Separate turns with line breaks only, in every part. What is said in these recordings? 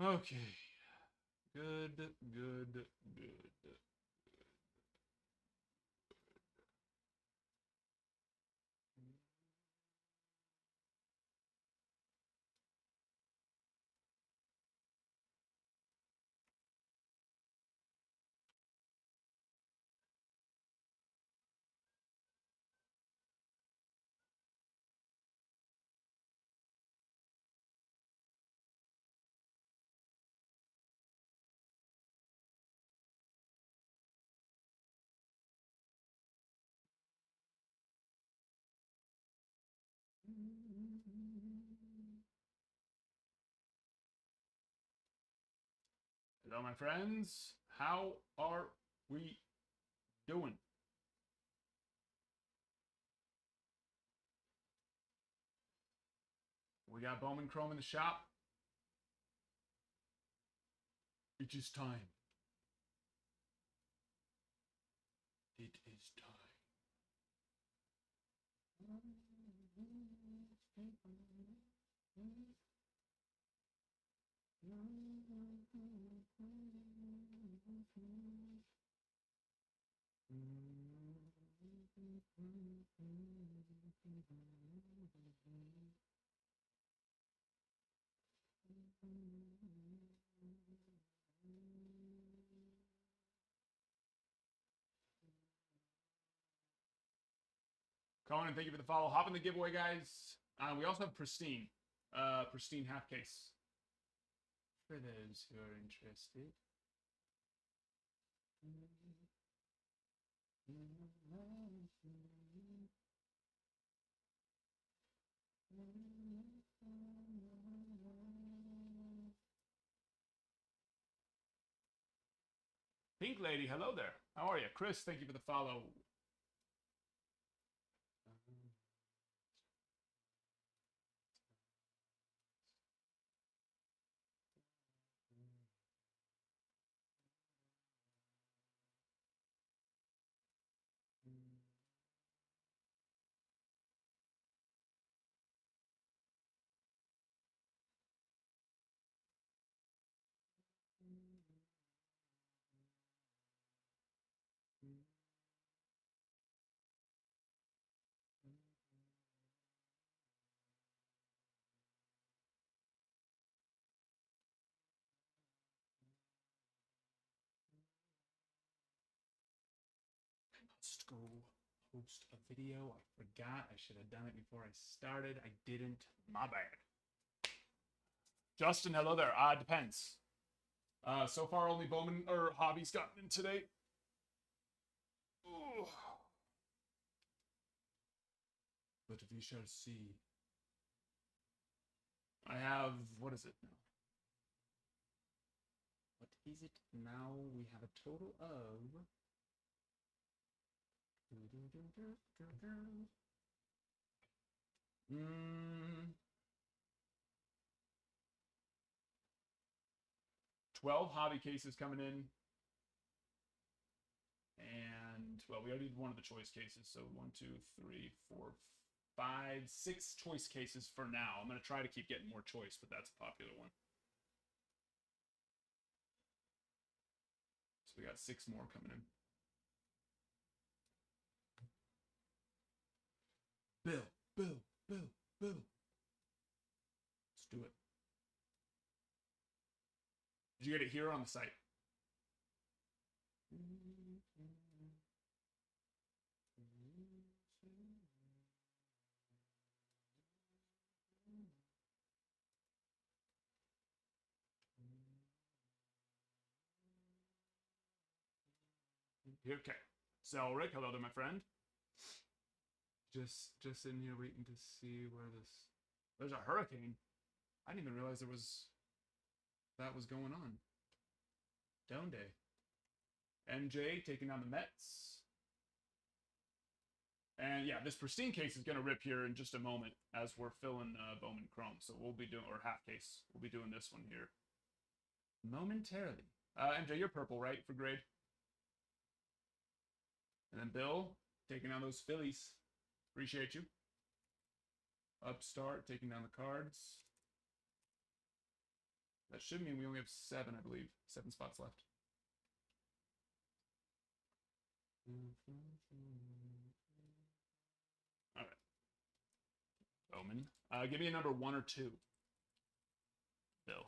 Okay. Good, good, good. Hello, my friends. How are we doing? We got Bowman Chrome in the shop. It is time. It is time. Conan, thank you for the follow. Hop in the giveaway, guys. We also have Pristine. Pristine half case. For those who are interested. Pink Lady, hello there. How are you? Chris, thank you for the follow. Must go post a video. I forgot. I should have done it before I started. I didn't. My bad. Justin, hello there. Depends. So far, only Bowman or Hobby's gotten in today. Ooh. But we shall see. I have, what is it now? What is it now? We have a total of 12 hobby cases coming in. And, well, we already did one of the choice cases. So 1, 2, 3, 4, 5, 6 choice cases for now. I'm going to try to keep getting more choice, but that's a popular one. So we got 6 more coming in. Bill, Bill, Bill, Bill. Let's do it. Did you get it here on the site? Okay. Zelric, hello there, my friend. Just sitting here waiting to see where this. There's a hurricane. I didn't even realize that was going on. Down day. MJ taking down the Mets. And yeah, this pristine case is going to rip here in just a moment as we're filling Bowman Chrome. So we'll be doing, or half case, we'll be doing this one here momentarily. MJ, you're purple, right, for grade? And then Bill taking down those Phillies. Appreciate you. Upstart taking down the Cards. That should mean we only have 7, I believe. 7 spots left. All right. Bowman. Give me a number 1 or 2. Bill.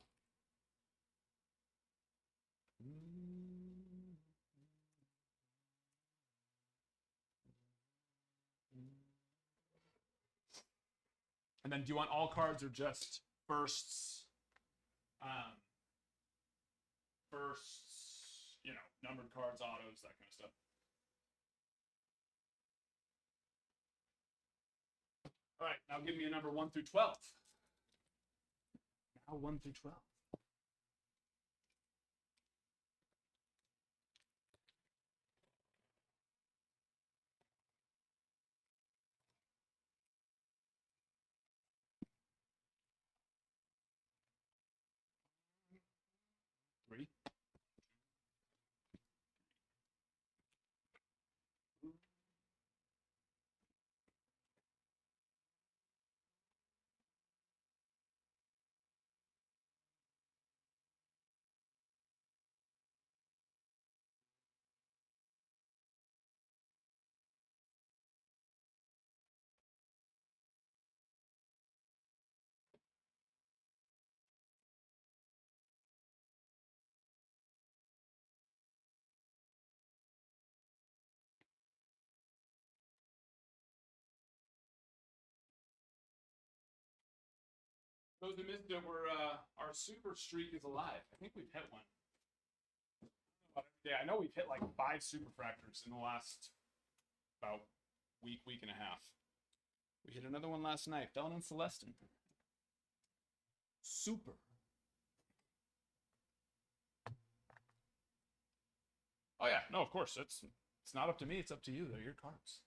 And then do you want all cards or just firsts? Firsts, you know, numbered cards, autos, that kind of stuff. All right, now give me a number 1 through 12. Now 1 through 12. Three. Those who missed it were our super streak is alive. I think we've hit one. Yeah, I know we've hit like 5 superfractors in the last about week and a half. We hit another one last night. Felon and Celestin. Super. Oh yeah, no, of course. It's not up to me, it's up to you. They're your cards.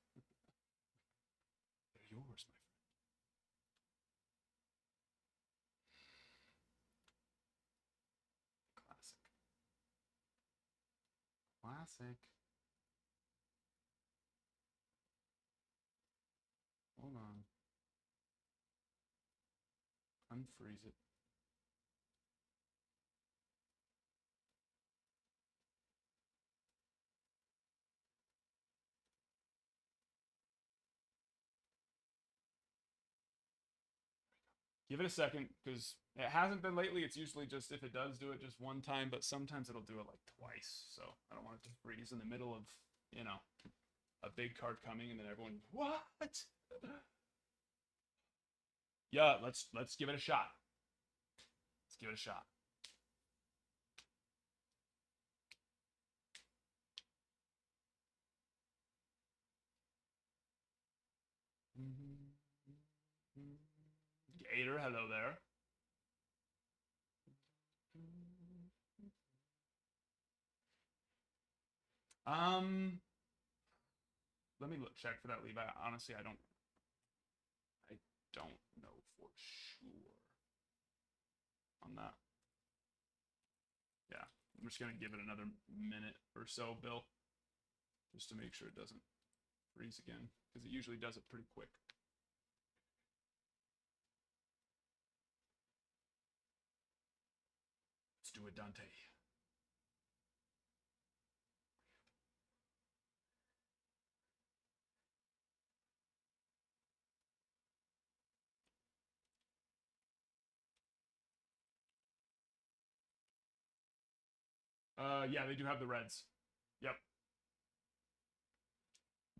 They're yours, my friend. Classic. Hold on. Unfreeze it. Give it a second, because it hasn't been lately. It's usually just, if it does do it just one time, but sometimes it'll do it like twice. So I don't want it to freeze in the middle of, you know, a big card coming and then everyone, what? Yeah, let's give it a shot. Let's give it a shot. Gator, hello there. Let me check for that Levi. Honestly, I don't know for sure on that. Yeah, I'm just gonna give it another minute or so, Bill, just to make sure it doesn't freeze again, because it usually does it pretty quick. Let's do it, Dante. Yeah, they do have the Reds. Yep.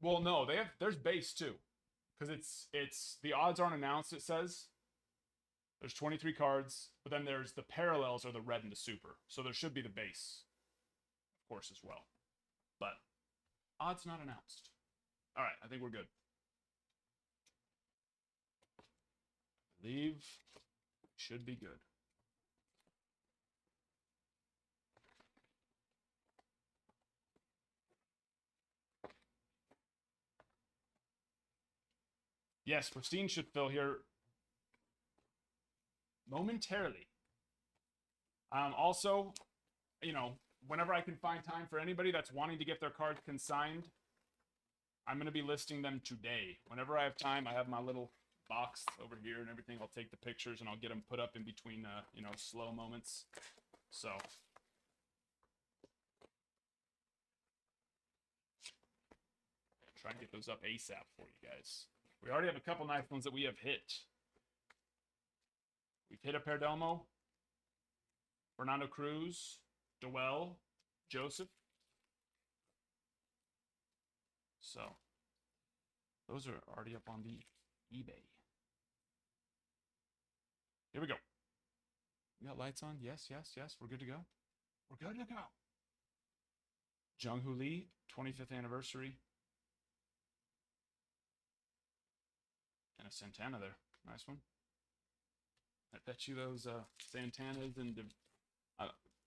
Well, no, there's base too, because it's the odds aren't announced. It says there's 23 cards, but then there's the parallels are the red and the super, so there should be the base, of course, as well. But Odds not announced. All right, I think we're good. I believe should be good. Yes, Pristine should fill here momentarily. Also, you know, whenever I can find time for anybody that's wanting to get their cards consigned, I'm going to be listing them today. Whenever I have time, I have my little box over here and everything. I'll take the pictures and I'll get them put up in between, you know, slow moments. So try and get those up ASAP for you guys. We already have a couple nice ones that we have hit. We've hit a Perdomo, Fernando Cruz, Doel, Joseph. So those are already up on the eBay. Here we go. We got lights on? Yes, yes, yes. We're good to go. We're good to go. Jung-Hoo Lee, 25th anniversary. And a Santana there. Nice one. I bet you those Santanas and,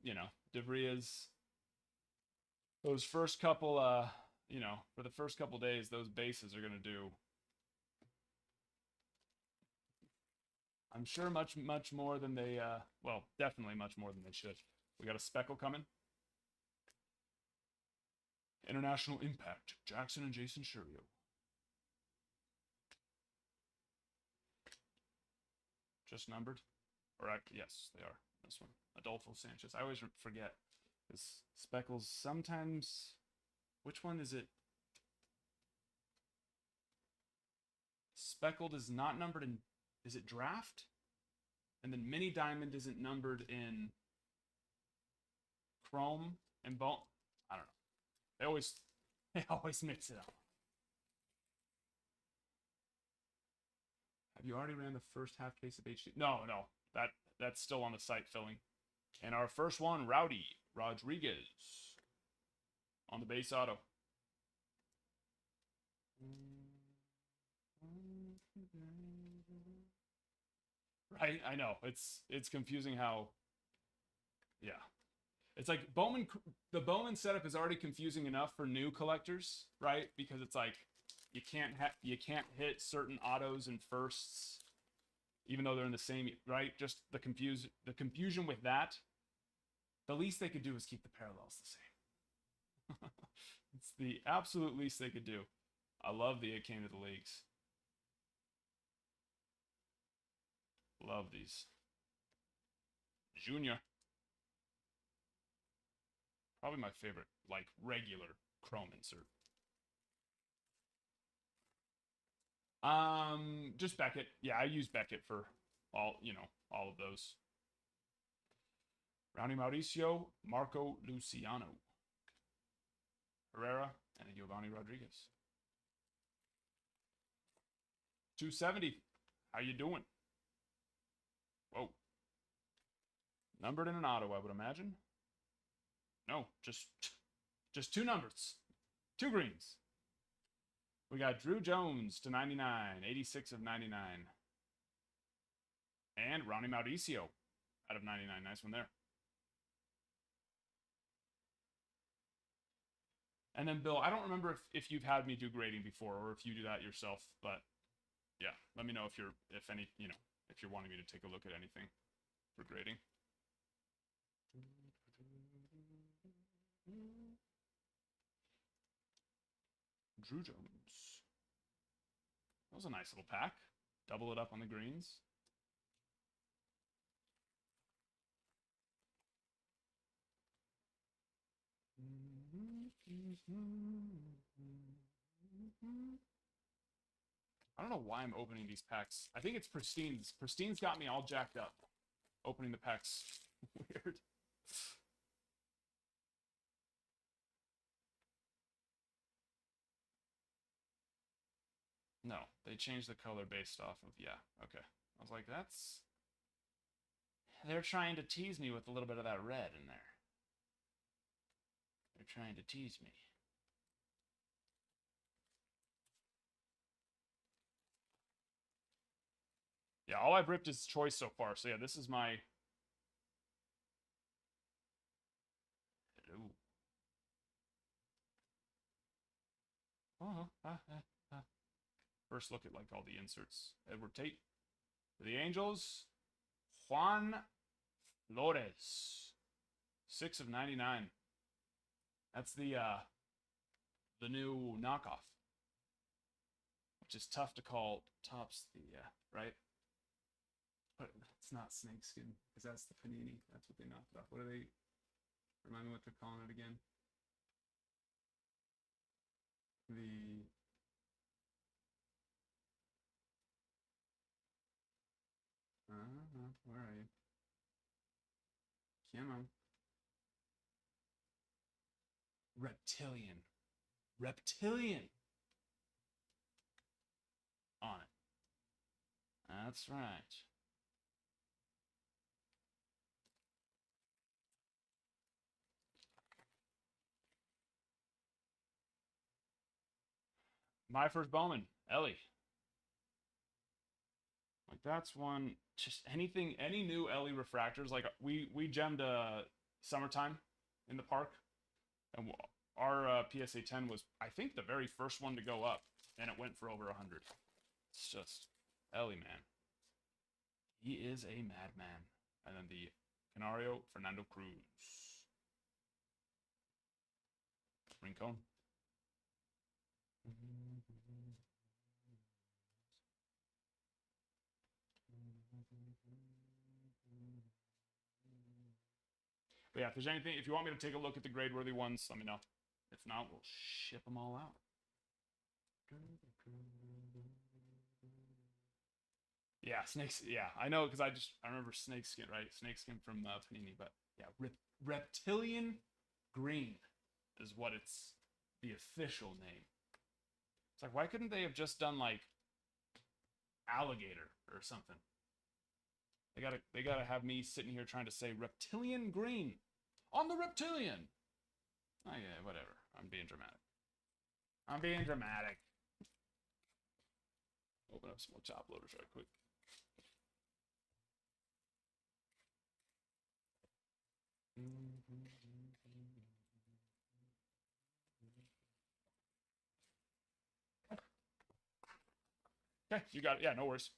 you know, DeVrias, those first couple, you know, for the first couple days, those bases are going to do, I'm sure much more than they, well, definitely much more than they should. We got a speckle coming. International Impact, Jackson and Jason Shurio. Just numbered? Or, yes, they are. This one. Adolfo Sanchez. I always forget. Because speckles sometimes... Which one is it? Speckled is not numbered in... Is it draft? And then mini diamond isn't numbered in chrome and bone. I don't know. They always mix it up. Have you already ran the first half case of HD? No. That's still on the site filling. And our first one, Rowdy Rodriguez on the base auto. Right? I know. It's confusing how, yeah. It's like the Bowman setup is already confusing enough for new collectors, right? Because it's like you can't hit certain autos and firsts, even though they're in the same, right? Just the confusion with that. The least they could do is keep the parallels the same. It's the absolute least they could do. I love the It Came to the Leagues. Love these. Junior. Probably my favorite, like, regular chrome insert. Just Beckett. Yeah, I use Beckett for all of those. Ronnie Mauricio, Marco Luciano, Herrera, and Giovanni Rodriguez. 270. How you doing? Whoa. Numbered in an auto, I would imagine. No, just two numbers. Two greens. We got Drew Jones to 99, 86 of 99. And Ronnie Mauricio out of 99. Nice one there. And then, Bill, I don't remember if you've had me do grading before or if you do that yourself, but yeah, let me know if you're wanting me to take a look at anything for grading. Drew Jones. That was a nice little pack. Double it up on the greens. I don't know why I'm opening these packs. I think it's Pristine's. Pristine's got me all jacked up. Opening the packs. Weird. No, they changed the color based off of, yeah, okay. I was like, they're trying to tease me with a little bit of that red in there. They're trying to tease me. Yeah, all I've ripped is choice so far. So yeah, this is my. Ooh. First look at like all the inserts. Edward Tate for the Angels. Juan Flores, 6/99. That's the new knockoff, which is tough to call tops the right. But it's not snakeskin because that's the panini. That's what they knocked off. What are they? Remind me what they're calling it again. The where are you? Come on. Reptilian. Reptilian. On it. That's right. My first Bowman, Ellie. Like that's one. Just anything, any new Ellie refractors. Like we gemmed summertime in the park, and our PSA 10 was I think the very first one to go up, and it went for over 100. It's just Ellie, man. He is a madman. And then the Canario Fernando Cruz. Rincon. But yeah, if there's anything, if you want me to take a look at the grade worthy ones, let me know. If not, we'll ship them all out. Yeah, snakes. Yeah, I know because I remember snakeskin, right? Snakeskin from Panini, but yeah, reptilian green is what it's the official name. It's like why couldn't they have just done like alligator or something? They gotta have me sitting here trying to say reptilian green on the reptilian. Oh yeah, whatever. I'm being dramatic. I'm being dramatic. Open up some more top loaders right quick. Okay, you got it. Yeah, no worries.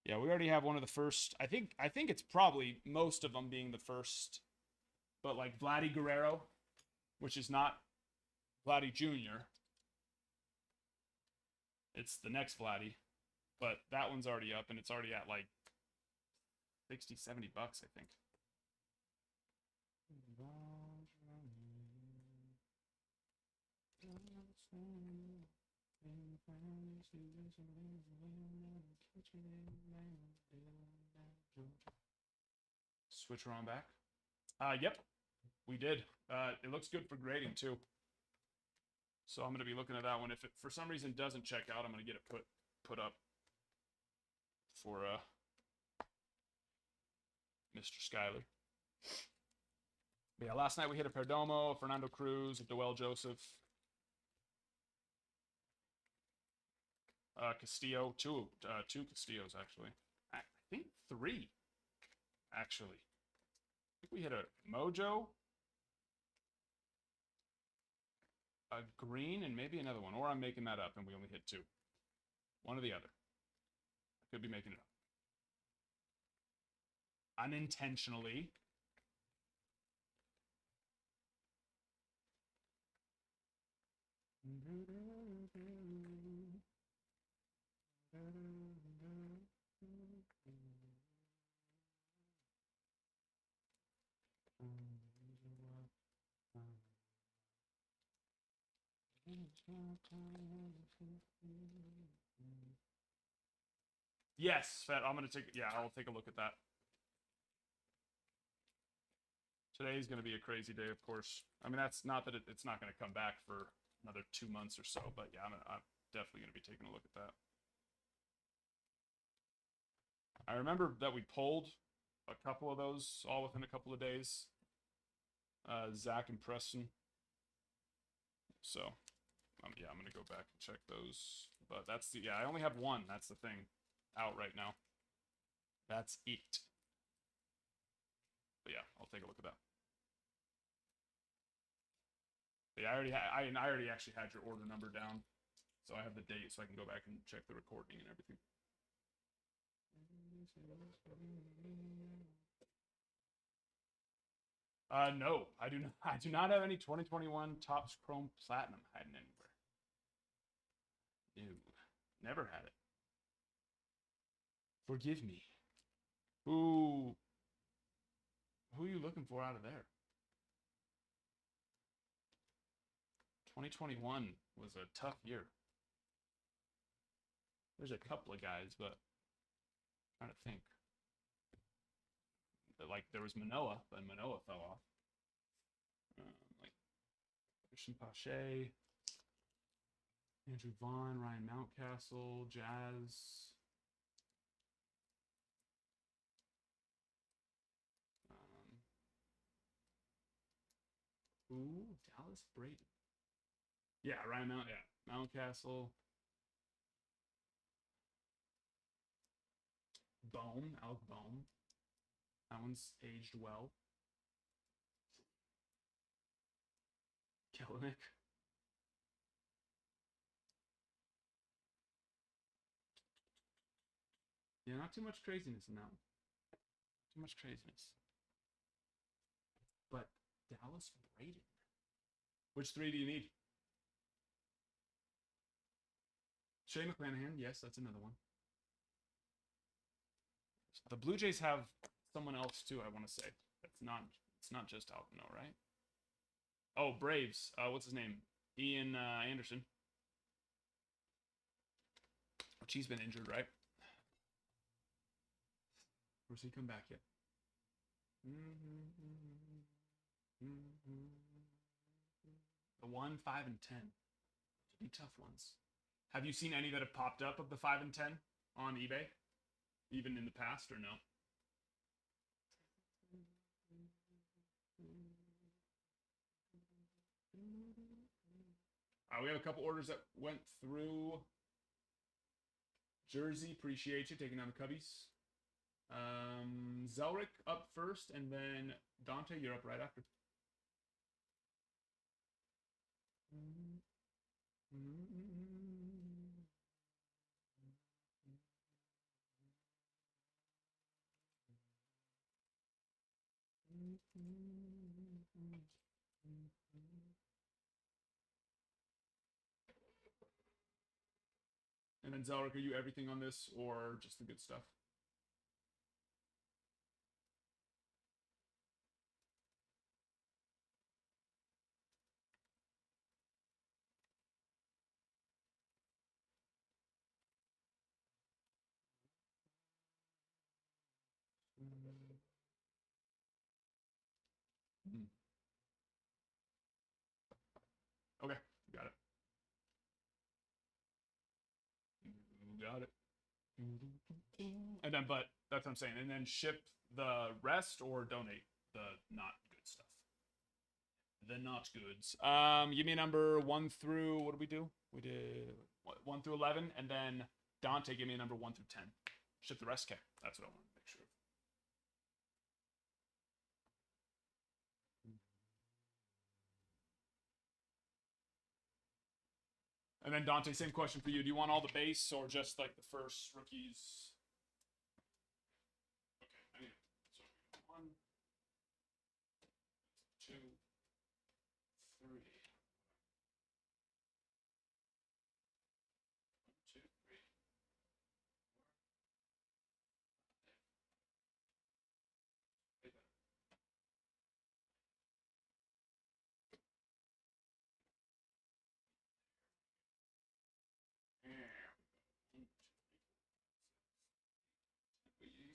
Yeah, we already have one of the first. I think it's probably most of them being the first, but like Vladdy Guerrero, which is not Vladdy Jr. It's the next Vladdy, but that one's already up and it's already at like 60, $70, I think. Switch her on back. Yep, we did. It looks good for grading too. So I'm going to be looking at that one. If it for some reason doesn't check out, I'm going to get it put up for Mr. Schuyler. But yeah, last night we hit a Perdomo, Fernando Cruz, a Doel Joseph, Castillo, two Castillos actually. I think three actually. I think we hit a Mojo, a green, and maybe another one. Or I'm making that up and we only hit two. One or the other. I could be making it up. Unintentionally. Yes, I'm gonna take. Yeah, I'll take a look at that. Today's gonna be a crazy day, of course. I mean, that's not that it's not gonna come back for another 2 months or so, but yeah, I'm definitely gonna be taking a look at that. I remember that we pulled a couple of those all within a couple of days. Zach and Preston. So, yeah, I'm gonna go back and check those. But that's the I only have one. That's the thing out right now. That's it. But yeah, I'll take a look at that. But yeah, I already actually had your order number down, so I have the date, so I can go back and check the recording and everything. No, I do not. I do not have any 2021 Topps Chrome Platinum hiding anywhere. No, never had it. Forgive me. Who are you looking for out of there? 2021 was a tough year. There's a couple of guys, but I'm trying to think. Like there was Manoa, but Manoa fell off. Like Christian Pache, Andrew Vaughn, Ryan Mountcastle, Jazz. Ooh, Dallas Braden. Yeah, Ryan Mountcastle. Bohm, Alec Bohm. That one's aged well. Kellenick. Yeah, not too much craziness in that one. Too much craziness. But Dallas Braden. Which three do you need? Shea McClanahan, yes, that's another one. The Blue Jays have someone else too, I want to say. It's not just Alcano, right? Oh, Braves. What's his name? Ian Anderson. Which he's been injured, right? Where's he come back yet? The 1, 5, and 10. Be tough ones. Have you seen any that have popped up of the 5 and 10 on eBay? Even in the past, or no? We have a couple orders that went through. Jersey, appreciate you taking on the Cubbies. Zelric up first, and then Dante, you're up right after. And then Zelric, are you everything on this, or just the good stuff? Okay, got it. Got it. And then, but that's what I'm saying. And then ship the rest or donate the not good stuff. The not goods. Give me a number 1 through, what did we do? We did 1 through 11, and then Dante, give me a number 1 through 10. Ship the rest. Okay, that's what I want to make sure of. And then Dante, same question for you. Do you want all the base or just like the first rookies? Okay, so 1, 2, 3. 1, 2, 3.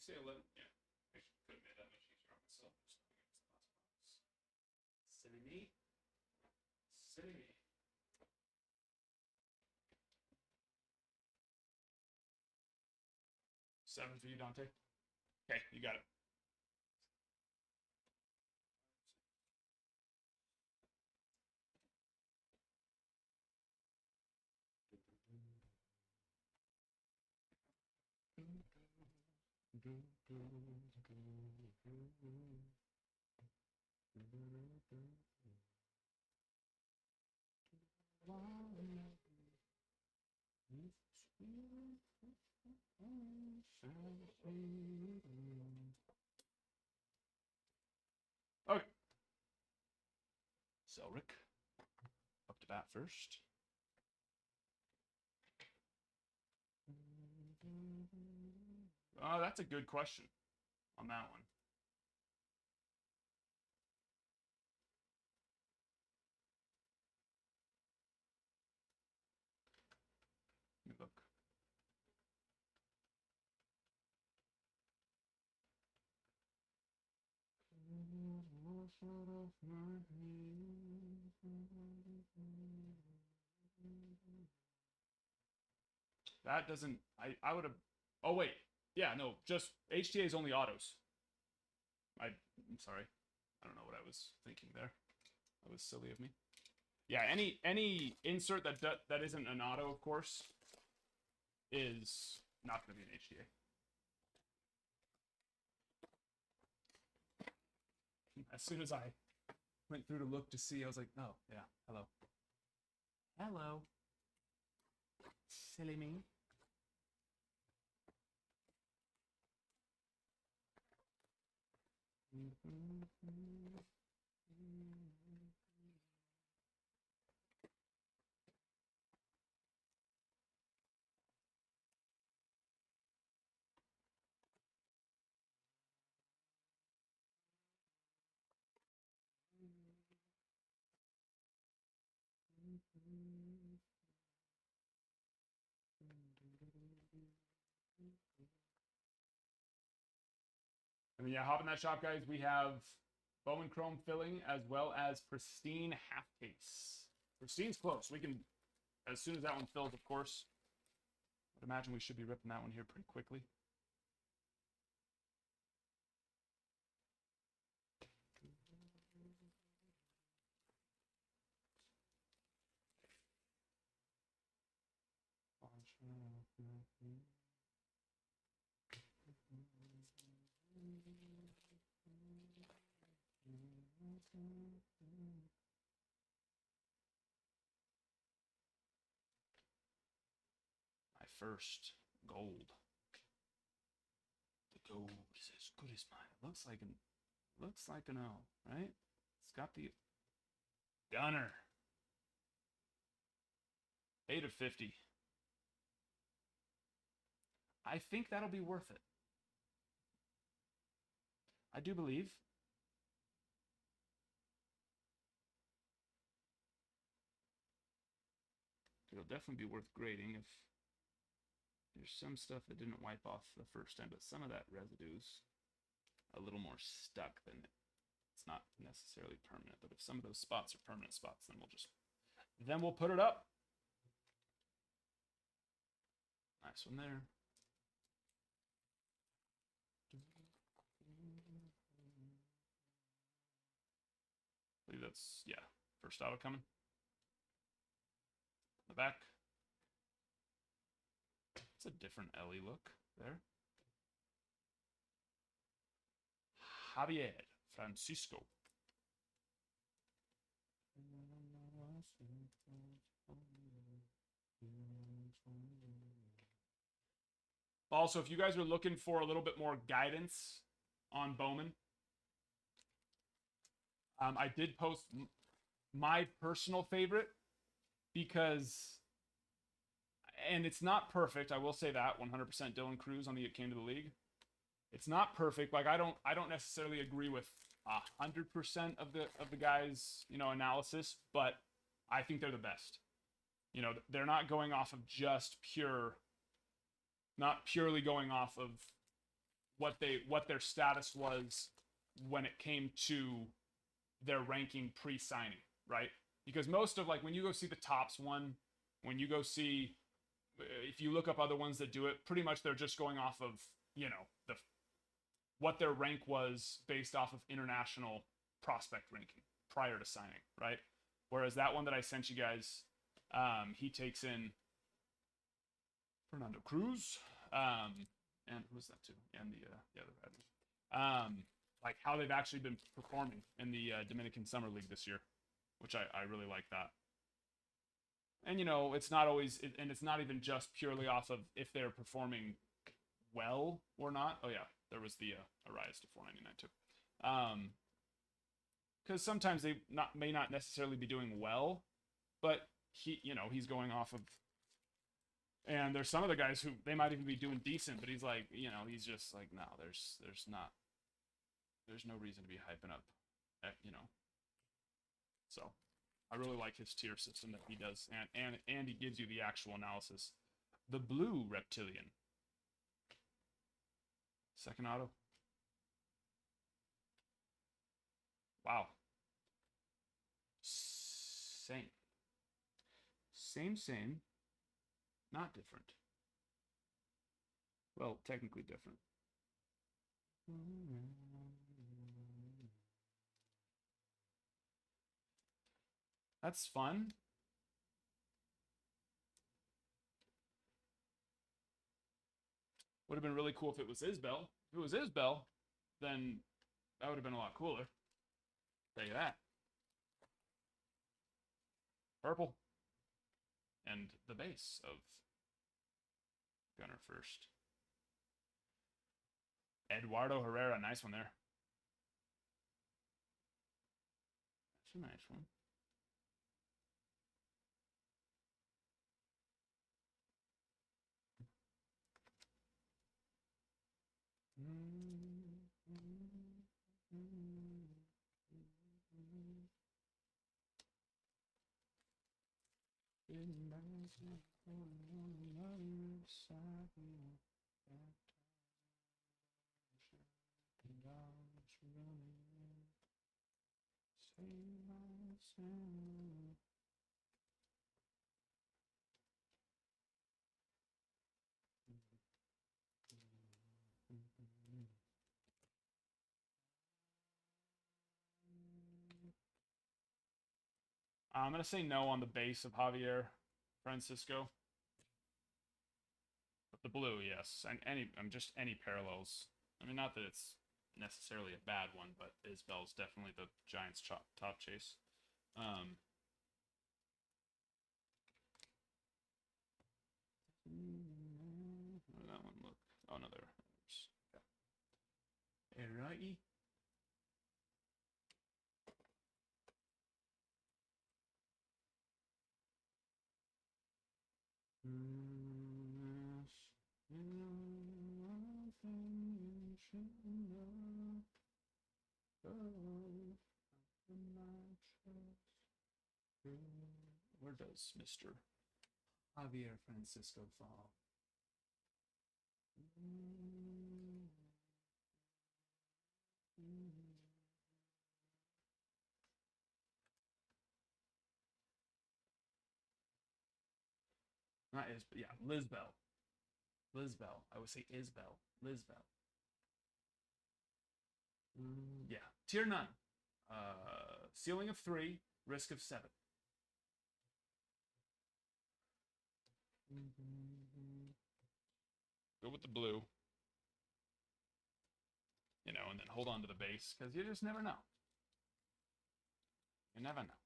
say 11? Yeah. I could have made that much easier on myself. Silly me. Silly me. 7 for you, Dante. Okay, you got it. Okay. Selric up to bat first. That's a good question on that one. Let me look. That doesn't. I would have. Oh wait. Yeah. No. Just HTA is only autos. I'm sorry. I don't know what I was thinking there. That was silly of me. Yeah. Any insert that isn't an auto, of course, is not going to be an HTA. As soon as I went through to look to see, I was like, oh, yeah, hello. Hello. Silly me. And yeah, hop in that shop, guys. We have Bowman Chrome filling as well as Pristine half case. Pristine's close. We can, as soon as that one fills, of course. I would imagine we should be ripping that one here pretty quickly. My first gold. The gold is as good as mine. It looks like an O, right? It's got the Gunner. 8 of 50. I think that'll be worth it. I do believe. It'll definitely be worth grading if there's some stuff that didn't wipe off the first time, but some of that residue's a little more stuck than it's not necessarily permanent. But if some of those spots are permanent spots, then we'll put it up. Nice one there. I believe that's, yeah, first auto coming. The back. It's a different Ellie look there. Javier Francisco. Also, if you guys are looking for a little bit more guidance on Bowman, I did post my personal favorite because, and it's not perfect. I will say that 100% Dylan Cruz on the It Came to the League. It's not perfect. Like I don't necessarily agree with 100% of the guys, analysis, but I think they're the best. They're not going off of just not purely going off of, what their status was when it came to their ranking pre-signing, right? Because most of, like, when you go see the Tops one, when you go see, if you look up other ones that do it, pretty much they're just going off of, you know, what their rank was based off of international prospect ranking prior to signing, right? Whereas that one that I sent you guys, he takes in Fernando Cruz, and who was that too? And the other guy. Like how they've actually been performing in the Dominican Summer League this year, which I really like that. And, you know, it's not always, and it's not even just purely off of if they're performing well or not. Oh yeah, there was the Arias to 499 too. Because sometimes they may not necessarily be doing well, but he's going off of. And there's some of the guys who they might even be doing decent, but he's like, he's just like, no, there's no reason to be hyping up, So, I really like his tier system that he does, and he gives you the actual analysis. The blue reptilian. Second auto. Wow. Same. Same. Not different. Well, technically different. That's fun. Would have been really cool if it was Isbell. If it was Isbell, then that would have been a lot cooler. Tell you that. Purple. And the base of Gunner first. Eduardo Herrera, nice one there. That's a nice one. I'm going to say no on the base of Javier Francisco. But the blue, yes. And any parallels. I mean, not that it's necessarily a bad one, but Isbell's definitely the Giants' top chase. How did that one look? Oh, no, there. Alrighty. Where does Mr. Javier Francisco fall? Not Isbell, yeah, Lisbell. I would say Isbell. Lisbell. Yeah, tier none. Ceiling of 3, risk of 7. Go with the blue. And then hold on to the base, because you just never know. You never know.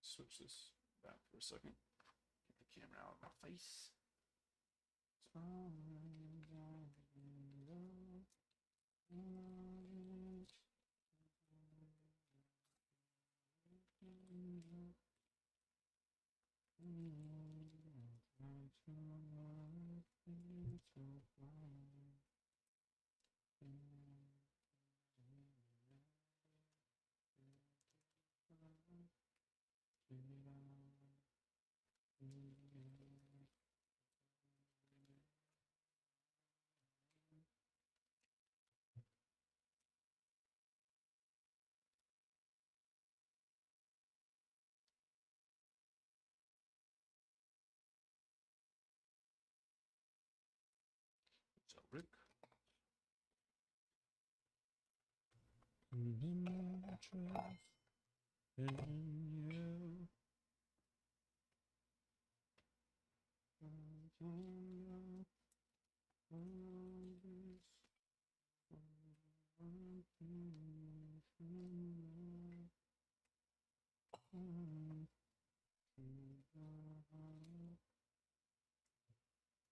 Switch this back for a second. Get the camera out of my face.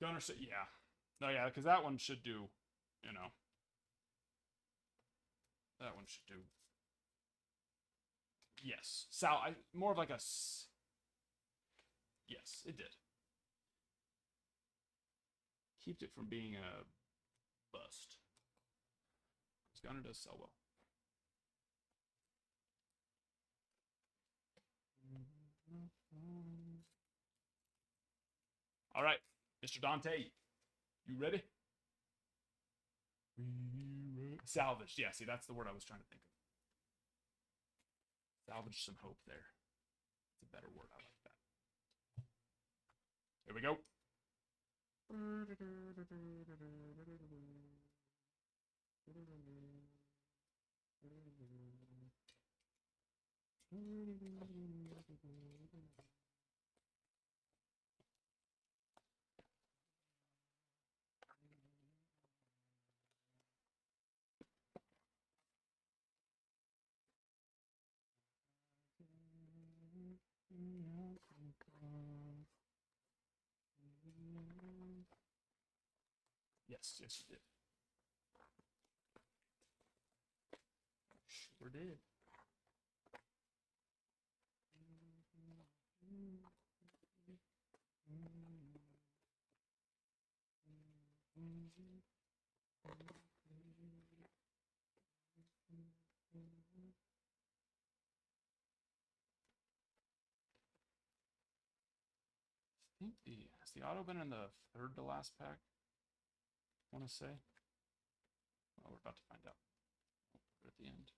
Gunner said, yeah. No, yeah, because that one should do, you know. That one should do. Yes. More of like a. Yes, it did. Kept it from being a bust. Because Gunner does sell well. All right, Mr. Dante, you ready? Salvaged. Yeah, see, that's the word I was trying to think of. Salvage some hope there. It's a better word. I like that. Here we go. Yes, yes, you did. Sure did. I think has the auto been in the third to last pack? I want to say. Well, we're about to find out. We'll put it at the end.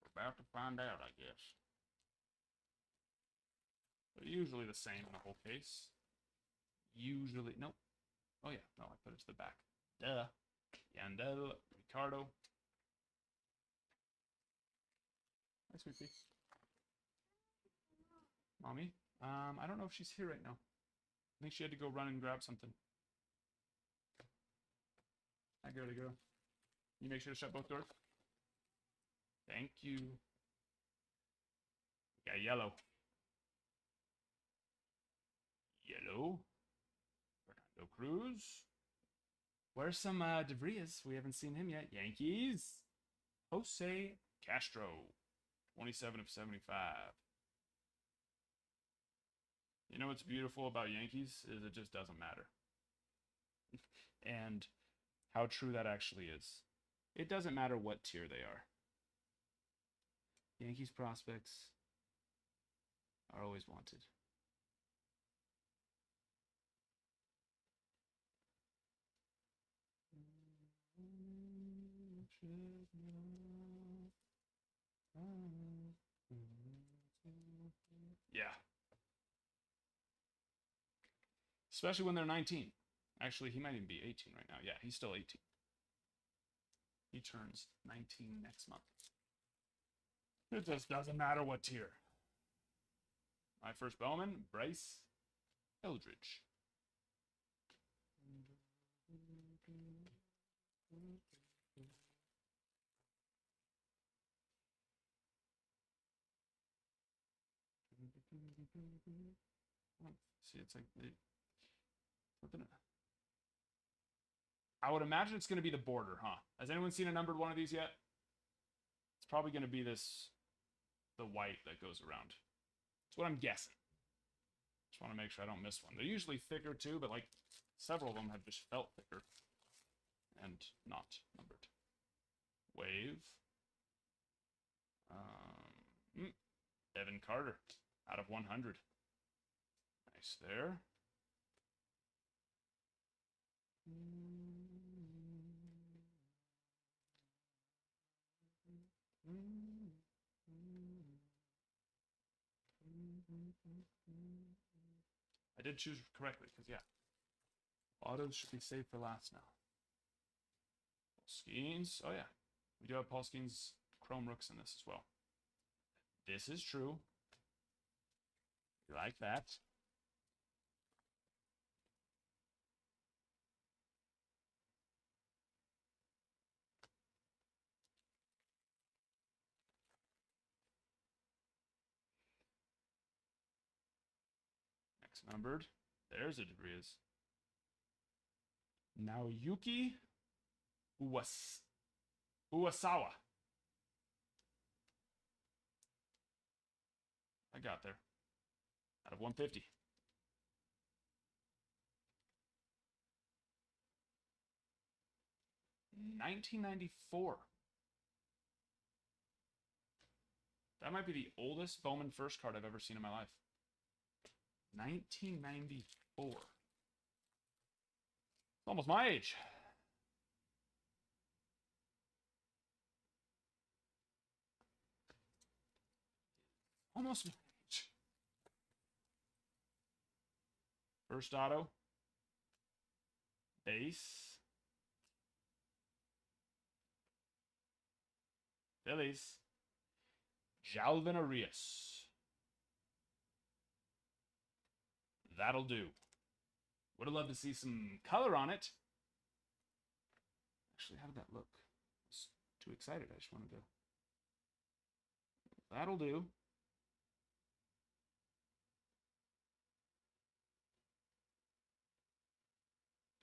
We're about to find out, I guess. But usually the same in the whole case. Usually, nope. Oh yeah, no, I put it to the back. Duh. Yandel, Ricardo. Hi, sweet pea. Mommy? I don't know if she's here right now. I think she had to go run and grab something. Hi, girly girl. You make sure to shut both doors. Thank you. We got yellow. Yellow. Fernando Cruz. Where's some DeVries? We haven't seen him yet. Yankees. Jose Castro. 27 of 75. You know what's beautiful about Yankees is it just doesn't matter. And how true that actually is. It doesn't matter what tier they are. Yankees prospects are always wanted. Yeah. Especially when they're 19. Actually, he might even be 18 right now. Yeah, he's still 18. He turns 19 next month. It just doesn't matter what tier. My first Bowman, Bryce Eldridge. See, it's like they flipping it. I would imagine it's going to be the border, huh? Has anyone seen a numbered one of these yet? It's probably going to be this, the white that goes around. That's what I'm guessing. Just want to make sure I don't miss one. They're usually thicker too, but like several of them have just felt thicker and not numbered. Wave. Evan Carter out of 100. Nice there. I did choose correctly, because, yeah. Autos should be saved for last now. Skeens. Oh, yeah. We do have Paul Skeens Chrome Rooks in this as well. This is true. You like that? Next numbered. There's a degrees. Naoyuki Uwasawa. I got there. Out of 150. $1994. That might be the oldest Bowman first card I've ever seen in my life. 1994. Almost my age. Almost my age. First auto. Base. Phillies. Jalvin Arias. That'll do. Would have loved to see some color on it. Actually, how did that look? I was too excited. I just wanted to. That'll do.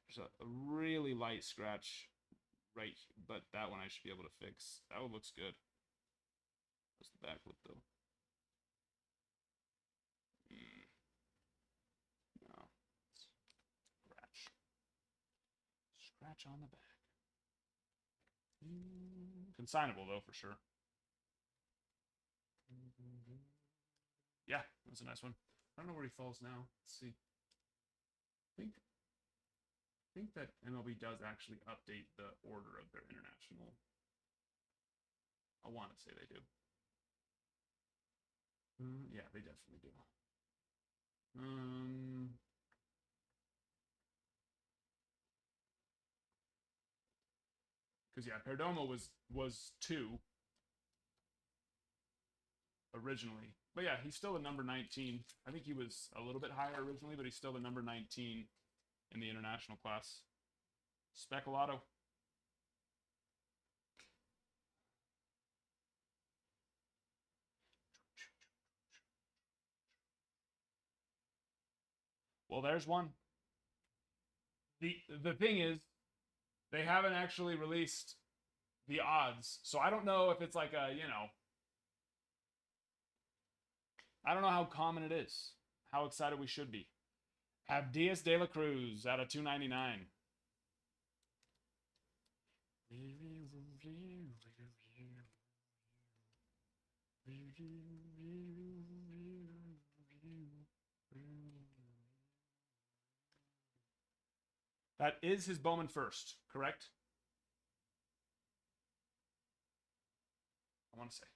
There's a really light scratch right here, but that one I should be able to fix. That one looks good. What's the back lip, though? No. Scratch. Scratch on the back. Consignable, though, for sure. Yeah, that was a nice one. I don't know where he falls now. Let's see. I think that MLB does actually update the order of their international. I want to say they do. Yeah, they definitely do. Because yeah, Perdomo was 2 originally, but yeah, he's still the number 19. I think he was a little bit higher originally, but he's still the number 19 in the international class. Speculato. Well, there's one. The thing is, they haven't actually released the odds, so I don't know if it's like a, I don't know how common it is. How excited we should be. Abdias De La Cruz out of 299. That is his Bowman first, correct? I want to say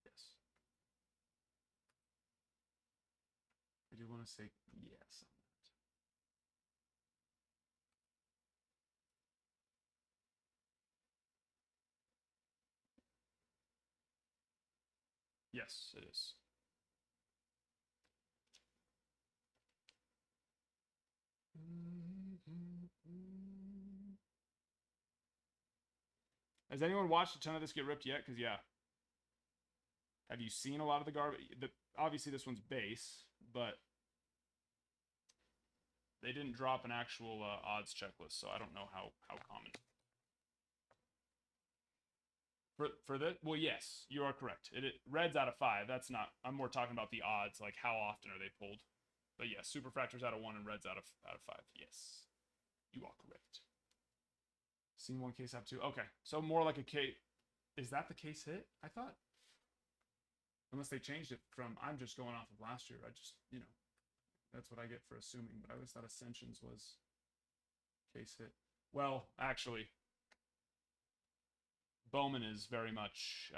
yes. I do want to say yes on that. Yes, it is. Has anyone watched a ton of this get ripped yet? Because, yeah. Have you seen a lot of the garbage? Obviously, this one's base, but they didn't drop an actual odds checklist, so I don't know how common. For this, well, yes, you are correct. Reds out of 5. That's not. I'm more talking about the odds, like how often are they pulled. But yes, Superfractors out of 1 and Reds out of 5. Yes, you are correct. Seen one case out of 2. Okay, so more like a case. Is that the case hit? I thought. Unless they changed it from, I'm just going off of last year. I just, that's what I get for assuming. But I always thought Ascensions was case hit. Well, actually, Bowman is very much,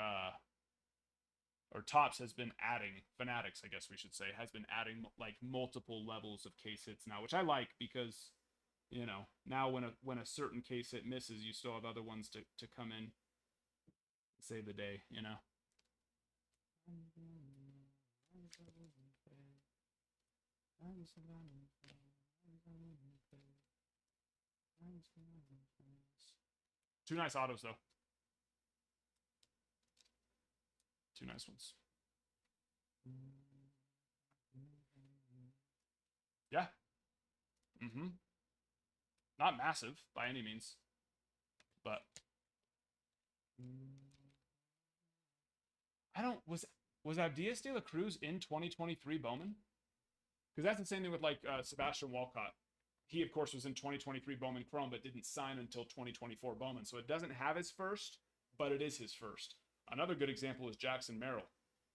or Topps has been adding, Fanatics, I guess we should say, has been adding like multiple levels of case hits now, which I like because, now when a certain case hit misses, you still have other ones to come in. save the day, you know. Two nice autos though. Two nice ones. Yeah. Mm-hmm. Not massive by any means, but I don't was Abdias de la Cruz in 2023 Bowman? Because that's the same thing with like Sebastian Walcott. He of course was in 2023 Bowman Chrome, but didn't sign until 2024 Bowman. So it doesn't have his first, but it is his first. Another good example is Jackson Merrill.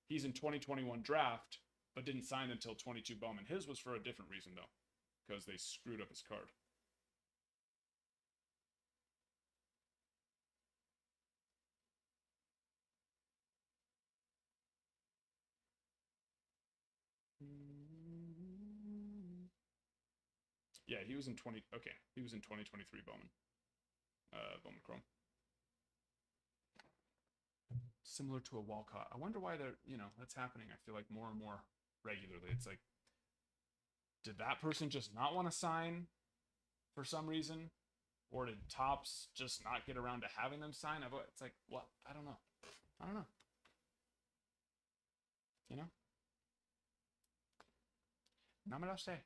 He's in 2021 draft, but didn't sign until 22 Bowman. His was for a different reason though, because they screwed up his card. Yeah, he was in 20. Okay, he was in 2023 Bowman. Bowman Chrome. Similar to a Walcott. I wonder why they're, that's happening. I feel like more and more regularly. It's like, did that person just not want to sign for some reason? Or did Topps just not get around to having them sign? It's like, what? I don't know. You know? No me lo sé.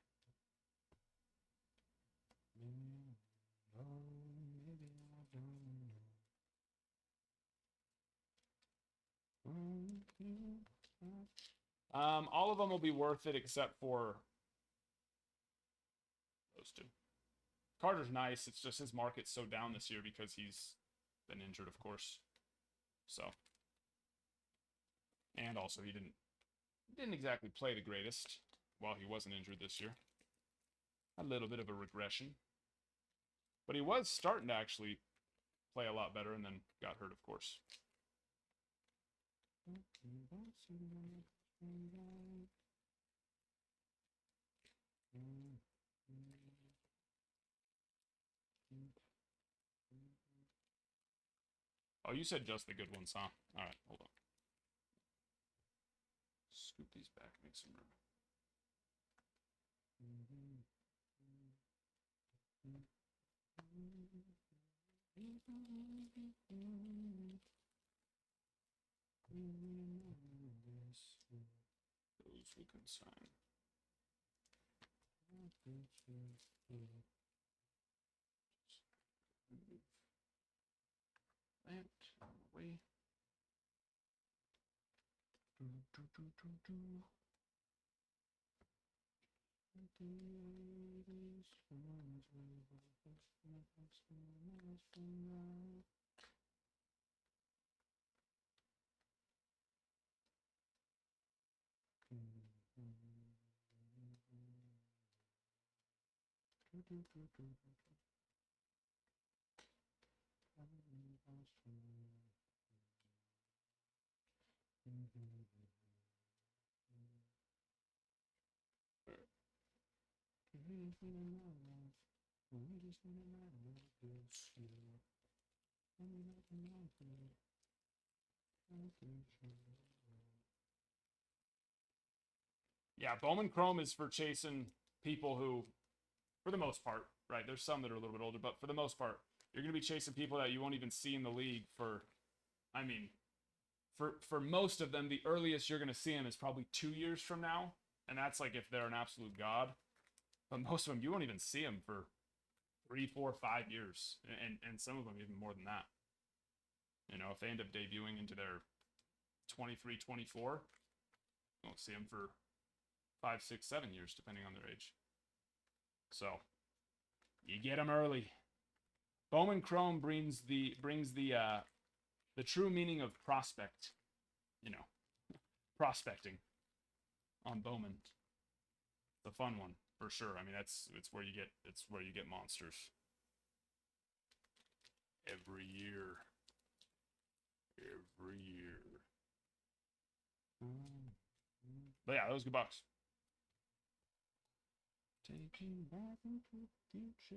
All of them will be worth it except for those two. Carter's nice. It's just his market's so down this year because he's been injured, of course. So, and also he didn't exactly play the greatest while he wasn't injured this year. A little bit of a regression, but he was starting to actually play a lot better, and then got hurt, of course. Oh, you said just the good ones, huh? All right, hold on. Scoop these back, make some room. Those we can sign. That away. Yeah, Bowman Chrome is for chasing people who, for the most part, right? There's some that are a little bit older, but for the most part, you're going to be chasing people that you won't even see in the league for, I mean, for most of them, the earliest you're going to see them is probably 2 years from now. And that's like if they're an absolute god. But most of them, you won't even see them for 3, 4, 5 years. And some of them even more than that. You know, if they end up debuting into their 23, 24, you won't see them for 5, 6, 7 years, depending on their age. So, you get them early. Bowman Chrome brings the true meaning of prospect, prospecting on Bowman. The fun one for sure. I mean, it's where you get monsters every year. But yeah, that was a good box. Taking back into the future,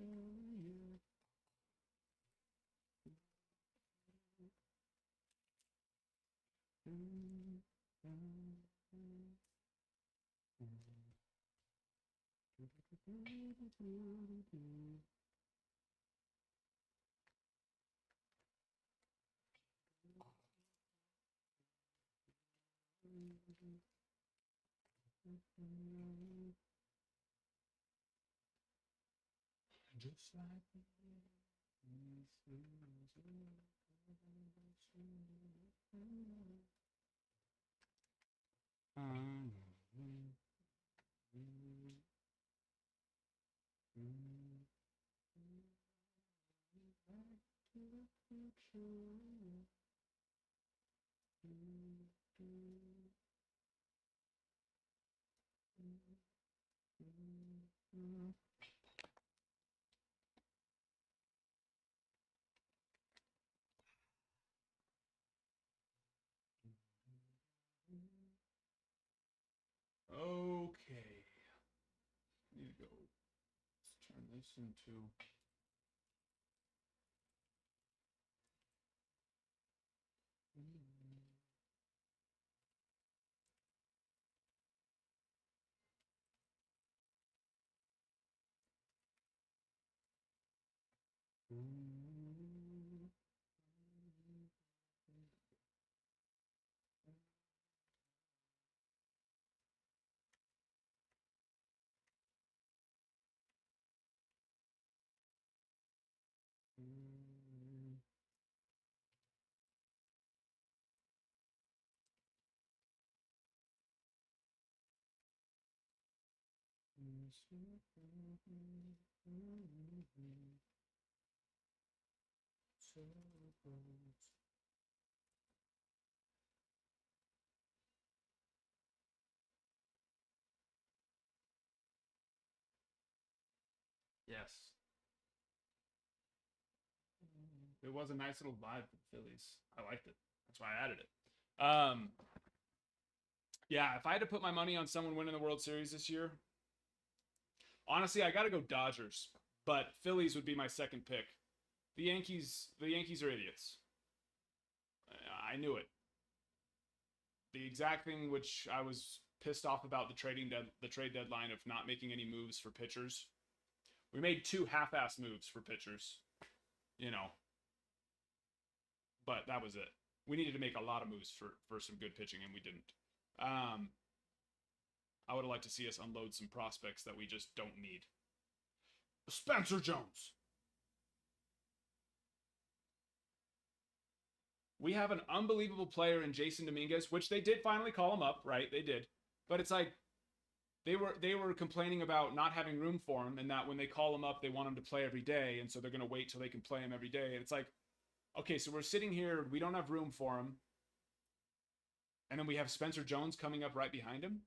yeah. Just like okay. Need to go. Let's turn this into. Yes. It was a nice little vibe for the Phillies. I liked it. That's why I added it. Yeah, if I had to put my money on someone winning the World Series this year, honestly, I got to go Dodgers, but Phillies would be my second pick. The Yankees are idiots. I knew it. The exact thing which I was pissed off about the trade deadline of not making any moves for pitchers. We made 2 half-ass moves for pitchers, but that was it. We needed to make a lot of moves for some good pitching, and we didn't. I would have liked to see us unload some prospects that we just don't need. Spencer Jones. We have an unbelievable player in Jason Dominguez, which they did finally call him up, right? They did. But it's like they were complaining about not having room for him, and that when they call him up, they want him to play every day, and so they're going to wait till they can play him every day. And it's like, okay, so we're sitting here, we don't have room for him, and then we have Spencer Jones coming up right behind him.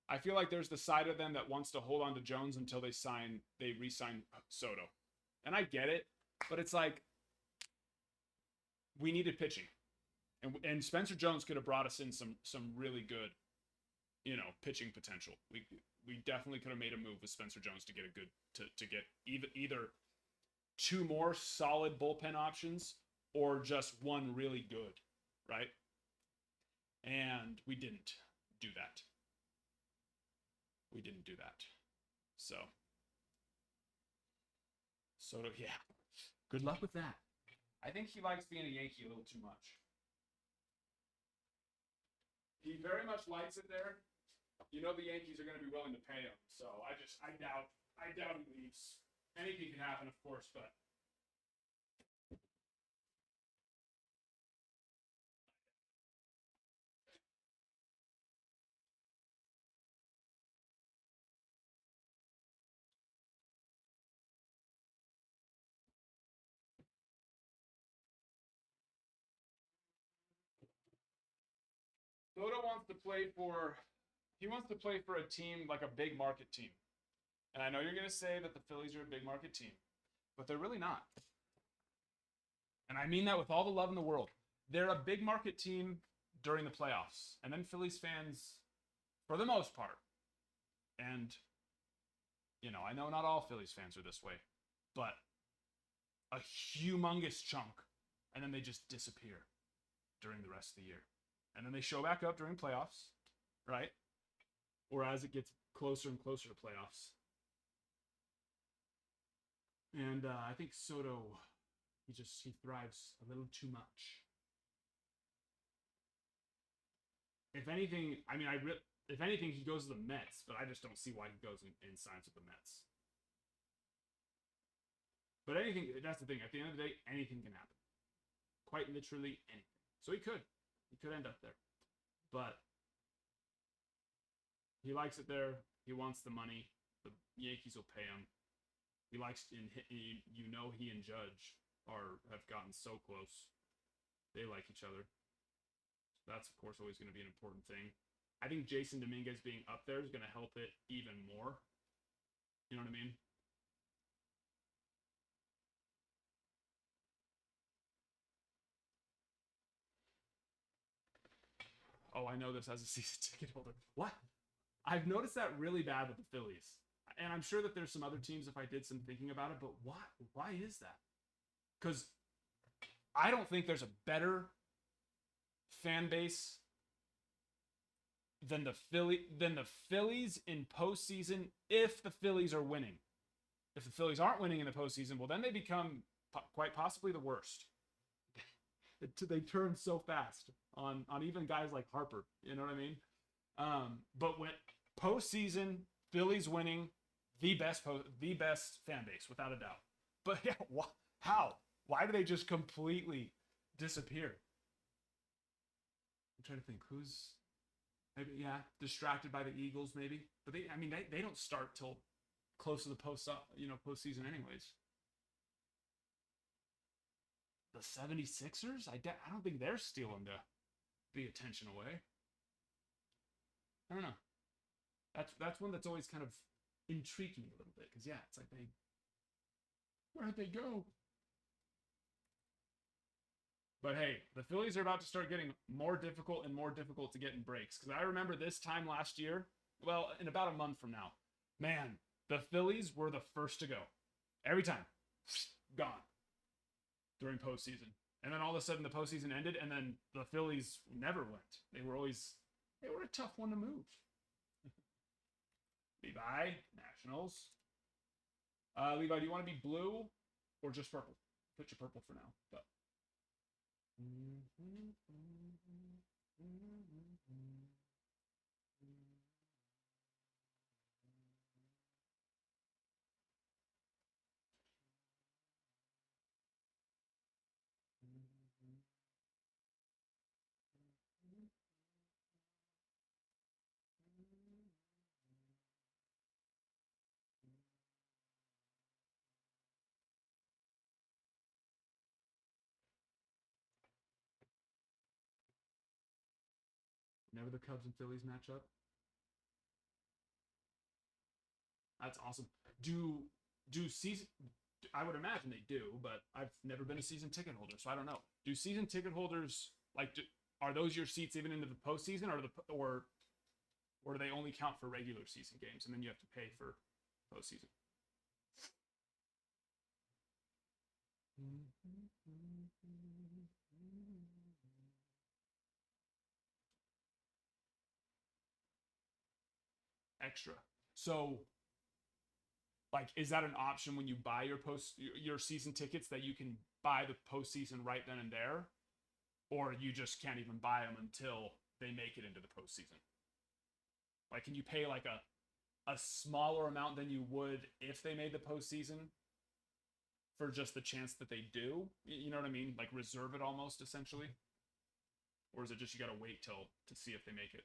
I feel like there's the side of them that wants to hold on to Jones until they re-sign Soto. And I get it, but it's like we needed pitching. And Spencer Jones could have brought us in some really good, pitching potential. We definitely could have made a move with Spencer Jones to get a good to get either 2 more solid bullpen options or just one really good, right? And we didn't do that. We didn't do that. So Soto, yeah. Good luck with that. I think he likes being a Yankee a little too much. He very much likes it there. The Yankees are going to be willing to pay him. So I doubt he leaves. Anything can happen, of course, but Soto wants to play for a team like a big market team. And I know you're going to say that the Phillies are a big market team, but they're really not. And I mean that with all the love in the world. They're a big market team during the playoffs. And then Phillies fans, for the most part, and, I know not all Phillies fans are this way, but a humongous chunk, and then they just disappear during the rest of the year. And then they show back up during playoffs, right? Or as it gets closer and closer to playoffs. And I think Soto, he thrives a little too much. If anything, I mean, if anything, he goes to the Mets, but I just don't see why he goes and signs with the Mets. But anything, that's the thing. At the end of the day, anything can happen. Quite literally anything. So he could end up there. But he likes it there. He wants the money. The Yankees will pay him. He likes, you know, he and Judge have gotten so close. They like each other. So that's, of course, always going to be an important thing. I think Jason Dominguez being up there is going to help it even more. You know what I mean? Oh, I know this as a season ticket holder. What? I've noticed that really bad with the Phillies. And I'm sure that there's some other teams if I did some thinking about it, but why? Why is that? Because I don't think there's a better fan base than the Phillies in postseason if the Phillies are winning. If the Phillies aren't winning in the postseason, well, then they become quite possibly the worst. They turn so fast on even guys like Harper. You know what I mean? But when postseason, Phillies winning, the best fan base without a doubt. But yeah, how? Why do they just completely disappear? I'm trying to think who's maybe distracted by the Eagles maybe. But they don't start till close to the postseason anyways. The 76ers? I don't think they're stealing the attention away. I don't know. That's one that's always kind of intrigued me a little bit because it's like where'd they go? But hey, the Phillies are about to start getting more difficult and more difficult to get in breaks because I remember this time last year. Well, in about a month from now, man, the Phillies were the first to go every time, gone during postseason, and then all of a sudden the postseason ended, and then the Phillies never went. They were a tough one to move. Levi, Nationals. Levi, do you want to be blue or just purple? Put your purple for now. But whenever the Cubs and Phillies match up, that's awesome. Do season? I would imagine they do, but I've never been a season ticket holder, so I don't know. Do season ticket holders are those your seats even into the postseason, or do they only count for regular season games and then you have to pay for postseason? Extra. So, is that an option when you buy your season tickets that you can buy the postseason right then and there, or you just can't even buy them until they make it into the postseason? Can you pay a smaller amount than you would if they made the postseason for just the chance that they do? You know what I mean? Reserve it almost essentially, or is it just you got to wait to see if they make it?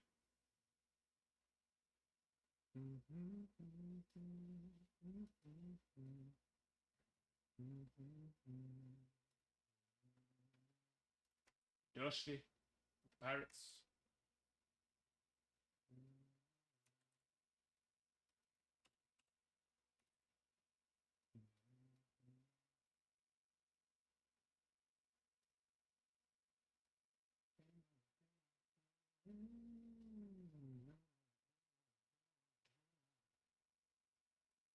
Yoshi, Pirates.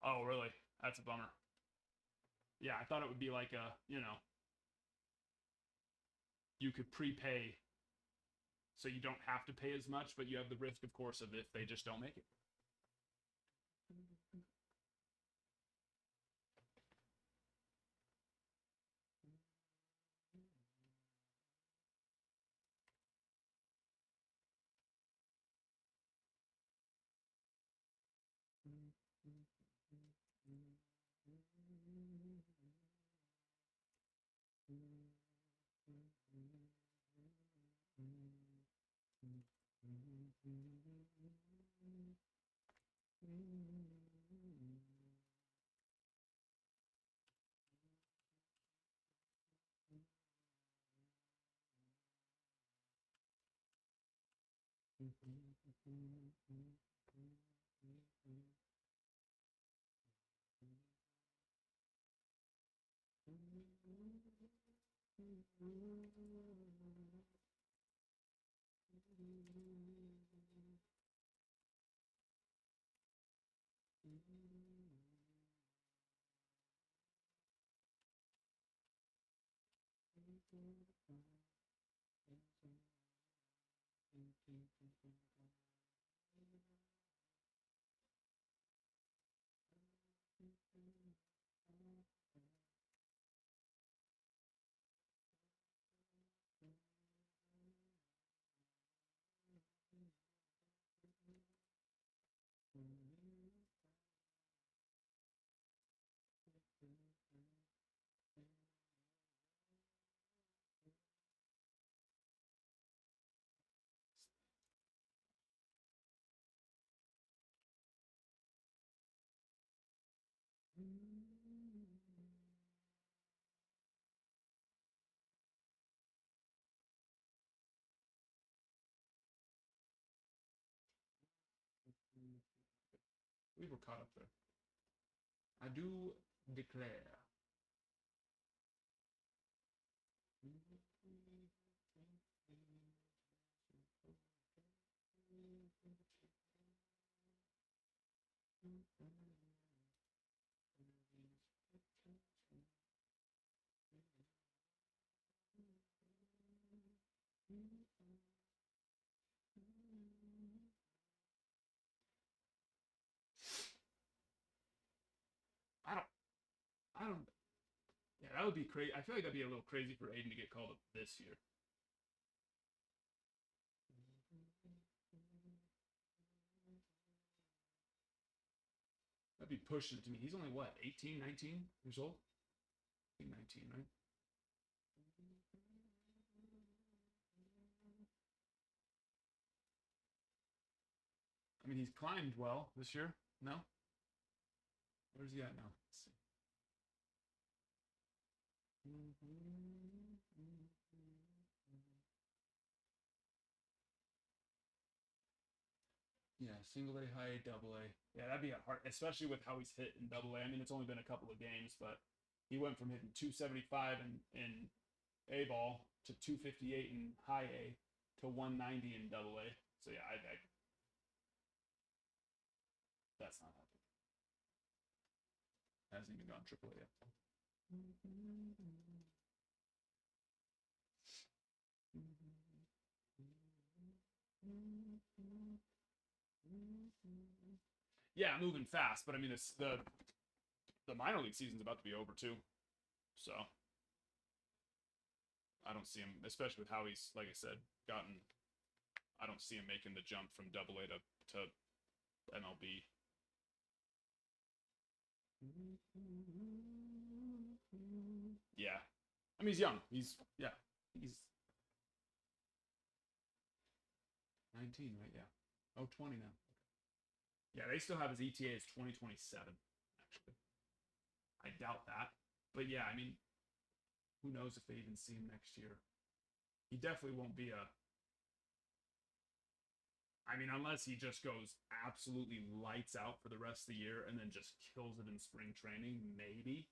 Oh, really? That's a bummer. Yeah, I thought it would be like a, you could prepay so you don't have to pay as much, but you have the risk, of course, of if they just don't make it. We were caught up there. I do declare. I don't. I don't. Yeah, that would be crazy. I feel like that'd be a little crazy for Aiden to get called up this year. That'd be pushing it to me. He's only what, 18, 19 years old? I think 19, right? I mean, he's climbed well this year. No? Where's he at now? Let's see. Yeah, single A, high A, double A. Yeah, that'd be a hard, especially with how he's hit in double A. I mean, it's only been a couple of games, but he went from hitting 275 in A ball to 258 in high A to 190 in double A. So yeah, that's not happening. Hasn't even gone triple A yet. Yeah, moving fast, but I mean, it's the minor league season's about to be over too, so I don't see him, especially with how he's, like I said, gotten. I don't see him making the jump from double A to MLB. Yeah, I mean, he's young. He's 19, right? Yeah. Oh, 20 now. Yeah, they still have his ETA as 2027. Actually, I doubt that, but yeah, I mean, who knows if they even see him next year? He definitely won't be a. I mean, unless he just goes absolutely lights out for the rest of the year and then just kills it in spring training, maybe.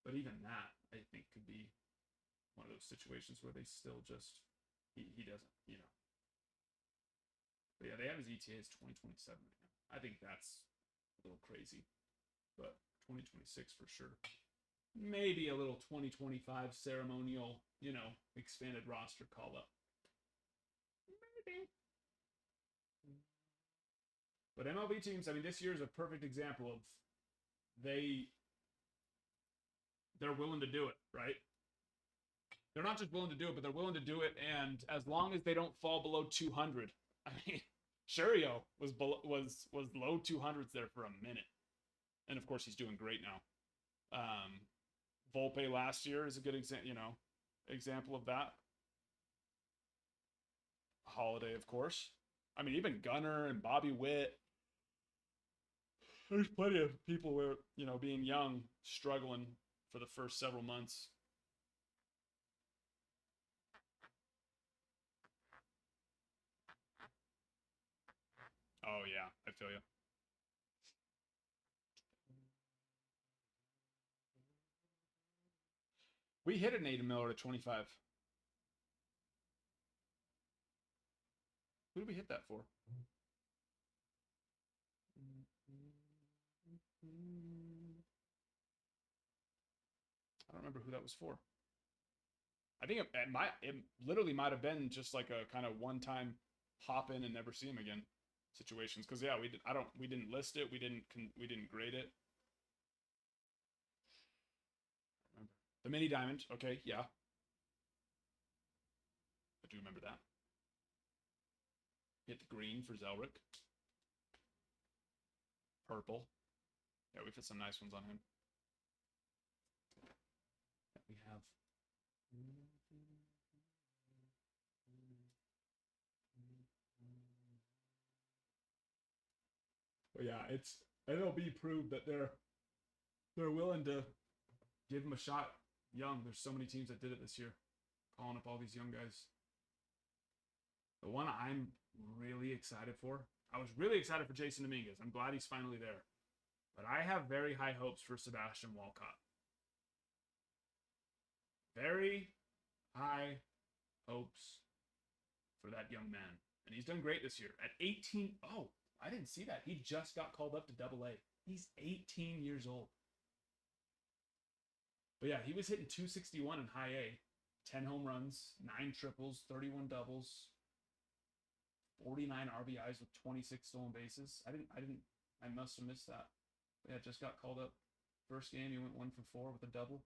But even that, I think, could be one of those situations where they still just he doesn't. But yeah, they have his ETA as 2027 right now. I think that's a little crazy, but 2026 for sure. maybe a little 2025 ceremonial, expanded roster call up. Maybe. But MLB teams, I mean, this year is a perfect example of they're willing to do it, right? They're not just willing to do it, but they're willing to do it, and as long as they don't fall below 200, I mean, Shurio was low 200s there for a minute, and of course he's doing great now. Volpe last year is a good example of that. Holiday, of course. I mean, even Gunnar and Bobby Witt. There's plenty of people where, being young, struggling for the first several months. Oh, yeah, I feel you. We hit an Aidan Miller at 25. Who did we hit that for? I don't remember who that was for. I think it literally might have been just like a kind of one-time hop in and never see him again situations. Because yeah, we didn't list it. We didn't grade it. The mini diamond. Okay, yeah. I do remember that. Hit the green for Zelric. Purple. Yeah, we've hit some nice ones on him. We have. But yeah, it's MLB proved that they're willing to give him a shot young. There's so many teams that did it this year, calling up all these young guys. The one I'm really excited for, I was really excited for Jason Dominguez. I'm glad he's finally there. But I have very high hopes for Sebastian Walcott. Very high hopes for that young man. And he's done great this year. At 18, oh, I didn't see that. He just got called up to Double A. He's 18 years old. But yeah, he was hitting 261 in high A. 10 home runs, 9 triples, 31 doubles, 49 RBIs with 26 stolen bases. I must have missed that. But yeah, just got called up. First game, he went 1 for 4 with a double.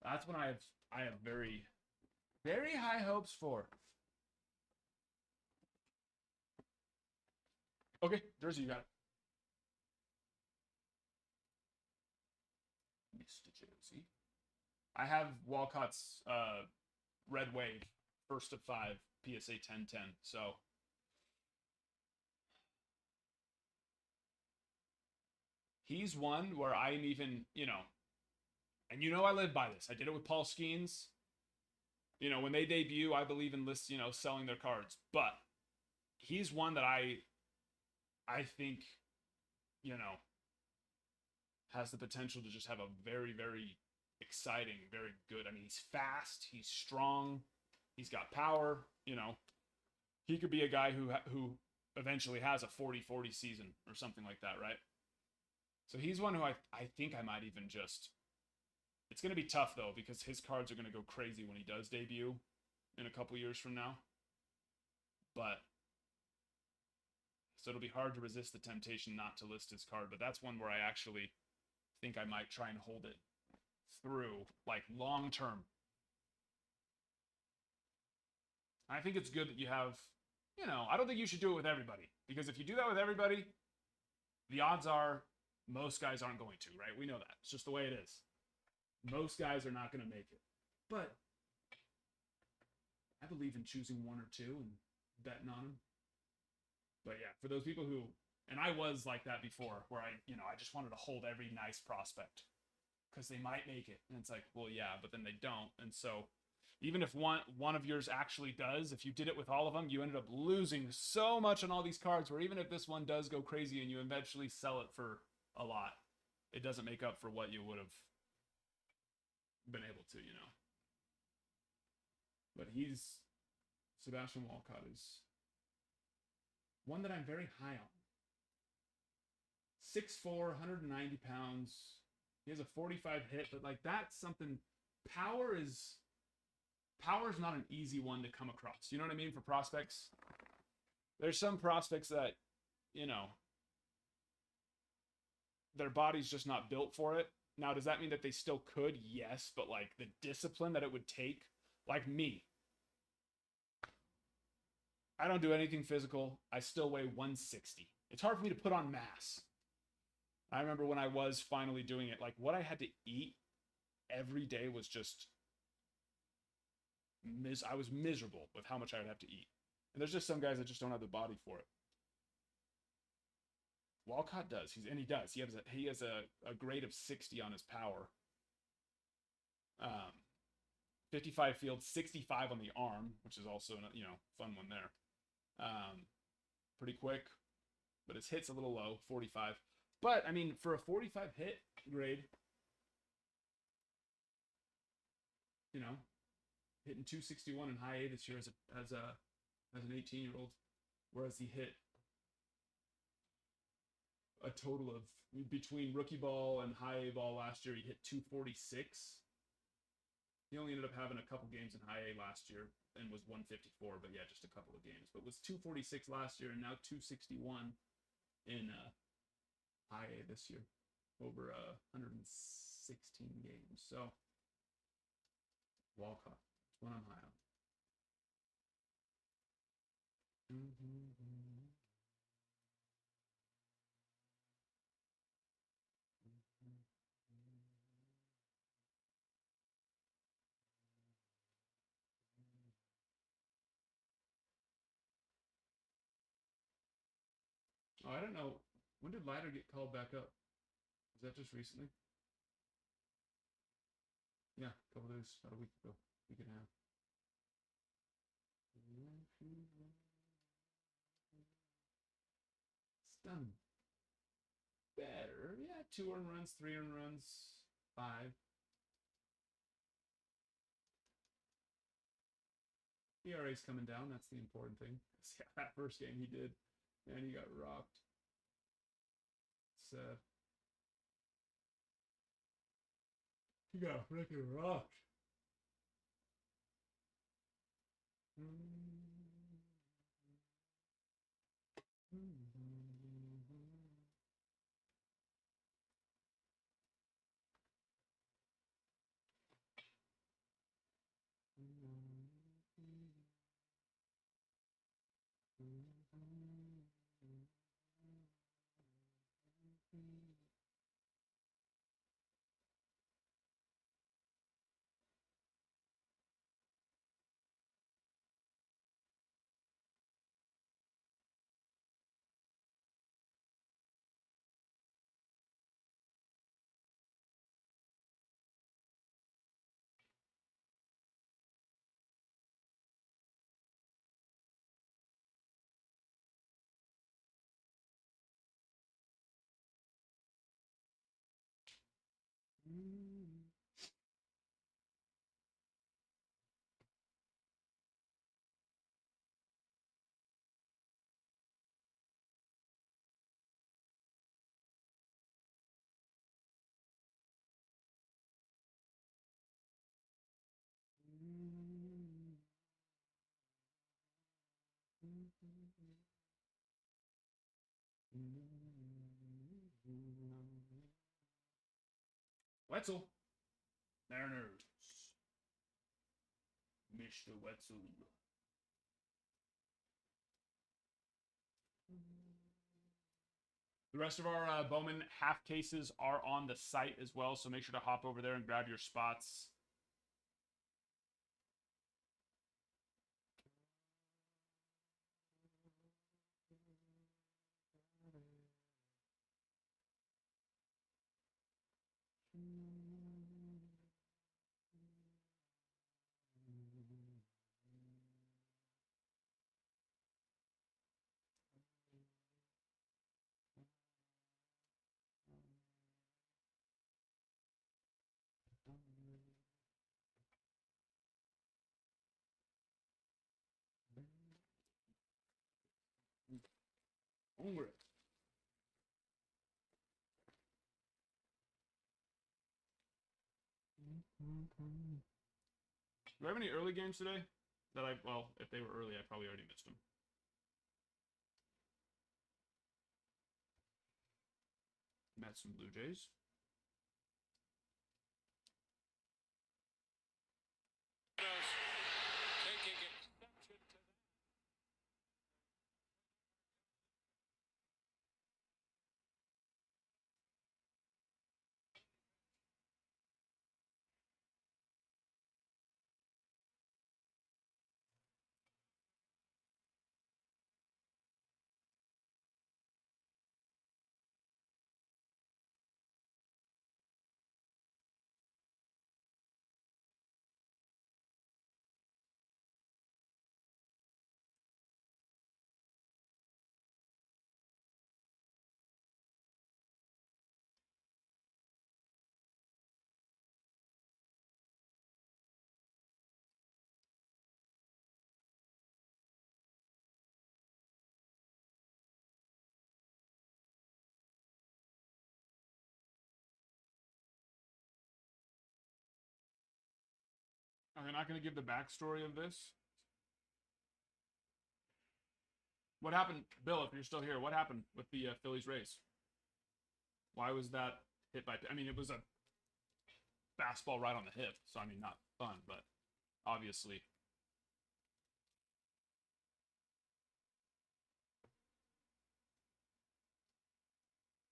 That's when I have very, very high hopes for. Okay, Jersey, you got it. Mr. Jersey. I have Walcott's Red Wave, first of 5, PSA 1010. So he's one where I'm even, and I live by this. I did it with Paul Skeens. When they debut, I believe in lists, selling their cards. But he's one that I think, has the potential to just have a very, very exciting, very good. I mean, he's fast, he's strong, he's got power. He could be a guy who eventually has a 40-40 season or something like that, right? So he's one who I think I might even just. It's going to be tough, though, because his cards are going to go crazy when he does debut in a couple years from now. But so it'll be hard to resist the temptation not to list his card. But that's one where I actually think I might try and hold it through, like, long term. I think it's good that you have, I don't think you should do it with everybody. Because if you do that with everybody, the odds are most guys aren't going to, right? We know that. It's just the way it is. Most guys are not going to make it. But I believe in choosing 1 or 2 and betting on them. But yeah, for those people who, and I was like that before, where I just wanted to hold every nice prospect because they might make it. And it's like, well, yeah, but then they don't. And so even if one of yours actually does, if you did it with all of them, you ended up losing so much on all these cards where even if this one does go crazy and you eventually sell it for a lot, it doesn't make up for what you would have been able to, But Sebastian Walcott is one that I'm very high on. 6'4", 190 pounds, He has a 45 hit, but like that's something. Power is power is not an easy one to come across. You know what I mean? For prospects, there's some prospects that, you know, their body's just not built for it. Now, does that mean that they still could? Yes, but like the discipline that it would take, like me, I don't do anything physical. I still weigh 160. It's hard for me to put on mass. I remember when I was finally doing it, like what I had to eat every day was just I was miserable with how much I would have to eat. And there's just some guys that just don't have the body for it. Walcott does. He does. He has a grade of 60 on his power. 55 field, 65 on the arm, which is also fun one there. Pretty quick, but his hit's a little low, 45. But I mean, for a 45 hit grade, hitting 261 in high A this year as an 18-year-old, whereas he hit a total of, between rookie ball and high A ball last year, he hit 246. He only ended up having a couple games in high A last year and was 154, but yeah, just a couple of games. But was 246 last year and now 261 in high A this year, over 116 games. So Walcott, that's one I'm high on. Oh, I don't know. When did Leiter get called back up? Is that just recently? Yeah, a couple days, about a week ago, week and a half. It's done better. Yeah, 2 earned runs, 3 earned runs, 5. ERA's coming down. That's the important thing. Yeah, that first game he did, and he got rocked. Sad. He got freaking rocked. Wetzel. Mariners. Mr. Wetzel. The rest of our Bowman half cases are on the site as well, so make sure to hop over there and grab your spots. Hombre. we have any early games today? Well, if they were early, I probably already missed them. Mets and Blue Jays. Are they not going to give the backstory of this? What happened, Bill? If you're still here, what happened with the Phillies race? Why was that hit by? I mean, it was a fastball right on the hip, so I mean, not fun, but obviously.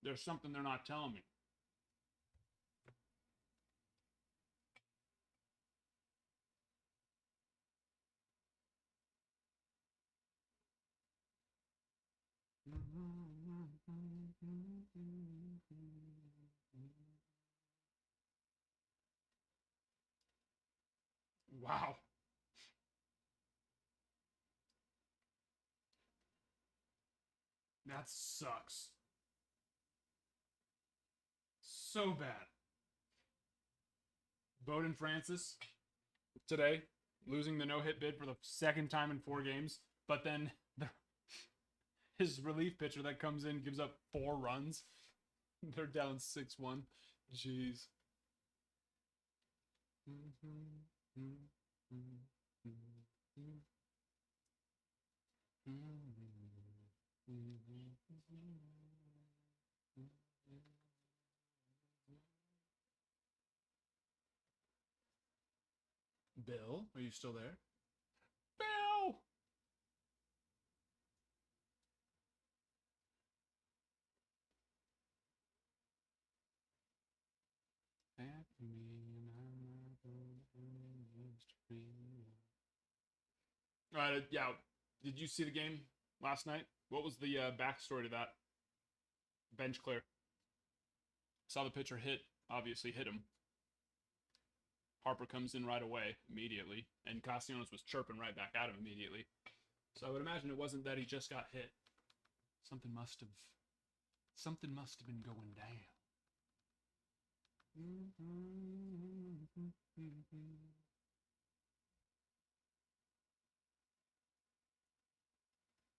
There's something they're not telling me. Wow. That sucks. So bad. Bowden Francis today losing the no-hit bid for the second time in 4 games, but then his relief pitcher that comes in gives up 4 runs. They're down 6-1. Jeez. Bill, are you still there? Bill! Yeah. Did you see the game last night? What was the backstory to that? Bench clear. Saw the pitcher obviously hit him. Harper comes in right away, immediately, and Castellanos was chirping right back at him immediately. So I would imagine it wasn't that he just got hit. Something must have been going down.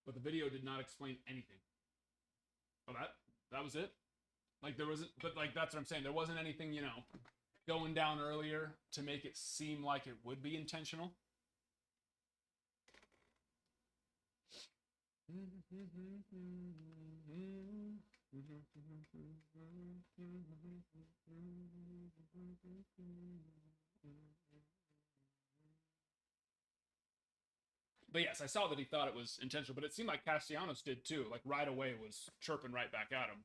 But the video did not explain anything. Oh, that was it? Like there wasn't, but like that's what I'm saying. There wasn't anything, going down earlier to make it seem like it would be intentional. But yes, I saw that he thought it was intentional, but it seemed like Castellanos did too. Like right away was chirping right back at him.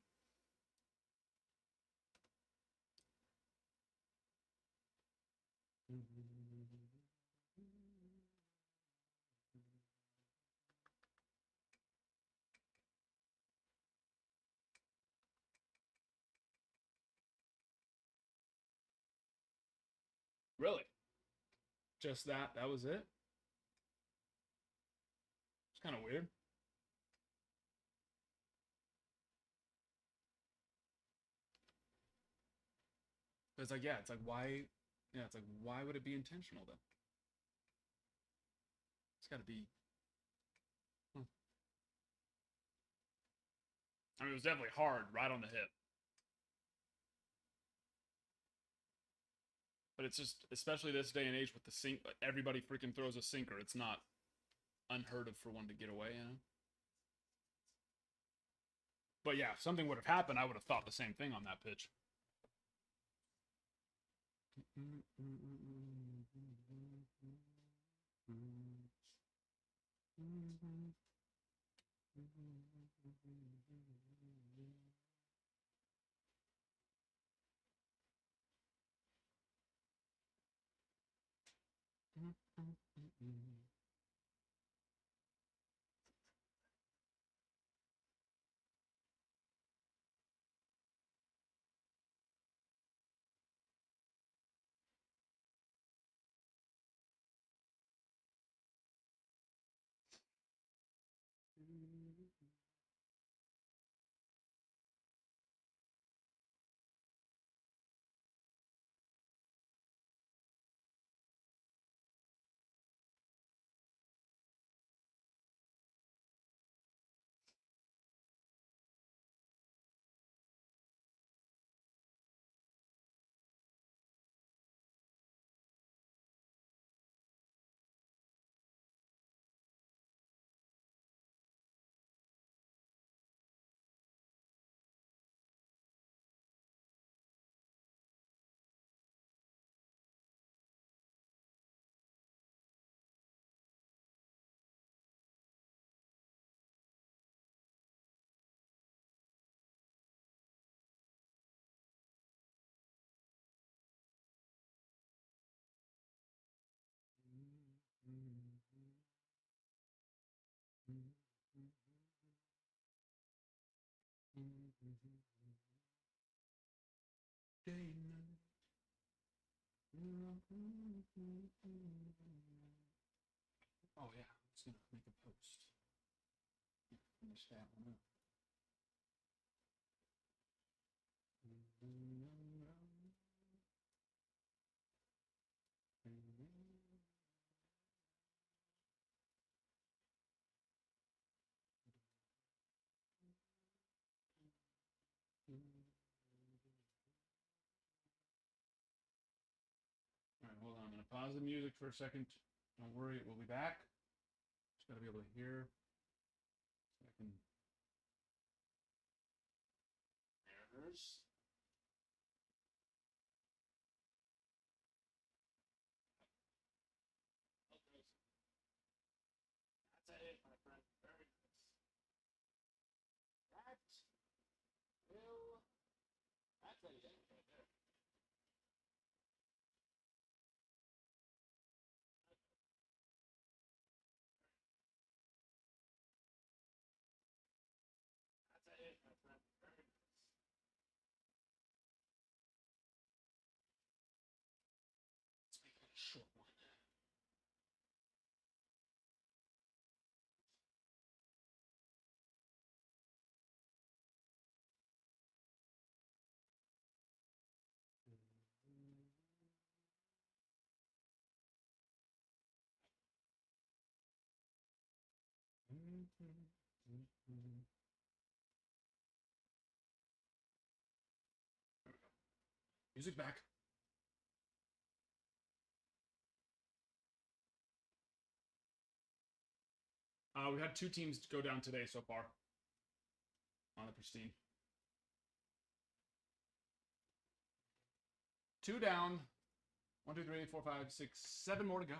Really? Just that? That was it? It's kind of weird. But it's like, yeah, it's like, why? Yeah, it's like, why would it be intentional then? It's got to be. I mean, it was definitely hard, right on the hip. But But it's just, especially this day and age with the sink, everybody freaking throws a sinker. It's not unheard of for one to get away, you know? But yeah, if something would have happened, I would have thought the same thing on that pitch. Oh yeah, I'm just gonna make a post. Finish that one up. All right, hold on. I'm gonna pause the music for a second. Don't worry, it will be back. Just gotta be able to hear. So I can. There's. That's it, my friend. Very nice. That will. That's a yank right there. That's it, my friend. Very nice. Let's make it a short one. Music back. We had 2 teams go down today so far on the Pristine. 2 down. 1, 2, 3, 4, 5, 6, 7 more to go.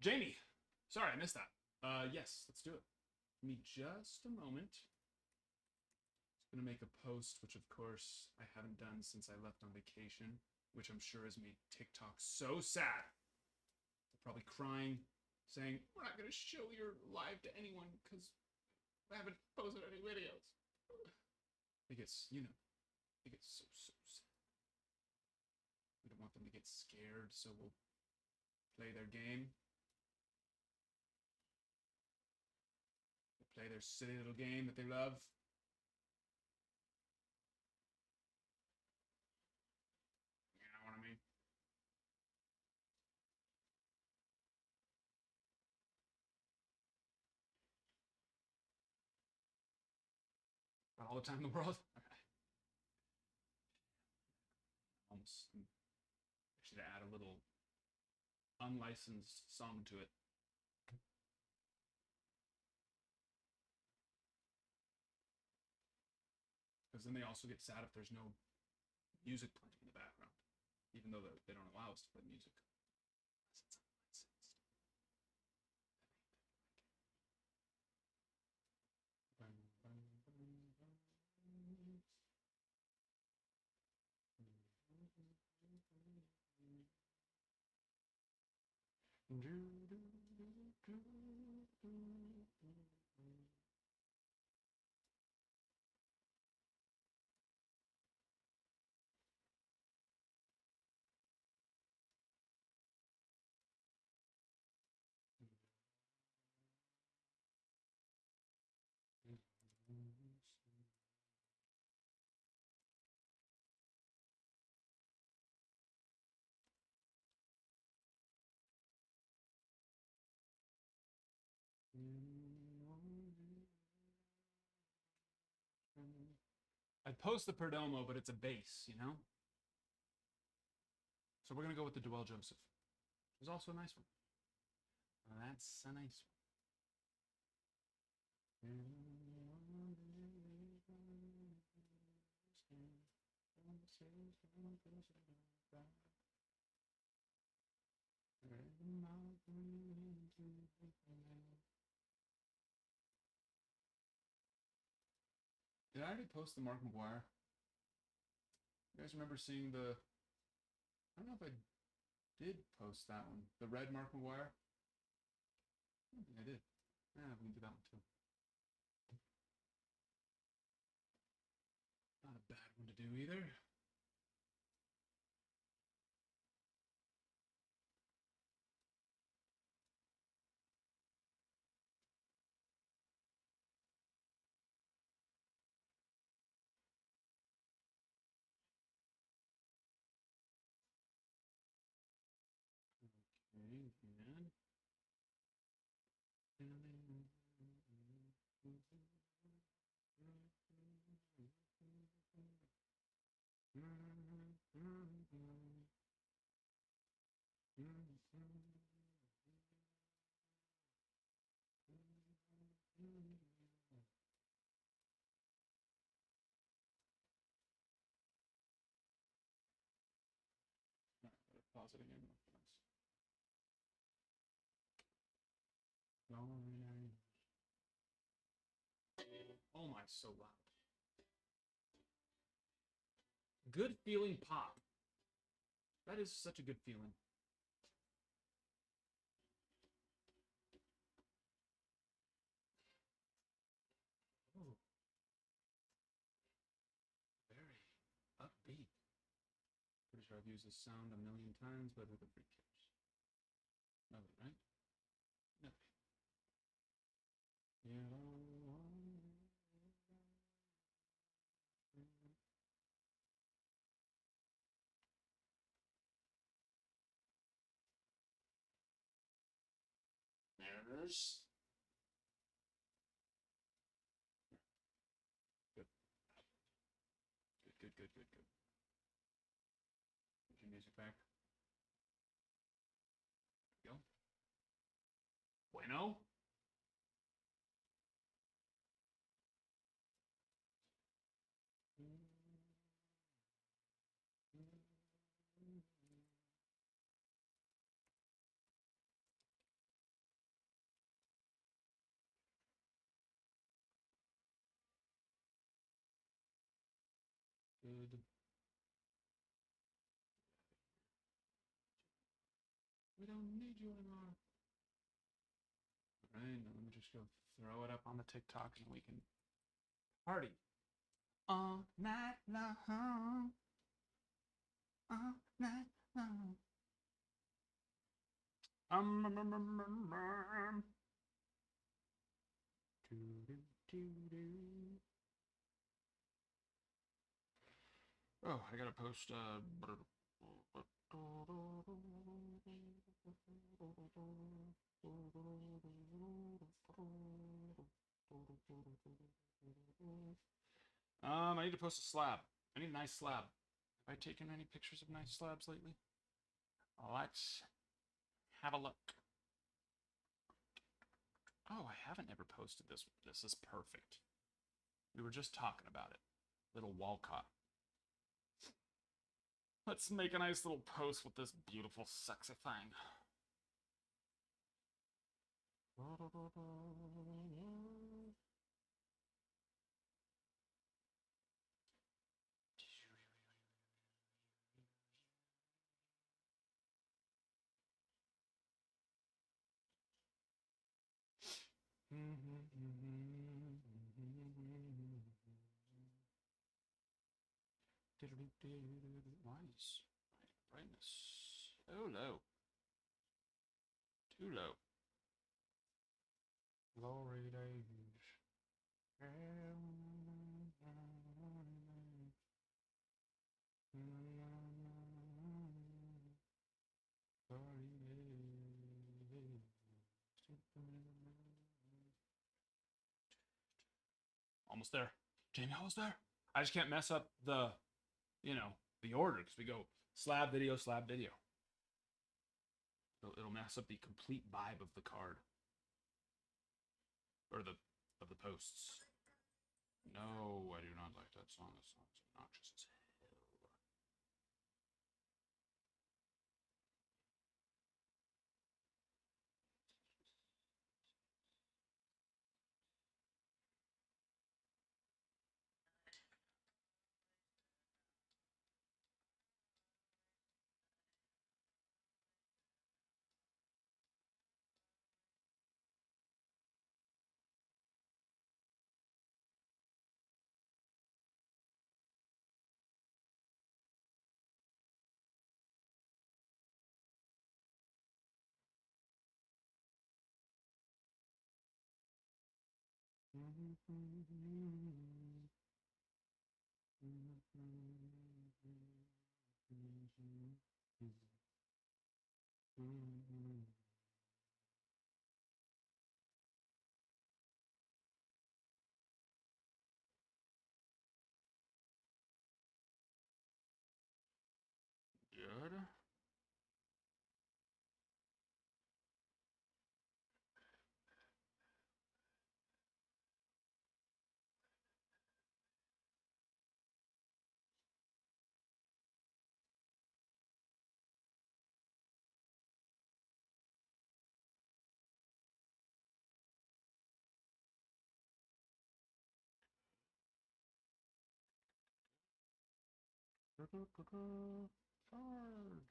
Jamie, sorry I missed that. Yes, let's do it. Give me just a moment. Just gonna make a post, which of course I haven't done since I left on vacation, which I'm sure has made TikTok so sad. They're probably crying, saying, "We're not gonna show your live to anyone because I haven't posted any videos." It gets, you know, it gets so sad. We don't want them to get scared, so we'll play their game. Play their silly little game that they love. You know what I mean? Got all the time in the world. Okay. albums. Actually, to add a little unlicensed song to it. Because then they also get sad if there's no music playing in the background, even though they don't allow us to play music. I'd post the Perdomo, but it's a bass, you know? So we're going to go with the Duell Joseph. It was also a nice one. That's a nice one. Did I already post the Mark McGuire? You guys remember seeing the... I don't know if I did post that one. The red Mark McGuire? I don't think I did. Yeah, we can do that one too. Not a bad one to do either. Okay, again. Pause it again. Oh my, so loud. Good feeling pop. That is such a good feeling. Oh. Very upbeat. Pretty sure I've used this sound a million times, but who the freak cares? Nobody, right? Nobody. There's good. Good. Put your music back. There we go. Bueno. Good. We don't need you anymore. All right, now let me just go throw it up on the TikTok and we can party all night long. All night long. Oh, I gotta post I need to post a slab. I need a nice slab. Have I taken any pictures of nice slabs lately? Let's have a look. Oh, I haven't ever posted this. This is perfect. We were just talking about it. Little Walcott. Let's make a nice little post with this beautiful, sexy thing. Why is brightness so low? Too low. Glory days. Almost there. Jamie, almost there. I just can't mess up the order because we go slab video, slab video. It'll mess up the complete vibe of the card or of the posts. No, I do not like that song. That song's obnoxious as hell. Good. Charge.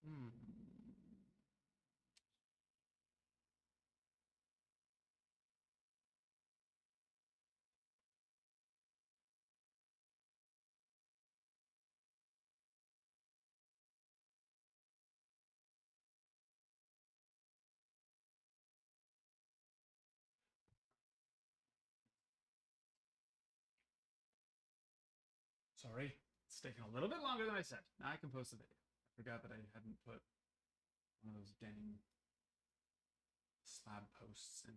Hmm. Sorry, it's taking a little bit longer than I said. Now I can post the video. I forgot that I hadn't put one of those dang slab posts in.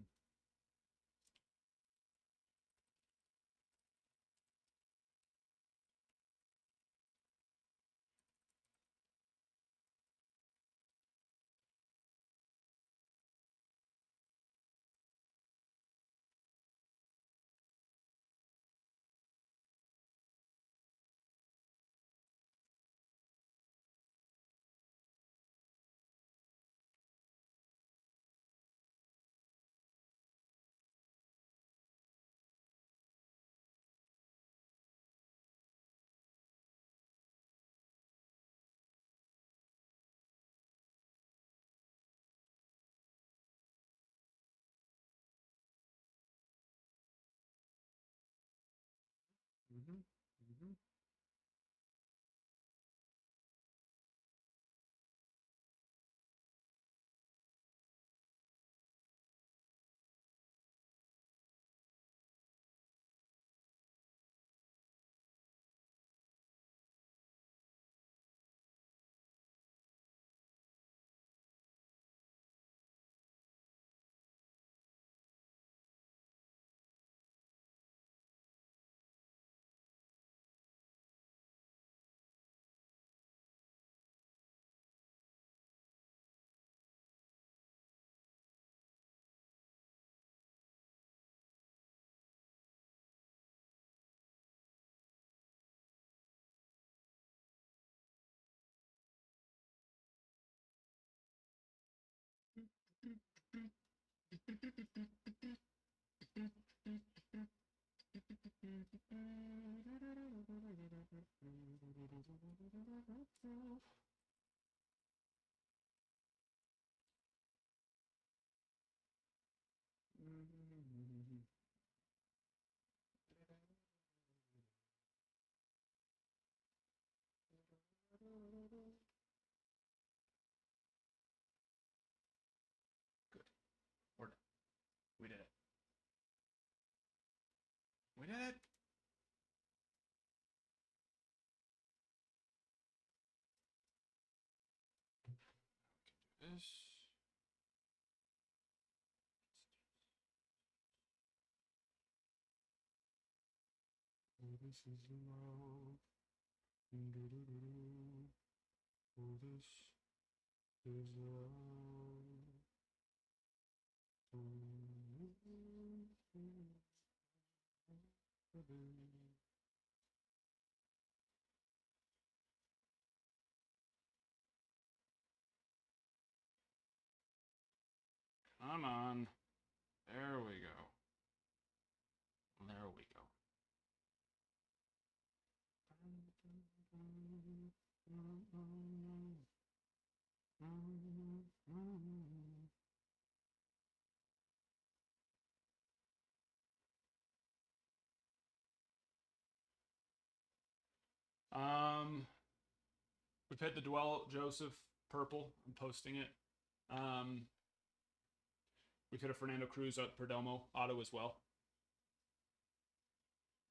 Mm-hmm. Mm-hmm. Good. We're done. We did it. We did it. This. This is love. Oh, this is love. Come on. There we go. There we go. We've hit the Dwell Joseph purple. I'm posting it. We've hit a Fernando Cruz at Perdomo auto as well.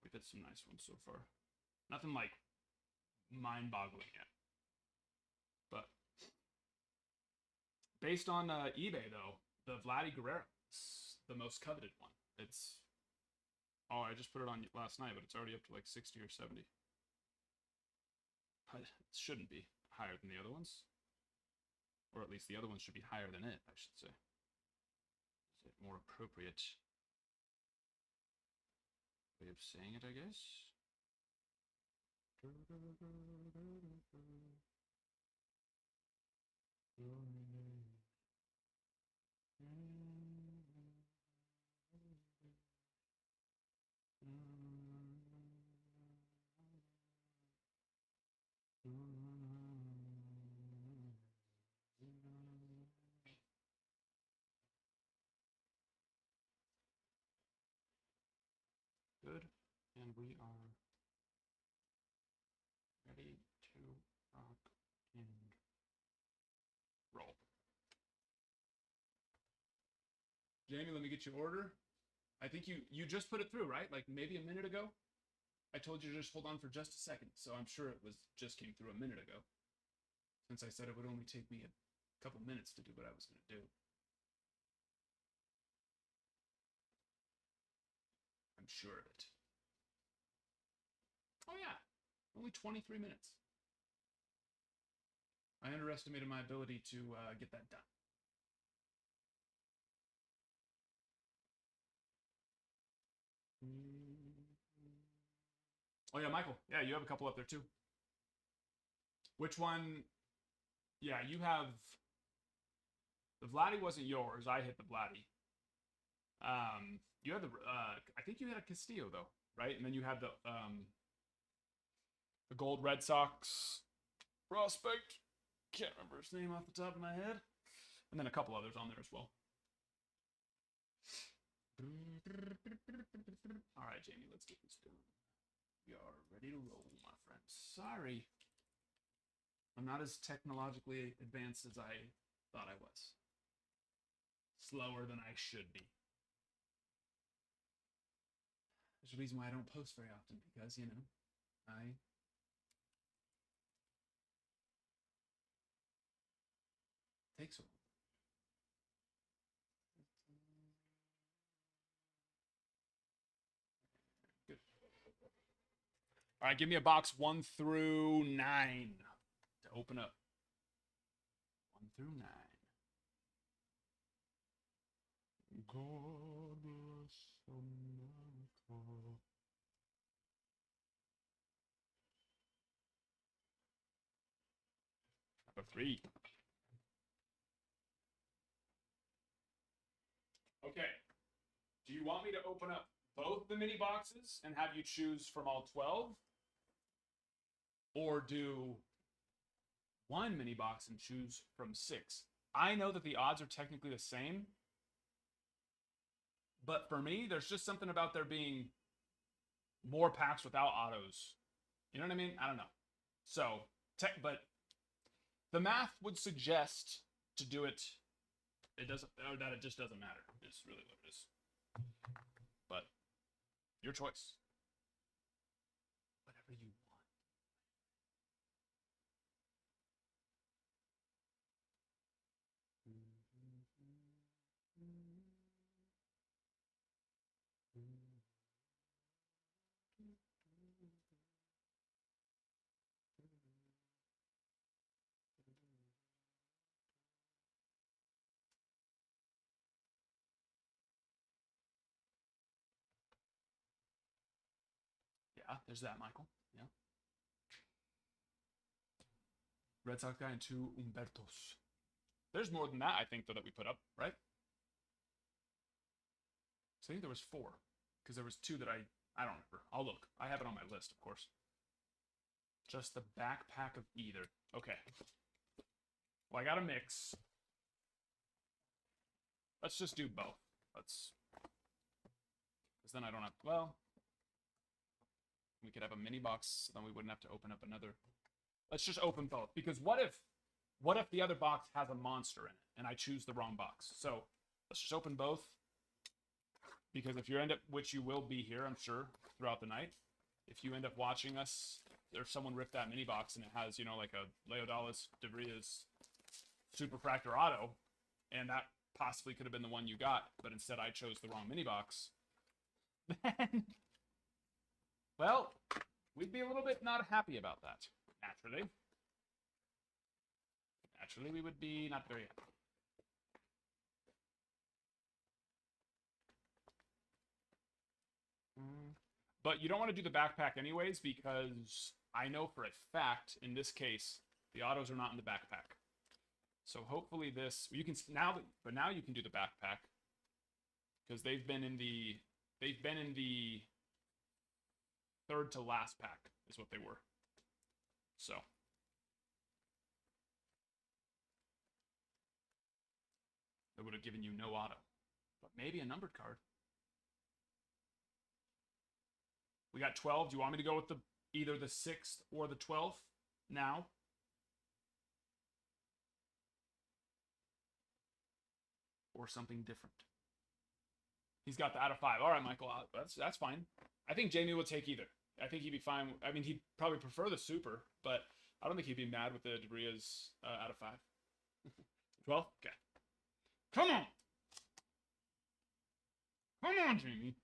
We've hit some nice ones so far. Nothing like mind-boggling yet. But based on eBay, though, the Vladdy Guerrero is the most coveted one. It's... Oh, I just put it on last night, but it's already up to like 60 or 70. It shouldn't be higher than the other ones. Or at least the other ones should be higher than it, I should say. Is it more appropriate way of saying it, I guess? Good, and we are ready to rock and roll. Jamie, let me get your order. I think you just put it through, right? Like maybe a minute ago? I told you to just hold on for just a second, so I'm sure it was just came through a minute ago. Since I said it would only take me a couple minutes to do what I was going to do. I'm sure of it. Oh yeah, only 23 minutes. I underestimated my ability to get that done. Oh yeah, Michael. Yeah, you have a couple up there too. Which one? Yeah, you have... The Vladdy wasn't yours. I hit the Vladdy. You had the... I think you had a Castillo, though, right? And then you had the Gold Red Sox prospect. Can't remember his name off the top of my head. And then a couple others on there as well. All right, Jamie, let's get this done. We are ready to roll, my friend. Sorry. I'm not as technologically advanced as I thought I was. Slower than I should be. There's a reason why I don't post very often, because, you know, I... Takes a while. Good. All right, give me a box 1 through 9 to open up. 1 through 9. God bless America. Number 3. Okay. Do you want me to open up both the mini boxes and have you choose from all 12, or do one mini box and choose from 6. I know that the odds are technically the same, but for me, there's just something about there being more packs without autos. You know what I mean? I don't know. So, but the math would suggest to do it. It doesn't, or that it just doesn't matter. Is really what it is. But your choice. Whatever you want. Yeah, there's that, Michael. Yeah. Red Sox guy and 2 Umbertos. There's more than that, I think, though, that we put up, right? So I think there was 4. Because there was 2 that I don't remember. I'll look. I have it on my list, of course. Just the backpack of either. Okay. Well, I got a mix. Let's just do both. Let's... Because then I don't have... Well... We could have a mini box, then we wouldn't have to open up another. Let's just open both. Because what if the other box has a monster in it, and I choose the wrong box? So, let's just open both. Because if you end up, which you will be here, I'm sure, throughout the night, if you end up watching us, if someone ripped that mini box and it has, you know, like a Leodalis DeVria's Superfractor Auto, and that possibly could have been the one you got, but instead I chose the wrong mini box, then, well, we'd be a little bit not happy about that, naturally. Naturally, we would be not very happy. But you don't want to do the backpack anyways, because I know for a fact, in this case, the autos are not in the backpack. So hopefully this, you can, now you can do the backpack, because they've been in the third to last pack, is what they were. So. That would have given you no auto. But maybe a numbered card. We got 12. Do you want me to go with either the 6th or the 12th now? Or something different? He's got the out of 5. All right, Michael. That's fine. I think Jamie would take either. I think he'd be fine. I mean, he'd probably prefer the super, but I don't think he'd be mad with the DeVria's out of 5. 12? Okay. Come on! Come on, Jamie.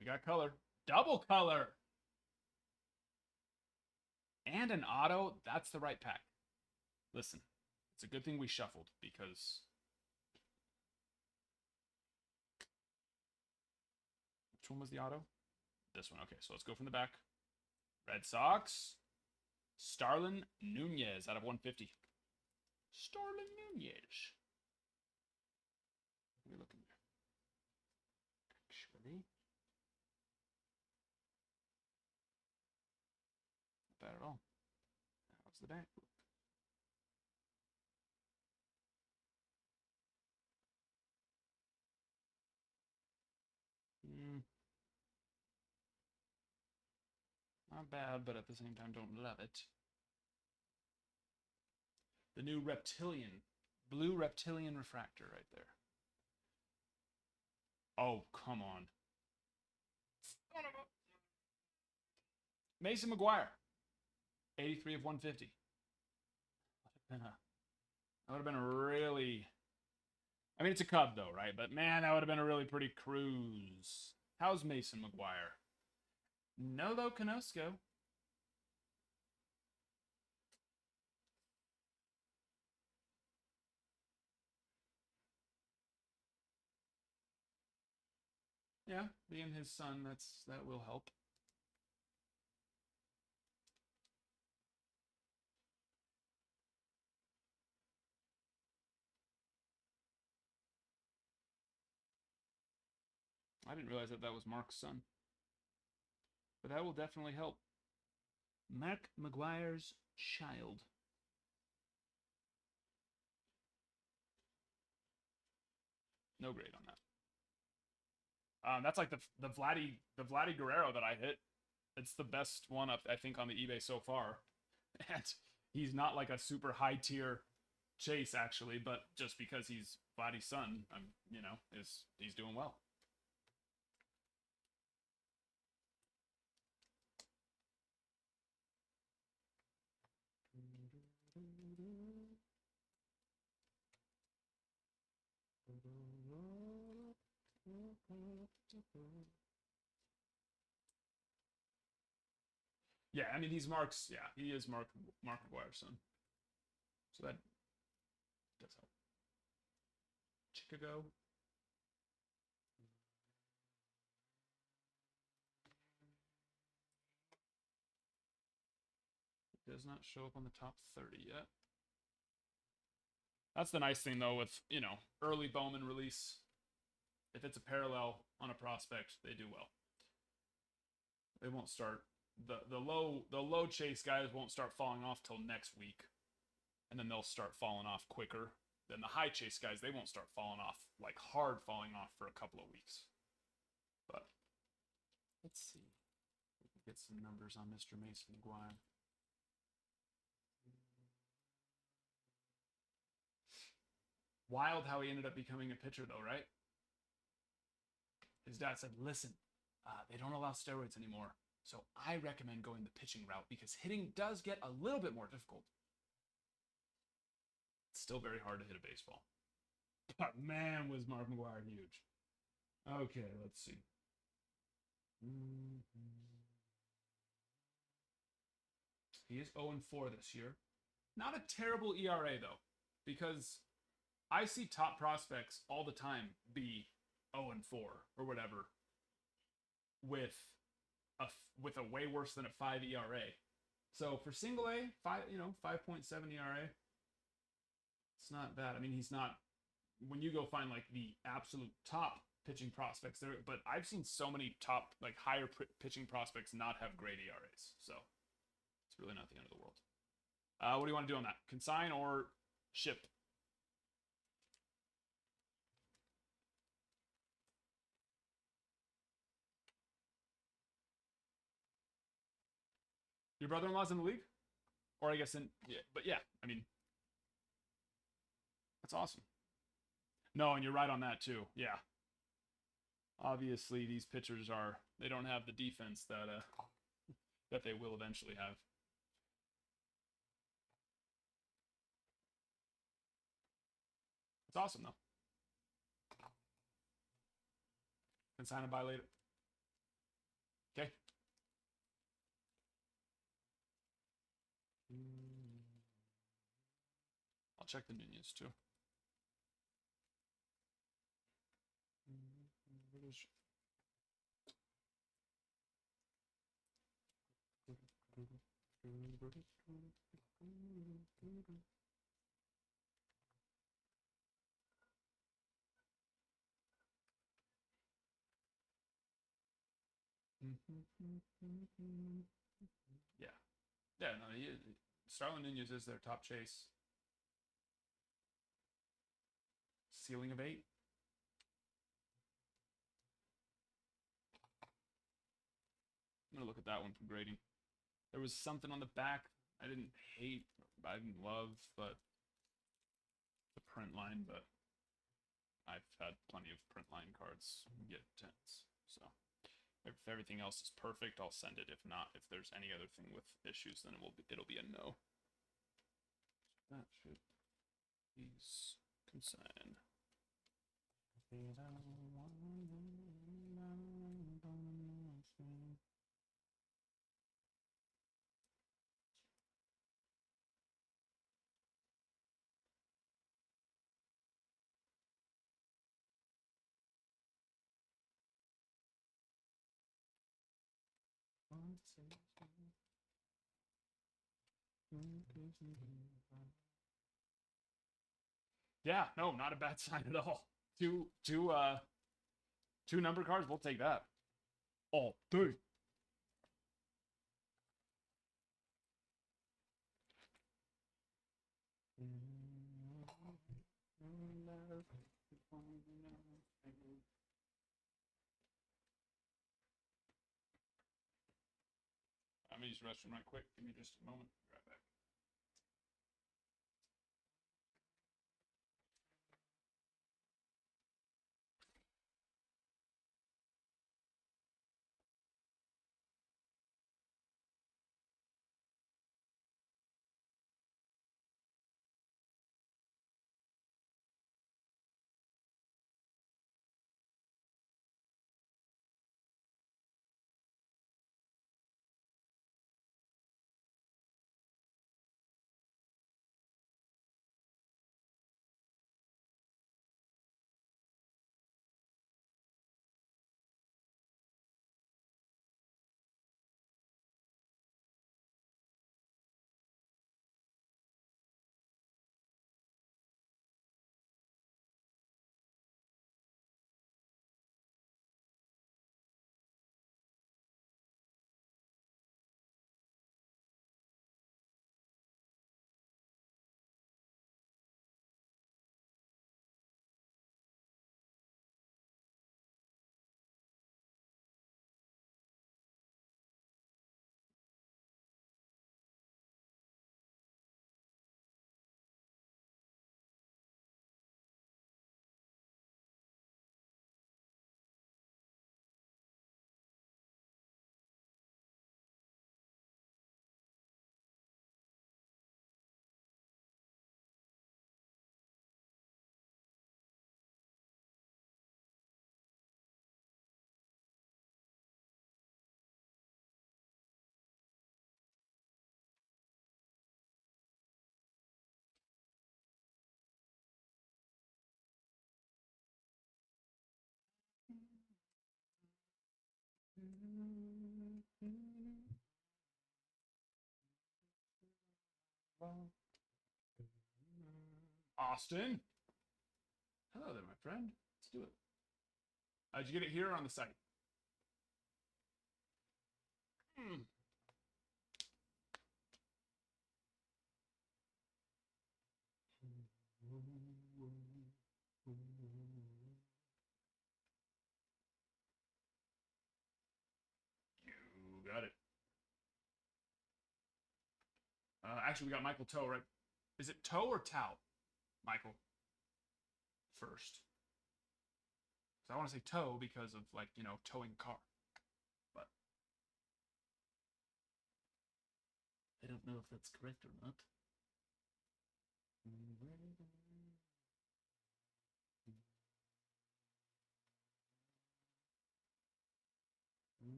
We got color. Double color! And an auto. That's the right pack. Listen, it's a good thing we shuffled, because... Which one was the auto? This one. Okay, so let's go from the back. Red Sox. Starlin Nunez out of 150. Starlin Nunez. What are we looking there? Actually. Not bad at all. How's the back? Not bad, but at the same time, don't love it. The new reptilian, blue reptilian refractor right there. Oh, come on. Mason McGuire, 83 of 150. That would have been a really... I mean, it's a Cub, though, right? But, man, that would have been a really pretty cruise. How's Mason McGuire? Nolo Conosco. Yeah, being his son, that will help. I didn't realize that that was Mark's son. But that will definitely help. Mark McGuire's child. No grade on that. That's like the Vladdy Guerrero that I hit. It's the best one up I think on the eBay so far, and he's not like a super high tier chase actually, but just because he's Vladdy's son, he's doing well. Yeah, I mean he's Mark's. Yeah, he is Mark McGuire's son. So that does help. Chicago. Does not show up on the top 30 yet. That's the nice thing though with early Bowman release. If it's a parallel on a prospect, they do well. They won't start the low chase guys won't start falling off till next week, and then they'll start falling off quicker. Then the high chase guys, they won't start falling off like hard falling off for a couple of weeks. But let's see. We can get some numbers on Mr. Mason McGuire. Wild how he ended up becoming a pitcher though, right? His dad said, listen, they don't allow steroids anymore, so I recommend going the pitching route because hitting does get a little bit more difficult. It's still very hard to hit a baseball. But man, was Mark McGuire huge. Okay, let's see. He is 0-4 this year. Not a terrible ERA though, because I see top prospects all the time be 0-4 or whatever with a way worse than a 5 ERA. So for single A, 5.7 ERA, it's not bad. I mean, he's not when you go find like the absolute top pitching prospects there, but I've seen so many top like higher pitching prospects not have great ERAs. So it's really not the end of the world. What do you want to do on that? Consign or ship? Your brother-in-law's in the league? Or I guess I mean, that's awesome. No, and you're right on that too. Yeah. Obviously, these pitchers they don't have the defense that they will eventually have. It's awesome though. Can sign and buy later. Okay. I'll check the Nunez too. Yeah. Yeah, no, Starlin Nunez is their top chase. Ceiling of 8. I'm gonna look at that one from grading. There was something on the back I didn't hate, I didn't love, but the print line, but I've had plenty of print line cards get 10s. So if everything else is perfect, I'll send it. If not, if there's any other thing with issues, then it'll be a no. That should please consign. Yeah, no, not a bad sign at all. Two 2 number cards, we'll take that. All day. I'm gonna use the restroom right quick. Give me just a moment. Be right back. Austin. Hello there, my friend. Let's do it. Did you get it here or on the site? You got it. Actually, we got Michael Toe, right? Is it Toe or Tao? Michael. First. So I want to say Toe because of, like, you know, towing a car. But
I don't know if that's correct or not.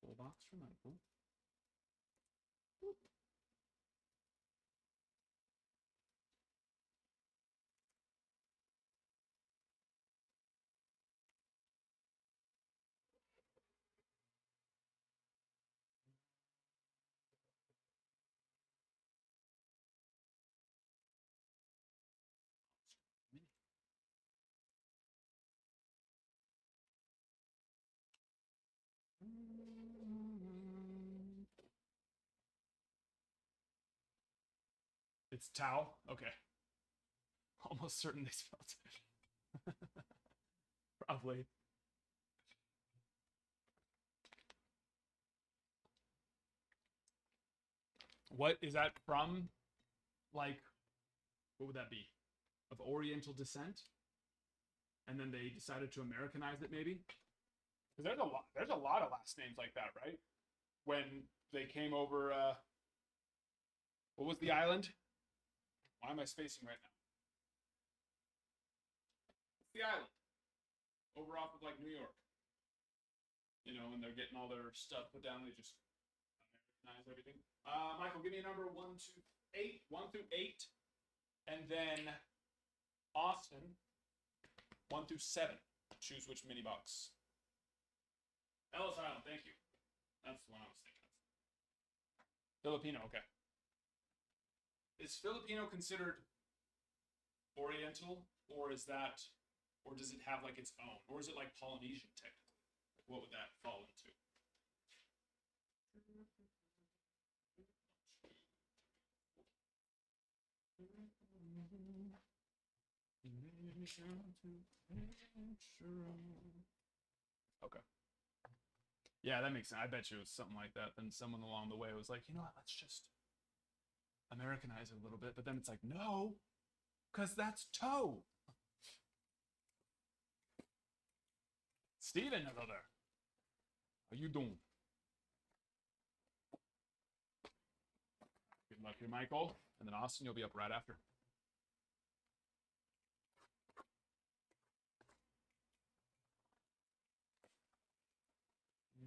full box for Michael. It's Tao? Okay. Almost certain they spelled it. Probably. What is that from? Like, what would that be? Of Oriental descent? And then they decided to Americanize it, maybe? Because there's a lot of last names like that, right? When they came over, what was the island? Why am I spacing right now? It's the island. Over off of, like, New York. You know, when they're getting all their stuff put down, they just Americanize everything. Michael, give me a number 1 to 8. 1 through 8. And then Austin, 1 through 7. Choose which mini box. Ellis Island, thank you. That's the one I was thinking of. Filipino, okay. Is Filipino considered Oriental, or is that, or does it have like its own, or is it like Polynesian technically? Like, what would that fall into? Okay. Yeah, that makes sense. I bet you it was something like that. Then someone along the way was like, you know what, let's just Americanize it a little bit. But then it's like, no, because that's toe. Steven, hello there. How you doing? Good luck here, Michael. And then Austin, you'll be up right after.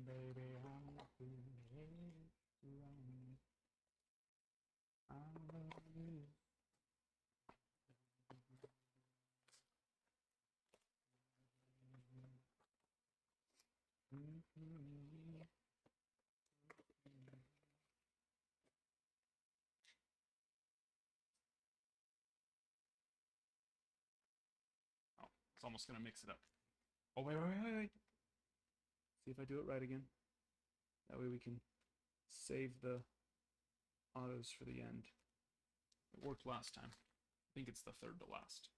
Baby, I'm Oh, it's almost gonna mix it up. Oh wait. See if I do it right again. That way we can save the autos for the end. It worked last time. I think it's the third to last.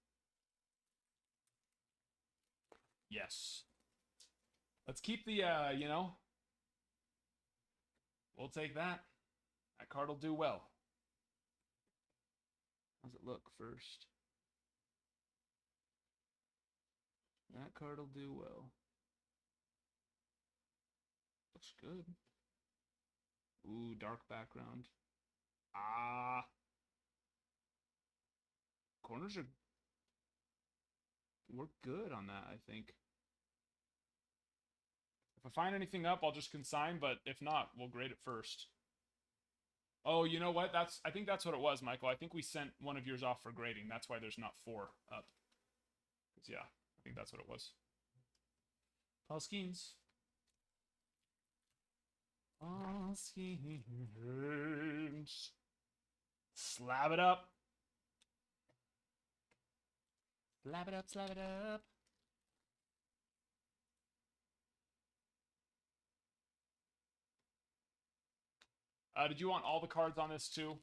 Yes. Let's keep the, you know, we'll take that. That card will do well. How's it look first? That card will do well. Looks good. Ooh, dark background. Ah. Corners are work good on that, I think. If I find anything up, I'll just consign, but if not, we'll grade it first. Oh, you know what? I think that's what it was, Michael. I think we sent one of yours off for grading. That's why there's not 4 up. Because, yeah, I think that's what it was. Paul Skeens. Paul Skeens. Slab it up. Slab it up, slab it up. Did you want all the cards on this too?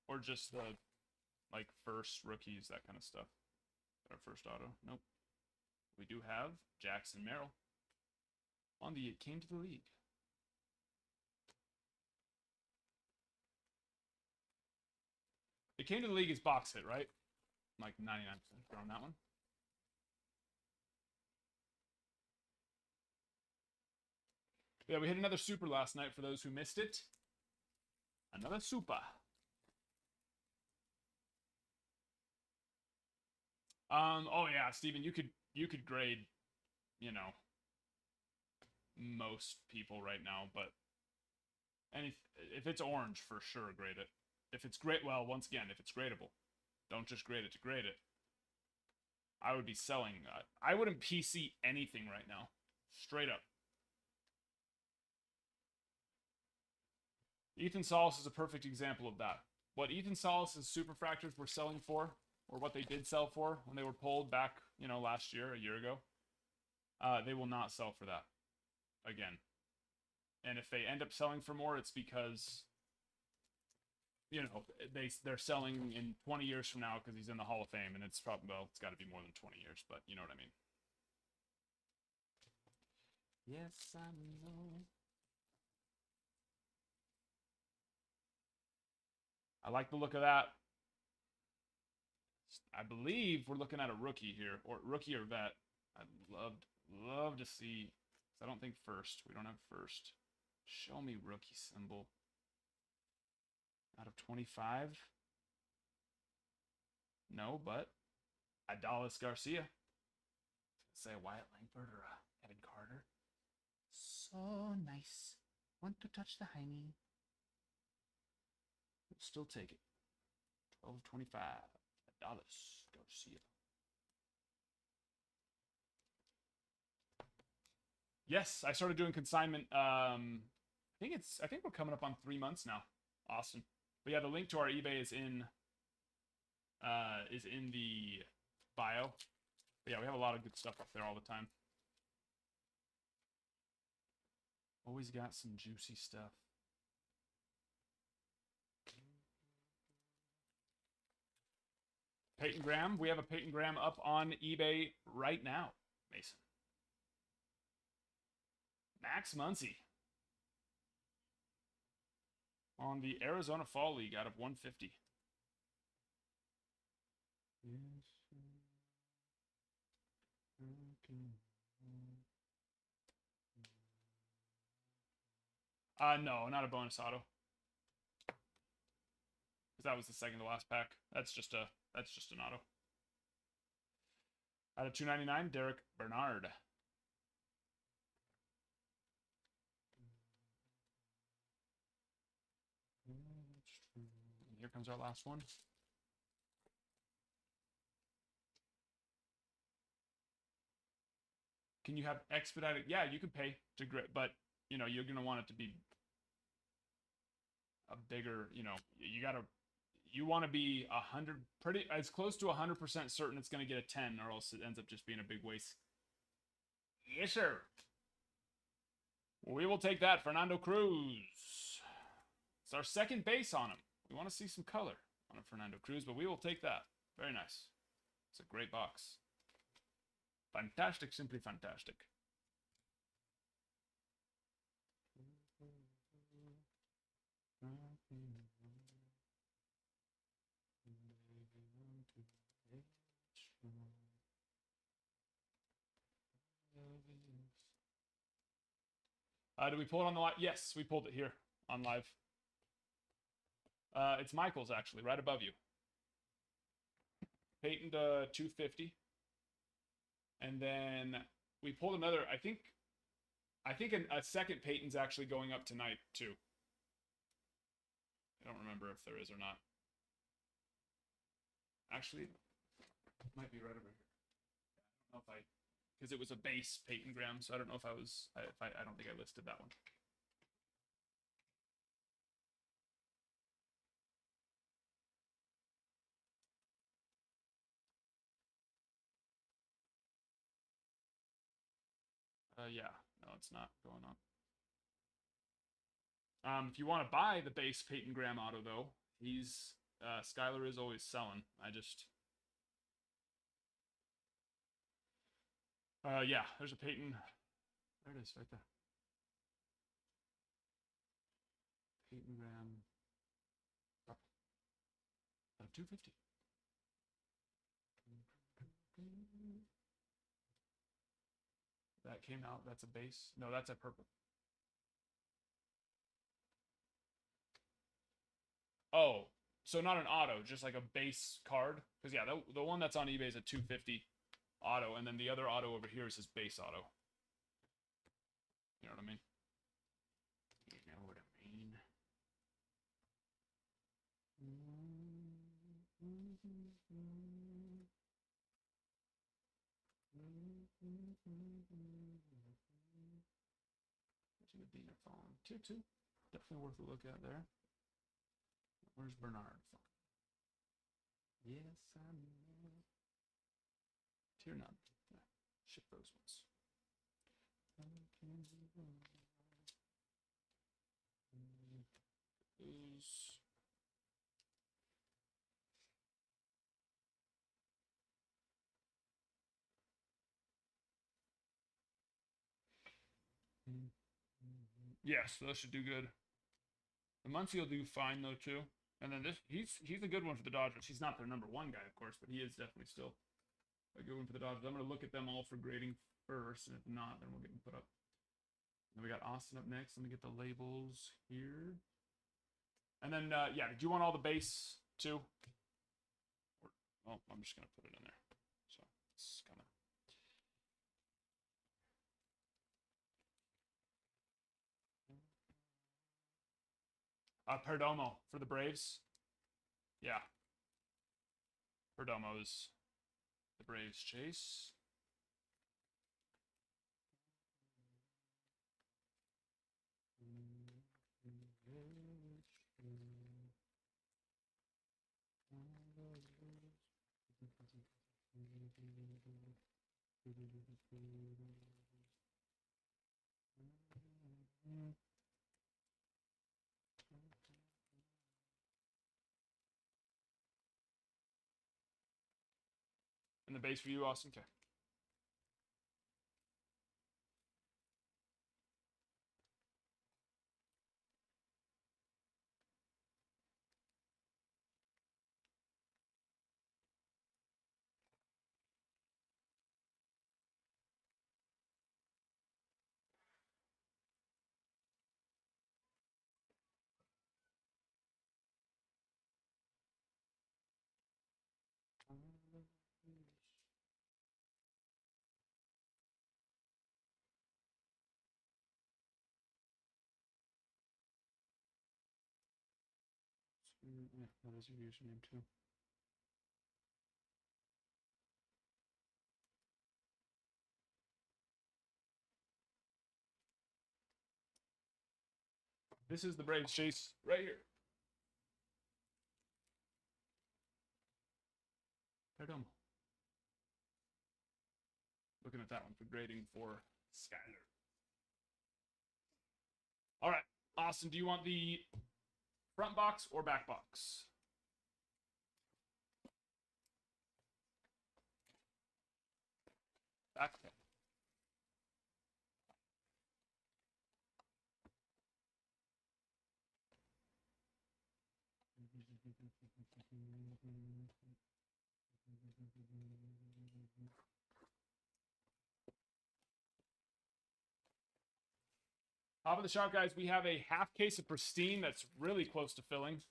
Or just the, like, first rookies, that kind of stuff? Our first auto? Nope. We do have Jackson Merrill on the It Came to the League. It Came to the League is box hit, right? Like 99% sure on that one. Yeah, we hit another super last night for those who missed it. Another super. Oh yeah, Steven, you could grade, you know, most people right now, but if it's orange, for sure grade it. If it's great, well, once again, if it's gradable, don't just grade it to grade it. I would be selling. I wouldn't PC anything right now, straight up. Ethan Salas is a perfect example of that. What Ethan Salas's superfractors were selling for, or what they did sell for when they were pulled back, you know, last year, a year ago, they will not sell for that again. And if they end up selling for more, it's because, you know, they're selling in 20 years from now because he's in the Hall of Fame, and it's probably, well, it's got to be more than 20 years, but you know what I mean. Yes, I know. I like the look of that. I believe we're looking at a rookie here, or rookie or vet. I'd love to see. I don't think first. We don't have first. Show me rookie symbol. Out of 25. No, but Adalis Garcia. Say a Wyatt Langford or a Evan Carter. So nice. Want to touch the hiney. We'll still take it. 12.25. Adalis Garcia. Yes, I started doing consignment. I think we're coming up on 3 months now. Austin. But yeah, the link to our eBay is in the bio. But yeah, we have a lot of good stuff up there all the time. Always got some juicy stuff. Peyton Graham. We have a Peyton Graham up on eBay right now, Mason. Max Muncy. On the Arizona Fall League out of 150. No, not a bonus auto. Because that was the second to last pack. That's just an auto. Out of 299, Derek Bernard. Here comes our last one. Can you have expedited? Yeah, you can pay to grit, but you know you're gonna want it to be a bigger. You know, you want to be 100, pretty as close to 100% certain it's gonna get a 10, or else it ends up just being a big waste. Yes, sir. We will take that, Fernando Cruz. It's our second base on him. We want to see some color on a Fernando Cruz, but we will take that. Very nice. It's a great box. Fantastic, simply fantastic. Do we pull it on the live? Yes, we pulled it here on live. It's Michael's, actually, right above you. Peyton to 250. And then we pulled another, I think a second Peyton's actually going up tonight, too. I don't remember if there is or not. Actually, it might be right over here. I don't know if because it was a base Peyton Graham, so I don't know if I don't think I listed that one. Yeah, no, it's not going on. If you want to buy the base Peyton Graham auto, though, Skylar is always selling. Yeah, there's a Peyton. There it is, right there. Peyton Graham. Out of 250. That came out. That's a base. No, that's a purple. Oh, so not an auto, just like a base card. Because yeah, the one that's on eBay is a 250 auto, and then the other auto over here is his base auto. You know what I mean? You know what I mean. Medina phone. Tier 2. Definitely worth a look at there. Where's Bernard? Yes, I know. Tier 9. Yeah. Ship those ones. Those. Yes, those should do good. The Muncy will do fine though too. And then he's a good one for the Dodgers. He's not their number one guy, of course, but he is definitely still a good one for the Dodgers. I'm gonna look at them all for grading first, and if not, then we'll get them put up. Then we got Austin up next. Let me get the labels here. And then yeah, did you want all the base too? Well, I'm just gonna put it in there. So it's kind of. Perdomo for the Braves. Yeah. Perdomo's the Braves chase. And the base for you, Austin? Okay. Yeah, that is your username too. This is the Braves chase right here. Pardon. Looking at that one for grading for Skyler. All right, Austin, do you want the front box or back box? Back. Okay. Top of the shop, guys, we have a half case of Pristine that's really close to filling.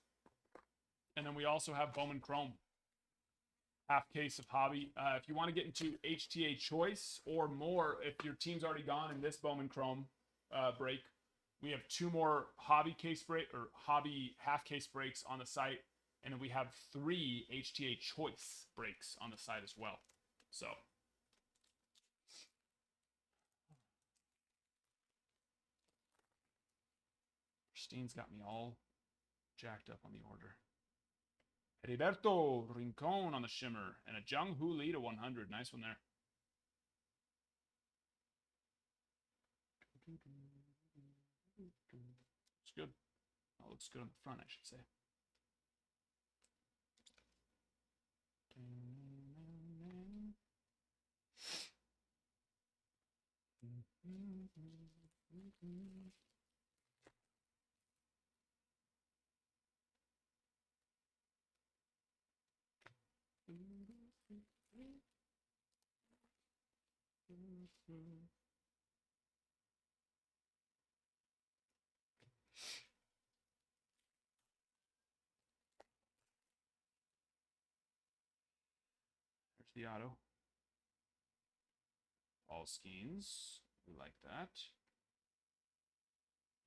And then we also have Bowman Chrome. Half case of Hobby. If you want to get into HTA Choice or more, if your team's already gone in this Bowman Chrome break, we have 2 more Hobby case break or Hobby half case breaks on the site. And then we have 3 HTA Choice breaks on the site as well. So Pristine's got me all jacked up on the order. Heriberto Rincon on the shimmer and a Jung Hoo Lee to 100. Nice one there. Looks good. Oh, looks good on the front, I should say. There's the auto. All Skeens. We like that.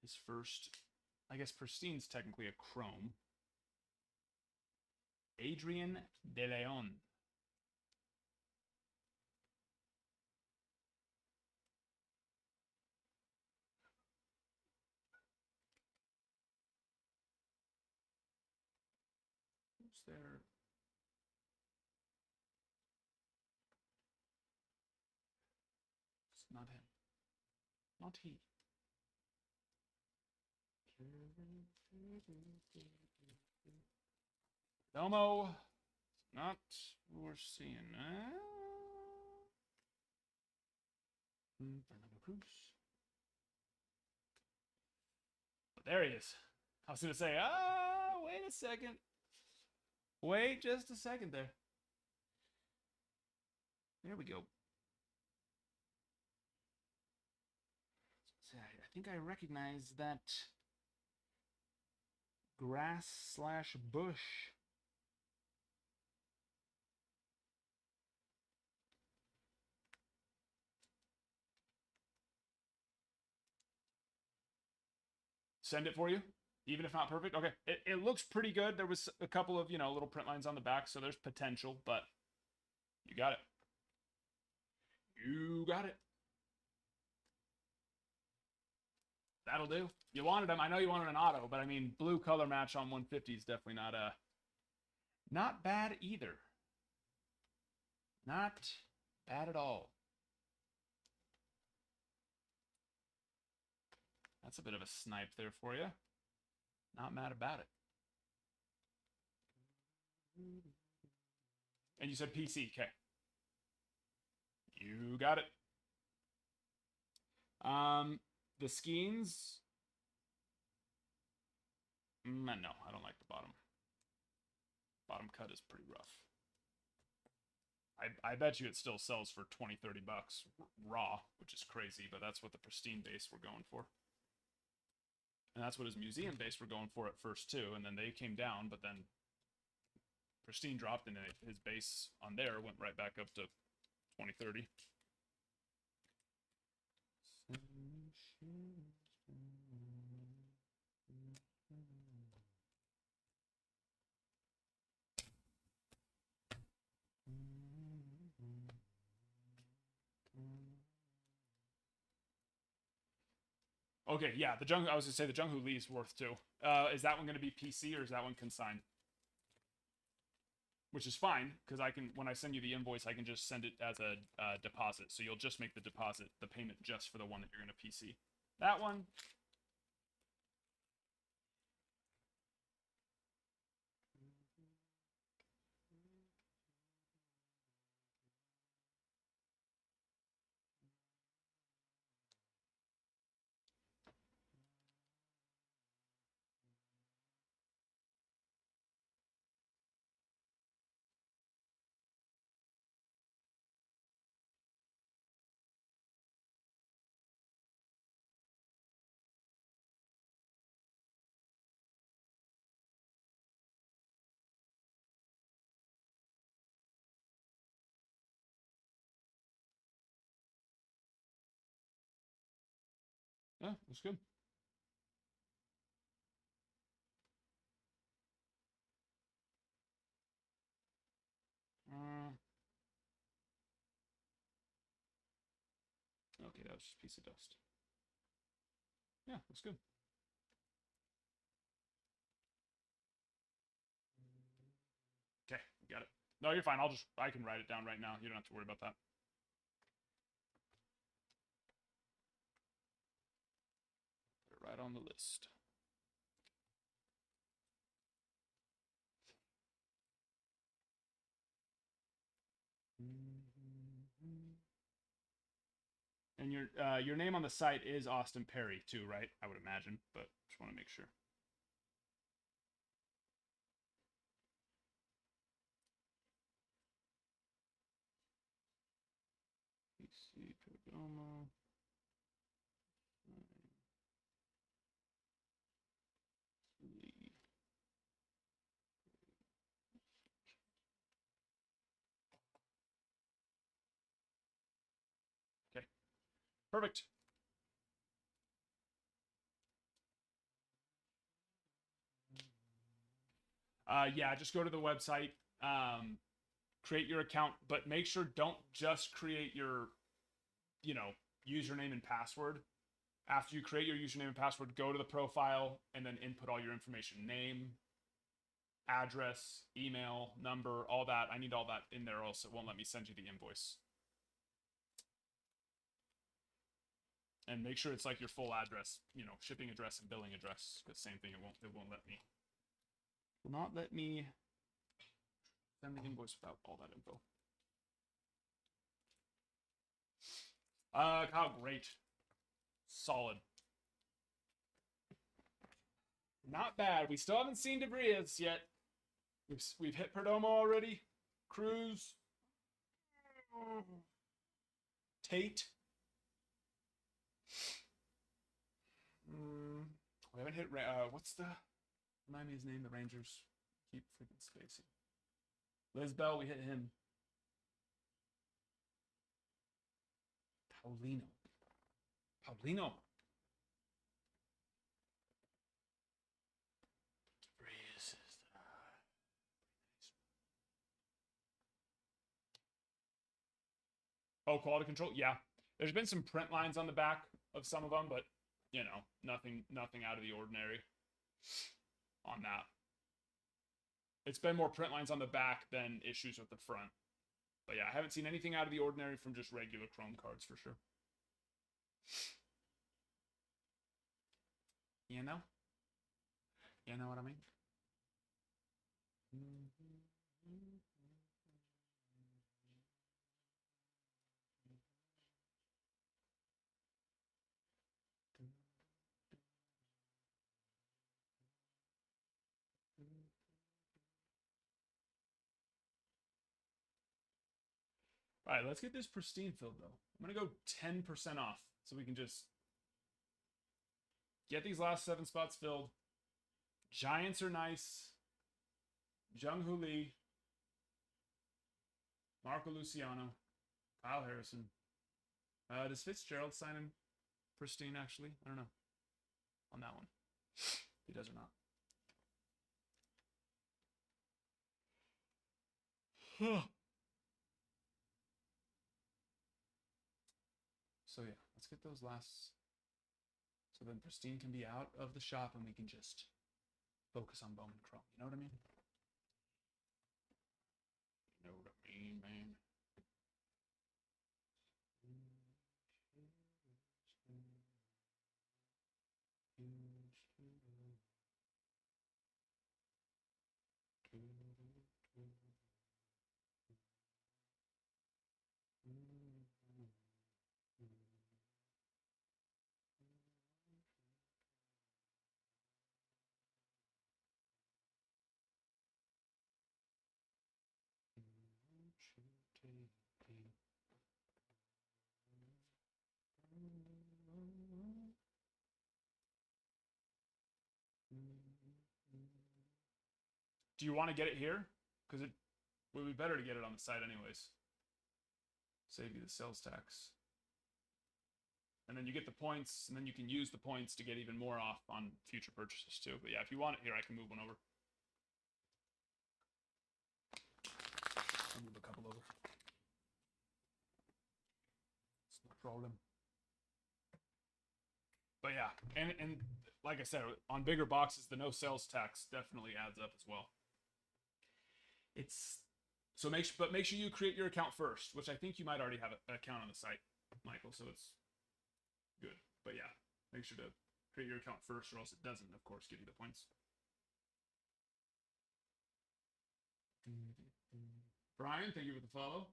His first, I guess Pristine's technically a chrome. Adrian De Leon. Who's there? It's not him. Not he. Elmo. Not who we're seeing. Fernando Cruz. But there he is. I was going to say, wait a second. Wait just a second there. There we go. I think I recognize that grass/bush. Send it for you, even if not perfect. Okay, it looks pretty good. There was a couple of, little print lines on the back, so there's potential, but you got it. You got it. That'll do. You wanted them. I know you wanted an auto, but I mean, blue color match on 150 is definitely Not bad either. Not bad at all. That's a bit of a snipe there for you. Not mad about it. And you said PC, okay. You got it. The Skeens. No, I don't like the bottom. Bottom cut is pretty rough. I bet you it still sells for 20, 30 bucks raw, which is crazy, but that's what the pristine base we're going for. And that's what his museum base we're going for at first too, and then they came down, but then pristine dropped and his base on there went right back up to 20, 30. Okay, yeah, I was gonna say the Jung-Hoo Lee is worth too. Is that one gonna be PC or is that one consigned? Which is fine, because I can, when I send you the invoice, I can just send it as a deposit. So you'll just make the deposit, the payment just for the one that you're gonna PC. That one. Yeah, that's good. Okay, that was just a piece of dust. Yeah, that's good. Okay, got it. No, you're fine. I can write it down right now. You don't have to worry about that. Put it right on the list. And your name on the site is Austin Perry too, right? I would imagine, but just want to make sure. PC Perdomo. Okay, perfect. Yeah, just go to the website, create your account, but make sure don't just create your, username and password. After you create your username and password, go to the profile and then input all your information: name, address, email, number, all that. I need all that in there, or else it won't let me send you the invoice. And make sure it's like your full address, shipping address and billing address. Because same thing, it won't let me. Will not let me send the invoice without all that info. Kyle, great. Solid. Not bad. We still haven't seen DeVries yet. We've hit Perdomo already. Cruz. Tate. We haven't hit. What's the? Remind me his name. The Rangers keep freaking spacing. Lisbell. We hit him. Paulino. Oh, quality control. Yeah, there's been some print lines on the back of some of them, but nothing out of the ordinary on that. It's been more print lines on the back than issues with the front. But yeah, I haven't seen anything out of the ordinary from just regular Chrome cards for sure. You know? You know what I mean? All right, let's get this pristine filled though. I'm gonna go 10% off so we can just get these last 7 spots filled. Giants are nice. Jung Hoo Lee, Marco Luciano, Kyle Harrison. Does Fitzgerald sign in pristine actually? I don't know. On that one. If he does or not. So yeah, let's get those last. So then pristine can be out of the shop and we can just focus on Bowman Chrome. You know what I mean? You know what I mean, man. Do you want to get it here? Because it would be better to get it on the site anyways. Save you the sales tax. And then you get the points, and then you can use the points to get even more off on future purchases too. But yeah, if you want it here, I can move one over. I'll move a couple over. It's no problem. But yeah, and like I said, on bigger boxes, the no sales tax definitely adds up as well. It's so make sure you create your account first, which I think you might already have an account on the site, Michael. So it's good. But yeah, make sure to create your account first, or else it doesn't, of course, give you the points. Brian, thank you for the follow.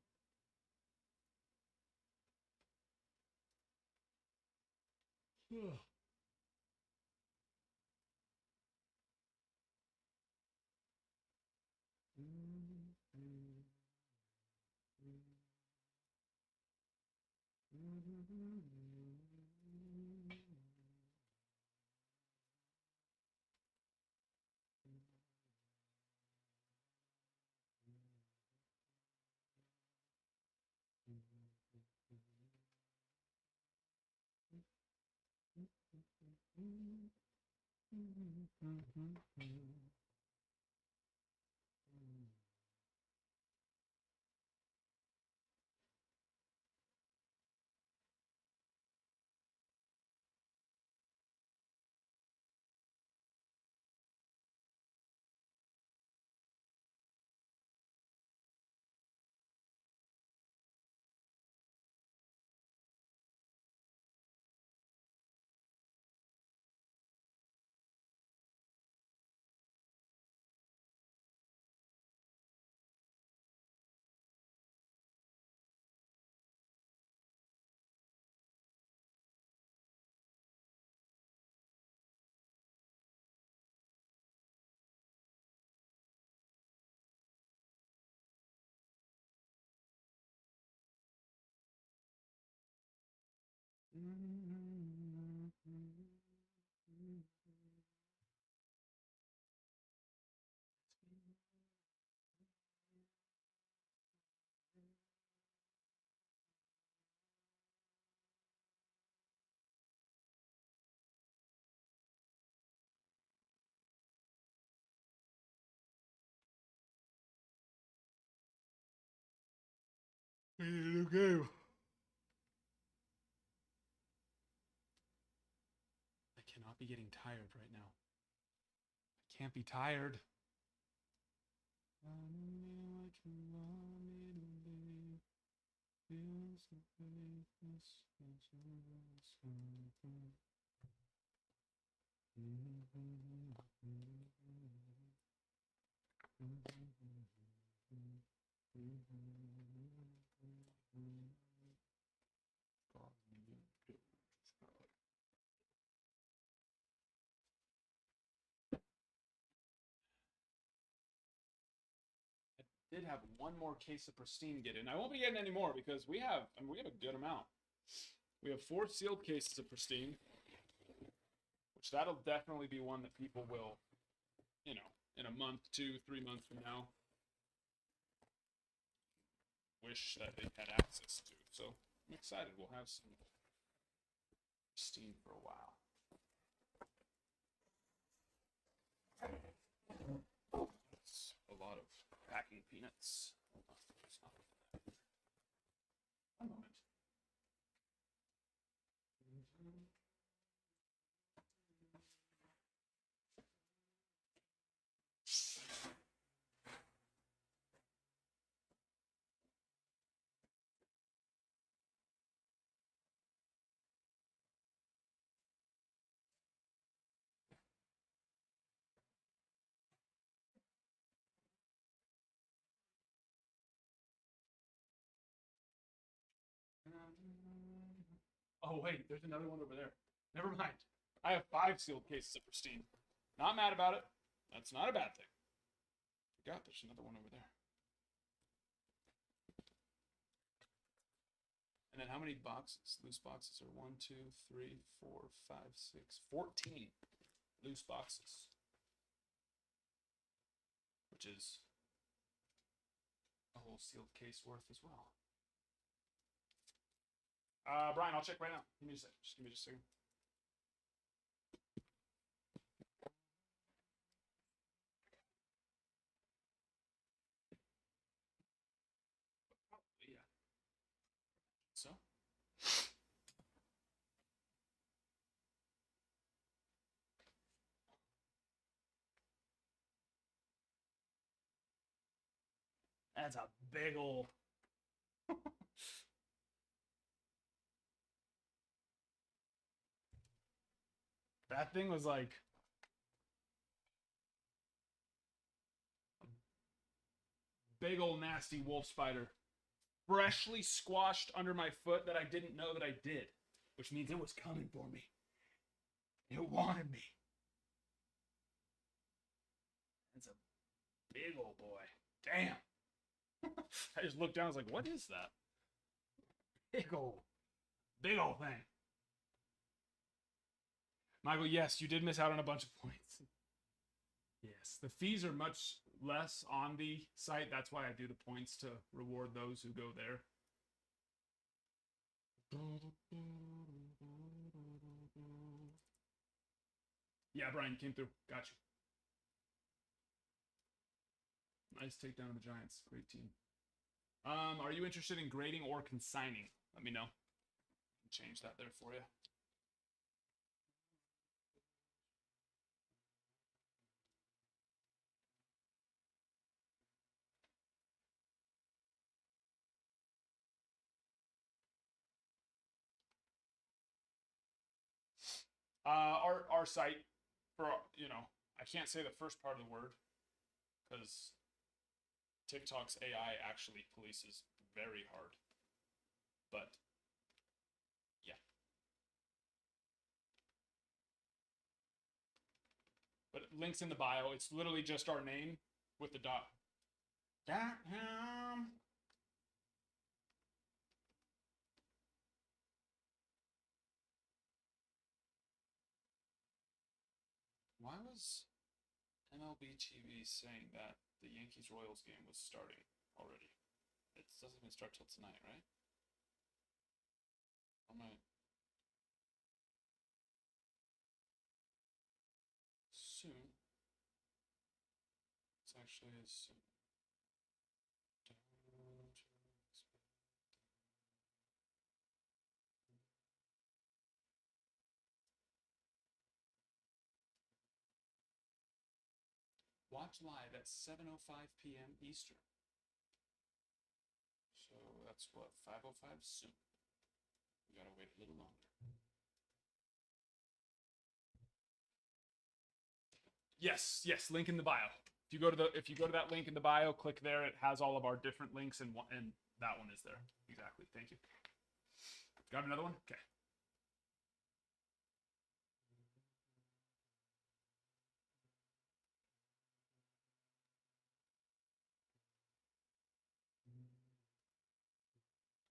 We need a new game. I cannot be getting tired right now. I can't be tired. Did have one more case of pristine get in. I won't be getting any more because we have a good amount. We have 4 sealed cases of pristine, which that'll definitely be one that people will, in a month, 2, 3 months from now, wish that they had access to. So I'm excited. We'll have some pristine for a while. It's a lot of packing peanuts. One moment. Oh wait, there's another one over there. Never mind. I have 5 sealed cases of pristine. Not mad about it. That's not a bad thing. Forgot there's another one over there. And then how many boxes? Loose boxes are 1, 2, 3, 4, 5, 6, 14 loose boxes. Which is a whole sealed case worth as well. Brian, I'll check right now. Give me a second. Just give me just a second. Yeah. So. That's a big ol'. That thing was like a big old nasty wolf spider, freshly squashed under my foot that I didn't know that I did, which means it was coming for me. It wanted me. It's a big old boy. Damn. I just looked down. I was like, what is that? Big old thing. Michael, yes, you did miss out on a bunch of points. Yes, the fees are much less on the site. That's why I do the points to reward those who go there. Yeah, Brian came through. Got you. Nice takedown of the Giants. Great team. Are you interested in grading or consigning? Let me know. Change that there for you. Our site for I can't say the first part of the word because TikTok's AI actually polices very hard. But yeah. But links in the bio. It's literally just our name with the dot. Why was MLB TV saying that the Yankees Royals game was starting already? It doesn't even start till tonight, right? I'm gonna soon. It's actually as soon. Why watch live at 7:05 p.m. Eastern. So that's what, 5:05 soon. We gotta wait a little longer. Yes, yes. Link in the bio. If you go to that link in the bio, click there. It has all of our different links, and that one is there. Exactly. Thank you. Got another one? Okay.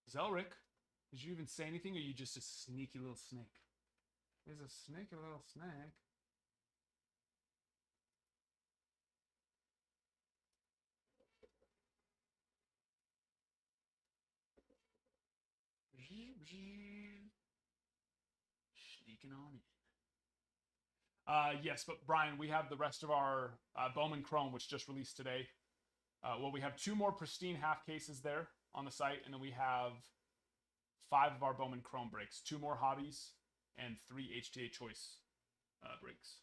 Zelric, did you even say anything, or are you just a sneaky little snake? He's a sneaky little snake. Sneaking on in. Yes, but Brian, we have the rest of our Bowman Chrome, which just released today. Well, we have 2 more pristine half cases there on the site, and then we have 5 of our Bowman Chrome breaks, 2 more hobbies, and 3 HTA choice breaks.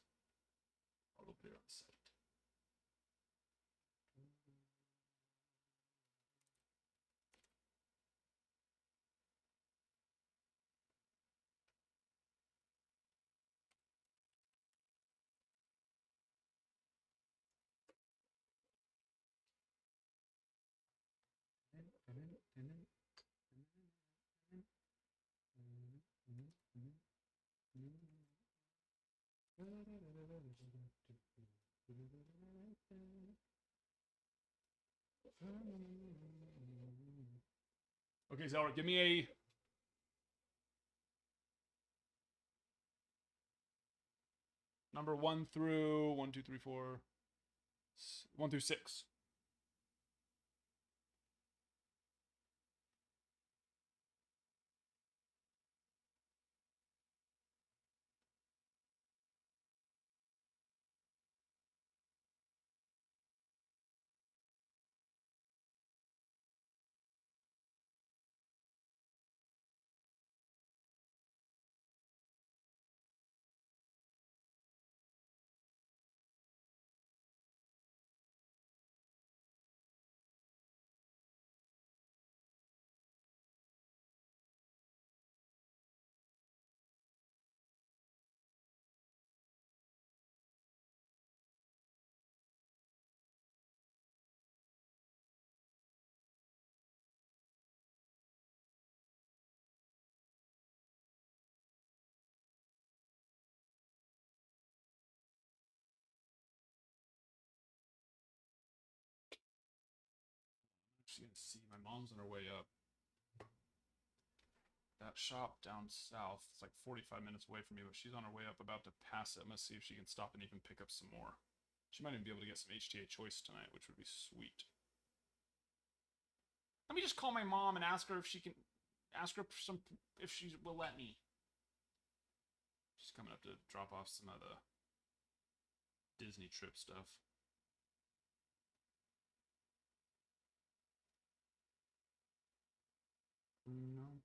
All over there on the site. Okay, Zelra, give me a number 1 through 1, 2, 3, 4, 1 through 6. She's gonna see my mom's on her way up. That shop down south, it's like 45 minutes away from me, but she's on her way up about to pass it. I'm gonna see if she can stop and even pick up some more. She might even be able to get some HTA choice tonight, which would be sweet. Let me just call my mom and ask her if she can ask her if she will let me. She's coming up to drop off some of the Disney trip stuff. No.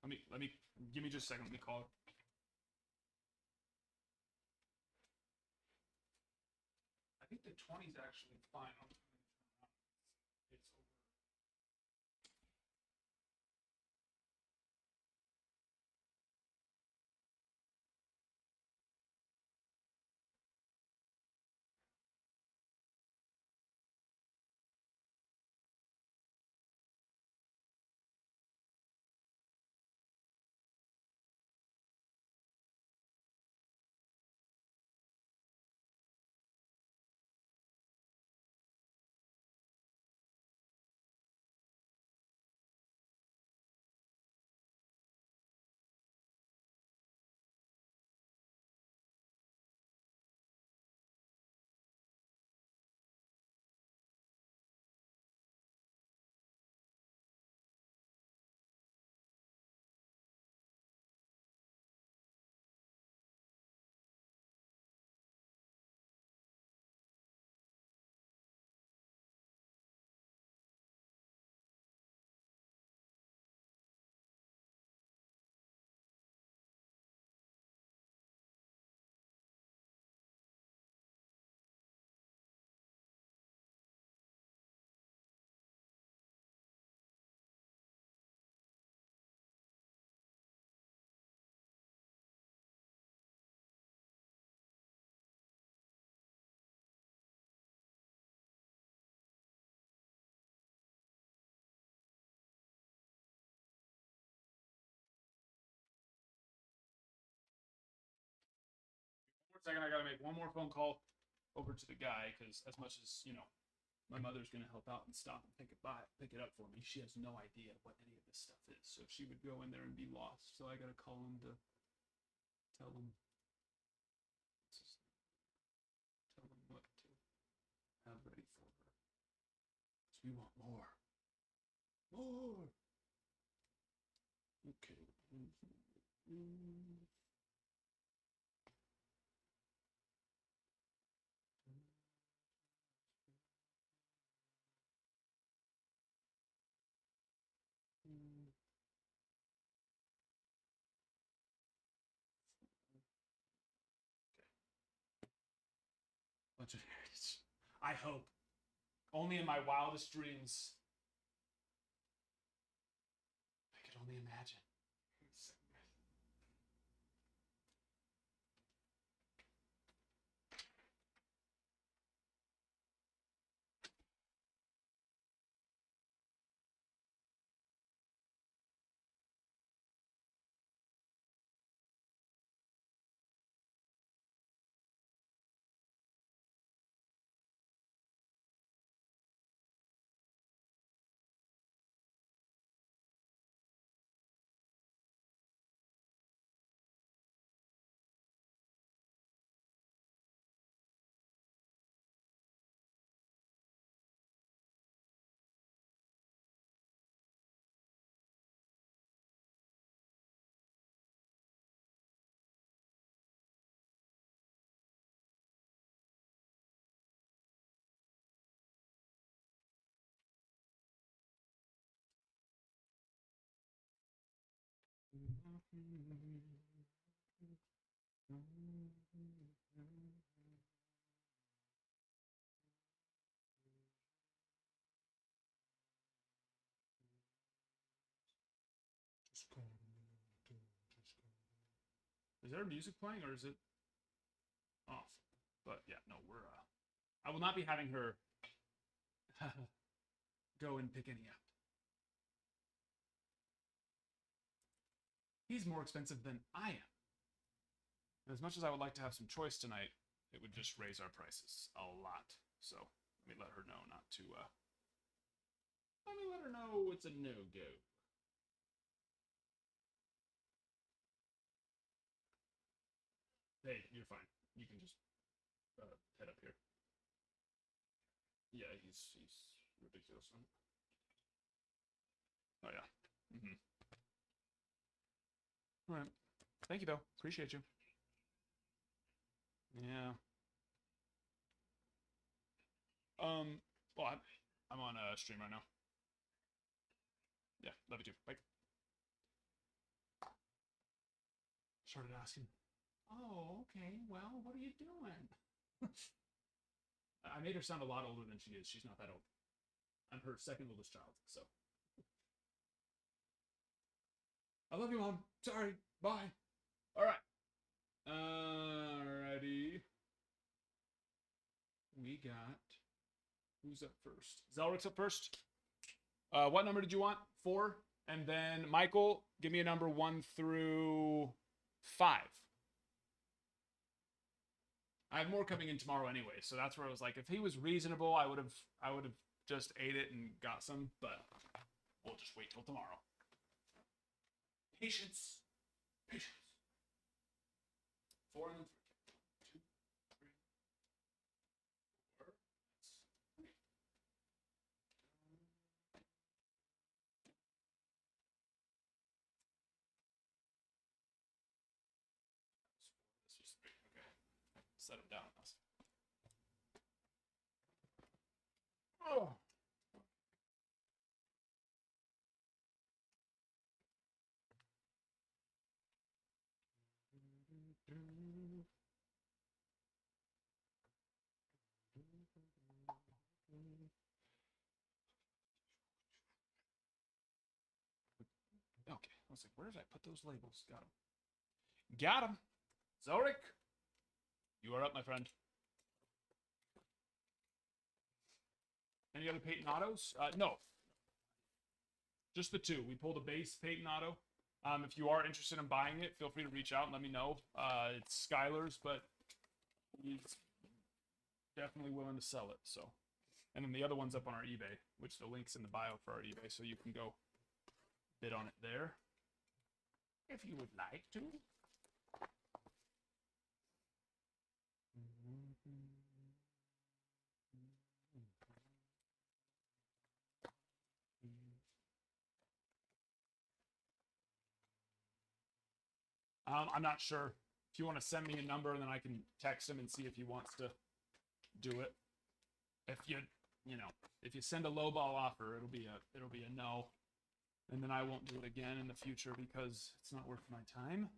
Let me give me just a second. Let me call her. I think the 20 is actually fine. second. I gotta make one more phone call over to the guy because as much as my mother's gonna help out and stop and pick it up for me. She has no idea what any of this stuff is, so she would go in there and be lost. So I gotta call him to tell him what to have ready for her. So we want more. Okay. Bunch of I hope. Only in my wildest dreams. I could only imagine. Is there music playing or is it off? But yeah, no, we're I will not be having her go and pick any up. He's more expensive than I am. And as much as I would like to have some choice tonight, it would just raise our prices a lot. So let me let her know not to let me let her know it's a no-go. Hey, you're fine. You can just head up here. Yeah, he's ridiculous. Oh yeah. All right. Thank you, though. Appreciate you. Yeah. Well, I'm on a stream right now. Yeah, love you too. Bye. Started asking. Oh, okay. Well, what are you doing? I made her sound a lot older than she is. She's not that old. I'm her second oldest child, so. I love you, Mom. Sorry. Bye. All right. Alrighty. We got. Who's up first? Zelric's up first. What number did you want? 4. And then Michael, give me a number 1 through 5. I have more coming in tomorrow anyway, so that's where I was like, if he was reasonable, I would have just ate it and got some, but we'll just wait till tomorrow. Patience. Patience. 4 and then 3. 2, 3, 4. That's 3. This was 3. Okay. Set him down. Oh. Okay, I was like, where did I put those labels? Got him. Got him. Zorik, you are up, my friend. Any other Peyton autos? No. Just the 2. We pulled a base Peyton auto. If you are interested in buying it, feel free to reach out and let me know. It's Skylar's, but he's definitely willing to sell it. So, and then the other one's up on our eBay, which the link's in the bio for our eBay, so you can go bid on it there if you would like to. I'm not sure. If you want to send me a number, and then I can text him and see if he wants to do it. If you know, if you send a lowball offer, it'll be a no, and then I won't do it again in the future because it's not worth my time.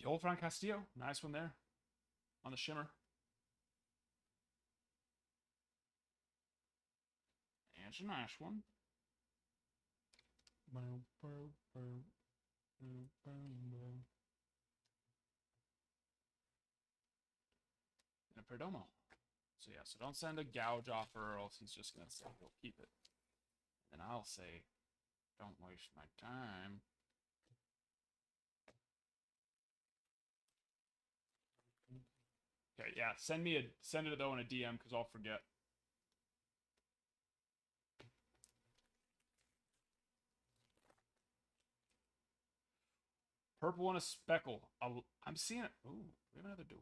The old Frank Castillo, nice one there on the shimmer. And it's a nice one. And a Perdomo. So yeah, so don't send a gouge offer or else he's just gonna say he'll keep it. And I'll say, don't waste my time. Okay, yeah, send it though in a DM because I'll forget. Purple and a speckle. I'm seeing it. Ooh, we have another duel.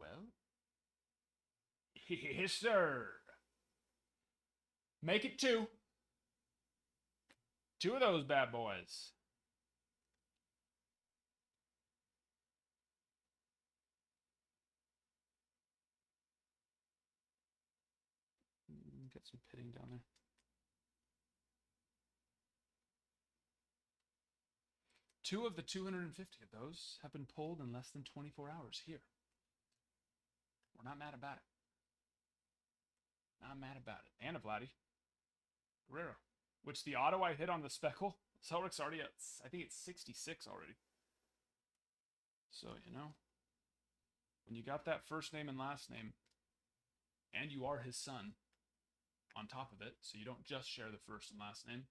Yes, sir. Make it 2. 2 of those bad boys. Get some pitting down there. Two of the 250 of those have been pulled in less than 24 hours here. We're not mad about it. Not mad about it. And a Vladdy. Guerrero. Which the auto I hit on the speckle, Selrick's already at, I think it's 66 already. So, you know, when you got that first name and last name, and you are his son on top of it, so you don't just share the first and last name,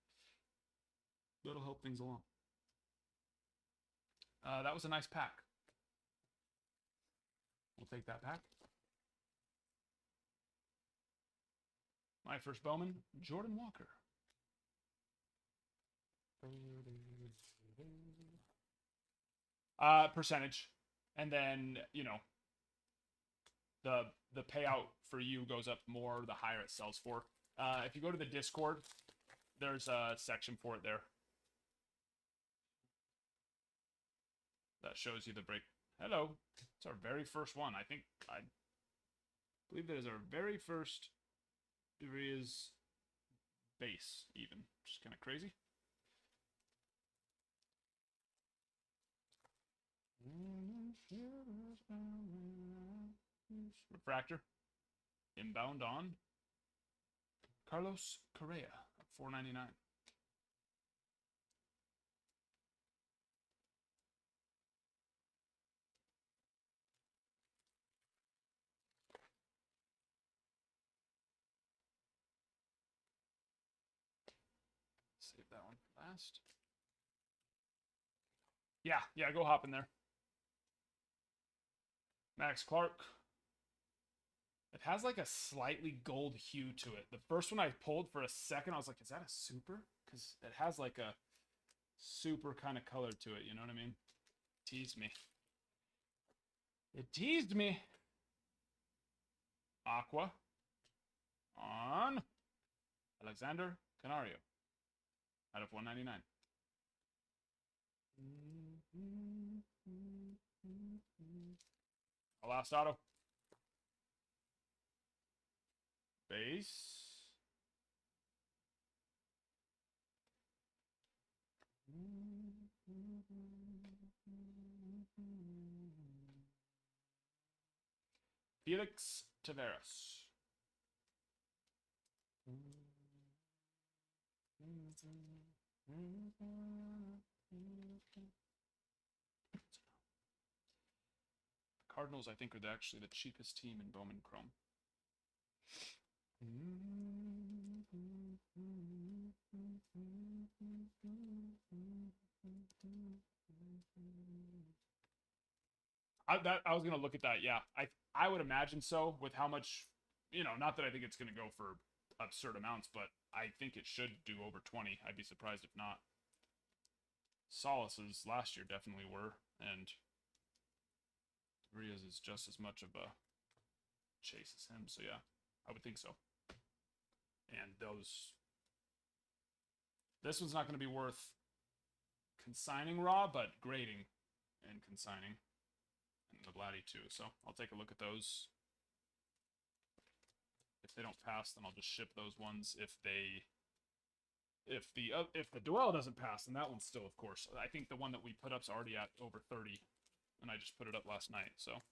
that'll help things along. That was a nice pack. We'll take that pack. My first Bowman, Jordan Walker. Percentage. And then, you know, the payout for you goes up more the higher it sells for. If you go to the Discord, there's a section for it there. That shows you the break. Hello. It's our very first one. I believe that is our very first Deriz base, even. Just kind of crazy. Refractor. Inbound on Carlos Correa, $4.99. Save that one for last. Yeah, go hop in there. Max Clark. It has like a slightly gold hue to it. The first one I pulled for a second, I was like, is that a super? Because it has like a super kind of color to it, you know what I mean? Teased me. It teased me. Aqua. On Alexander Canario. Out of 199. A last auto. Base. Felix Taveras. The Cardinals, I think, are actually the cheapest team in Bowman Chrome. I was gonna look at that. Yeah, I would imagine so. With how much, not that I think it's gonna go for absurd amounts, but I think it should do over 20. I'd be surprised if not. Solace's last year definitely were, and Ria's is just as much of a chase as him. So yeah, I would think so. And this one's not going to be worth consigning raw, but grading and consigning, and the Vladdy too. So I'll take a look at those. If they don't pass, then I'll just ship those ones. If the duel doesn't pass, then that one's still, of course. I think the one that we put up's already at over 30, and I just put it up last night. So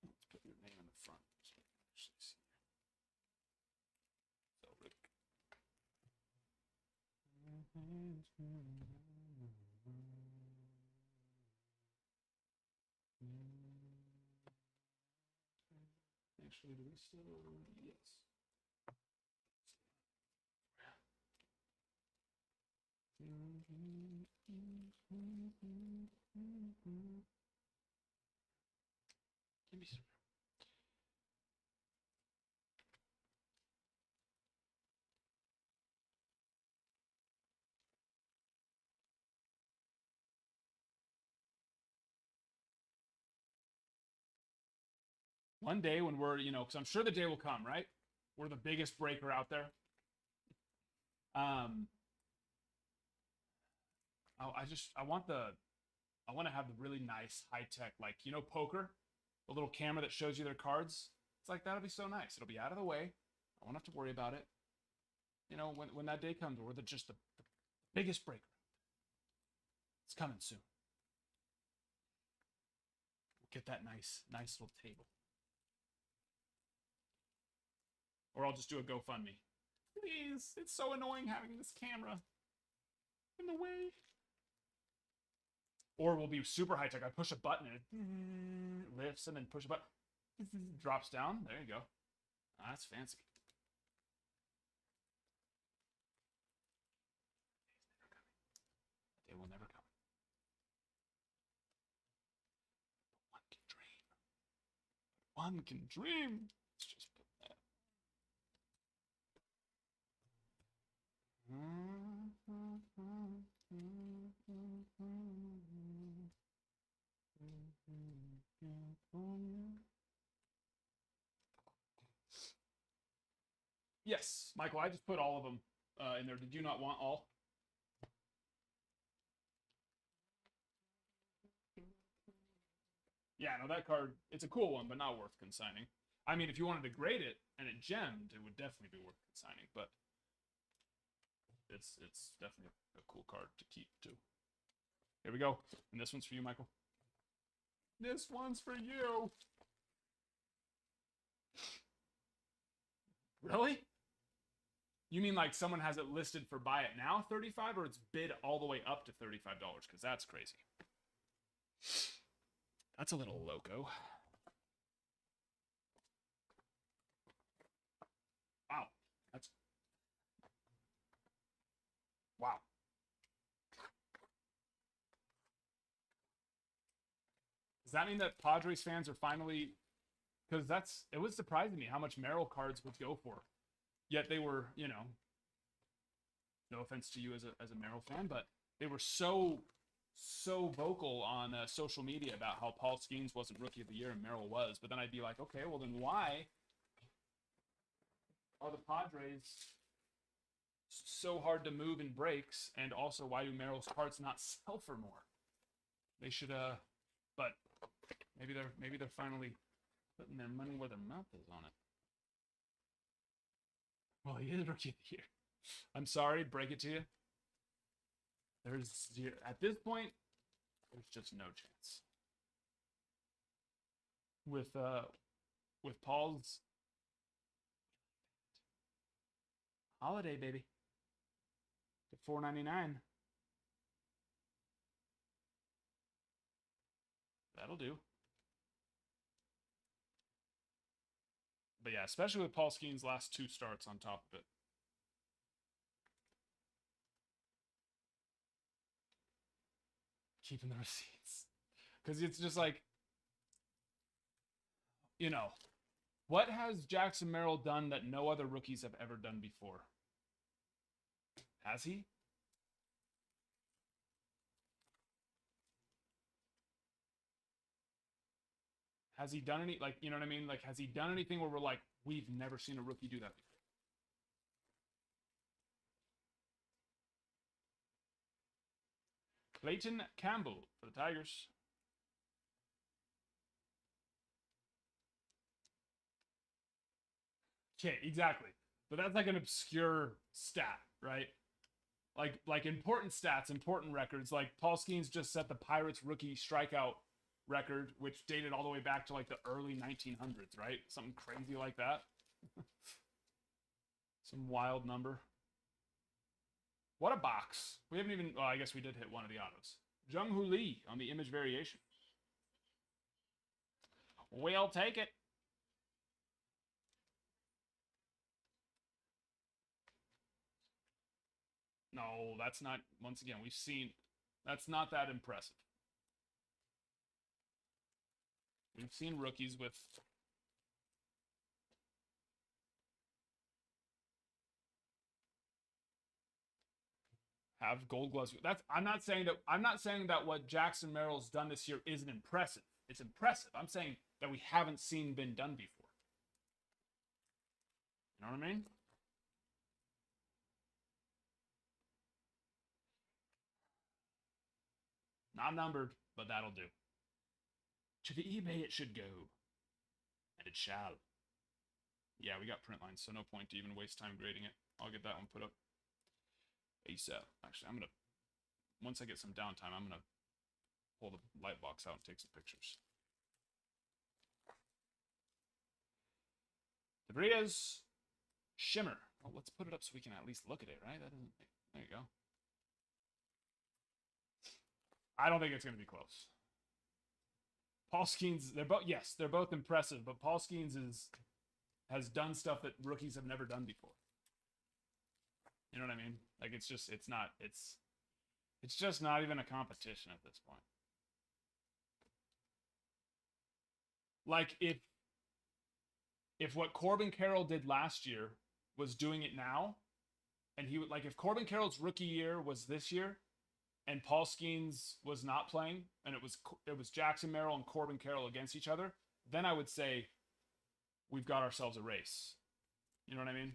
let's put your name in the front so we can actually see. So Rick. Actually, do we still? Yes. Give me some. One day when we're, because I'm sure the day will come, right? We're the biggest breaker out there. I want to have the really nice high tech, like, poker, the little camera that shows you their cards. It's like, that'll be so nice. It'll be out of the way. I won't have to worry about it. When that day comes, we're just the biggest breaker. It's coming soon. We'll get that nice little table. Or I'll just do a GoFundMe. Please, it's so annoying having this camera in the way. Or we'll be super high tech. I push a button and it lifts, and then push a button, drops down. There you go. That's fancy. They will never come. But one can dream. Let's just put that. Yes, Michael, I just put all of them in there. Did you not want all? Yeah, no, that card, it's a cool one, but not worth consigning. I mean, if you wanted to grade it and it gemmed, it would definitely be worth consigning, but it's definitely a cool card to keep, too. Here we go. And this one's for you, Michael. This one's for you. Really? You mean like someone has it listed for buy it now, $35, or it's bid all the way up to $35? Because that's crazy. That's a little loco. Wow. Wow. Does that mean that Padres fans are finally, because it was surprising me how much Merrill cards would go for. Yet they were, no offense to you as a Merrill fan, but they were so vocal on social media about how Paul Skeens wasn't Rookie of the Year and Merrill was. But then I'd be like, okay, well then why are the Padres so hard to move in breaks, and also why do Merrill's cards not sell for more? They should, but maybe they're finally putting their money where their mouth is on it. Well, he is Rookie of the Year. I'm sorry, break it to you. At this point, there's just no chance. With Paul's holiday, baby. To $4.99. That'll do. But yeah, especially with Paul Skeens' last 2 starts on top of it. Keeping the receipts. Because it's just like, you know, what has Jackson Merrill done that no other rookies have ever done before? Has he? Has he done any, like, you know what I mean? Like, has he done anything where we're like, we've never seen a rookie do that before? Clayton Campbell for the Tigers. Okay, exactly. But that's like an obscure stat, right? Like important stats, important records. Like Paul Skeens just set the Pirates rookie strikeout record, which dated all the way back to like the early 1900s, right? Something crazy like that. Some wild number. What a box. We haven't even, well, I guess we did hit one of the autos. Jung-Hoo Lee on the image variation. We'll take it. No, that's not, once again, we've seen, that's not that impressive. We've seen rookies with have gold gloves. That's I'm not saying that what Jackson Merrill's done this year isn't impressive. It's impressive. I'm saying that we haven't seen been done before. You know what I mean? Not numbered, but that'll do. To the eBay it should go. And it shall. Yeah, we got print lines, so no point to even waste time grading it. I'll get that one put up ASAP. Actually, I'm going to, once I get some downtime, I'm going to pull the light box out and take some pictures. The Brias Shimmer. Well, let's put it up so we can at least look at it, right? That doesn't, there you go. I don't think it's going to be close. Paul Skeens, they're both, yes, they're both impressive, but Paul Skeens has done stuff that rookies have never done before. You know what I mean? Like, it's just not even a competition at this point. Like, if what Corbin Carroll did last year was doing it now, and he would, like, if Corbin Carroll's rookie year was this year, and Paul Skeens was not playing, and it was Jackson Merrill and Corbin Carroll against each other, then I would say we've got ourselves a race. You know what I mean?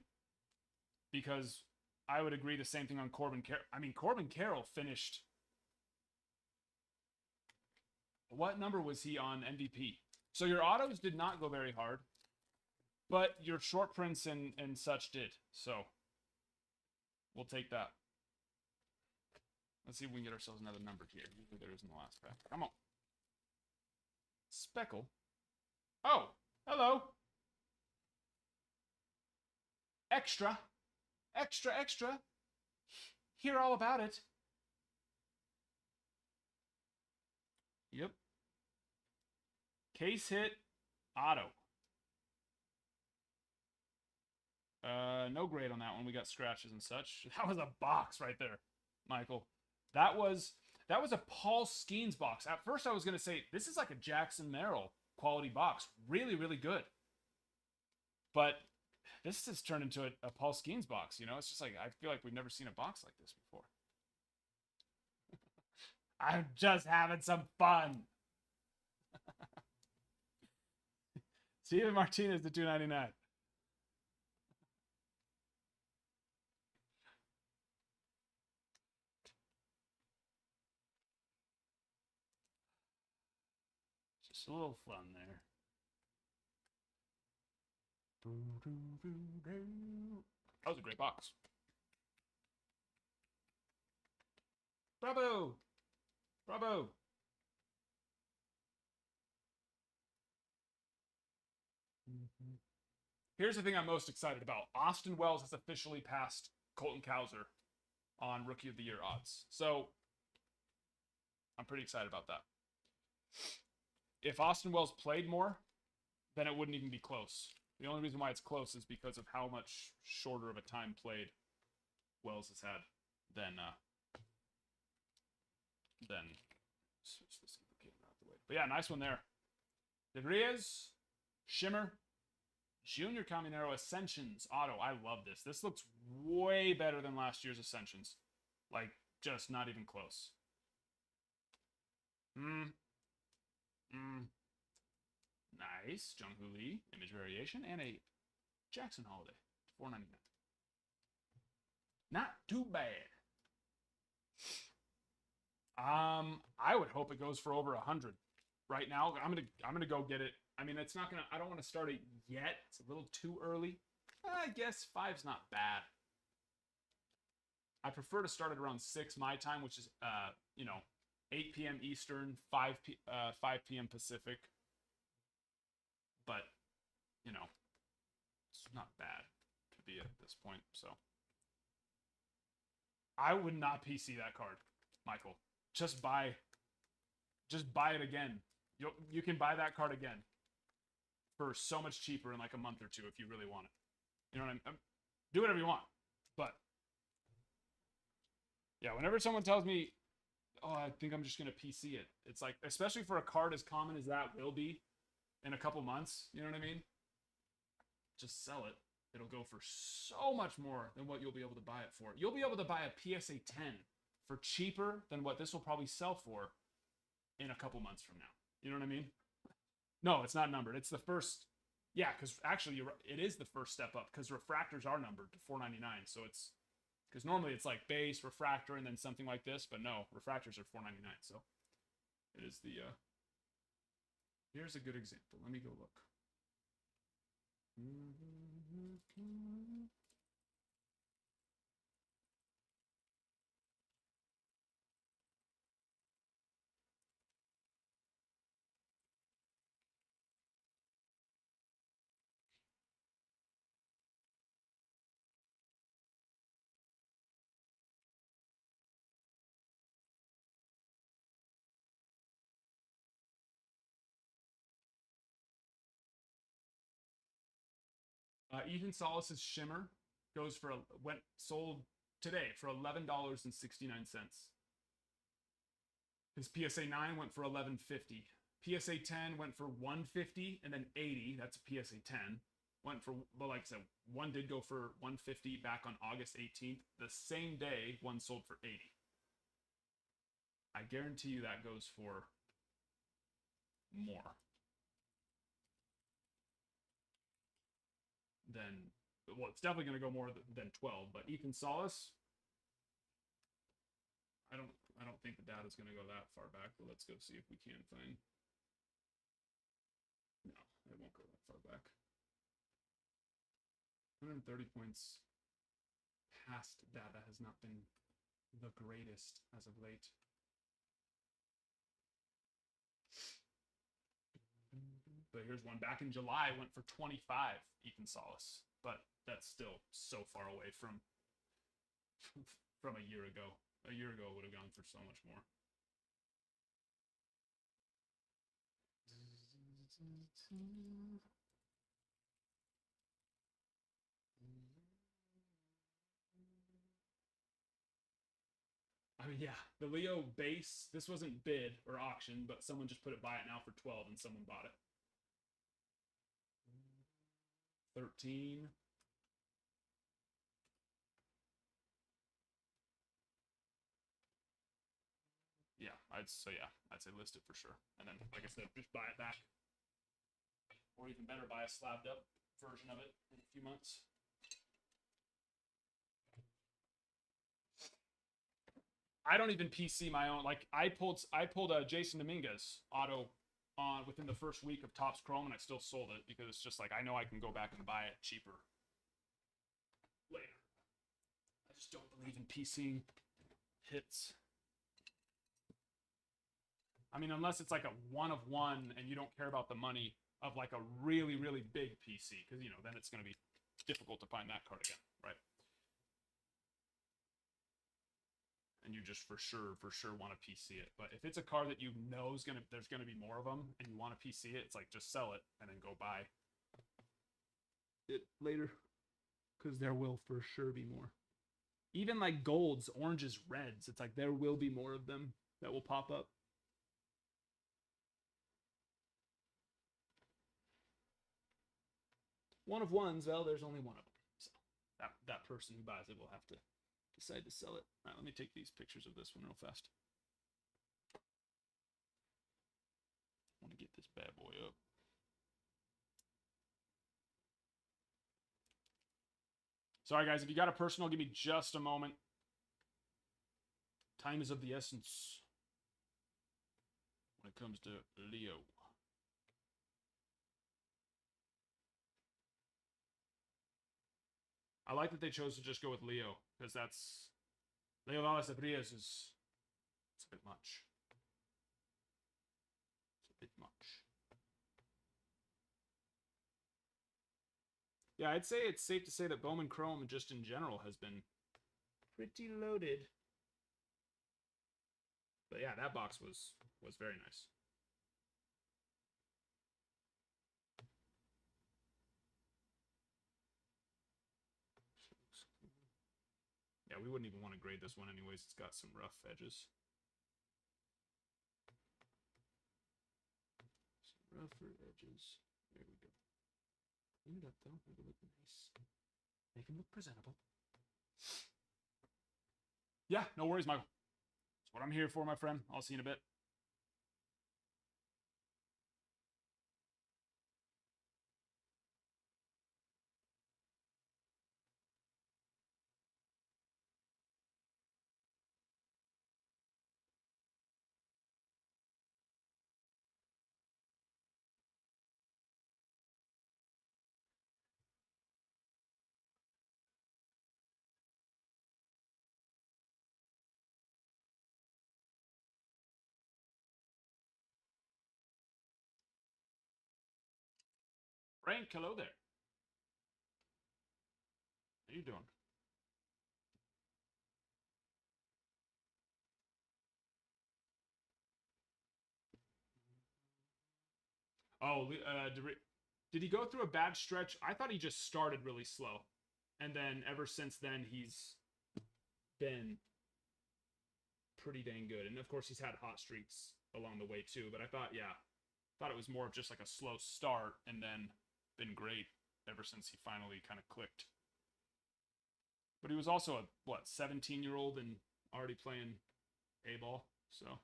Because I would agree the same thing on Corbin Carroll. I mean, Corbin Carroll finished. What number was he on MVP? So your autos did not go very hard, but your short prints and such did. So we'll take that. Let's see if we can get ourselves another number here. Usually there is in the last pack. Come on. Speckle. Oh, hello. Extra. Extra, extra. Hear all about it. Yep. Case hit. Auto. No grade on that one. We got scratches and such. That was a box right there, Michael. That was a Paul Skeens box. At first I was going to say, this is like a Jackson Merrill quality box. Really, really good. But this has turned into a Paul Skeens box, you know? It's just like, I feel like we've never seen a box like this before. I'm just having some fun. Steven Martinez to $2.99. Just a little fun there. That was a great box. Bravo! Bravo! Here's the thing I'm most excited about. Austin Wells has officially passed Colton Cowser on Rookie of the Year odds. So, I'm pretty excited about that. If Austin Wells played more, then it wouldn't even be close. The only reason why it's close is because of how much shorter of a time played Wells has had than switch this camera out the way. But yeah, nice one there. De Vries, Shimmer, Junior Caminero Ascensions auto. I love this. This looks way better than last year's Ascensions. Like, just not even close. Nice. Jung-Hoo Lee, image variation, and a Jackson Holiday, $4.99. Not too bad. I would hope it goes for over 100. Right now, I'm gonna go get it. I mean, it's not gonna. I don't want to start it yet. It's a little too early. I guess 5's not bad. I prefer to start it around 6 my time, which is 8 p.m. Eastern, 5 p.m. Pacific. But it's not bad to be at this point. So I would not PC that card, Michael. Just buy it again. You can buy that card again for so much cheaper in like a month or two if you really want it. You know what I mean? Do whatever you want. But yeah, whenever someone tells me, oh, I think I'm just going to PC it, it's like, especially for a card as common as that will be in a couple months, you know what I mean? Just sell it. It'll go for so much more than what you'll be able to buy it for. You'll be able to buy a PSA 10 for cheaper than what this will probably sell for in a couple months from now. You know what I mean? No, it's not numbered. It's the first. Yeah, because actually, it is the first step up because refractors are numbered to $4.99. So it's because normally it's like base, refractor, and then something like this. But no, refractors are $4.99. So it is the. Here's a good example. Let me go look. Ethan Solis's Shimmer sold today for $11.69. His PSA 9 went for $11.50. PSA 10 went for $150 and then $80. That's a PSA 10. Went for, well, like I said, one did go for $150 back on August 18th. The same day, one sold for $80. I guarantee you that goes for more than, well, it's definitely going to go more than 12. But Ethan Solis, I don't think the data's going to go that far back. But let's go see if we can find. No, it won't go that far back. 130 points past data has not been the greatest as of late. But here's one back in July, went for 25, Ethan Solis. But that's still so far away from a year ago. A year ago would have gone for so much more. I mean, yeah, the Leo base, this wasn't bid or auction, but someone just put it buy it now for 12 and someone bought it. 13. Yeah, I'd say list it for sure. And then, like I said, just buy it back. Or even better, buy a slabbed up version of it in a few months. I don't even PC my own. Like I pulled a Jason Dominguez auto on within the first week of Topps Chrome, and I still sold it because it's just like I know I can go back and buy it cheaper later. I just don't believe in PCing hits. I mean, unless it's like a one of one and you don't care about the money of like a really, really big PC, because then it's going to be difficult to find that card again, right? And you just for sure want to PC it. But if it's a card that there's gonna be more of them, and you want to PC it, it's like just sell it and then go buy it later, because there will for sure be more. Even like golds, oranges, reds, it's like there will be more of them that will pop up. one of ones, well, there's only one of them. So that person who buys it will have to decide to sell it. All right, let me take these pictures of this one real fast. I want to get this bad boy up. Sorry, guys. If you got a personal, give me just a moment. Time is of the essence when it comes to Leo. I like that they chose to just go with Leo, because that's... Leo Valles de Brias is... It's a bit much. It's a bit much. Yeah, I'd say it's safe to say that Bowman Chrome, just in general, has been pretty loaded. But yeah, that box was very nice. Yeah, we wouldn't even want to grade this one anyways. It's got some rough edges. Some rougher edges. There we go. Clean it up, though. Make it look nice. Make him look presentable. Yeah, no worries, Michael. That's what I'm here for, my friend. I'll see you in a bit. Frank, hello there. How you doing? Oh, did he go through a bad stretch? I thought he just started really slow. And then ever since then, he's been pretty dang good. And of course, he's had hot streaks along the way too. But I thought, yeah, thought it was more of just like a slow start and then been great ever since he finally kind of clicked. But he was also a, what, 17-year-old and already playing A-ball. So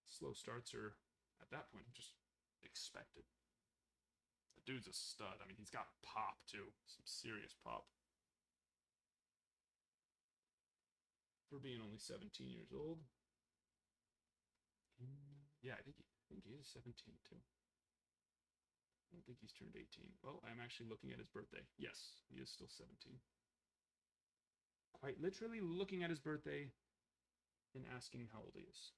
slow starts are, at that point, just expected. The dude's a stud. I mean, he's got pop, too. Some serious pop. For being only 17 years old. Yeah, I think he is 17, too. I don't think he's turned 18. Well, I'm actually looking at his birthday. Yes, he is still 17. Quite literally looking at his birthday and asking how old he is.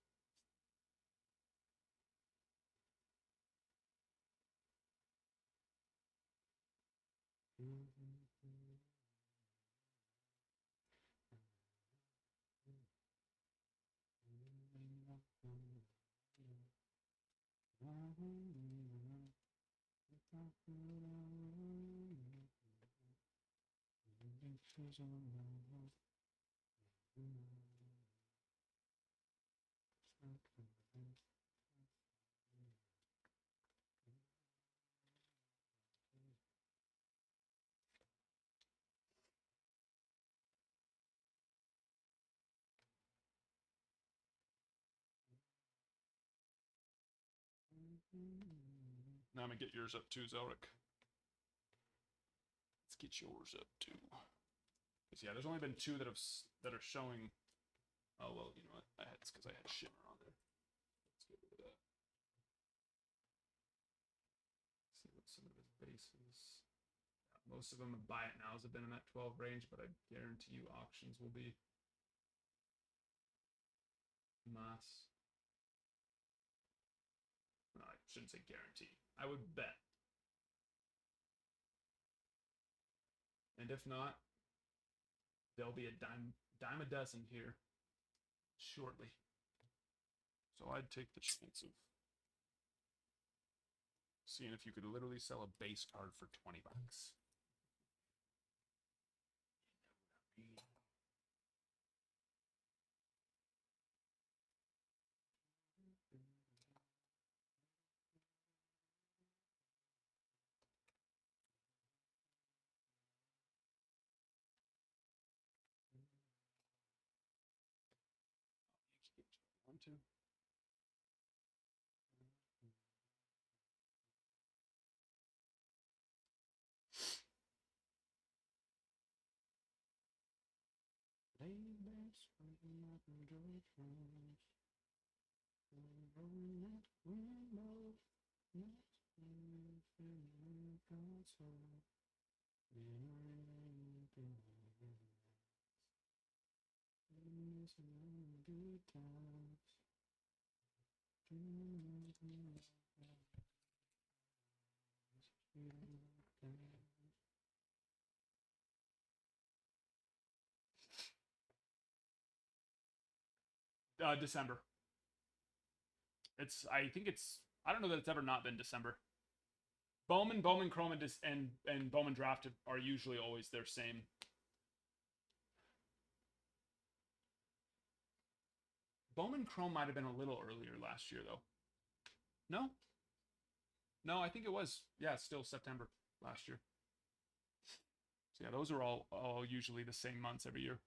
Now I'm gonna get yours up too, Zelric. Let's get yours up too. Cause yeah, there's only been two that are showing. Oh well, you know what? It's because I had shimmer on there. Let's get rid of that. See what some of his bases. Yeah, most of them buy it nows have been in that 12 range, but I guarantee you auctions will be mass. No, I shouldn't say guarantee. I would bet. And if not, there'll be a dime a dozen here shortly. So I'd take the chance of seeing if you could literally sell a base card for $20. too. December. I think it's. I don't know that it's ever not been December. Bowman, Chrome, and Bowman Drafted are usually always their same. Bowman Chrome might have been a little earlier last year, though. No? No, I think it was. Yeah, still September last year. So yeah, those are all usually the same months every year.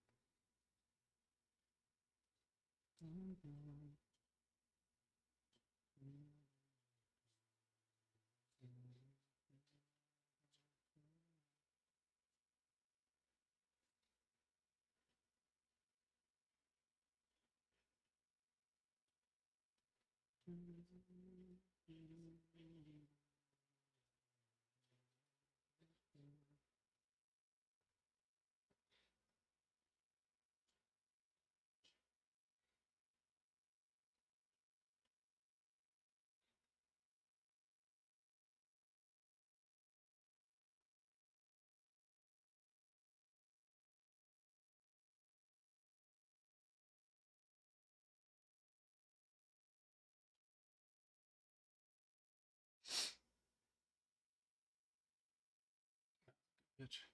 Pitch.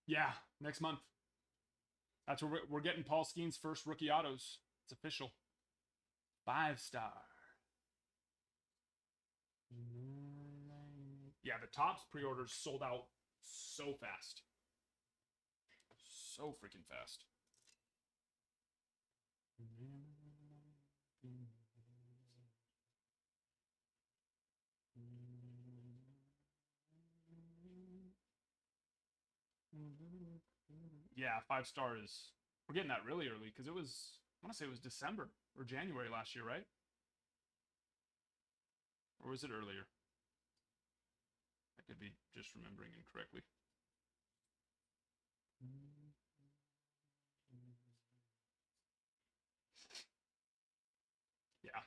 Yeah, next month. That's where we're getting Paul Skeen's first rookie autos. It's official. 5-star. Yeah, the Topps pre-orders sold out so fast. So freaking fast. Yeah, 5-star is. We're getting that really early because it was. I want to say it was December or January last year, right? Or was it earlier? I could be just remembering incorrectly. Yeah.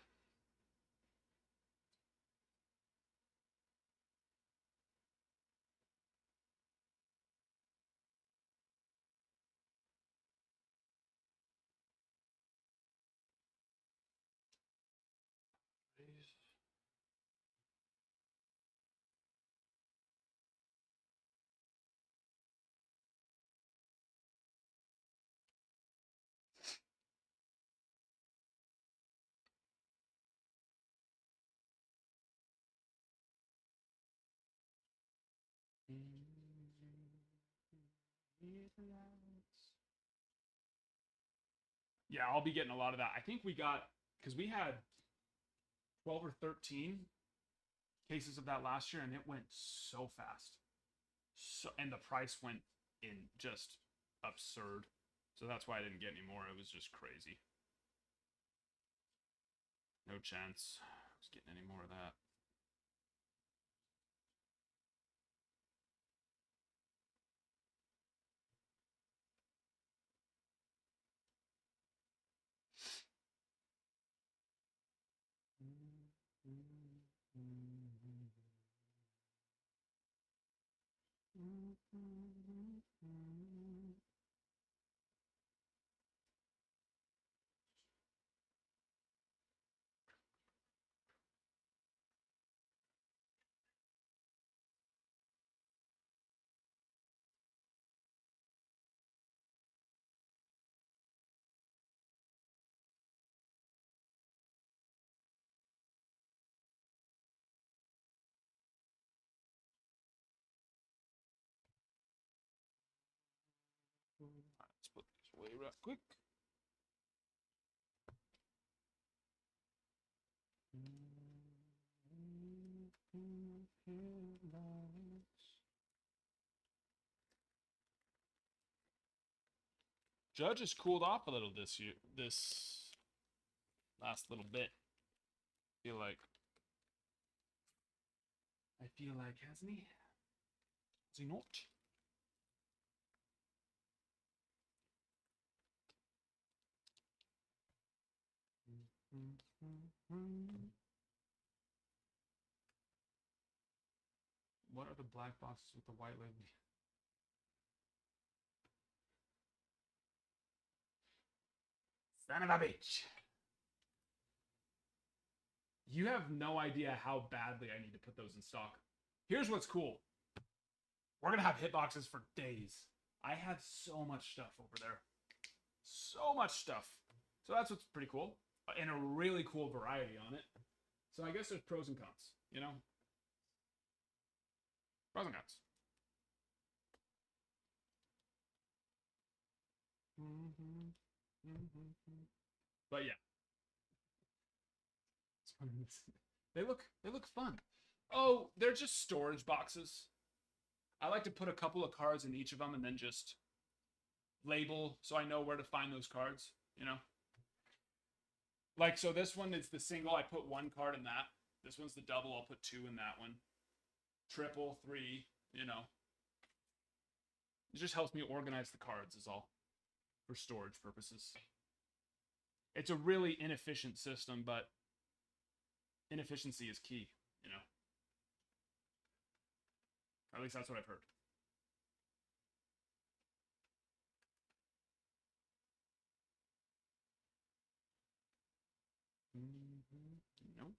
Yeah, I'll be getting a lot of that. I think we got because we had 12 or 13 cases of that last year, and it went so fast. So and the price went in just absurd. So that's why I didn't get any more. It was just crazy. No chance I was getting any more of that. that quick. Judge has cooled off a little this year, this last little bit. I feel like, hasn't he? Has he not? What are the black boxes with the white label? Son of a bitch. You have no idea how badly I need to put those in stock. Here's what's cool. We're going to have hitboxes for days. I have so much stuff over there. So much stuff. So that's what's pretty cool. And a really cool variety on it. So I guess there's pros and cons, you know? Pros and cons. But yeah. They look fun. Oh, they're just storage boxes. I like to put a couple of cards in each of them and then just label so I know where to find those cards, you know? Like, so this one is the single. I put one card in that. This one's the double. I'll put 2 in that one. Triple, 3, you know. It just helps me organize the cards is all. For storage purposes. It's a really inefficient system, but inefficiency is key, you know. At least that's what I've heard. Nope.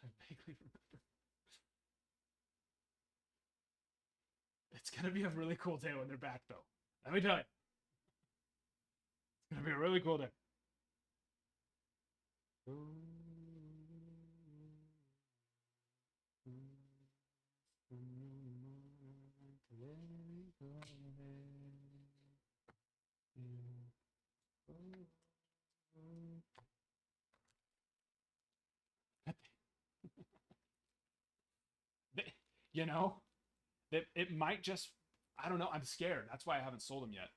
I vaguely remember. It's gonna be a really cool day when they're back, though. Let me tell you. It's gonna be a really cool day. You know, that it might just, I don't know, I'm scared. That's why I haven't sold them yet.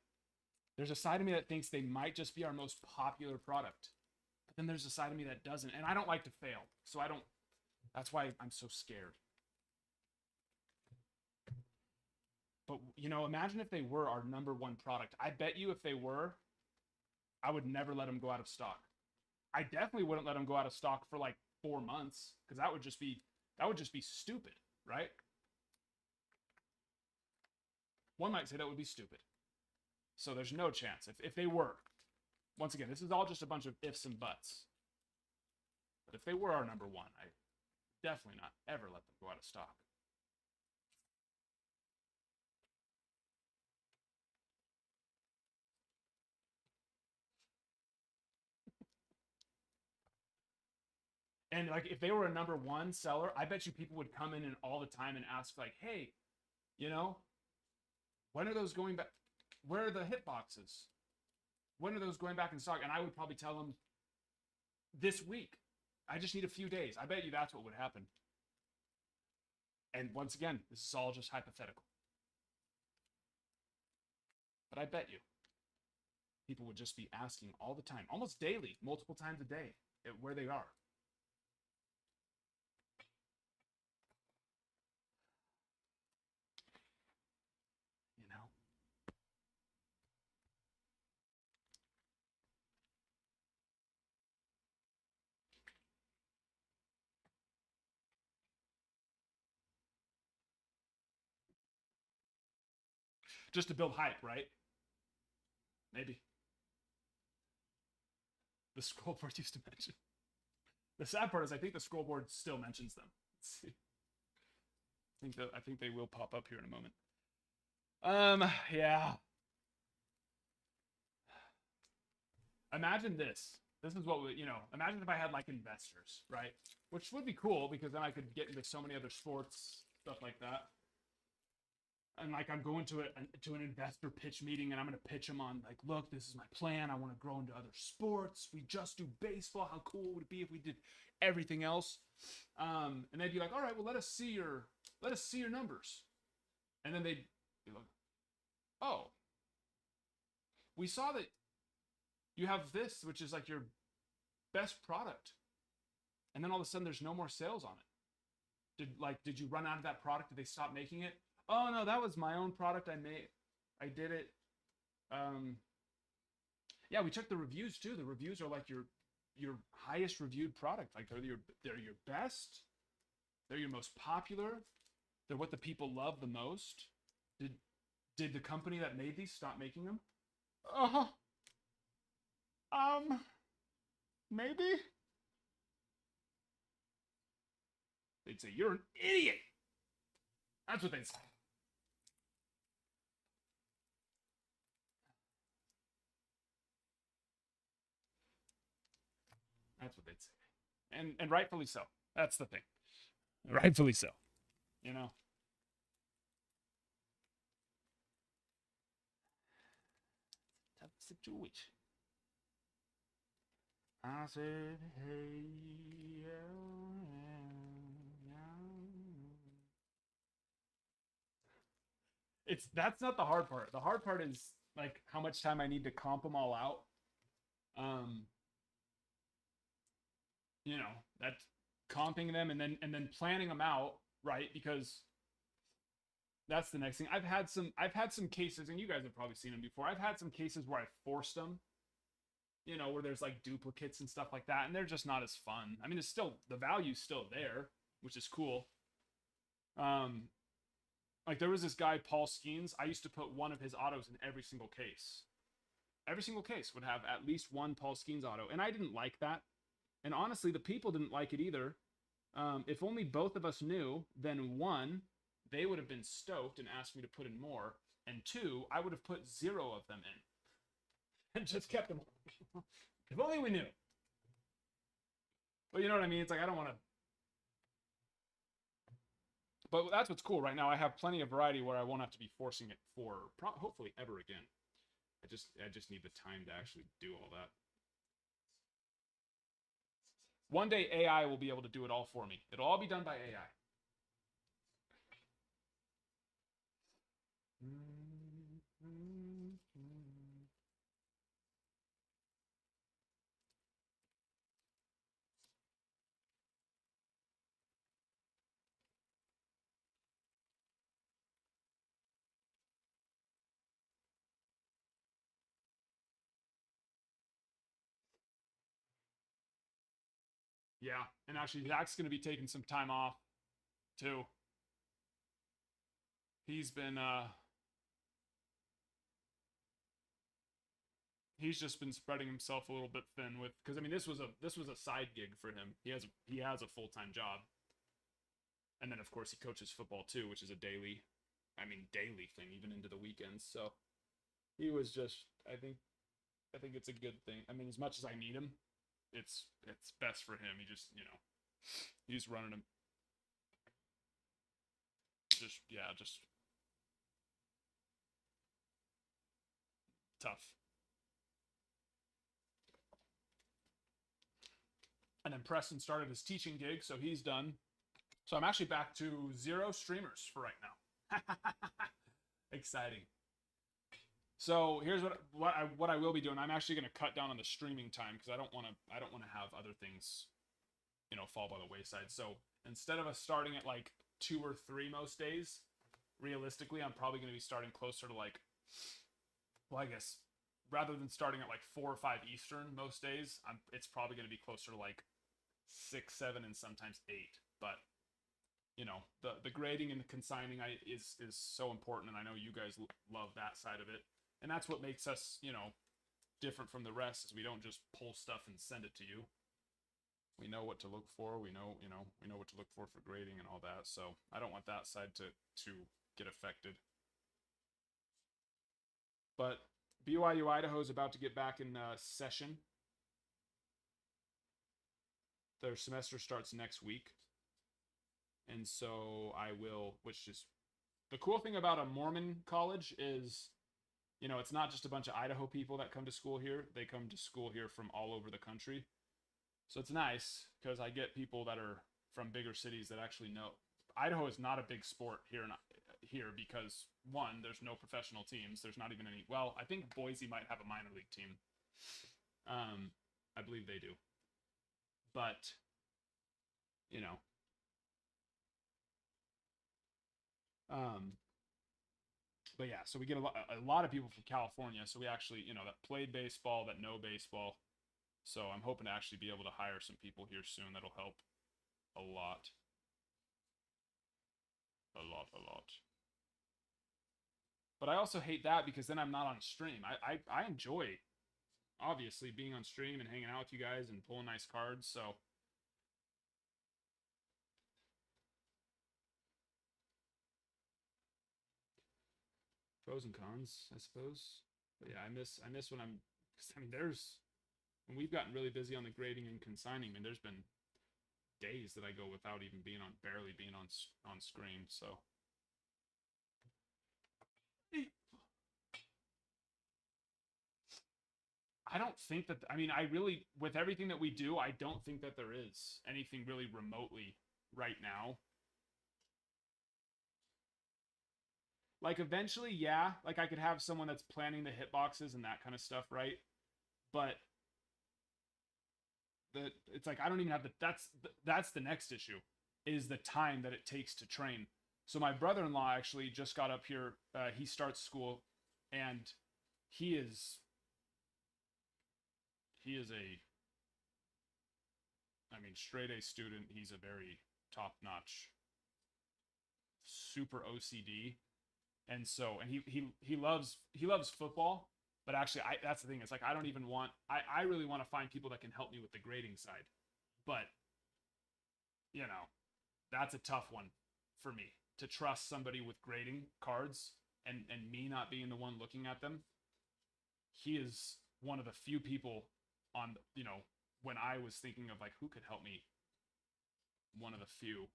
There's a side of me that thinks they might just be our most popular product. But then there's a side of me that doesn't. And I don't like to fail. So I don't, that's why I'm so scared. But, you know, imagine if they were our #1 product. I bet you if they were, I would never let them go out of stock. I definitely wouldn't let them go out of stock for like 4 months because that would just be stupid, right? One might say that would be stupid. So there's no chance. If they were, once again, this is all just a bunch of ifs and buts. But if they were our #1, I definitely not ever let them go out of stock. And like if they were a #1 seller, I bet you people would come in and all the time and ask like, hey, you know, when are those going back? Where are the hit boxes? When are those going back in stock? And I would probably tell them this week. I just need a few days. I bet you that's what would happen. And once again, this is all just hypothetical. But I bet you people would just be asking all the time, almost daily, multiple times a day, where they are. You know? Just to build hype, right? Maybe. The scroll board used to mention. The sad part is I think the scroll board still mentions them. Let's see. I think they will pop up here in a moment. Yeah. Imagine this. This is what we, you know, imagine if I had like investors, right? Which would be cool because then I could get into so many other sports, stuff like that. and like I'm going to an investor pitch meeting, and I'm going to pitch them on like, look, this is my plan. I want to grow into other sports. We just do baseball. How cool would it be if we did everything else? And they'd be like, all right, well, let us see your numbers. And then they'd be like, oh, we saw that you have this, which is like your best product. And then all of a sudden there's no more sales on it. Did you run out of that product? Did they stop making it? Oh no, that was my own product. I did it. Yeah, we checked the reviews too. The reviews are like your highest reviewed product. Like they're your best. They're your most popular. They're what the people love the most. Did the company that made these stop making them? Maybe. They'd say, you're an idiot. That's what they'd say. That's what they'd say. And rightfully so. That's the thing. Rightfully so. You know? Tough situation. I said, hey, that's not the hard part. The hard part is like how much time I need to comp them all out. You know, that's comping them and then planning them out, right? Because that's the next thing. I've had some cases, and you guys have probably seen them before. I've had some cases where I forced them, you know, where there's like duplicates and stuff like that, and they're just not as fun. I mean, it's still, the value's still there, which is cool. Like there was this guy, Paul Skeens. I used to put one of his autos in every single case. Every single case would have at least one Paul Skeens auto, and I didn't like that. And honestly, the people didn't like it either. If only both of us knew, then one, they would have been stoked and asked me to put in more, and two, I would have put 0 of them in and just kept them. If only we knew. But you know what I mean? It's like I don't want to. But that's what's cool right now. I have plenty of variety where I won't have to be forcing it for hopefully ever again. I just need the time to actually do all that. One day AI will be able to do it all for me. It'll all be done by AI. Yeah, and actually Zach's going to be taking some time off too. He's been he's just been spreading himself a little bit thin with, because I mean this was a side gig for him. He has a full-time job. And then of course he coaches football too, which is a daily thing, even into the weekends. So he was just, I think it's a good thing. I mean, as much as I need him, it's best for him. He just, you know, he's running him. Just tough. And then Preston started his teaching gig, so he's done. So I'm actually back to 0 streamers for right now. Exciting. So here's what I will be doing. I'm actually going to cut down on the streaming time because I don't want to have other things, you know, fall by the wayside. So instead of us starting at like 2 or 3 most days, realistically, I'm probably going to be starting closer to like, well, I guess rather than starting at like 4 or 5 Eastern most days, it's probably going to be closer to like 6, 7, and sometimes 8. But you know, the grading and the consigning is so important, and I know you guys love that side of it, and that's what makes us, you know, different from the rest. Is we don't just pull stuff and send it to you. We know what to look for. We know what to look for grading and all that. So I don't want that side to get affected. But BYU Idaho is about to get back in session. Their semester starts next week. And so I will, which is the cool thing about a Mormon college is, you know, it's not just a bunch of Idaho people that come to school here. They come to school here from all over the country. So it's nice because I get people that are from bigger cities that actually know. Idaho is not a big sport here because one, there's no professional teams. There's not even any. Well, I think Boise might have a minor league team. I believe they do. But you know, but yeah, so we get a lot of people from California. So we actually, you know, that played baseball, that know baseball. So I'm hoping to actually be able to hire some people here soon. That'll help a lot. A lot. But I also hate that because then I'm not on stream. I enjoy, obviously, being on stream and hanging out with you guys and pulling nice cards. So pros and cons, I suppose. But yeah, I miss when I'm. I mean, when we've gotten really busy on the grading and consigning. I mean, there's been days that I go without even barely being on screen. So I don't think that. I mean, I really, with everything that we do, I don't think that there is anything really remotely right now. Like eventually, yeah, like I could have someone that's planning the hitboxes and that kind of stuff, right? But it's like I don't even have that's the next issue is the time that it takes to train. So my brother-in-law actually just got up here. He starts school, and he is a, I mean, straight A student. He's a very top-notch, super OCD, and so and he loves football. But actually, that's the thing. It's like I don't even want. I really want to find people that can help me with the grading side, but you know, that's a tough one for me to trust somebody with grading cards and me not being the one looking at them. He is one of the few people on, you know, when I was thinking of like who could help me, one of the few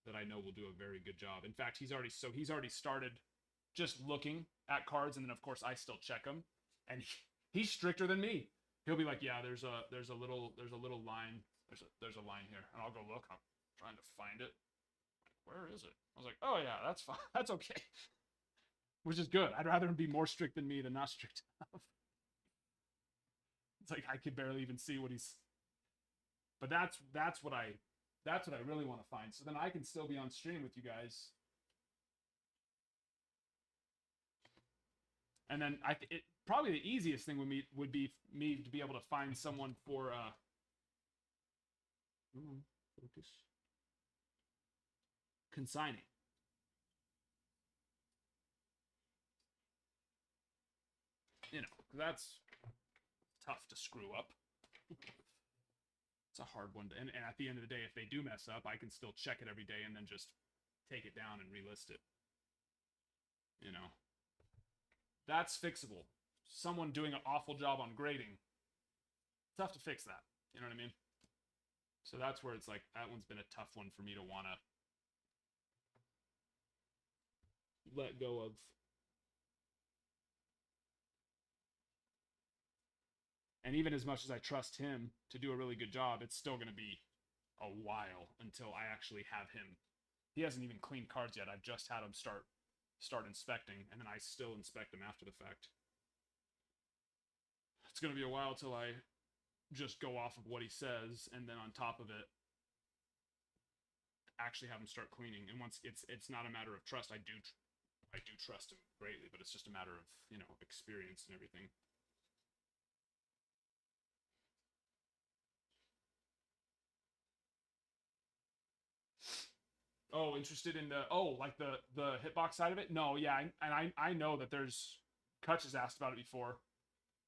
that I know will do a very good job. In fact, he's already started just looking at cards, and then of course I still check them, and he's stricter than me. He'll be like, yeah, there's a little line, there's a line here, and I'll go look. I'm trying to find it. Where is it? I was like, oh yeah, that's fine, that's okay, which is good. I'd rather him be more strict than me than not strict enough. It's like I could barely even see what he's. But that's what I really want to find. So then I can still be on stream with you guys. And then probably the easiest thing would be me to be able to find someone for focus consigning. You know, that's tough to screw up. It's a hard one and at the end of the day, if they do mess up, I can still check it every day and then just take it down and relist it. You know, that's fixable. Someone doing an awful job on grading, tough to fix that. You know what I mean? So that's where it's like that one's been a tough one for me to want to let go of. And even as much as I trust him to do a really good job, it's still going to be a while until I actually have him. He hasn't even cleaned cards yet. I've just had him start inspecting, and then I still inspect him after the fact. It's going to be a while till I just go off of what he says, and then on top of it, actually have him start cleaning. And once it's not a matter of trust, I do trust him greatly, but it's just a matter of, you know, experience and everything. Oh, interested in like the hitbox side of it? No, yeah, and I know that there's Kutch has asked about it before.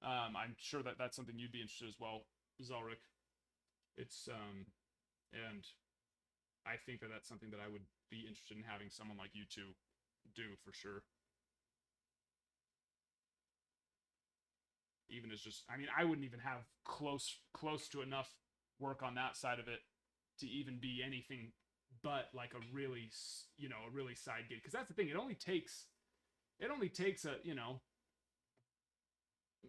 I'm sure that that's something you'd be interested as well, Zelric. It's and I think that that's something that I would be interested in having someone like you two do for sure. Even as just, I mean, I wouldn't even have close to enough work on that side of it to even be anything but like a really, a really side gate. Because that's the thing. It only takes a,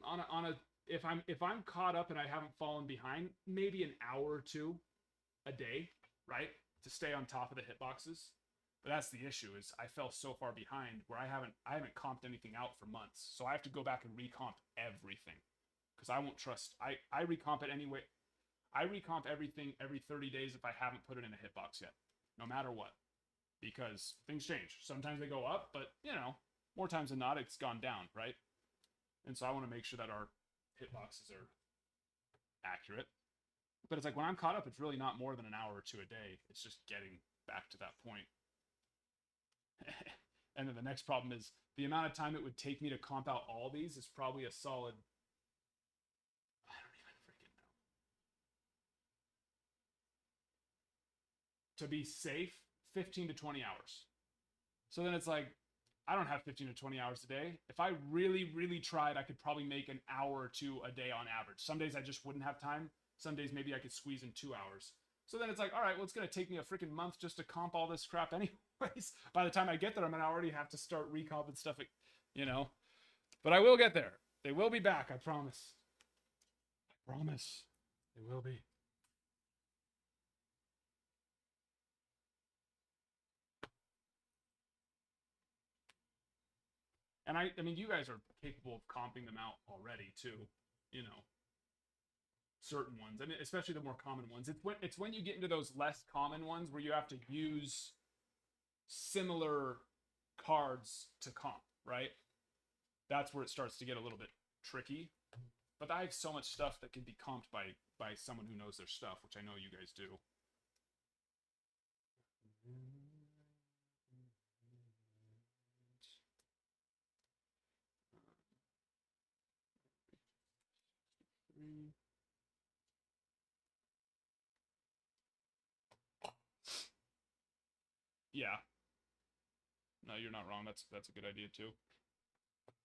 on a if I'm caught up and I haven't fallen behind, maybe an hour or two a day, right, to stay on top of the hitboxes. But that's the issue, is I fell so far behind where I haven't comped anything out for months. So I have to go back and recomp everything. Because I won't trust I recomp it anyway. I recomp everything every 30 days if I haven't put it in a hitbox yet. No matter what. Because things change. Sometimes they go up, but more times than not it's gone down, right? And so I want to make sure that our hitboxes are accurate. But it's like when I'm caught up, it's really not more than an hour or two a day. It's just getting back to that point. And then the next problem is the amount of time it would take me to comp out all these is probably a solid, I don't even freaking know. To be safe, 15 to 20 hours. So then it's like, I don't have 15 to 20 hours a day. If I really, really tried, I could probably make an hour or two a day on average. Some days I just wouldn't have time. Some days maybe I could squeeze in 2 hours. So then it's like, all right, well, it's going to take me a freaking month just to comp all this crap anyways. By the time I get there, I'm going to already have to start recomping stuff, But I will get there. They will be back, I promise. I promise. They will be. And I mean, you guys are capable of comping them out already too, certain ones. I mean, especially the more common ones. It's when you get into those less common ones where you have to use similar cards to comp, right? That's where it starts to get a little bit tricky. But I have so much stuff that can be comped by someone who knows their stuff, which I know you guys do. Yeah. No, you're not wrong. That's a good idea too.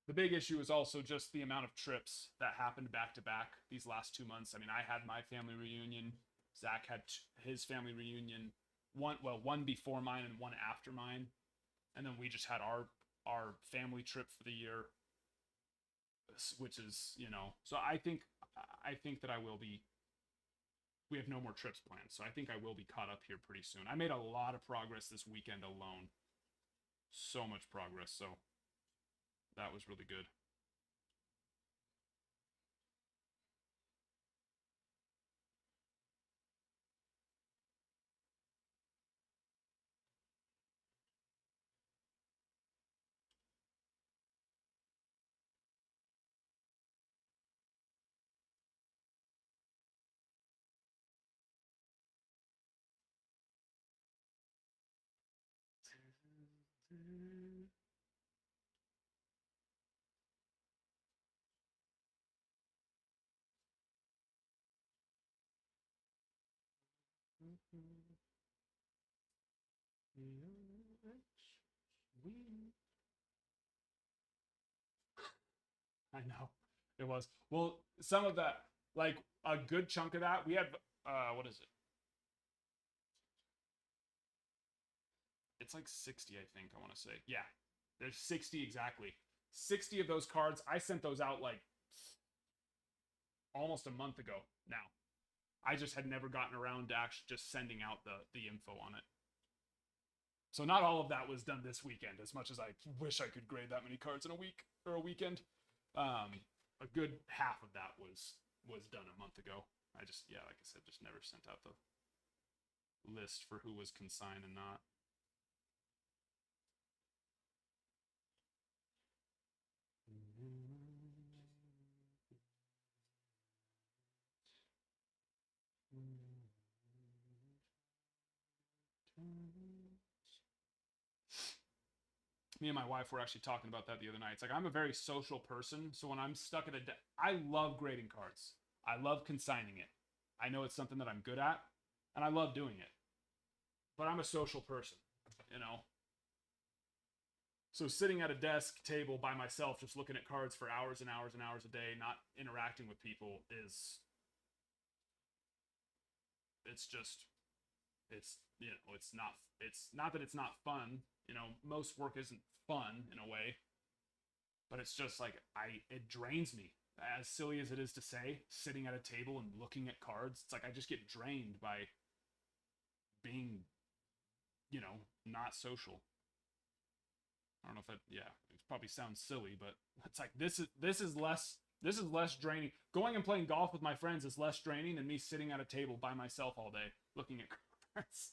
The big issue is also just the amount of trips that happened back to back these last 2 months. I mean, I had my family reunion. Zach had his family reunion. One before mine and one after mine, and then we just had our family trip for the year, which is So I think that I will be. We have no more trips planned, so I think I will be caught up here pretty soon. I made a lot of progress this weekend alone. So much progress, so that was really good. I know. It was. Well, some of that, like a good chunk of that, we had what is it? It's like 60, I think, I want to say. Yeah. There's 60 exactly. 60 of those cards, I sent those out like almost a month ago now. I just had never gotten around to actually just sending out the info on it. So not all of that was done this weekend, as much as I wish I could grade that many cards in a week or a weekend. A good half of that was done a month ago. I just, yeah, like I said, just never sent out the list for who was consigned and not. Me and my wife were actually talking about that the other night. It's like I'm a very social person, so when I'm stuck at I love grading cards. I love consigning it. I know it's something that I'm good at, and I love doing it. But I'm a social person, you know. So sitting at a desk table by myself, just looking at cards for hours and hours and hours a day, not interacting with people, it's just it's, you know, it's not that it's not fun. You know, most work isn't fun in a way, but it's just like it drains me. As silly as it is to say, sitting at a table and looking at cards, it's like I just get drained by being, you know, not social. I don't know if that, yeah, it probably sounds silly, but it's like this is less draining. Going and playing golf with my friends is less draining than me sitting at a table by myself all day looking at cards.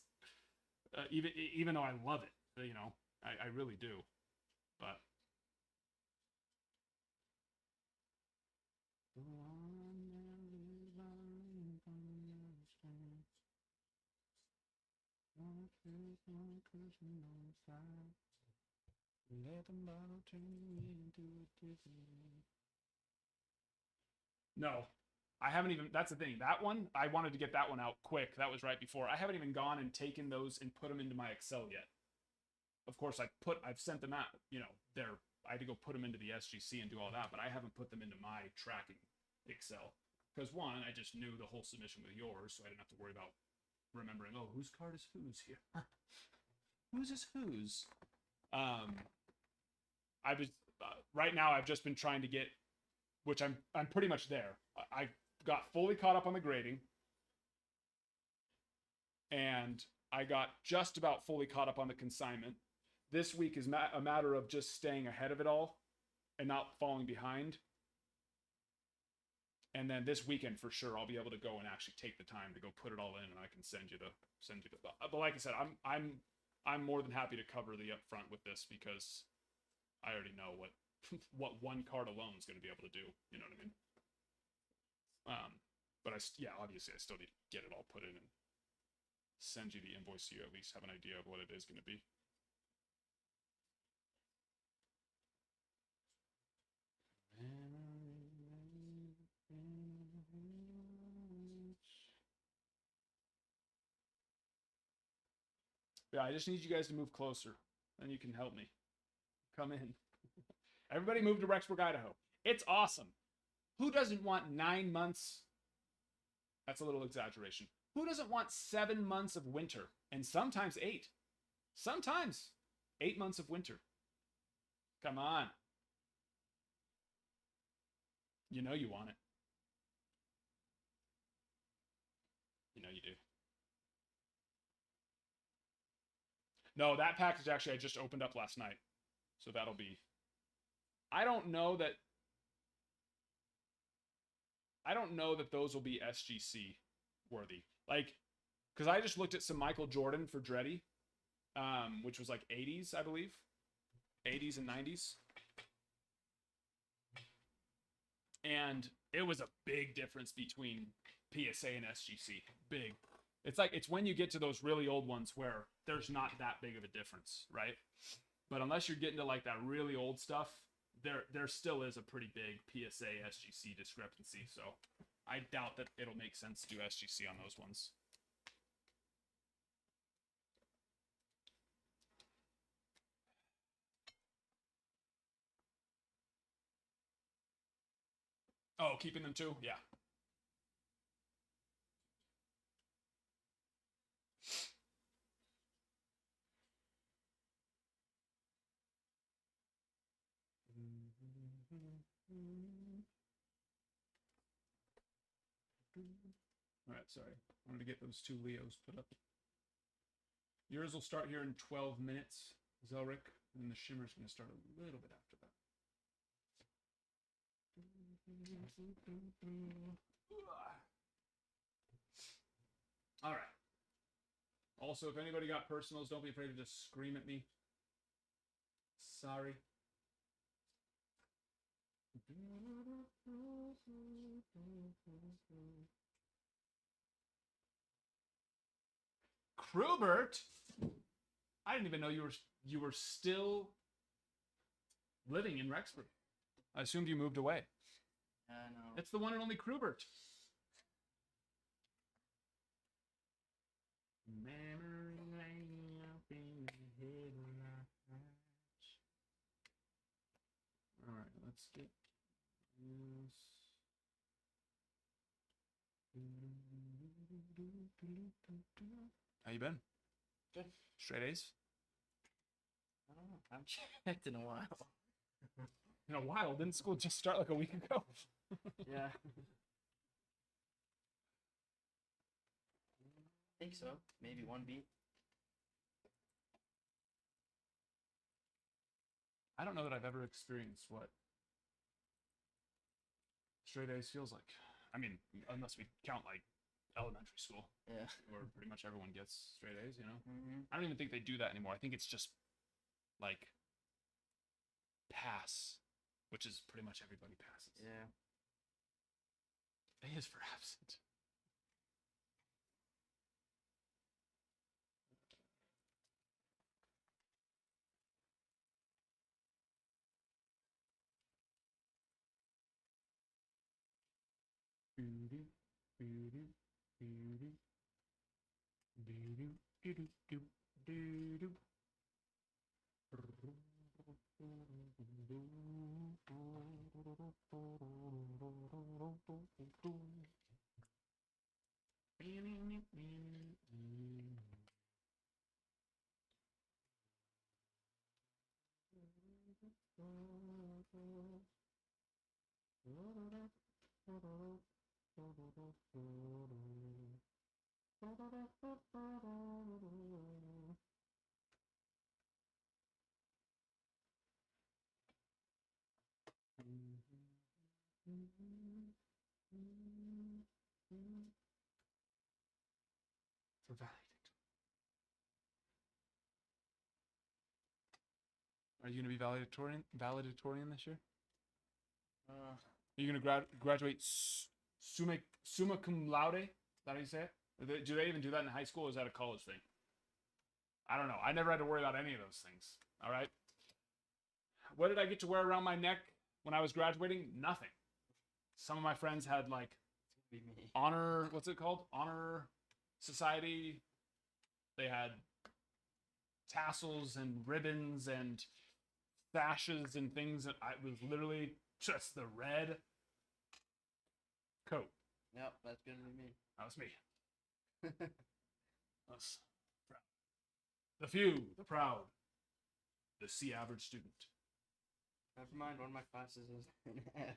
Even though I love it, you know, I really do. But no, I haven't even. That's the thing. That one, I wanted to get that one out quick. That was right before. I haven't even gone and taken those and put them into my Excel yet. Of course, I've sent them out. You know, I had to go put them into the SGC and do all that, but I haven't put them into my tracking Excel because one, I just knew the whole submission with yours, so I didn't have to worry about remembering. Oh, whose card is whose here? Whose is whose? I was right now. I've just been trying to get, which I'm pretty much there. I got fully caught up on the grading, and I got just about fully caught up on the consignment. This week is a matter of just staying ahead of it all and not falling behind. And then this weekend for sure, I'll be able to go and actually take the time to go put it all in, and I can send you the. But like I said, I'm more than happy to cover the upfront with this because I already know what one card alone is going to be able to do. You know what I mean? But obviously I still need to get it all put in and send you the invoice so you at least have an idea of what it is going to be. Yeah, I just need you guys to move closer. Then you can help me. Come in. Everybody move to Rexburg, Idaho. It's awesome. Who doesn't want 9 months? That's a little exaggeration. Who doesn't want 7 months of winter? And sometimes 8. Sometimes 8 months of winter. Come on. You know you want it. You know you do. No, that package actually I just opened up last night. So that'll be... I don't know that those will be SGC worthy. Like, because I just looked at some Michael Jordan for Dreddy, which was like 80s, I believe. 80s and 90s. And it was a big difference between PSA and SGC. Big. It's when you get to those really old ones where there's not that big of a difference, right? But unless you're getting to like that really old stuff, there still is a pretty big PSA SGC discrepancy. So I doubt that it'll make sense to do SGC on those ones. Oh, keeping them too? Yeah. All right, sorry. I wanted to get those 2 Leos put up. Yours will start here in 12 minutes, Zelric, and the shimmer's going to start a little bit after that. All right. Also, if anybody got personals, don't be afraid to just scream at me. Sorry. Krubert? I didn't even know you were still living in Rexburg. I assumed you moved away.
No.
It's the one and only Krubert. Memory laying up in the headlights. All right, let's get this. How you been?
Good.
Straight A's?
I don't know. I haven't checked in a while.
In a while. Didn't school just start like a week ago?
Yeah. I think so. Maybe one beat.
I don't know that I've ever experienced what straight A's feels like. I mean, unless we count like elementary school,
Yeah.
where pretty much everyone gets straight A's, you know?
Mm-hmm.
I don't even think they do that anymore. I think it's just like pass, which is pretty much everybody passes.
Yeah.
A is for absent. For valedictorian. Are you going to be valedictorian this year? Are you going to graduate summa cum laude? Is that how you say it? Do they even do that in high school, or is that a college thing? I don't know. I never had to worry about any of those things. All right. What did I get to wear around my neck when I was graduating? Nothing. Some of my friends had like
Be me.
honor. What's it called? Honor society. They had tassels and ribbons and sashes and things. And I was literally just the red coat.
Yep, that's gonna be me.
That was me. Us. Proud. The few, the proud, the C average student.
Never mind, one of my classes is an F.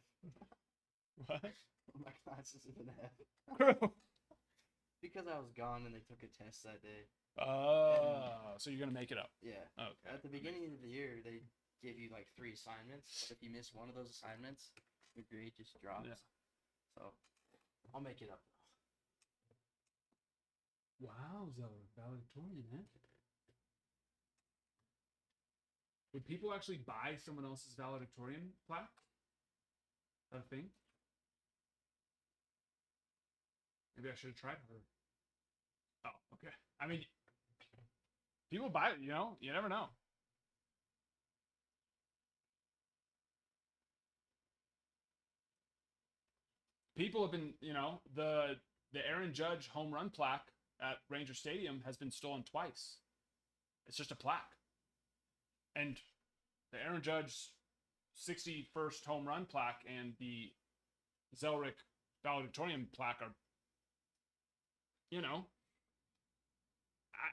What?
One of my classes is an F. Because I was gone and they took a test that day.
So you're gonna make it up.
Yeah.
Okay.
At the beginning of the year, they give you like 3 assignments. If you miss one of those assignments, your grade just drops.
Yeah.
So, I'll make it up.
Wow, valedictorian, eh? Would people actually buy someone else's valedictorian plaque? Is that a thing? Maybe I should have tried her. Oh, okay. I mean, people buy it, you know? You never know. People have been, you know, the Aaron Judge home run plaque at Ranger Stadium has been stolen twice. It's just a plaque. And the Aaron Judge 61st home run plaque and the Zelrick valedictorian plaque are, you know,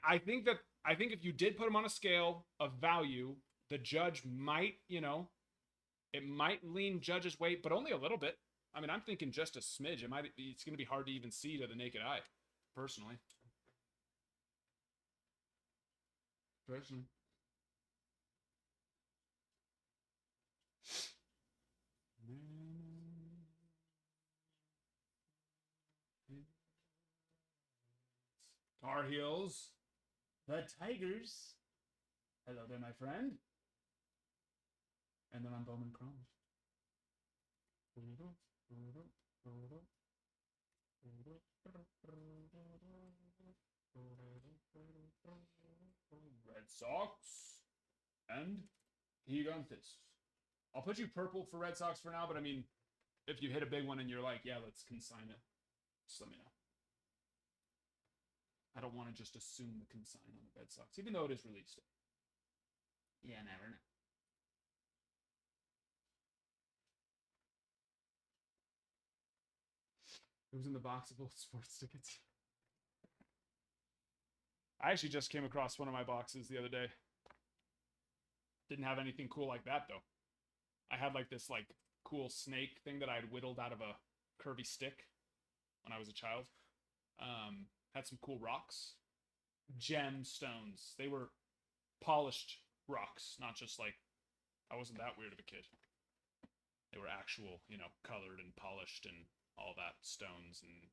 I think if you did put them on a scale of value, the judge might, you know, it might lean Judge's way, but only a little bit. I mean, I'm thinking just a smidge. It's going to be hard to even see to the naked eye, personally. Tar Heels. The Tigers. Hello there, my friend. And then I'm Bowman Chrome. Red Sox and Gigantes. I'll put you purple for Red Sox for now, but I mean, if you hit a big one and you're like, yeah, let's consign it, just let me know. I don't want to just assume the consign on the Red Sox, even though it is released. Yeah, never know. It was in the box of old sports tickets. I actually just came across one of my boxes the other day. Didn't have anything cool like that though. I had like this like cool snake thing that I had whittled out of a curvy stick when I was a child. Had some cool rocks, gemstones. They were polished rocks, not just like, I wasn't that weird of a kid. They were actual, you know, colored and polished and all that, stones and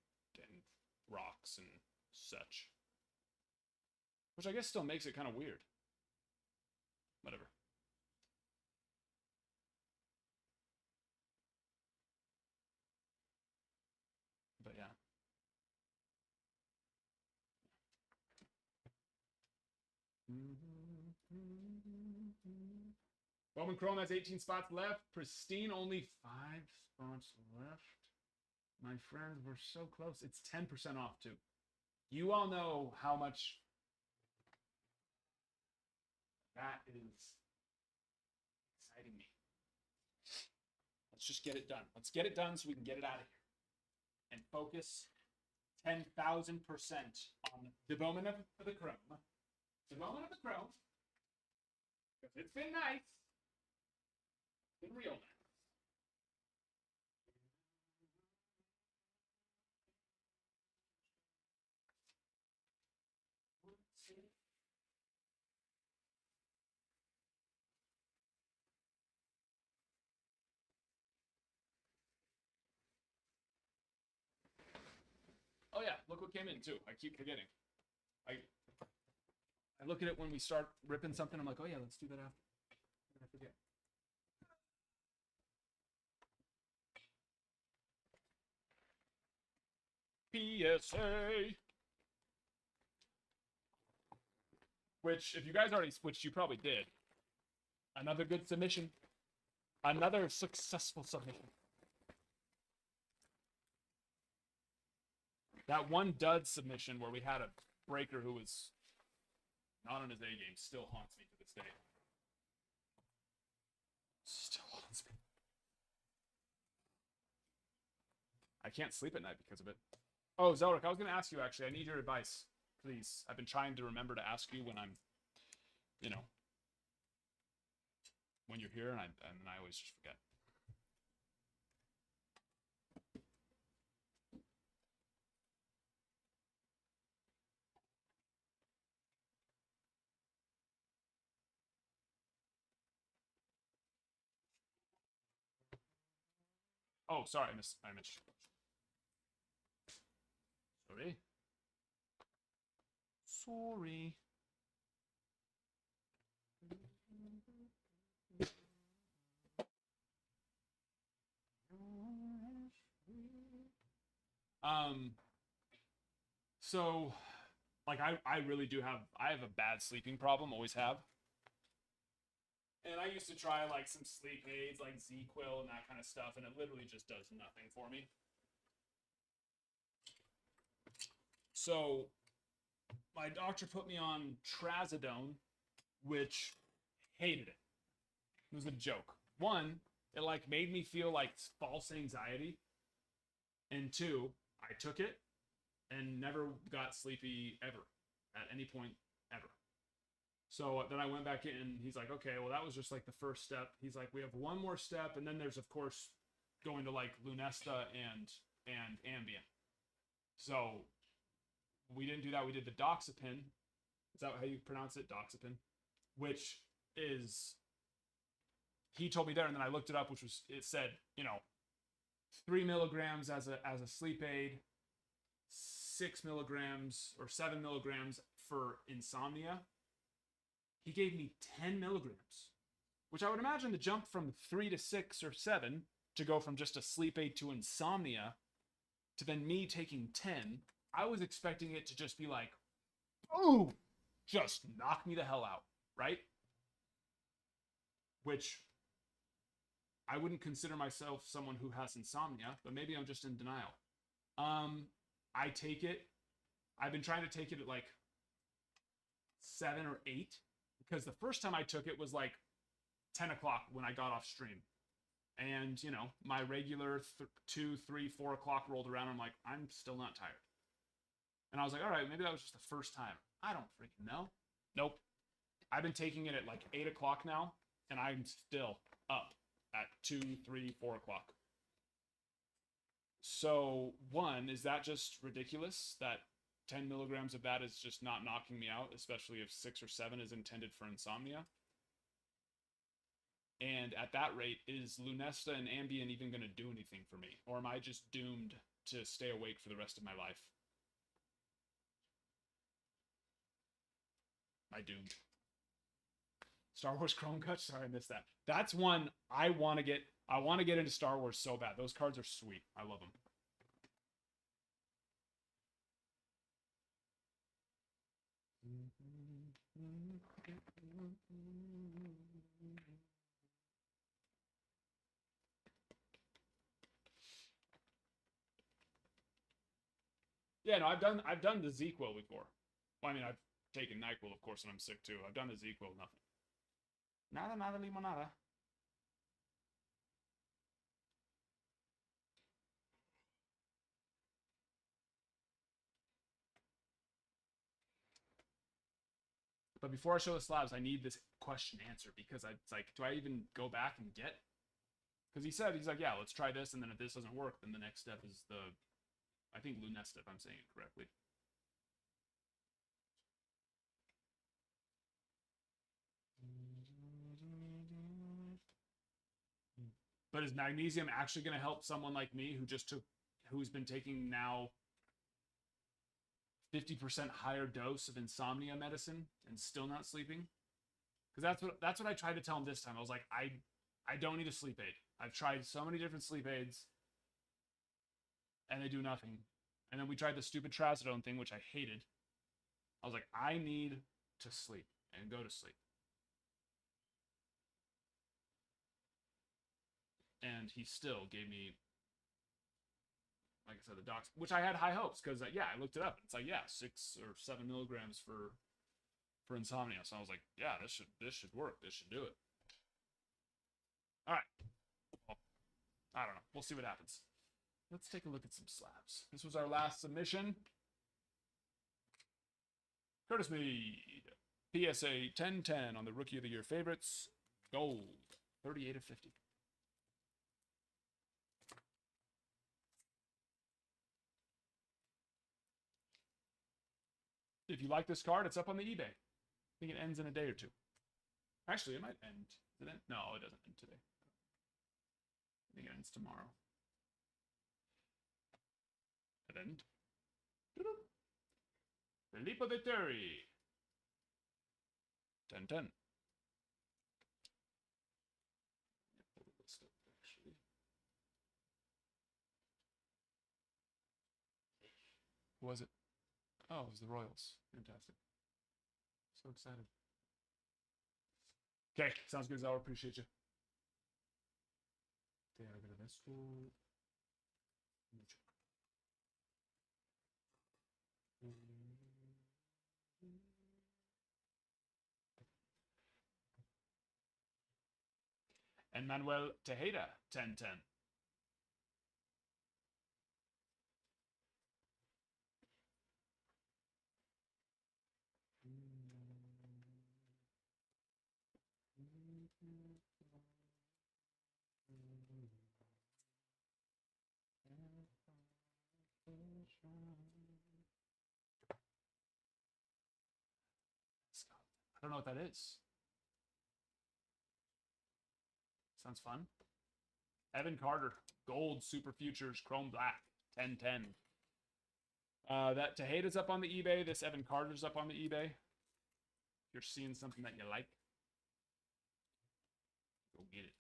rocks and such. Which I guess still makes it kind of weird. Whatever. But yeah. Bowman Chrome has 18 spots left. Pristine, only 5 spots left. My friends, we're so close. It's 10% off, too. You all know how much that is exciting me. Let's just get it done. Let's get it done so we can get it out of here. And focus 10,000% on the Bowman of the Chrome. The Bowman of the Chrome. Because it's been nice. It's been real nice. Oh yeah, look what came in too. I keep forgetting. I look at it when we start ripping something. I'm like, oh yeah, let's do that after. I forget. PSA. Which, if you guys already switched, you probably did. Another good submission. Another successful submission. That one dud submission where we had a breaker who was not on his A game still haunts me to this day. Still haunts me. I can't sleep at night because of it. Oh, Zelric, I was going to ask you actually. I need your advice, please. I've been trying to remember to ask you when I'm, you know, when you're here, and I always just forget. Oh, sorry, I missed. Sorry. Sorry. So, like, I really do have, I have a bad sleeping problem, always have. And I used to try, like, some sleep aids, like Z-Quil and that kind of stuff, and it literally just does nothing for me. So, my doctor put me on trazodone, which hated it. It was a joke. One, it, like, made me feel, like, false anxiety. And two, I took it and never got sleepy ever, at any point ever. So then I went back in and he's like, okay, well, that was just like the first step. He's like, we have one more step. And then there's, of course, going to like Lunesta and Ambien. So we didn't do that. We did the doxepin. Is that how you pronounce it? Doxepin, which is, he told me there. And then I looked it up, which was, it said, you know, 3 milligrams as a sleep aid, 6 milligrams or 7 milligrams for insomnia. He gave me 10 milligrams, which I would imagine the jump from 3 to 6 or 7 to go from just a sleep aid to insomnia to then me taking 10. I was expecting it to just be like, oh, just knock me the hell out, right? Which I wouldn't consider myself someone who has insomnia, but maybe I'm just in denial. I take it. I've been trying to take it at like 7 or 8. Because the first time I took it was like 10 o'clock when I got off stream. And, you know, my regular 2, 3, 4 o'clock rolled around. I'm like, I'm still not tired. And I was like, all right, maybe that was just the first time. I don't freaking know. Nope. I've been taking it at like 8 o'clock now, and I'm still up at 2, 3, 4 o'clock. So, one, is that just ridiculous that 10 milligrams of that is just not knocking me out, especially if 6 or 7 is intended for insomnia? And at that rate, is Lunesta and Ambien even going to do anything for me? Or am I just doomed to stay awake for the rest of my life? Am I doomed? Star Wars Chrome Cut? Sorry, I missed that. That's one I want to get. I want to get into Star Wars so bad. Those cards are sweet. I love them. Yeah, no, I've done the ZQuil before. Well, I mean, I've taken NyQuil, of course, and I'm sick too. I've done the ZQuil, nothing. Nada limonada. But before I show the slabs, I need this question answered because it's like, do I even go back and get? Because he's like, yeah, let's try this, and then if this doesn't work, then the next step is I think Lunesta, if I'm saying it correctly. But is magnesium actually going to help someone like me who's been taking now 50% higher dose of insomnia medicine and still not sleeping? Because that's what I tried to tell him this time. I was like, I don't need a sleep aid. I've tried so many different sleep aids, and they do nothing. And then we tried the stupid trazodone thing, which I hated. I was like, I need to sleep and go to sleep. And he still gave me, like I said, the docs, which I had high hopes because yeah, I looked it up. It's like, yeah, 6 or 7 milligrams for insomnia. So I was like, yeah, this should work. This should do it. All right. Well, I don't know. We'll see what happens. Let's take a look at some slabs. This was our last submission. Curtis Mead, PSA 1010 on the Rookie of the Year favorites. Gold, 38 of 50. If you like this card, it's up on the eBay. I think it ends in a day or two. Actually, it might end. Does it end? No, it doesn't end today. I think it ends tomorrow. It end. Filippo De Terry. 10-10. Who was it? Oh, it was the Royals. Fantastic. So excited. Okay, sounds good, Zara. Appreciate you. Te agradezco mucho. And Manuel Tejeda, 10-10. I don't know what that is. Sounds fun. Evan Carter, gold super futures, chrome black, 10-10. That Tejeda's up on the eBay. This Evan Carter's up on the eBay. If you're seeing something that you like, go get it.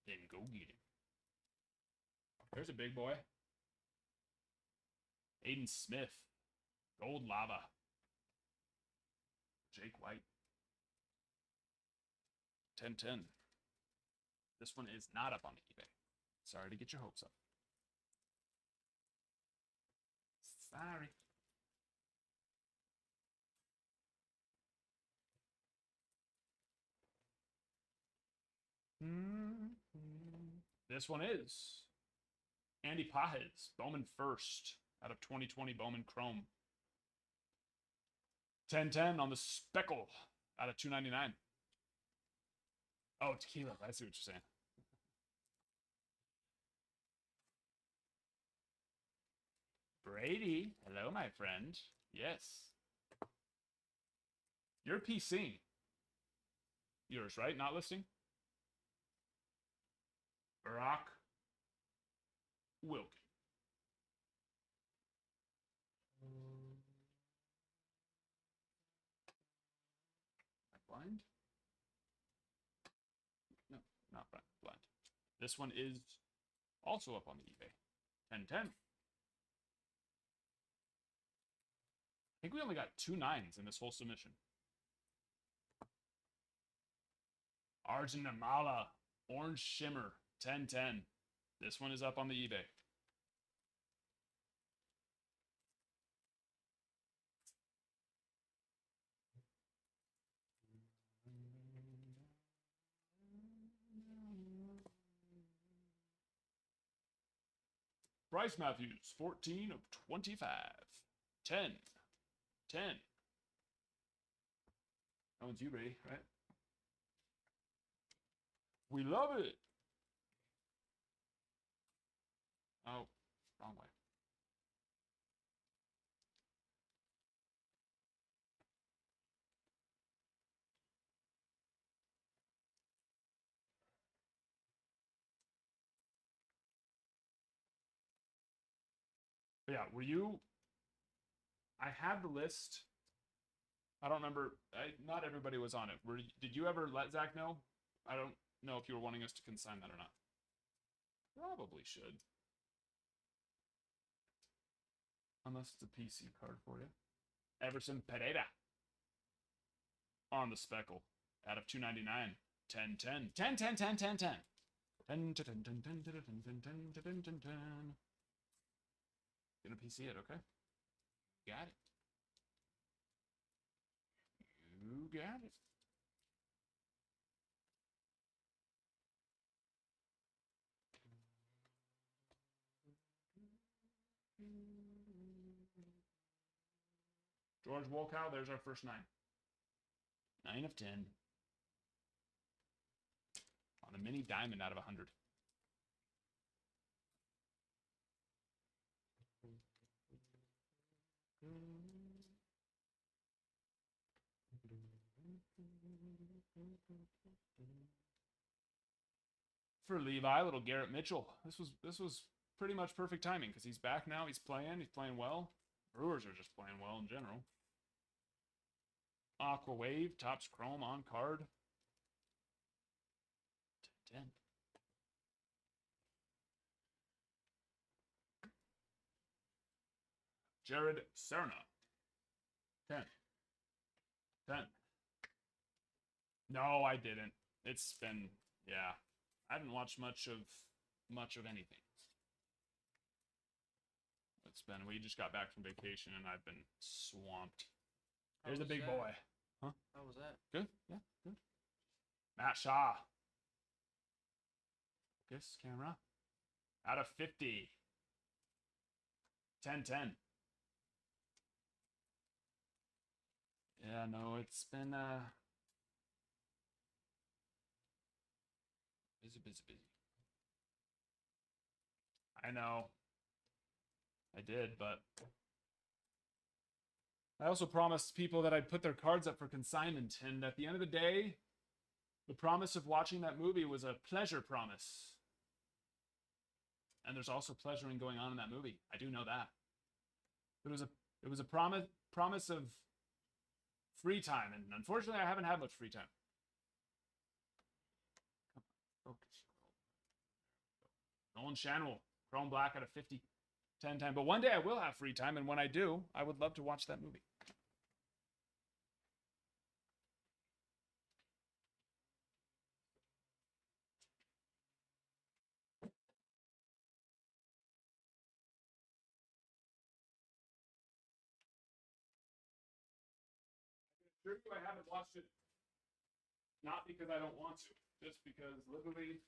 Then go get it. There's a big boy. Aiden Smith, gold lava. Jake White, 10-10. This one is not up on the eBay. Sorry to get your hopes up. Sorry. This one is Andy Pajes, Bowman first out of 2020 Bowman Chrome. 10-10 on the Speckle out of 299. Oh, tequila. I see what you're saying. Brady. Hello, my friend. Yes. You're PCing. Yours, right? Not listing? Barack Wilkin. Am I blind? No, not blind. This one is also up on the eBay. 10-10. I think we only got 2 9s in this whole submission. Arjunamala, Orange Shimmer, 10-10. This one is up on the eBay. Bryce Matthews, 14 of 25. 10. 10. That one's you, Brady, right? We love it. Oh, wrong way. But yeah, were you? I had the list. I don't remember. Not everybody was on it. Did you ever let Zach know? I don't know if you were wanting us to consign that or not. Probably should. Unless it's a PC card for you. Everson Pereira. On the Speckle. Out of 299. 10-10. 10-10, 10-10, 10. 10-10. Gonna PC it, okay? Got it. You got it. George Wolkow, there's our first 9. 9 of 10. On a mini diamond out of 100. For Levi, little Garrett Mitchell. This was pretty much perfect timing because he's back now. He's playing well. Brewers are just playing well in general. Aqua Wave, Topps Chrome on card. 10. Jared Serna. 10. 10. No, I didn't. It's been, yeah. I haven't watched much of anything. It's been, we just got back from vacation and I've been swamped. There's a big boy. Huh?
How was that?
Good. Yeah, good. Matt Shaw. Focus, camera. Out of 50. 10-10. Yeah, no, it's been busy. I know. I did, but I also promised people that I'd put their cards up for consignment, and at the end of the day, the promise of watching that movie was a pleasure promise. And there's also pleasure in going on in that movie. I do know that. It was a promise of free time, and unfortunately I haven't had much free time. Focus. Nolan Shanwell, Chrome Black out of 50. 10-10. But one day I will have free time, and when I do, I would love to watch that movie. I assure you I haven't watched it. Not because I don't want to, just because literally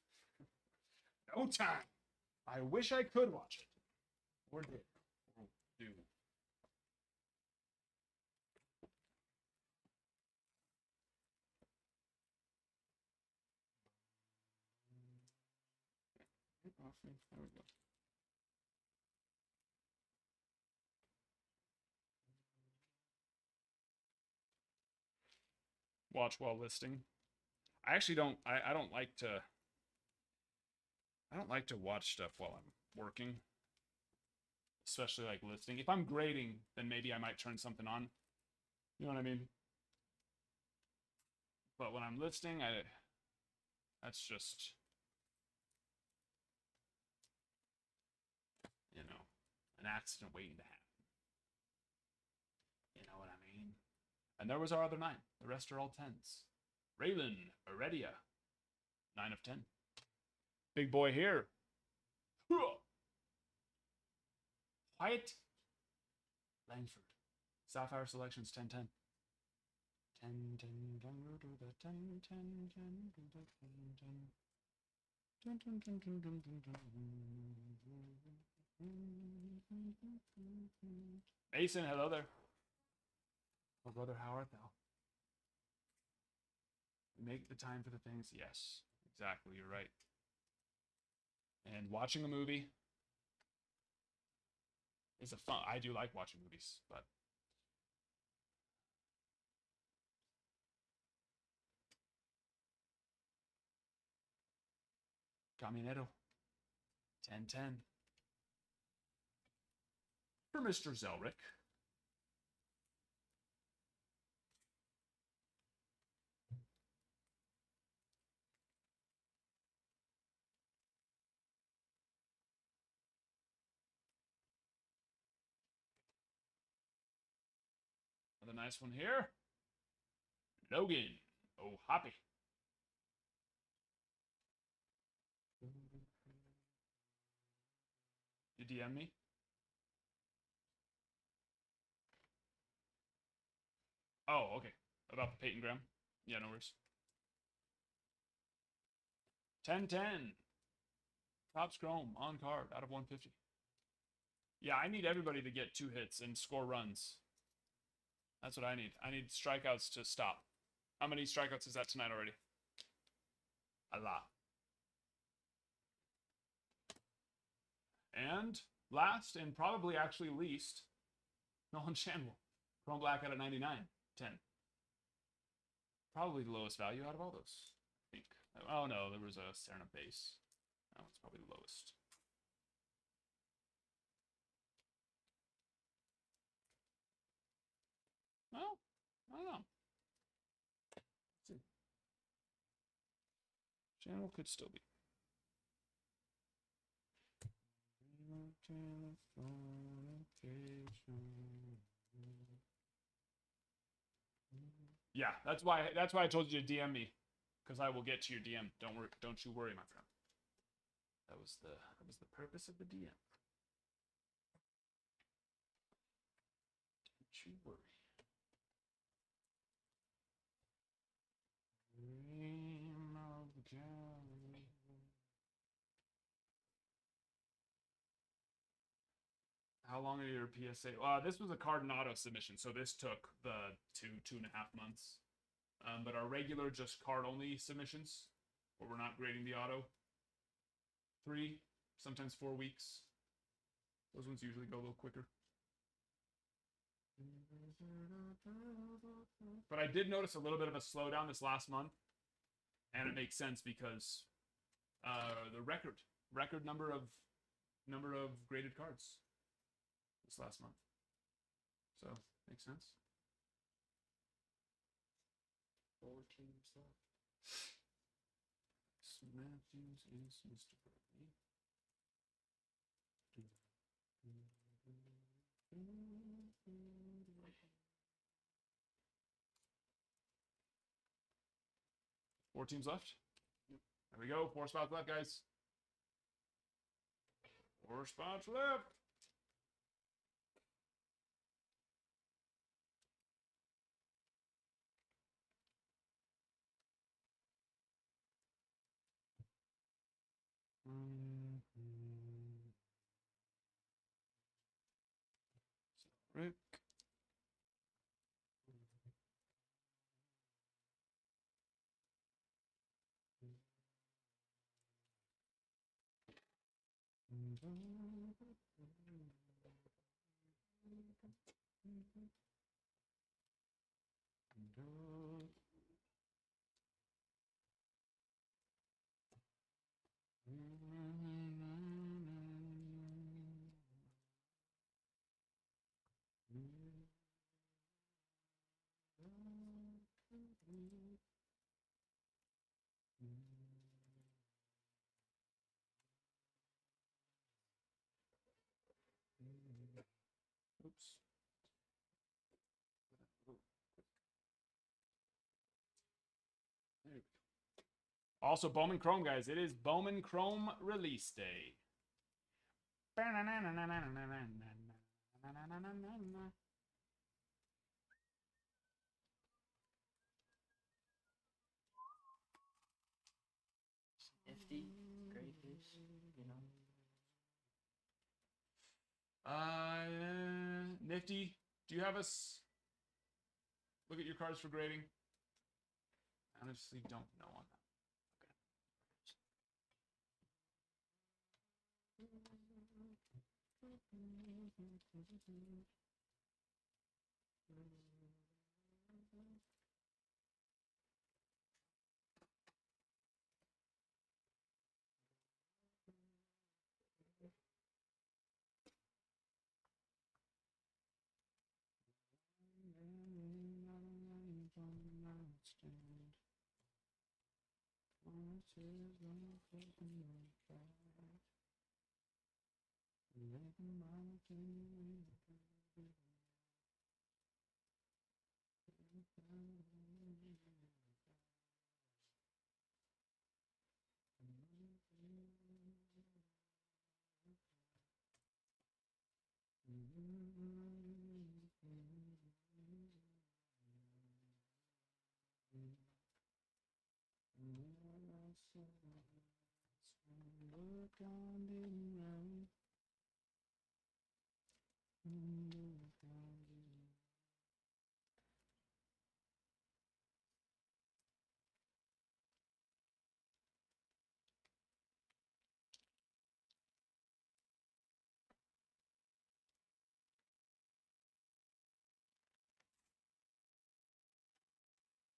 no time. I wish I could watch it. Or did. Or do. me. There we go. Watch while listing. I actually don't. I don't like to. I don't like to watch stuff while I'm working, especially like listing. If I'm grading, then maybe I might turn something on. You know what I mean? But when I'm listing, that's just, you know, an accident waiting to happen. You know what I mean? And there was our other 9. The rest are all 10s. Raylan Heredia, 9 of 10. Big boy here. Wyatt Langford. Sapphire Selections 10-10. 10, 10, 10, do the 10, 10, 10, do the 10, 10. Dun, dun, dun, dun, dun, dun, dun. Mason, hello there. Oh, brother, how art thou? Make the time for the things. Yes, exactly. You're right. And watching a movie is a fun. I do like watching movies, but Caminero. 10-10. For Mr. Zelrick. Another nice one here. Logan. Oh, Hoppy. You DM me? Oh, okay. About the Peyton Graham? Yeah, no worries. 10-10. Topps Chrome on card out of 150. Yeah, I need everybody to get 2 hits and score runs. That's what I need. I need strikeouts to stop. How many strikeouts is that tonight already? A lot. And last, and probably actually least, Nolan Shanwell. Chrome Black out of 99. 10. Probably the lowest value out of all those, I think. Oh, no, there was a Serna base. That one's probably the lowest. Well, I don't know. Let's see. Channel could still be. Yeah, that's why I told you to DM me, because I will get to your DM. Don't you worry, my friend. That was the purpose of the DM. Don't you worry. How long are your PSA? This was a card and auto submission, so this took the 2.5 months. But our regular, just card only submissions, where we're not grading the auto, 3, sometimes 4 weeks. Those ones usually go a little quicker. But I did notice a little bit of a slowdown this last month, and it makes sense because the record number of graded cards this last month. So makes sense.
4 teams left.
Matthews is Mr. Bradley. 4 teams left.
Yep.
There we go. 4 spots left, guys. 4 spots left. Rick. Oops. There we go. Also, Bowman Chrome, guys. It is Bowman Chrome release day.
Nifty, great case, you know.
Nifty, do you have us look at your cards for grading? I honestly don't know on that.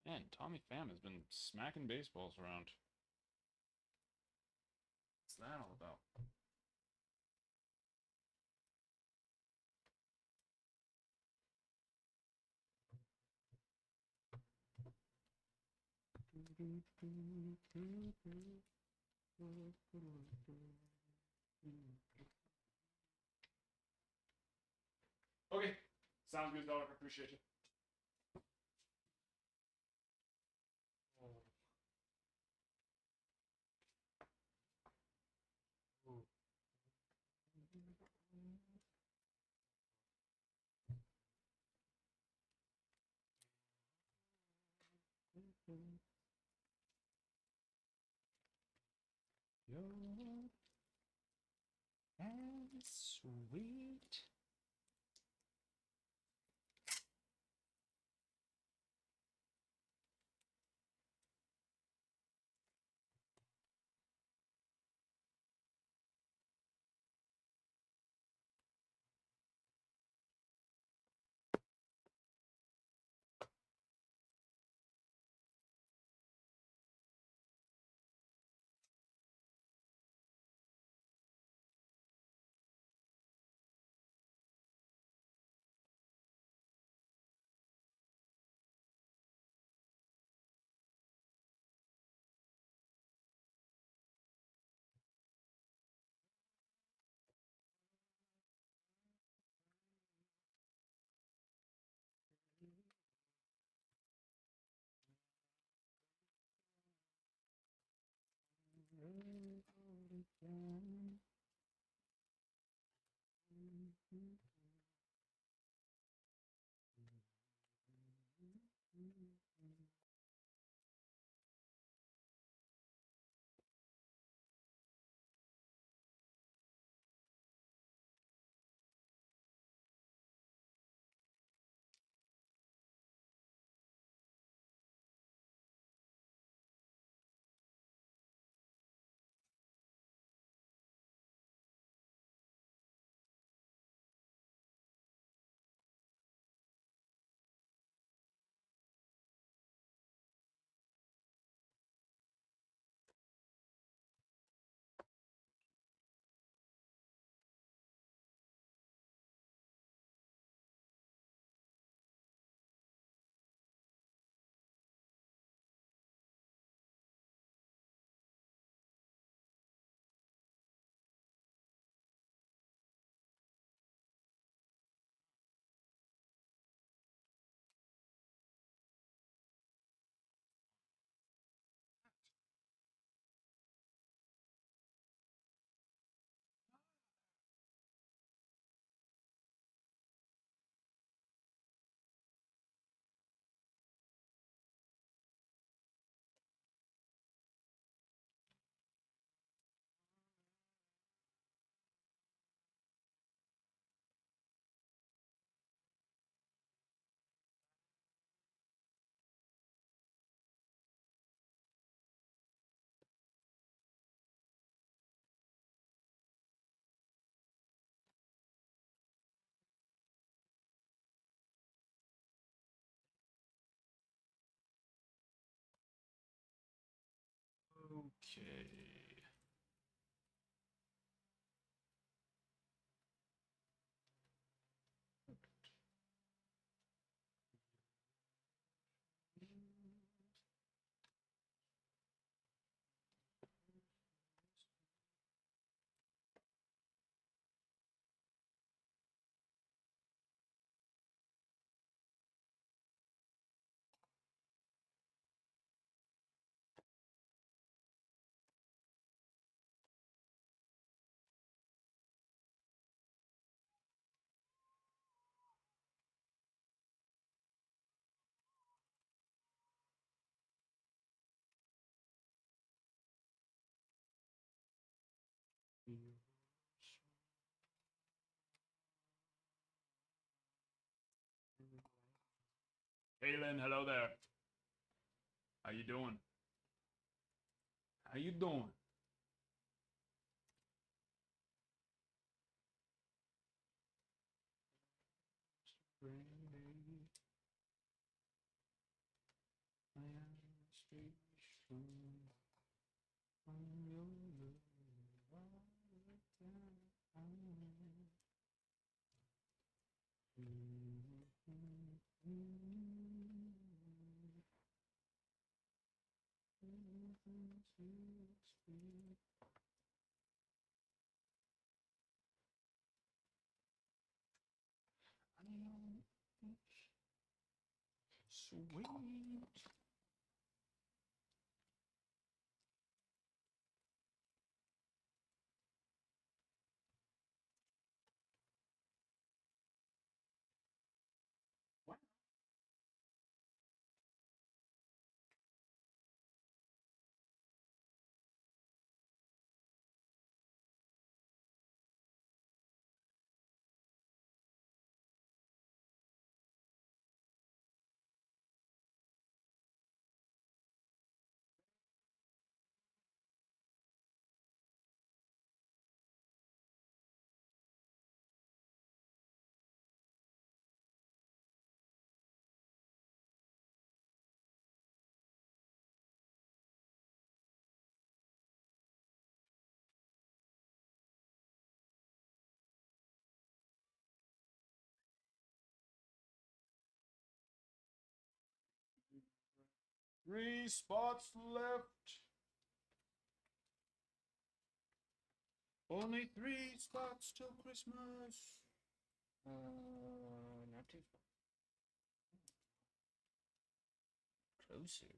Man, Tommy Pham has been smacking baseballs around. What's that all about? Okay, sounds good, dog. Appreciate you. Yo, and sweet. Okay. Kaylin, hello there. How you doing? How you doing? Sweet. Three spots left. Only 3 spots till Christmas.
Not too far.
Closer.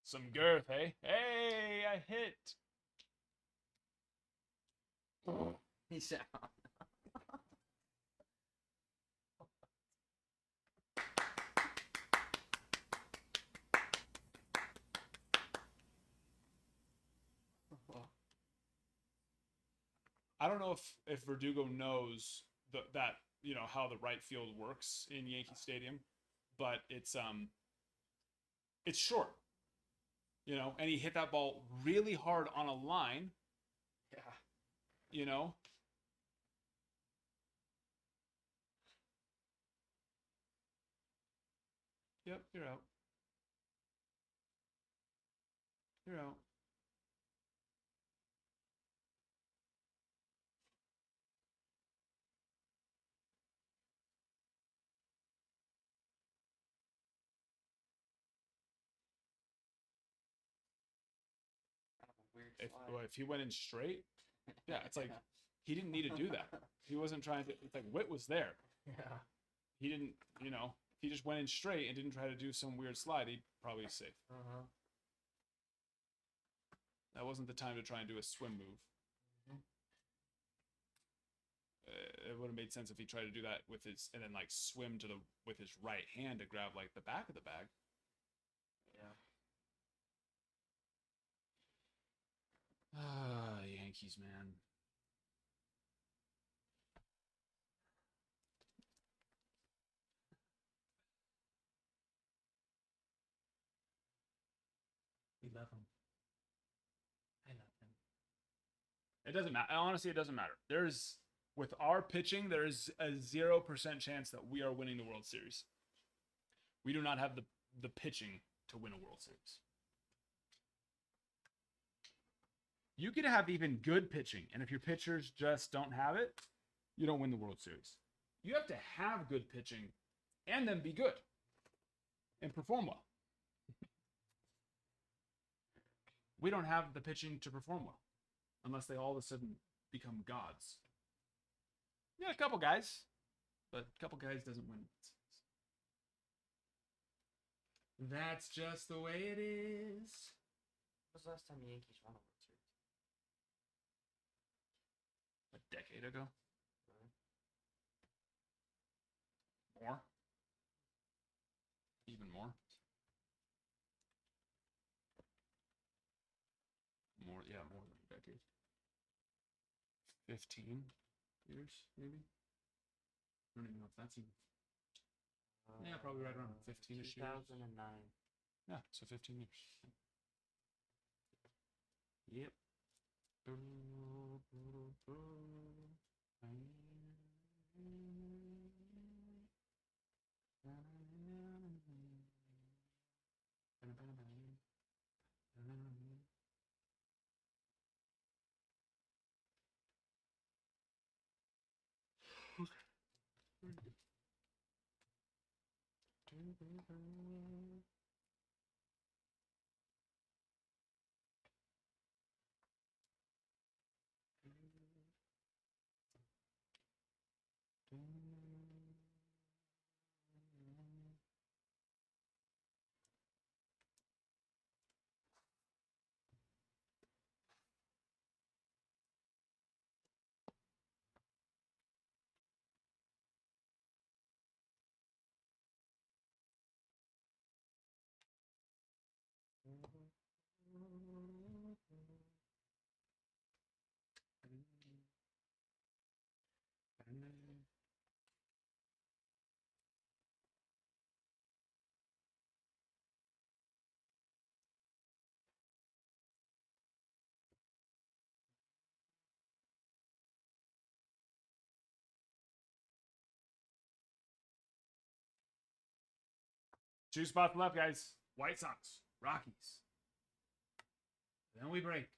Some girth, hey? Hey, I hit.
He's out.
I don't know if Verdugo knows that how the right field works in Yankee Stadium, but it's short, and he hit that ball really hard on a line,
Yeah.
you know. Yep, you're out. You're out.
Kind of a weird
If he went in straight, yeah, it's like he didn't need to do that. He wasn't trying to. It's like Witt was there.
Yeah.
He didn't, if he just went in straight and didn't try to do some weird slide, he'd probably be safe. That wasn't the time to try and do a swim move. It would have made sense if he tried to do that with his and then like swim with his right hand to grab like the back of the bag.
Yeah.
Ah, Yankees, man.
I love him.
It doesn't matter. Honestly, it doesn't matter. With our pitching, there is a 0% chance that we are winning the World Series. We do not have the pitching to win a World Series. You could have even good pitching, and if your pitchers just don't have it, you don't win the World Series. You have to have good pitching and then be good and perform well. We don't have the pitching to perform well unless they all of a sudden become gods. Yeah, a couple guys, but a couple guys doesn't win. That's just the way it is.
When was the last time the Yankees won a World Series?
A decade ago?
Really?
More? Even more? More than a decade. 15 years, maybe? I don't even know if that's even. Yeah, probably right around 15-ish years.
2009.
Yeah, so 15 years. Yep. Two spots left, guys. White Sox, Rockies. Then we break.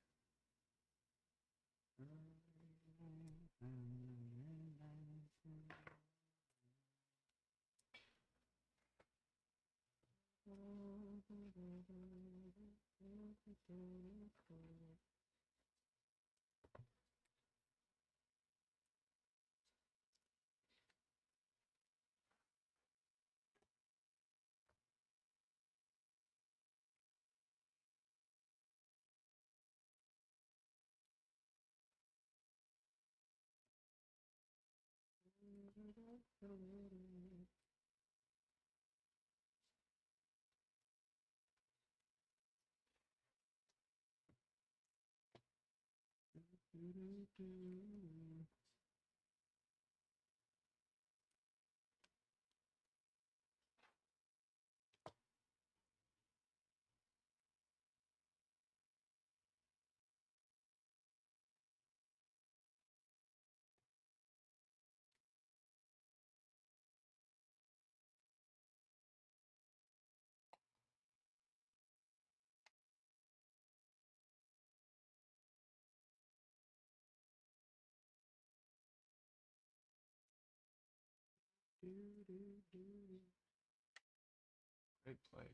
Great play.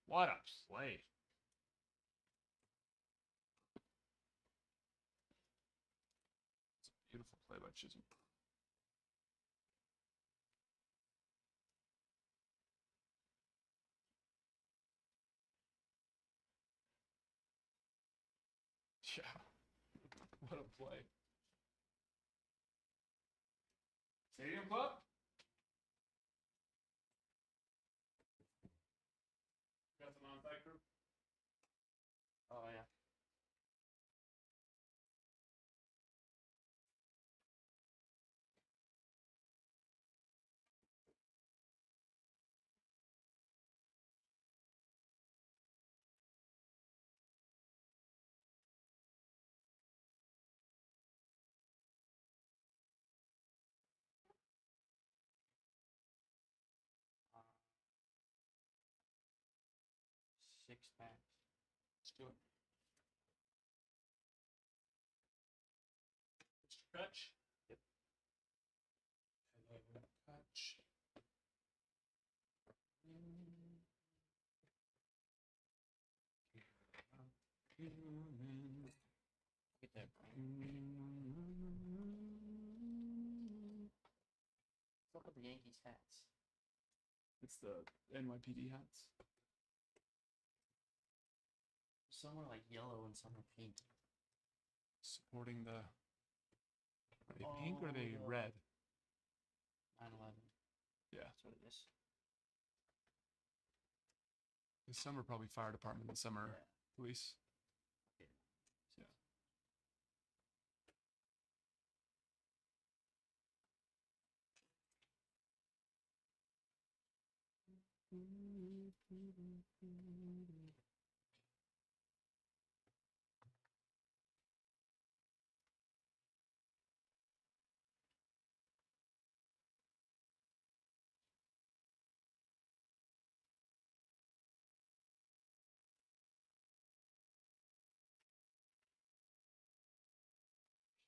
What a play. It's a beautiful play by Chisholm. Yeah. What a play. Stadium Club? Got some on-site crew?
Oh, yeah. Facts.
Let's do it. Mr. Kutch.
Yep.
Hello, Kutch.
Get that. What's up with the Yankees hats?
It's the NYPD hats.
Some are like yellow and some are pink.
Supporting the. Are they pink or are they
the-
red?
9/11.
Yeah.
That's what it is.
Some are probably fire department and some are
Yeah.
police.
Okay.
Yeah.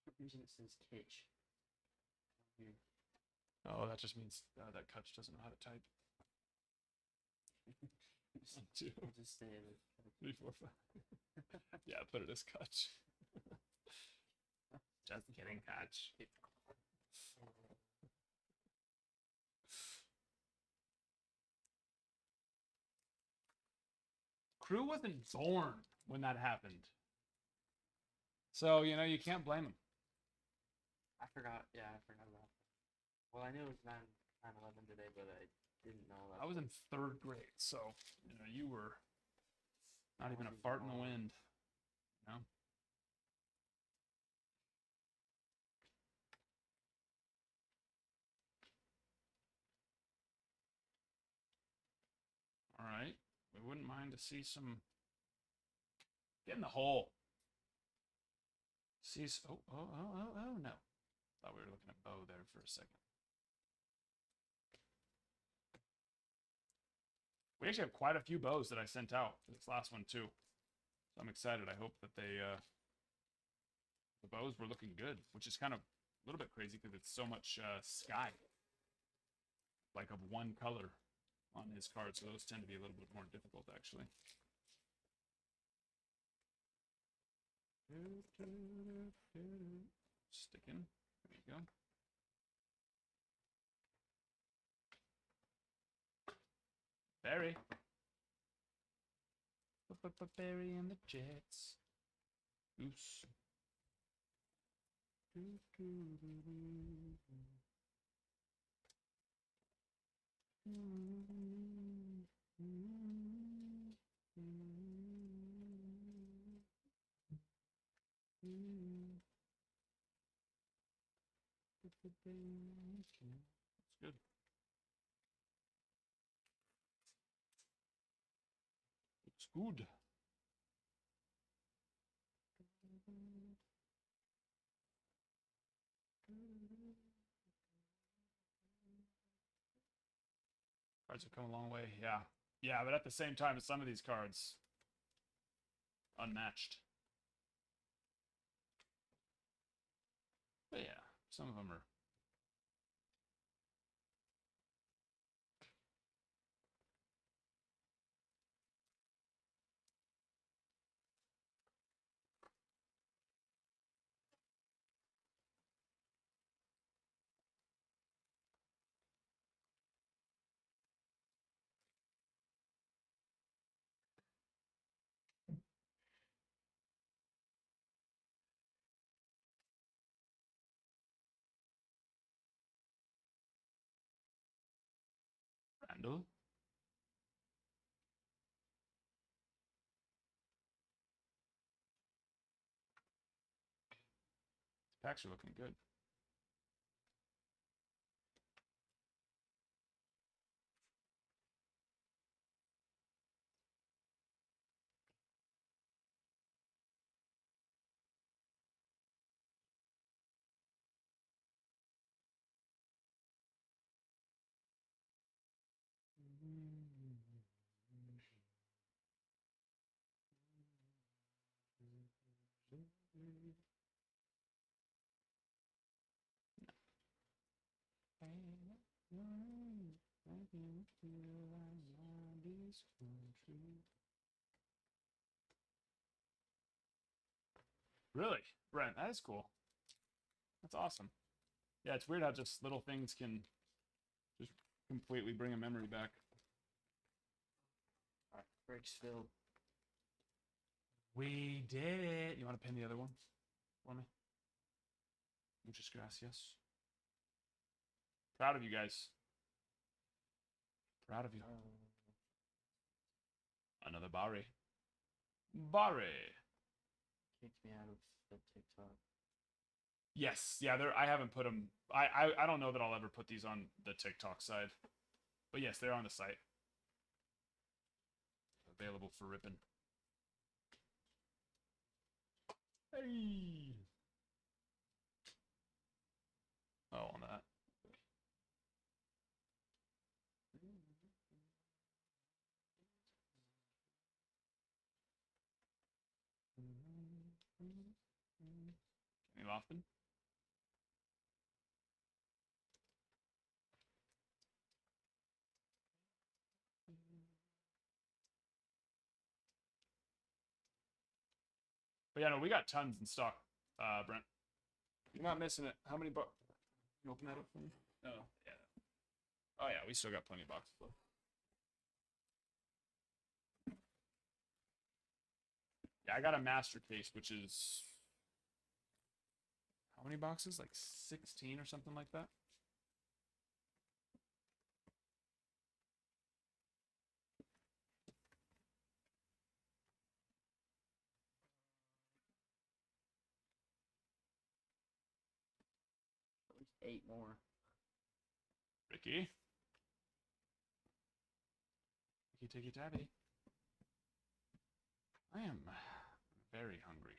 For some reason it says kitsch. Weird.
Oh, that just means that Kutch doesn't know how to type. 1, 2,
We'll just say it.
3, 4, 5. Yeah, put it as Kutch. Just kidding, Kutch. Crew wasn't born when that happened. So, you know, you can't blame him.
I forgot. Yeah, I forgot about that. Well, I knew it was 9/11 today, but I didn't know that.
I was in 3rd grade, so, you know, you were not even a fart in the wind. You know? All right. We wouldn't mind to see some. Get in the hole. See. Oh, no. Thought we were looking at Bo there for a second. We actually have quite a few bows that I sent out for this last one, too. So I'm excited. I hope that they. The bows were looking good, which is kind of a little bit crazy because it's so much sky. Like of one color on his card, so those tend to be a little bit more difficult, actually. Sticking. There you go. Barry. Barry and the Jets. Goose. That's good. It's good. Cards have come a long way. Yeah. Yeah, but at the same time, some of these cards unmatched. But yeah, some of them are. Randall. These packs are looking good. Really, Brent? That is cool. That's awesome. Yeah, it's weird how just little things can just completely bring a memory back.
Alright, breaks filled.
We did it. You want to pin the other one for me? Muchas gracias. Proud of you guys. Proud of you. Another Barry. Barry.
Kicked me out of the TikTok.
Yes, yeah. I haven't put them. I don't know that I'll ever put these on the TikTok side, but yes, they're on the site. Available for ripping. Hey. Oh, on that. Kenny Lofton. But yeah, no, we got tons in stock, Brent. You're not missing it. How many bucks? You open that up for me? No. Yeah. Oh yeah, we still got plenty of boxes left. Yeah, I got a master case, which is how many boxes? Like 16 or something like that.
At least 8 more.
Ricky. Ricky, take it, Tabby. I am very hungry.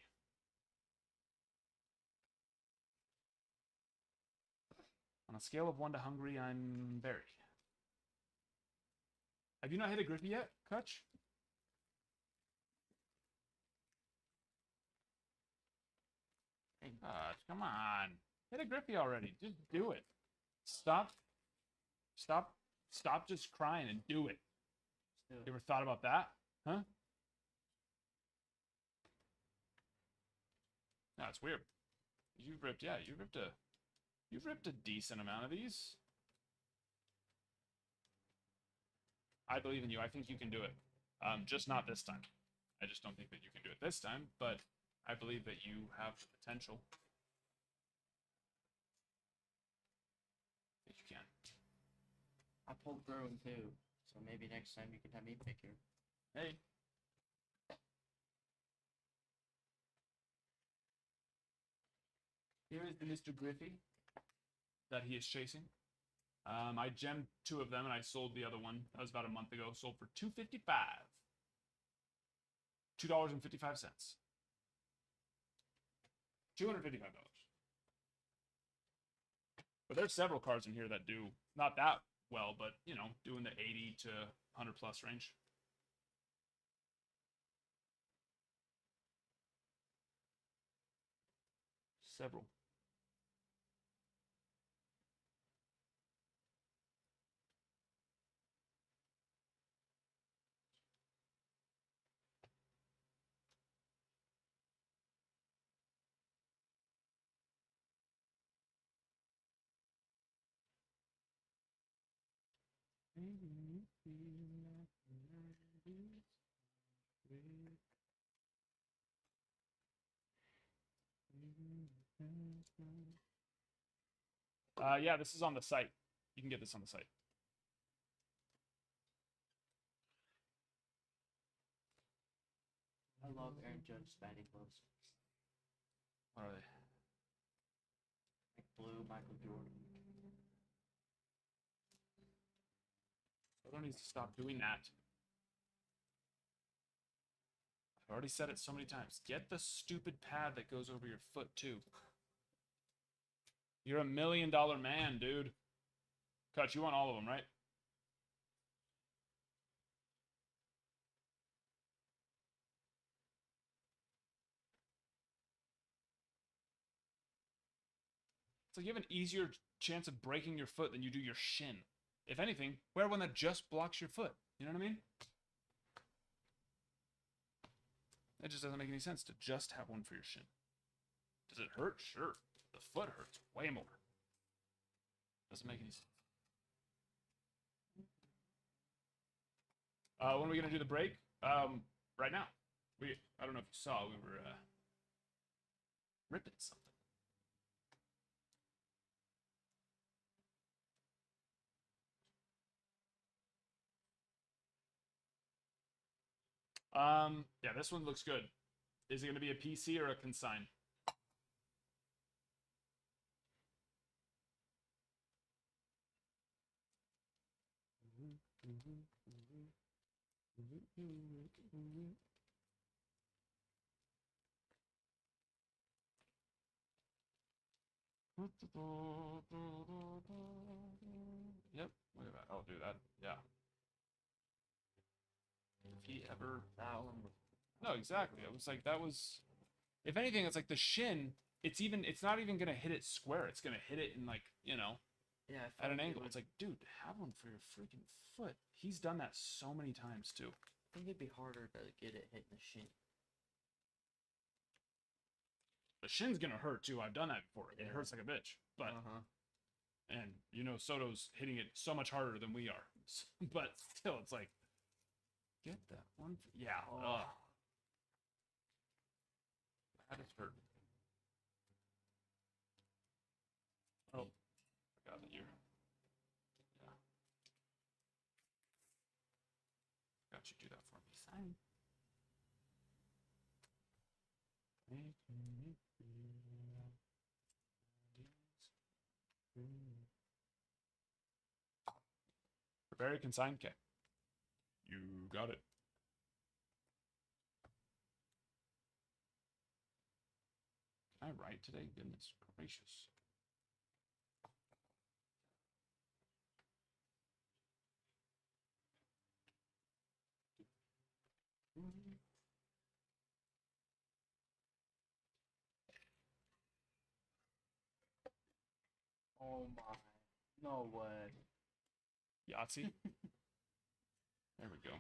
On a scale of 1 to hungry, I'm very. Have you not hit a Griffey yet, Kutch? Hey, Kutch, come on. Hit a Griffey already. Just do it. Stop just crying and do it. You ever thought about that? Huh? No, it's weird. You've ripped a decent amount of these. I believe in you. I think you can do it. Just not this time. I just don't think that you can do it this time, but I believe that you have the potential. That you can.
I pulled Bruin too, so maybe next time you can have me pick her.
Hey. Here is the Mr. Griffey that he is chasing. I gemmed 2 of them and I sold the other one. That was about a month ago. Sold for $2.55. $2.55. $255. But there's several cards in here that do not that well, but you know, doing the 80 to 100 plus range. Several. Yeah, this is on the site. You can get this on the site.
I love Aaron Judge's batting gloves.
What are they?
Like blue Michael Jordan.
I don't need to stop doing that. I've already said it so many times. Get the stupid pad that goes over your foot, too. You're $1 million man, dude. Cut, you want all of them, right? It's like you have an easier chance of breaking your foot than you do your shin. If anything, wear one that just blocks your foot. You know what I mean? It just doesn't make any sense to just have one for your shin. Does it hurt? Sure. The foot hurts way more. Doesn't make any sense. When are we gonna do the break? Right now. I don't know if you saw, we were ripping something. Yeah, this one looks good. Is it gonna be a PC or a consign? Yep, look at that. I'll do that. Yeah. If he ever. No, exactly. It was like that was. If anything, it's like the shin. It's not even gonna hit it square. It's gonna hit it in like
Yeah,
at an angle. It's like, dude, have one for your freaking foot. He's done that so many times too.
I think it'd be harder to get it hit in the shin.
The shin's gonna hurt too. I've done that before. It hurts like a bitch. But and Soto's hitting it so much harder than we are. But still, it's like, get that one. Yeah. That is hurt. Oh, I got it here. Yeah. Got you do that for me. Sign. Very consigned, K. You got it. Can I write today? Goodness gracious.
Oh my. No way.
Yahtzee. There we go.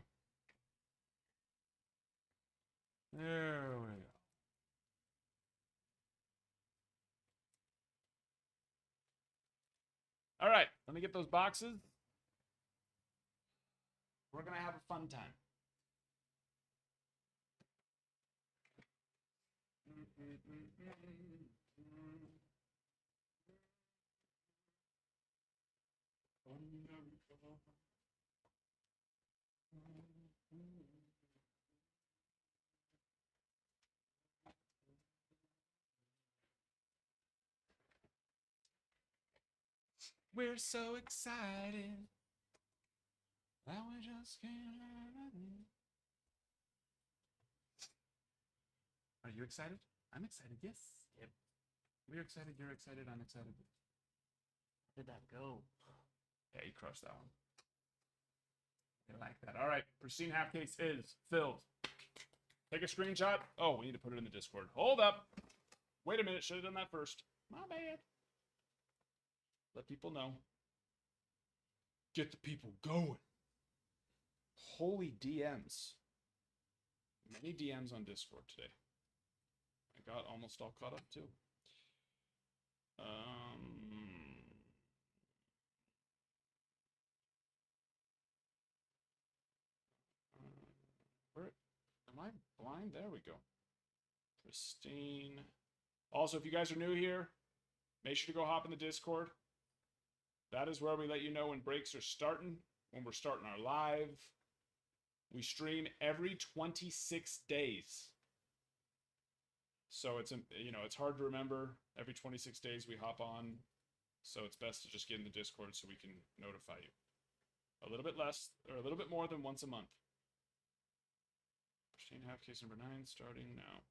There we go. All right, let me get those boxes. We're going to have a fun time. We're so excited that we just can't have it. Are you excited? I'm excited, yes.
Yep.
We're excited, you're excited, I'm excited.
Where did that go?
Yeah, you crushed that one. I like that. All right, pristine half case is filled. Take a screenshot. Oh, we need to put it in the Discord. Hold up. Wait a minute, should have done that first. My bad. Let people know. Get the people going. Holy DMs. Many DMs on Discord today. I got almost all caught up too. Where am I blind? There we go. Pristine. Also, if you guys are new here, make sure to go hop in the Discord. That is where we let you know when breaks are starting, when we're starting our live. We stream every 26 days. So it's it's hard to remember. Every 26 days we hop on. So it's best to just get in the Discord so we can notify you. A little bit less, or a little bit more than once a month. Pristine half case number 9 starting now.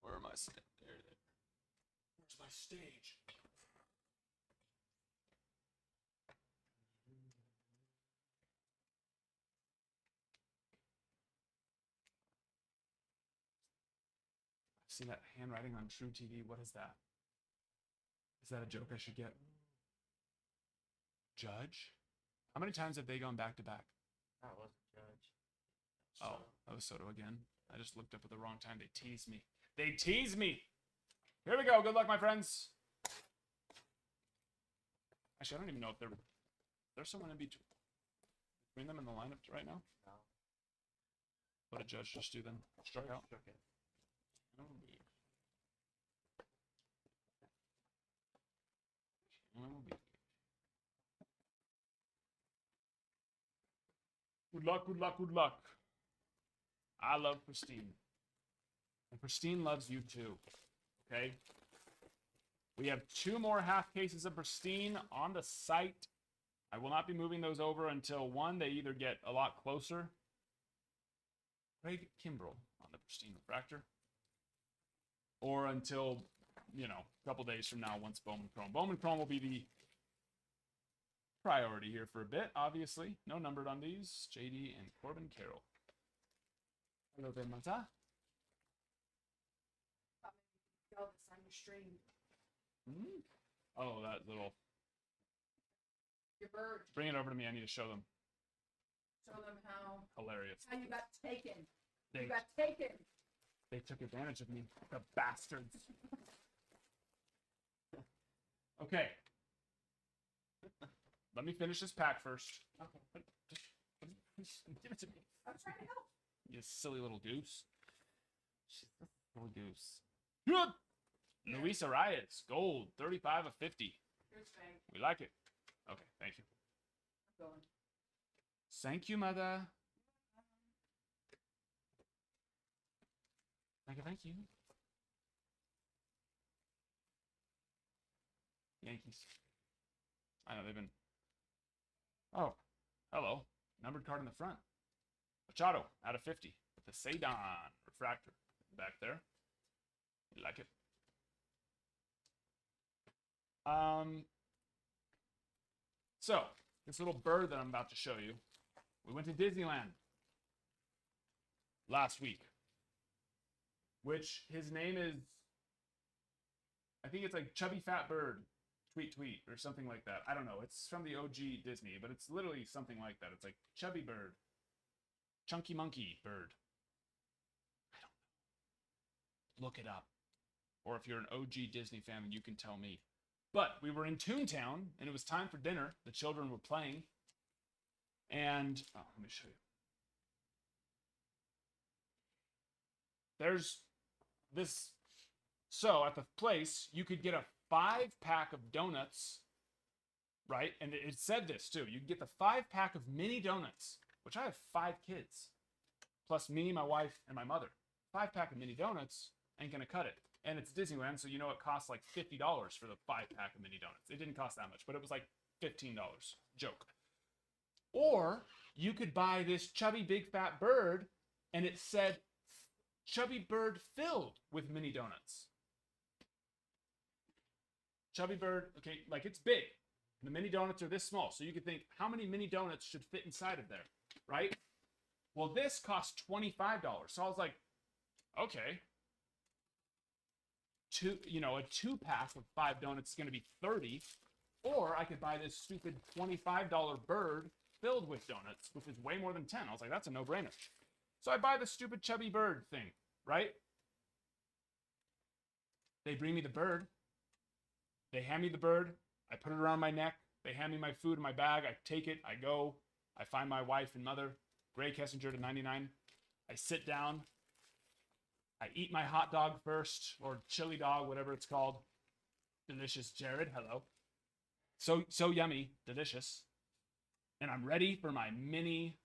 Where am I standing? There. Where's my stage? See that handwriting on True TV? What is that? Is that a joke I should get? Judge? How many times have they gone back to back?
That was Judge.
Oh, that was Soto again. I just looked up at the wrong time. They teased me. They teased me. Here we go. Good luck, my friends. Actually, I don't even know if there's someone in between them in the lineup right now.
No.
What did Judge just do then? Struck out.
Struck it.
Good luck, good luck, good luck. I love Pristine. And Pristine loves you too. Okay? We have 2 more half cases of Pristine on the site. I will not be moving those over until, one, they either get a lot closer. Craig Kimbrell on the Pristine Refractor. Or until, you know, a couple days from now once Bowman Chrome. Bowman Chrome will be the priority here for a bit, obviously. No numbered on these. JD and Corbin Carroll. Hello there, Mata.
On your stream.
Mm-hmm. Oh, that little.
Your bird.
Bring it over to me. I need to show them.
Show them how.
Hilarious.
How you got taken.
They,
You got taken.
they took advantage of me. The bastards. Okay. Let me finish this pack first.
Okay.
Just give it to me.
I'm trying to help.
You silly little goose. Little goose. Good. Luis Arias, gold, 35 of 50.
Here's Fang.
We like it. Okay, thank you.
I'm going.
Thank you, mother. Thank you, thank you. Yankees. I know they've been. Oh, hello. Numbered card in the front. Machado out of 50 with the Sedan refractor back there. You like it? So this little bird that I'm about to show you, we went to Disneyland last week, which his name is, I think it's like Chubby Fat Bird, tweet, or something like that. I don't know. It's from the OG Disney, but it's literally something like that. It's like Chubby Bird, Chunky Monkey Bird. I don't know. Look it up. Or if you're an OG Disney fan, then you can tell me. But we were in Toontown, and it was time for dinner. The children were playing. And, oh, let me show you. There's this. So at the place, you could get a 5-pack of donuts, right? And it said this, too. You could get the 5-pack of mini donuts, which I have 5 kids, plus me, my wife, and my mother. 5-pack of mini donuts ain't going to cut it. And it's Disneyland, so you know it costs like $50 for the 5-pack of mini donuts. It didn't cost that much, but it was like $15. Joke. Or you could buy this Chubby Big Fat Bird, and it said Chubby Bird filled with mini donuts. Chubby Bird, okay, like it's big. The mini donuts are this small, so you could think, how many mini donuts should fit inside of there, right? Well, this costs $25. So I was like, okay. A 2-pack of 5 donuts is going to be $30, or I could buy this stupid $25 bird filled with donuts, which is way more than 10. I was like, that's a no-brainer. So I buy the stupid Chubby Bird thing, right? They bring me the bird. They hand me the bird. I put it around my neck. They hand me my food in my bag. I take it. I go. I find my wife and mother, Gray Kessinger to 99. I sit down. I eat my hot dog first, or chili dog, whatever it's called. Delicious, Jared. Hello. So yummy. Delicious. And I'm ready for my mini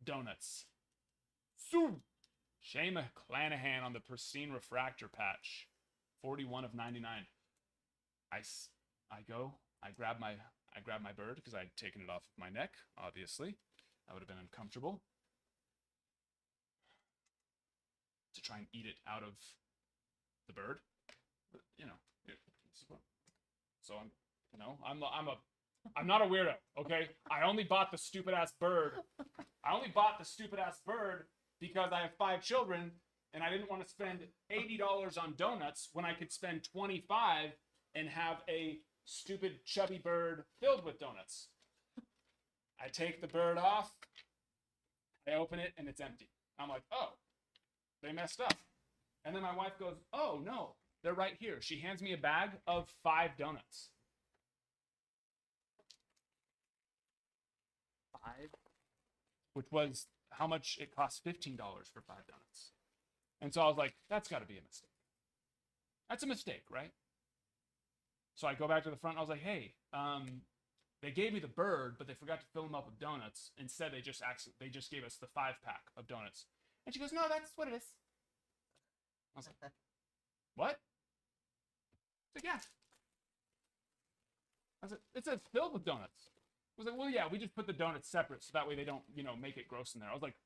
donuts. So, Shane McClanahan on the Pristine Refractor patch. 41 of 99. I go. I grab my bird because I'd taken it off of my neck, obviously. That would have been uncomfortable. To try and eat it out of the bird, but, you know. So I'm not a weirdo. Okay, I only bought the stupid ass bird. I only bought the stupid ass bird because I have 5 children, and I didn't want to spend $80 on donuts when I could spend $25 and have a stupid chubby bird filled with donuts. I take the bird off, I open it, and it's empty. I'm like, oh, they messed up. And then my wife goes, oh, no, they're right here. She hands me a bag of 5 donuts.
5?
Which was how much it cost, $15 for 5 donuts. And so I was like, that's got to be a mistake. That's a mistake, right? So I go back to the front and I was like, hey, they gave me the bird, but they forgot to fill them up with donuts. Instead, they just gave us the 5-pack of donuts. And she goes, no, that's what it is. I was like, what? I was like, yeah. I was like, it says filled with donuts. I was like, well, yeah, we just put the donuts separate so that way they don't, make it gross in there. I was like,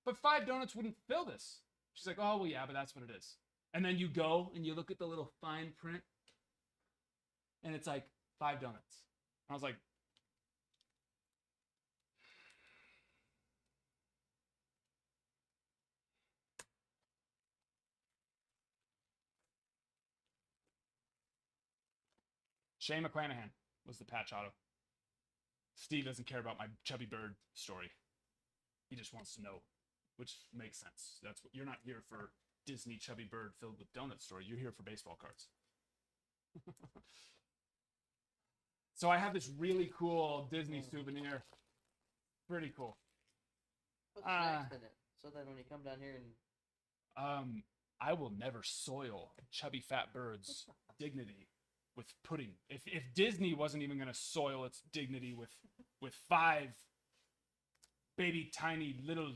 but 5 donuts wouldn't fill this. She's like, oh, well, yeah, but that's what it is. And then you go and you look at the little fine print, and it's like 5 donuts. I was like, Shane McClanahan was the patch auto. Steve doesn't care about my chubby bird story. He just wants to know, which makes sense. That's what you're not here for. Disney chubby bird filled with donut story. You're here for baseball cards. So I have this really cool Disney souvenir. Pretty cool.
Put snacks in it, so that when you come down here and
I will never soil chubby fat bird's dignity with pudding. If Disney wasn't even gonna soil its dignity with 5 baby tiny little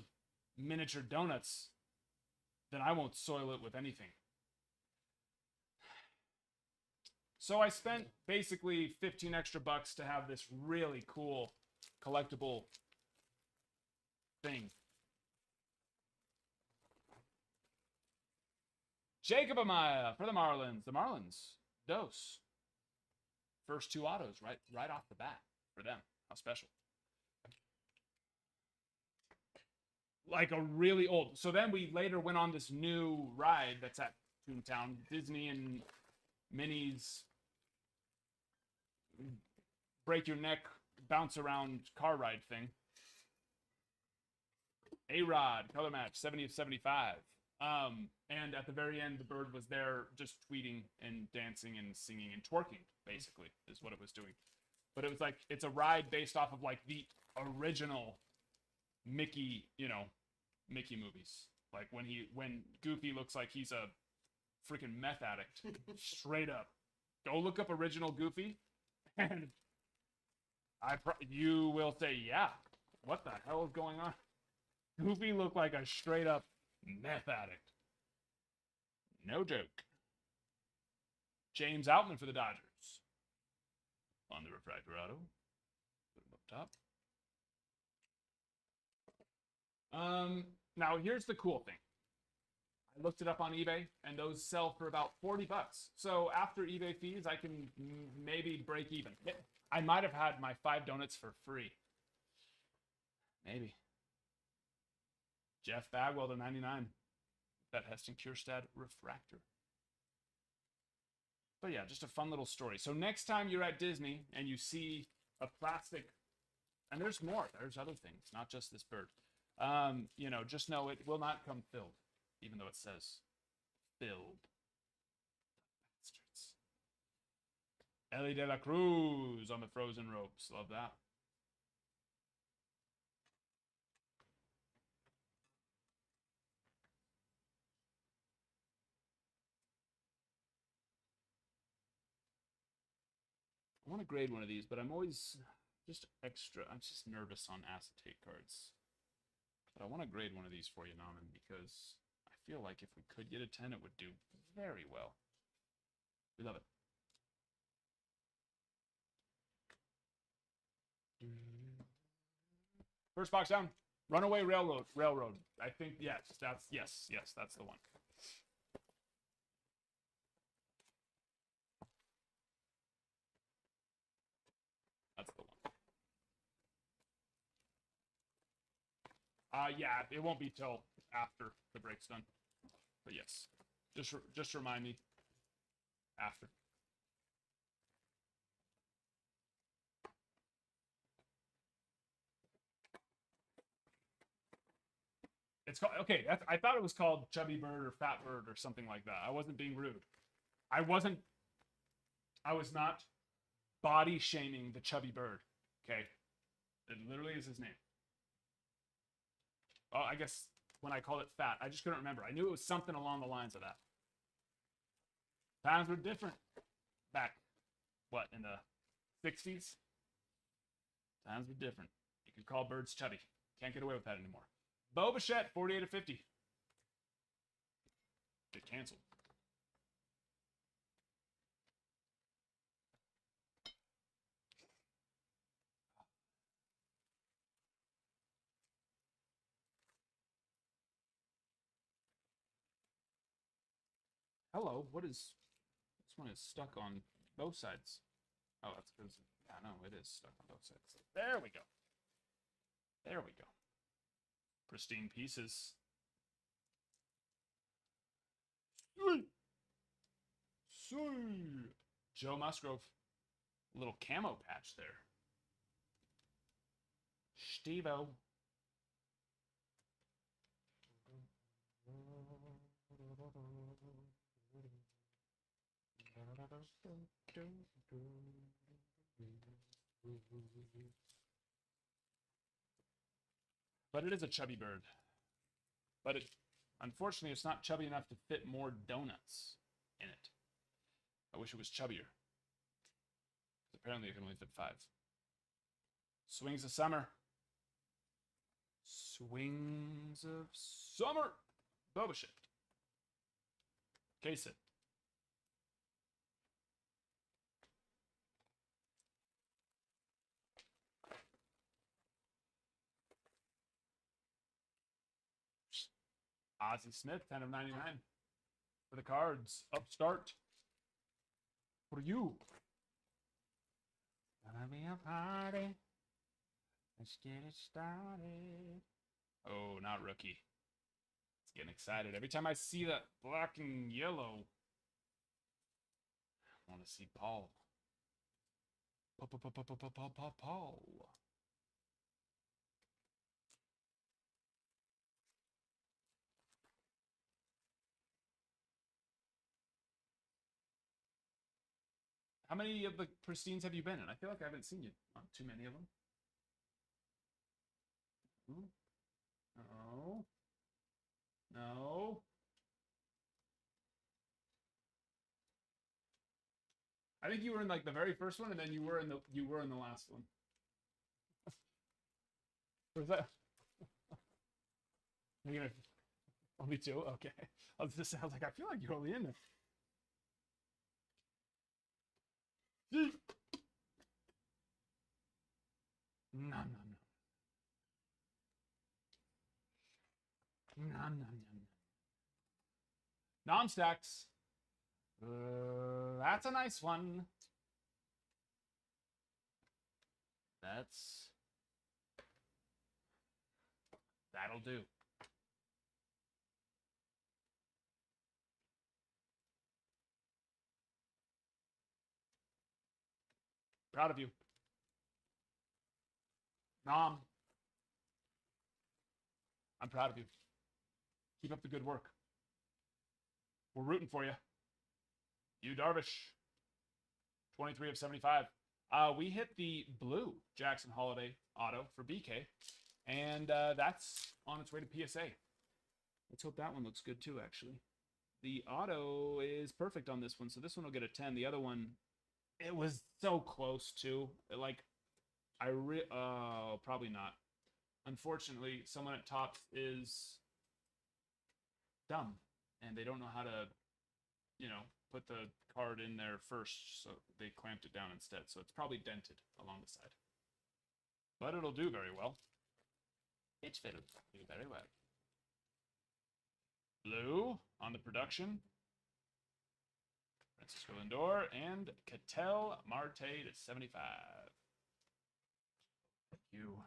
miniature donuts, then I won't soil it with anything. So I spent basically 15 extra bucks to have this really cool collectible thing. Jacob Amaya for the Marlins. The Marlins, dose. First 2 autos right off the bat for them. How special. Like a really old. So then we later went on this new ride that's at Toontown. Disney and Minnie's break your neck, bounce around car ride thing. A-Rod, color match, 70 of 75. And at the very end, the bird was there just tweeting and dancing and singing and twerking, basically, is what it was doing. But it was like, it's a ride based off of like the original Mickey, Mickey movies. Like when Goofy looks like he's a freaking meth addict, straight up. Go look up original Goofy, and you will say, yeah, what the hell is going on? Goofy looked like a straight up meth addict. No joke. James Outman for the Dodgers. On the refractor auto. Put him up top. Now here's the cool thing. I looked it up on eBay, and those sell for about 40 bucks. So after eBay fees, I can maybe break even. I might have had my 5 donuts for free. Maybe. Jeff Bagwell to 99. That Heston Kjerstad refractor. But yeah, just a fun little story. So next time you're at Disney and you see a plastic, and there's more, there's other things, not just this bird. Just know it will not come filled, even though it says filled. Bastards. Ellie De La Cruz on the frozen ropes. Love that. I want to grade one of these, but I'm always just extra. I'm just nervous on acetate cards. But I want to grade one of these for you, Naman, because I feel like if we could get a 10, it would do very well. We love it. First box down. Runaway Railroad. I think, yes, that's the one. That's the one. Yeah, it won't be till after the break's done. But yes, just remind me after. It's called okay. I thought it was called chubby bird or fat bird or something like that. I wasn't being rude. I wasn't. I was not body shaming the chubby bird. Okay, it literally is his name. Oh, I guess when I called it fat, I just couldn't remember. I knew it was something along the lines of that. Times were different back, what, in the 60s? Times were different. You could call birds chubby. Can't get away with that anymore. Bo Bichette, 48 of 50. Get canceled. Hello, what is... This one is stuck on both sides. Oh, that's because... Yeah, no, it is stuck on both sides. There we go. There we go. Pristine pieces. Sweet. Sweet. Joe Musgrove. Little camo patch there. Steve-O. But it is a chubby bird. But it, unfortunately, it's not chubby enough to fit more donuts in it. I wish it was chubbier. Apparently, it can only fit 5. Swings of summer. Swings of summer. Boba shit. Case it. Ozzie Smith, 10 of 99. For the Cards. Upstart. For you. Gonna be a party. Let's get it started. Oh, not rookie. It's getting excited. Every time I see that black and yellow, I want to see Paul. Paul. How many of the pristines have you been in? I feel like I haven't seen you on too many of them. Ooh. No. No. I think you were in like the very first one, and then you were in the last one. Was that? You're gonna only 2? Okay. I was like, I feel like you're only in there. No. Non-stacks. That's a nice one. That'll do. Proud of you. Nom. I'm proud of you. Keep up the good work. We're rooting for you. You Darvish. 23 of 75. We hit the blue Jackson Holiday auto for BK. And that's on its way to PSA. Let's hope that one looks good too, actually. The auto is perfect on this one, so this one will get a 10. The other one, it was so close too. Like, probably not. Unfortunately, someone at Topps is dumb, and they don't know how to, put the card in there first, so they clamped it down instead. So it's probably dented along the side. But it'll do very well. It will do very well. Blue on the production. Francisco Lindor and Ketel Marte to 75. Thank you.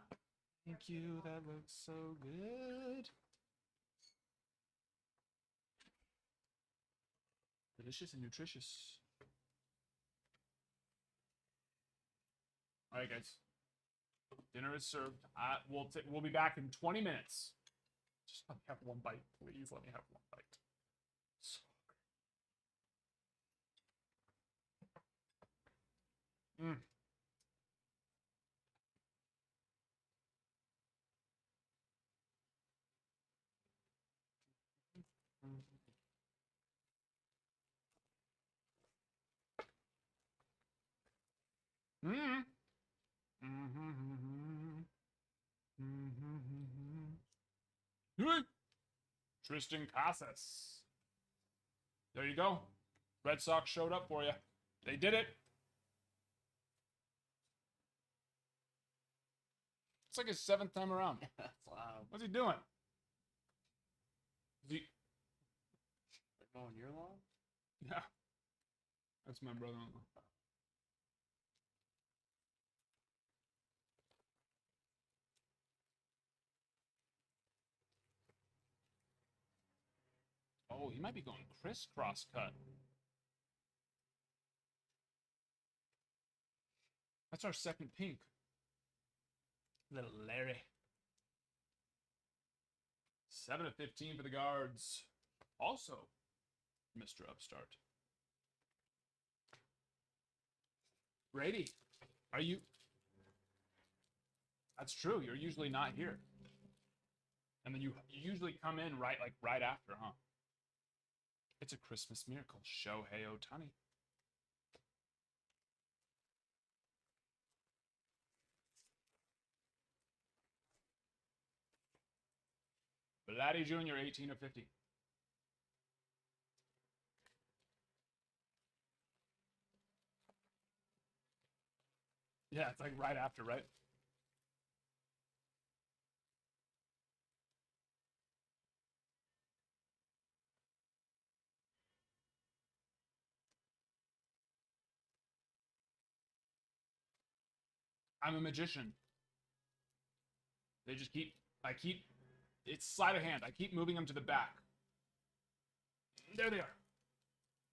Thank you. That looks so good. Delicious and nutritious. All right, guys. Dinner is served. We'll be back in 20 minutes. Just let me have one bite, please. Let me have one bite. So good. Mm. Mm. Tristan Casas. There you go. Red Sox showed up for you. They did it. It's like his 7th time around.
That's loud.
What's he doing? Is he...
Like mowing your lawn?
Yeah. That's my brother-in-law. Oh, he might be going crisscross cut. That's our second pink. Little Larry. 7 of 15 for the guards. Also, Mr. Upstart. Brady, are you... That's true. You're usually not here. And then you usually come in right after, huh? It's a Christmas miracle. Shohei Ohtani. Vladdy Jr., 18 of 50. Yeah, it's like right after, right? I'm a magician. They just it's sleight of hand. I keep moving them to the back. There they are.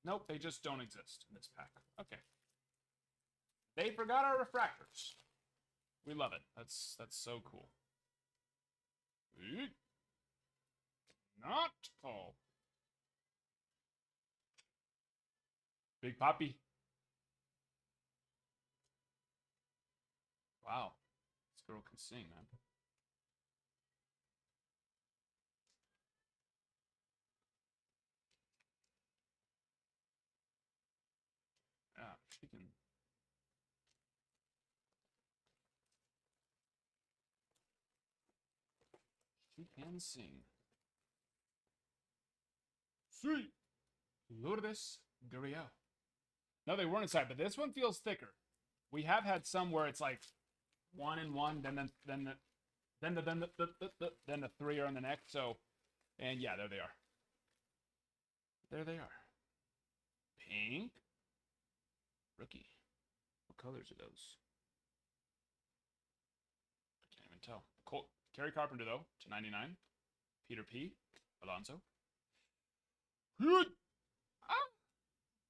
Nope, they just don't exist in this pack. Okay. They forgot our refractors. We love it. That's so cool. Not Paul. Big Poppy. Wow. This girl can sing, man. Yeah, she can. She can sing. Sweet. Lourdes Gurriel. No, they weren't inside, but this one feels thicker. We have had some where it's like 1 and 1, then the 3 are on the next. So, and yeah, there they are. There they are. Pink. Rookie. What colors are those? I can't even tell. Kerry Carpenter, though, to 99. Peter P. Alonso. Good. Ah!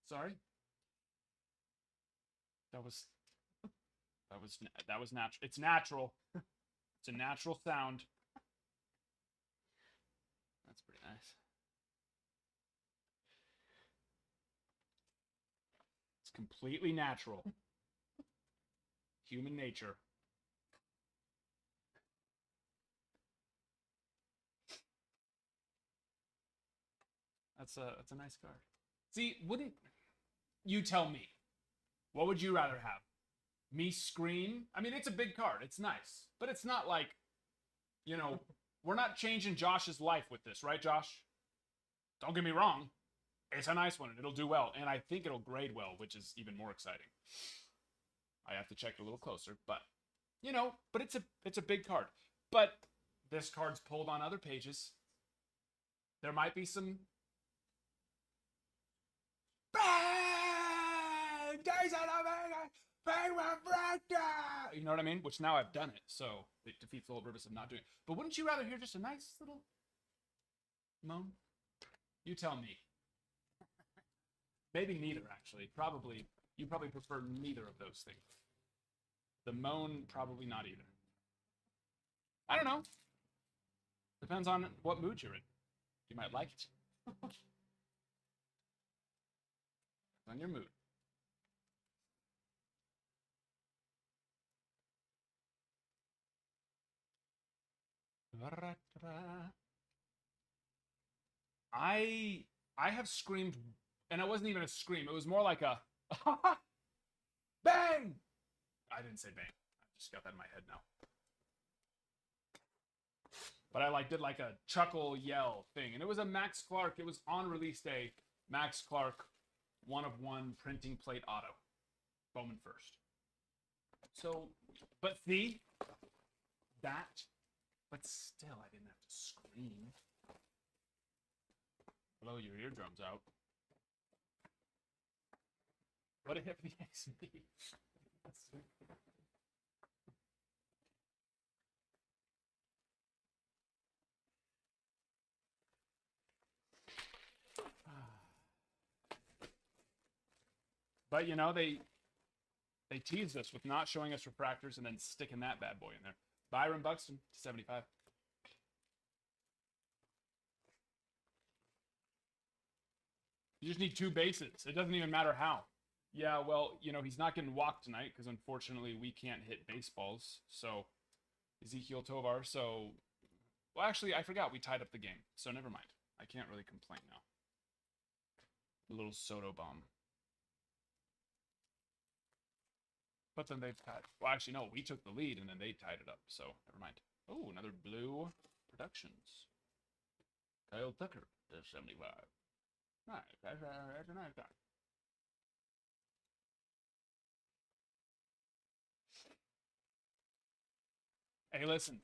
Sorry. That was natural. It's natural. It's a natural sound. That's pretty nice. It's completely natural. Human nature. That's a nice card. See, wouldn't you tell me? What would you rather have? Me scream? I mean, it's a big card. It's nice. But it's not like, you know, we're not changing Josh's life with this, right, Josh? Don't get me wrong. It's a nice one, and it'll do well. And I think it'll grade well, which is even more exciting. I have to check it a little closer, but, you know, but it's a big card. But this card's pulled on other pages. There might be some... You know what I mean? Which now I've done it, so it defeats the whole purpose of not doing it. But wouldn't you rather hear just a nice little moan? You tell me. Maybe neither, actually. Probably, you probably prefer neither of those things. The moan, probably not either. I don't know. Depends on what mood you're in. You might like it. On your mood. I have screamed, and it wasn't even a scream. It was more like a bang. I didn't say bang. I just got that in my head now. But I did like a chuckle yell thing, and it was a Max Clark. It was on release day. Max Clark, 1/1 printing plate auto, Bowman first. So, but see that. But still, I didn't have to scream. Blow your eardrums out. What a hit for the XP. But you know, they teased us with not showing us refractors and then sticking that bad boy in there. Byron Buxton, 75. You just need 2 bases. It doesn't even matter how. Yeah, well, you know, he's not getting walked tonight because unfortunately we can't hit baseballs. So, Ezekiel Tovar. So, well, actually, I forgot we tied up the game. So, never mind. I can't really complain now. A little Soto bomb. But then they've tied. Well, actually, no, we took the lead and then they tied it up. So, never mind. Oh, another Blue Productions. Kyle Tucker, 75. Nice. That's a nice guy. Hey, listen.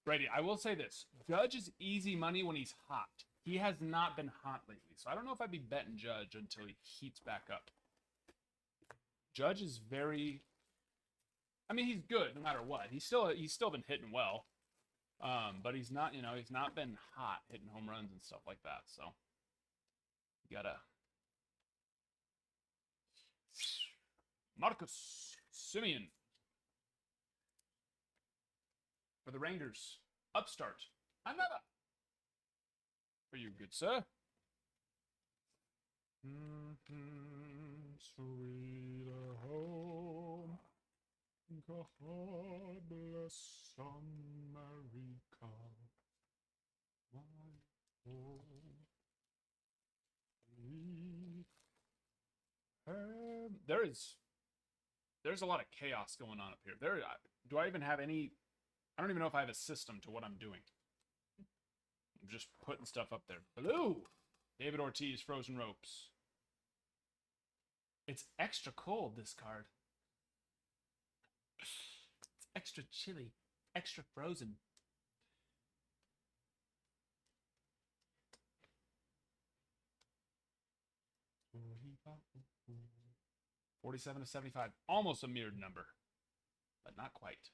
Brady, I will say this. Judge is easy money when he's hot. He has not been hot lately. So I don't know if I'd be betting Judge until he heats back up. Judge is very... I mean, he's good no matter what. He's still been hitting well. But he's not, you know, he's not been hot hitting home runs and stuff like that. So you gotta... Marcus Simeon. For the Rangers. Upstart. Another. For you, good sir. Sweet home. God bless America. My home. There's a lot of chaos going on up here. Do I even have any... I don't even know if I have a system to what I'm doing. I'm just putting stuff up there. Blue! David Ortiz, Frozen Ropes. It's extra cold, this card. It's extra chilly. Extra frozen. $47 to $75. Almost a mirrored number. But not quite.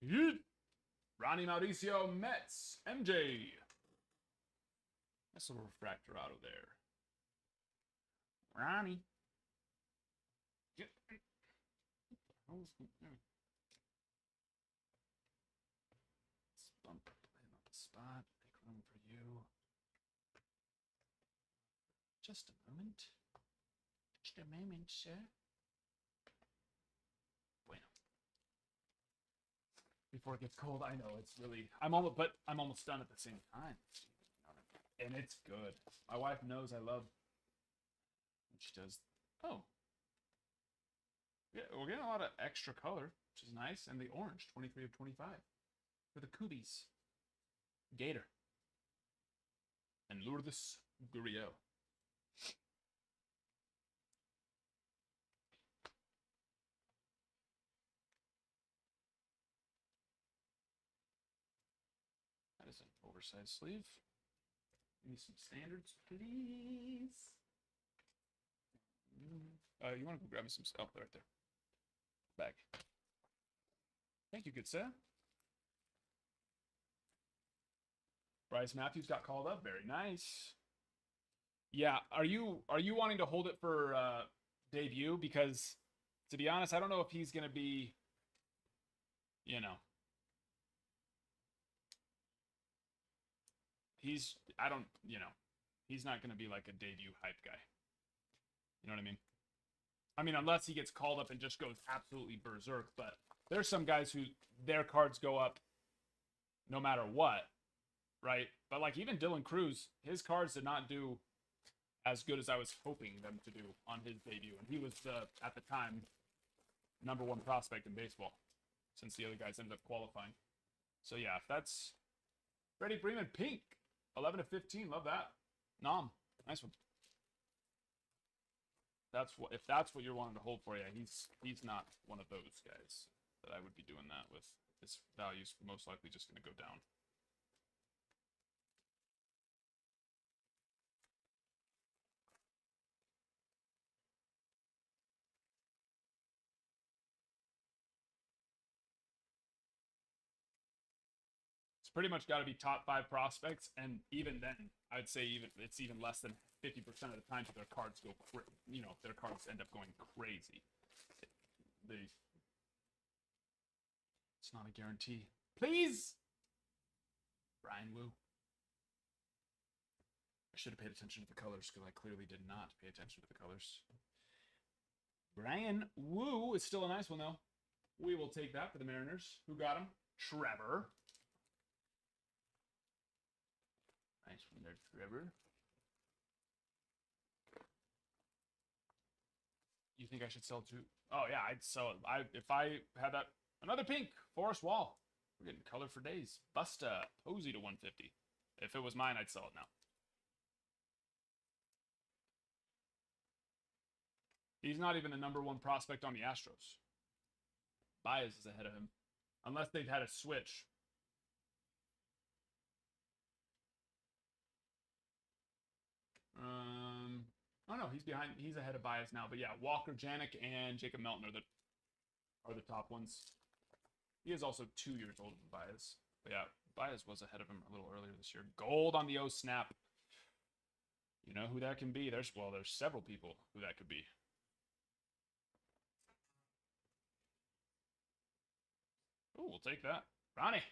Yeet. Ronnie Mauricio Mets. MJ. Nice little refractor auto there. Ronnie. Get. Let's bump him up the spot. Make room for you. Just a moment. Just a moment, sir. Bueno. Before it gets cold, I know it's really. I'm almost done at the same time. And it's good. My wife knows I love. She does. Oh. Yeah, we're getting a lot of extra color, which is nice. And the orange, 23 of 25. For the Coobies. Gator. And Lourdes Gurriel. That is an oversized sleeve. Give me some standards, please. You want to go grab me some stuff? Oh, right there. Bag. Thank you, good sir. Bryce Matthews got called up. Very nice. Yeah, are you wanting to hold it for debut? Because to be honest, I don't know if he's gonna be, you know, he's he's not gonna be like a debut hype guy. You know what I mean? I mean, unless he gets called up and just goes absolutely berserk. But there's some guys who their cards go up no matter what, right? But like even Dylan Cruz, his cards did not do as good as I was hoping them to do on his debut, and he was at the time #1 prospect in baseball, since the other guys ended up qualifying. So yeah, if that's Freddie Freeman, pink, 11/15, love that. Nom, nice one. If that's what you're wanting to hold for, yeah, he's not one of those guys that I would be doing that with. His value's most likely just going to go down. It's pretty much got to be top 5 prospects, and even then, I'd say it's even less than 50% of the time their cards go, their cards end up going crazy. It's not a guarantee. Please, Brian Wu. I should have paid attention to the colors because I clearly did not pay attention to the colors. Brian Wu is still a nice one though. We will take that for the Mariners. Who got him? Trevor. Nice one there, Trevor. You think I should sell too? Oh yeah, I'd sell it. If I had that another pink Forest Wall. We're getting color for days. Busta Posey to 150. If it was mine, I'd sell it now. He's not even the #1 prospect on the Astros. Baez is ahead of him, unless they've had a switch. Oh no, he's behind. He's ahead of Baez now. But yeah, Walker, Janik, and Jacob Melton are the top ones. He is also 2 years older than Baez. But yeah, Baez was ahead of him a little earlier this year. Gold on the O snap. You know who that can be? There's several people who that could be. Oh, we'll take that. Ronnie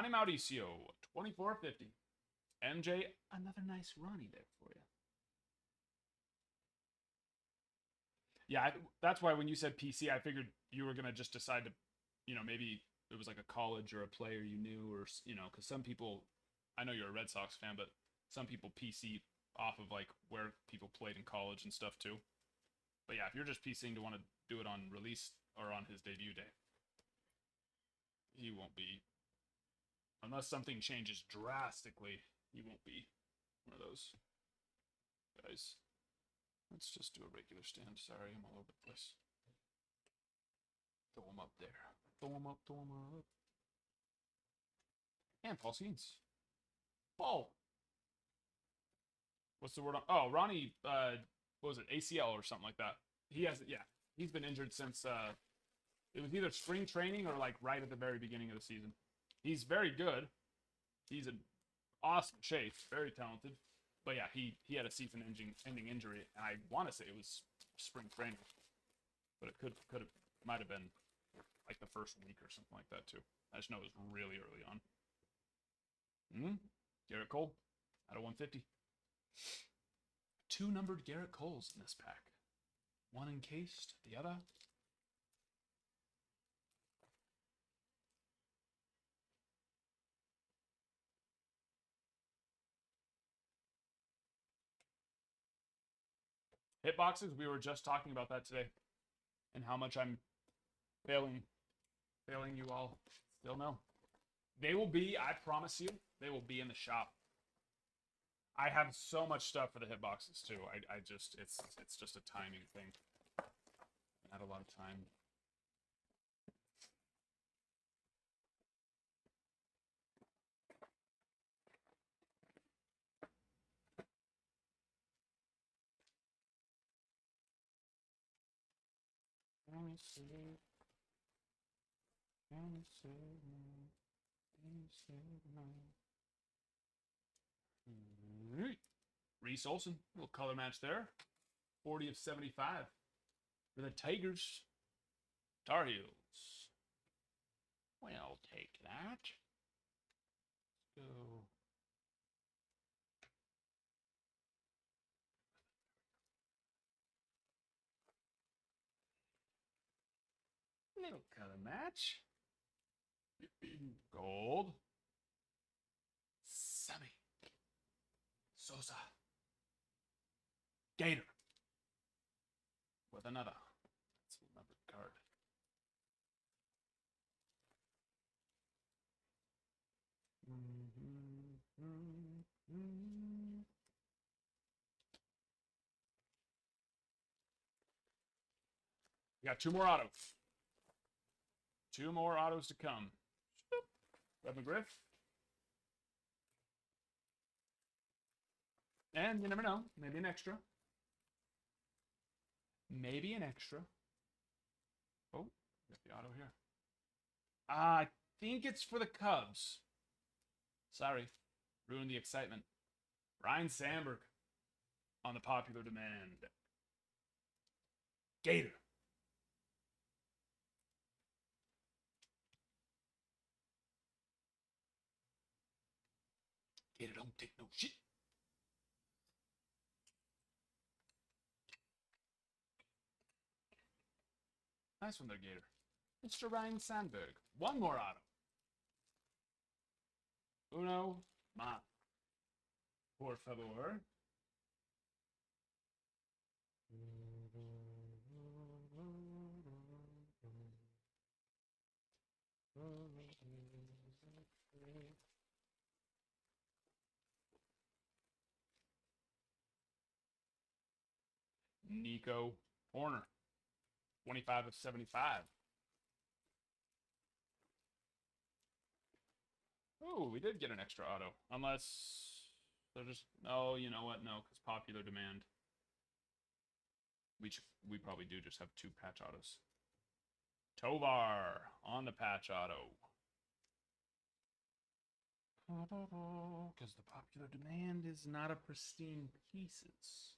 Mauricio, 24.50. MJ, another nice Ronnie there for you. Yeah, that's why when you said PC, I figured you were going to just decide to, maybe it was like a college or a player you knew, or, because some people, I know you're a Red Sox fan, but some people PC off of like where people played in college and stuff too. But yeah, if you're just PCing to want to do it on release or on his debut day, he won't be, unless something changes drastically, he won't be one of those guys. Let's just do a regular stand. Sorry, I'm all over the place. Throw him up there. Throw him up, throw him up. And Paul Scenes. Paul. What's the word on? Oh, Ronnie, what was it? ACL or something like that. He has, yeah. He's been injured since, it was either spring training or like right at the very beginning of the season. He's very good. He's an awesome chase. Very talented. But yeah, he had a season-ending injury, and I want to say it was spring training, but it might have been like the first week or something like that too. I just know it was really early on. Garrett Cole out of 150. 2 numbered Garrett Coles in this pack. One encased, the other. Hitboxes, we were just talking about that today, and how much I'm failing you all. Still no. They will be, I promise you, they will be in the shop. I have so much stuff for the hitboxes too. I just, it's just a timing thing. I had a lot of time. me see. Let me see. Let me see. Reese Olson, little color match there. 40 of 75 for the Tigers. Tar Heels. We'll take that. Let's go. Little color match. Gold. Sammy. Sosa. Gator. With another. That's a numbered card. We got 2 more autos. 2 more autos to come. Red McGriff. And you never know. Maybe an extra. Maybe an extra. Oh, got the auto here. I think it's for the Cubs. Sorry. Ruined the excitement. Ryan Sandberg on the popular demand. Gator. Gator don't take no shit. Nice one there, Gator. Mr. Ryan Sandberg. 1 more auto. Uno, ma. Por favor. Nico Horner. 25 of 75. Oh, we did get an extra auto. Unless they're just... Oh, you know what? No, because popular demand. We probably do just have 2 patch autos. Tovar on the patch auto. Because the popular demand is not a pristine pieces.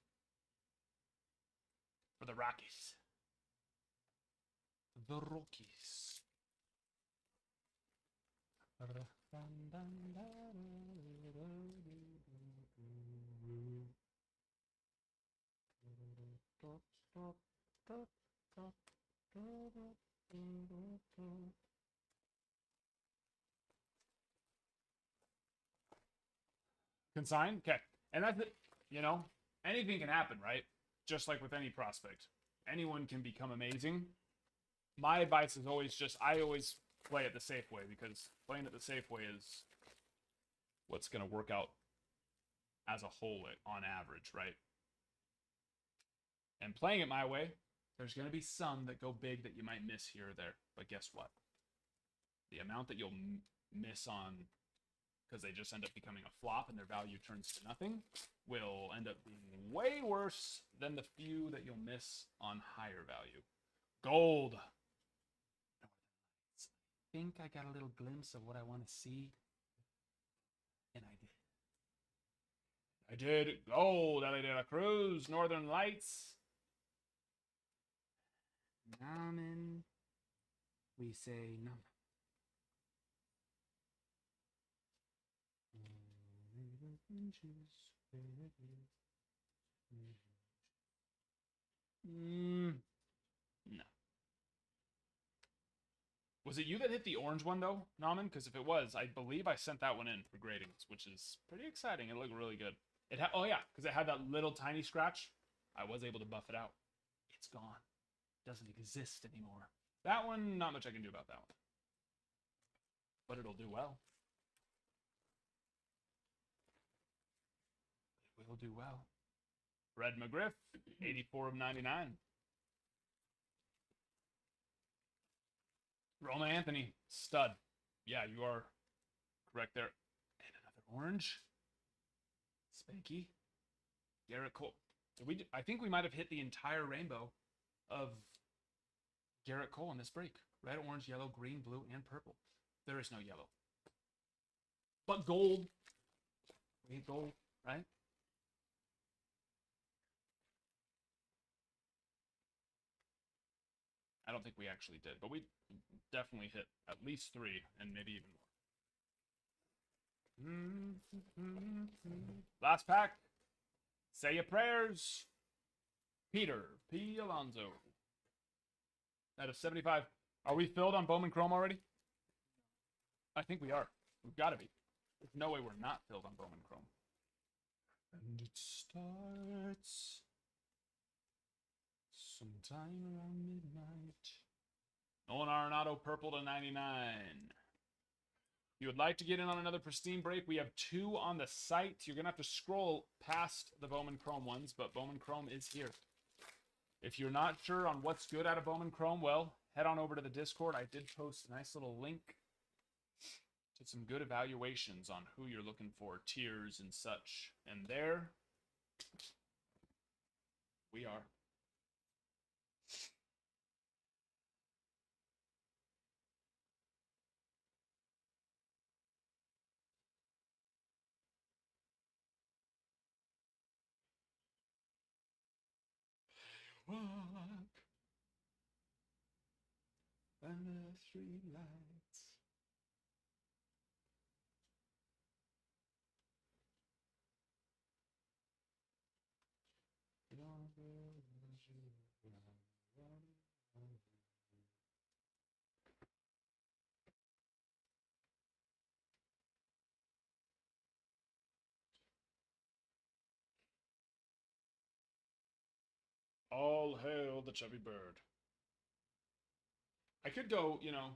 For the Rockies. The Rockies. Consign? Okay. And that's it. You know, anything can happen, right? Just like with any prospect. Anyone can become amazing. My advice is always just, I always play it the safe way, because playing it the safe way is what's going to work out as a whole on average, right? And playing it my way, there's going to be some that go big that you might miss here or there. But guess what? The amount that you'll miss on, because they just end up becoming a flop and their value turns to nothing, will end up being way worse than the few that you'll miss on higher value. Gold. I think I got a little glimpse of what I want to see. And I did. Gold. LA de la Cruz. Northern Lights. Namen. We say num. No. Was it you that hit the orange one, though, Naman? Because if it was, I believe I sent that one in for gradings, which is pretty exciting. It looked really good. It had, oh, yeah, because it had that little tiny scratch. I was able to buff it out. It's gone. It doesn't exist anymore. That one, not much I can do about that one. But it'll do well. It will do well. Red McGriff, 84 of 99. Roma Anthony, stud. Yeah, you are correct there. And another orange. Spanky. Garrett Cole. Did we? I think we might have hit the entire rainbow of Garrett Cole in this break. Red, orange, yellow, green, blue, and purple. There is no yellow. But gold. We hit gold, right? I don't think we actually did, but we definitely hit at least 3 and maybe even more. Last pack. Say your prayers. Peter P. Alonso. Out of 75. Are we filled on Bowman Chrome already? I think we are. We've got to be. There's no way we're not filled on Bowman Chrome. And it starts sometime around midnight. Nolan Arenado, purple to 99. If you would like to get in on another pristine break, we have 2 on the site. You're going to have to scroll past the Bowman Chrome ones, but Bowman Chrome is here. If you're not sure on what's good out of Bowman Chrome, well, head on over to the Discord. I did post a nice little link to some good evaluations on who you're looking for, tiers and such. And there we are. Walk under street lights. All hail the chubby bird. I could go, you know,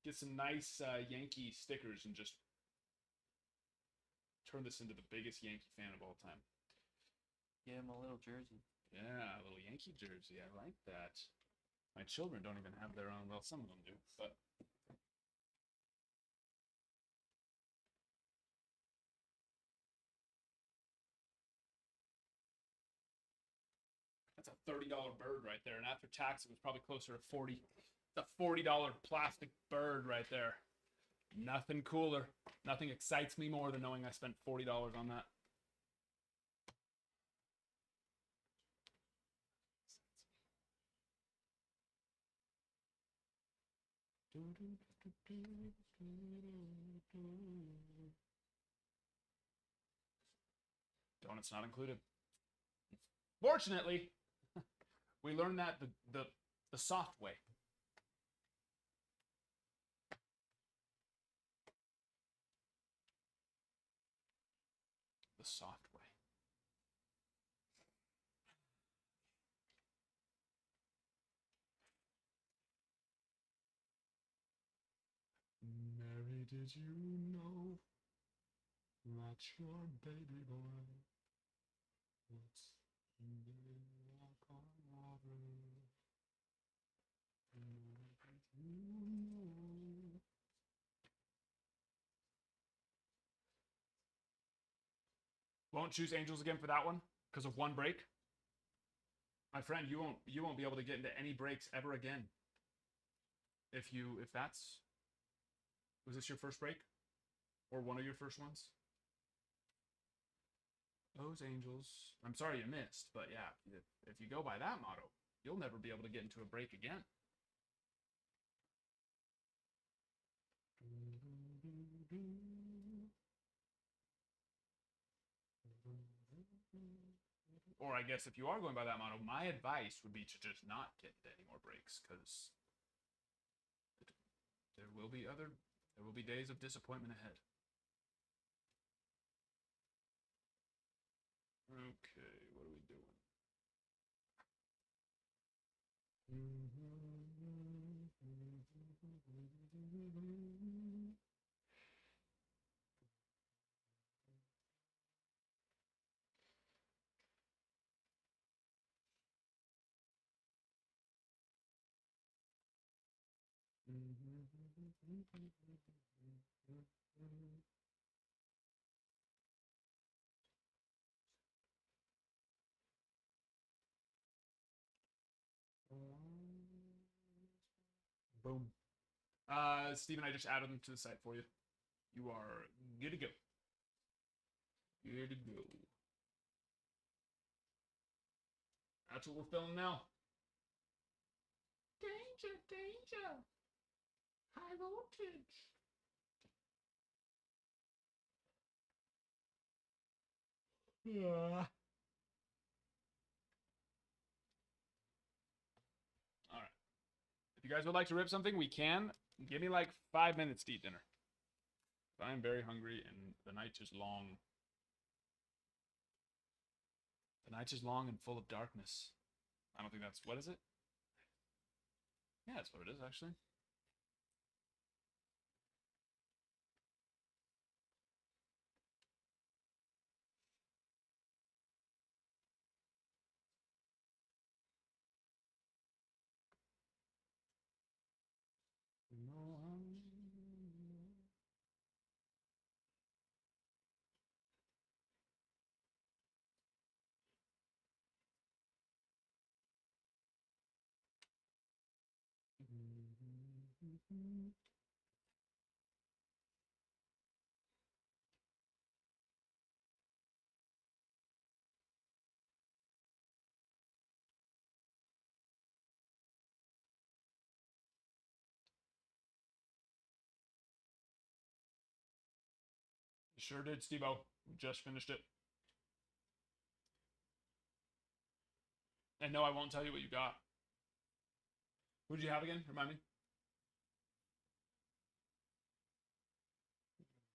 get some nice Yankee stickers and just turn this into the biggest Yankee fan of all time.
Get him a little jersey.
Yeah, a little Yankee jersey. I like that. My children don't even have their own. Well, some of them do, but that's a $30 bird right there. And after tax, it was probably closer to 40. It's a $40 plastic bird right there. Nothing cooler. Nothing excites me more than knowing I spent $40 on that. Donuts not included. Fortunately, we learned that the soft way. The soft way. Mary, did you know that your baby boy was walk on water? Won't choose Angels again for that one because of one break. My friend, you won't be able to get into any breaks ever again. If that's, was this your first break? Or one of your first ones? Those Angels. I'm sorry you missed, but yeah, if you go by that motto, you'll never be able to get into a break again. Or I guess if you are going by that motto, my advice would be to just not get into any more breaks, because there will be days of disappointment ahead. Okay, what are we doing? Boom. Steven, I just added them to the site for you. You are good to go. Good to go. That's what we're filming now. Danger, danger. High voltage. All right. If you guys would like to rip something, we can. Give me like 5 minutes to eat dinner. I'm very hungry and the night is long. The night is long and full of darkness. I don't think that's... What is it? Yeah, that's what it is, actually. Sure did, Steve-O. Just finished it. And no, I won't tell you what you got. Who did you have again? Remind me.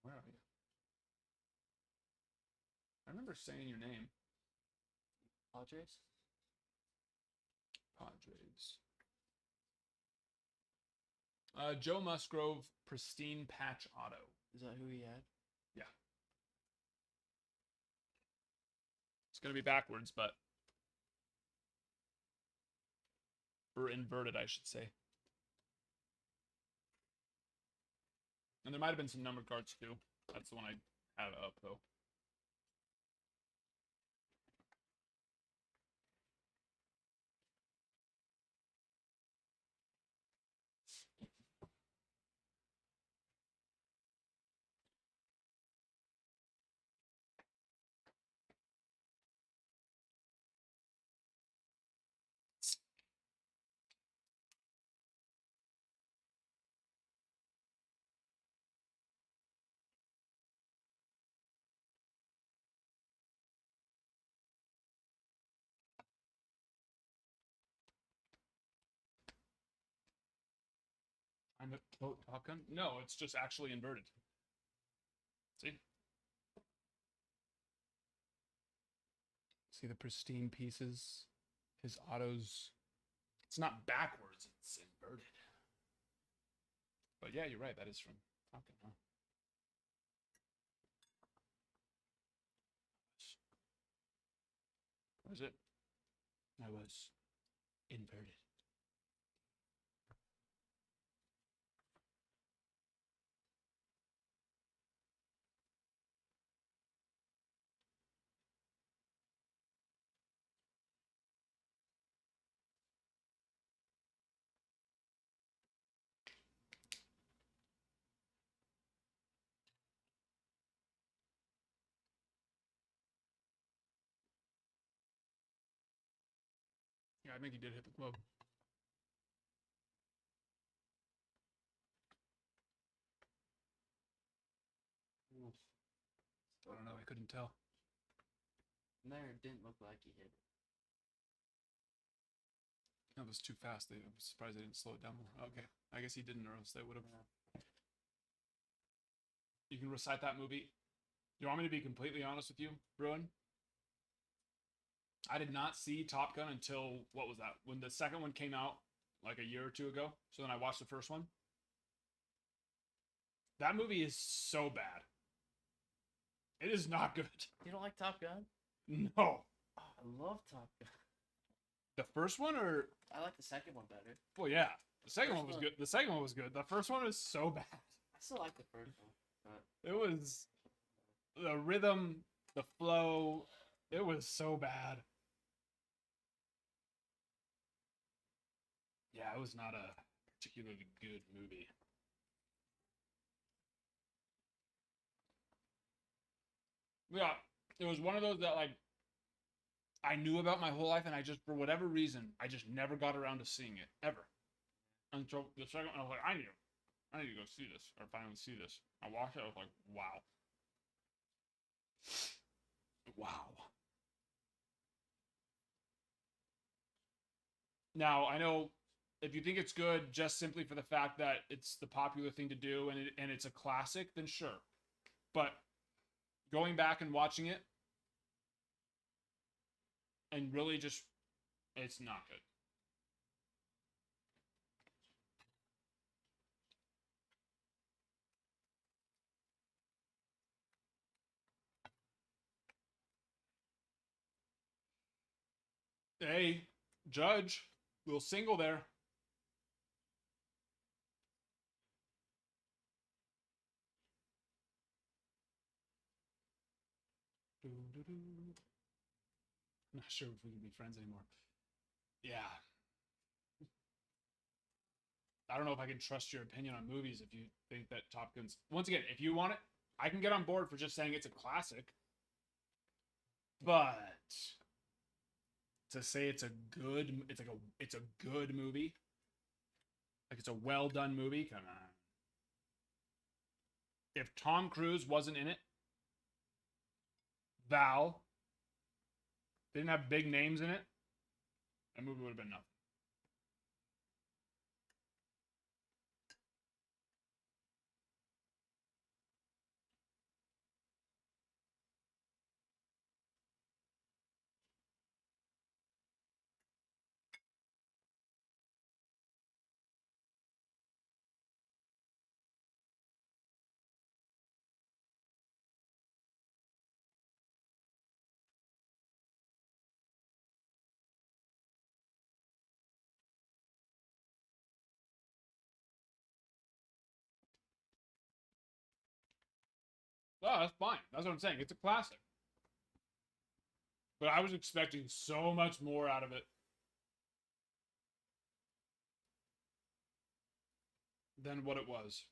Where are you? I remember saying your name.
Padres?
Padres. Joe Musgrove, pristine patch auto.
Is that who he had?
Yeah. It's going to be backwards, but... Or inverted, I should say. And there might have been some numbered cards, too. That's the one I had up, though. I'm a Top Gun? No, it's just actually inverted. See? See the pristine pieces? His autos. It's not backwards, it's inverted. But yeah, you're right. That is from Top Gun, huh? Was it? I was inverted. Yeah, I think he did hit the glove. I don't know. I couldn't tell.
There, it didn't look like he hit it.
That was too fast. I was surprised they didn't slow it down more. Okay. I guess he didn't, or else they would have.
Yeah.
You can recite that movie. You want me to be completely honest with you, Bruin? I did not see Top Gun until, what was that? When the second one came out, like a year or two ago. So then I watched the first one. That movie is so bad. It is not good.
You don't like Top Gun?
No.
Oh, I love Top Gun.
The first one, or...
I like the second one better.
Well, yeah. The second
First
one was
one.
good. The second one was good. The first one was so bad.
I still like the first one. But
It was... The rhythm, the flow, it was so bad. Yeah, it was not a... particularly good movie. Yeah, it was one of those that like I knew about my whole life, and I just, for whatever reason, I just never got around to seeing it ever. And so the second one, I was like, I need to go see this, or finally see this. I watched it, I was like, wow. Wow. Now, I know if you think it's good just simply for the fact that it's the popular thing to do and it's a classic, then sure. But going back and watching it and really just, it's not good. Hey, Judge, little single there. Not sure if we can be friends anymore. Yeah. I don't know if I can trust your opinion on movies if you think that Top Gun's. Once again, if you want it, I can get on board for just saying it's a classic. But to say it's a good, it's a good movie. Like it's a well done movie. Come on. If Tom Cruise wasn't in it, Val, they didn't have big names in it, that movie would have been nothing. Oh, that's fine. That's what I'm saying. It's a classic. But I was expecting so much more out of it than what it was.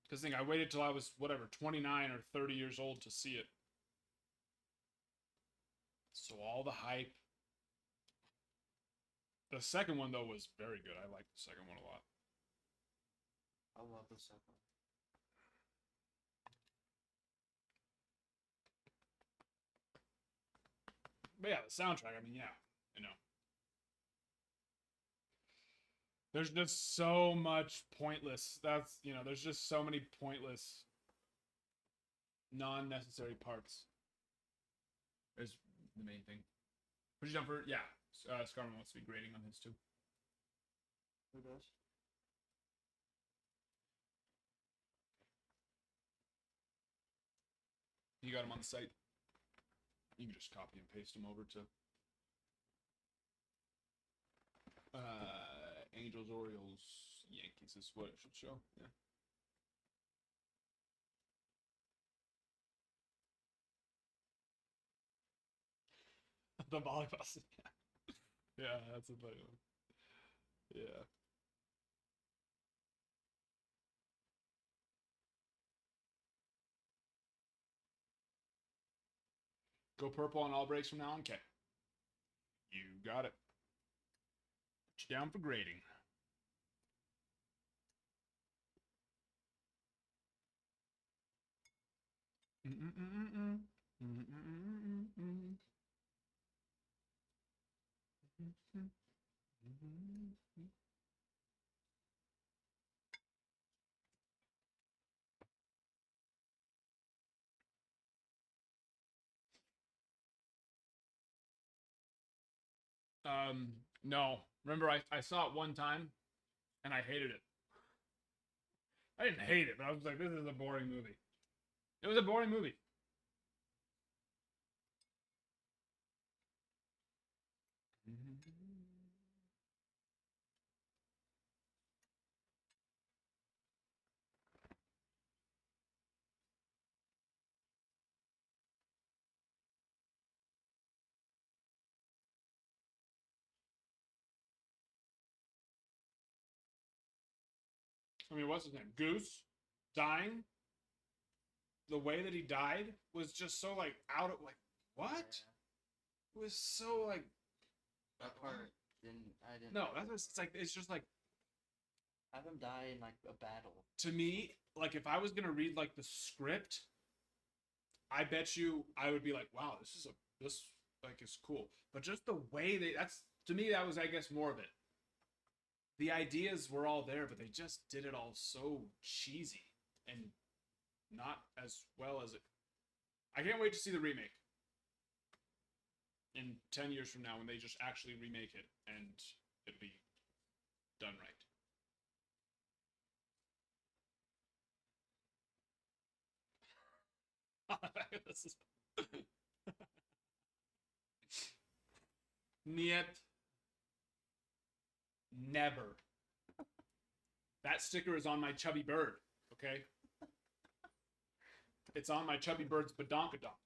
Because I waited till I was, whatever, 29 or 30 years old to see it. So all the hype. The second one, though, was very good. I liked the second one a lot.
I love the second one.
But yeah, the soundtrack, I mean, yeah, you know. There's just so much pointless. There's just so many pointless, non-necessary parts. Is the main thing. Put you down for, yeah. Scarman wants to be grading on his too.
Who does?
You got him on the site. You can just copy and paste him over to Angels, Orioles, Yankees is what it should show. Yeah. The volleyball. Yeah. Yeah, that's a funny one. Yeah. Go purple on all breaks from now on. Okay. You got it. Put you down for grading. No. Remember, I saw it one time, and I hated it. I didn't hate it, but I was like, this is a boring movie. It was a boring movie. I mean, what's his name? Goose dying. The way that he died was just so like out of like what? It was so like
That part I didn't.
no. It's like it's just like
Have him die in like a battle.
to me like if I was gonna read like the script, I bet you I would be like, wow, this like is cool. But just the way that's to me that was I guess more of it. The ideas were all there, but they just did it all so cheesy and not as well as it. I can't wait to see the remake in 10 years from now when they just actually remake it and it'll be done right. This is Niet. Never. That sticker is on my chubby bird, okay? It's on my chubby bird's badonkadonk.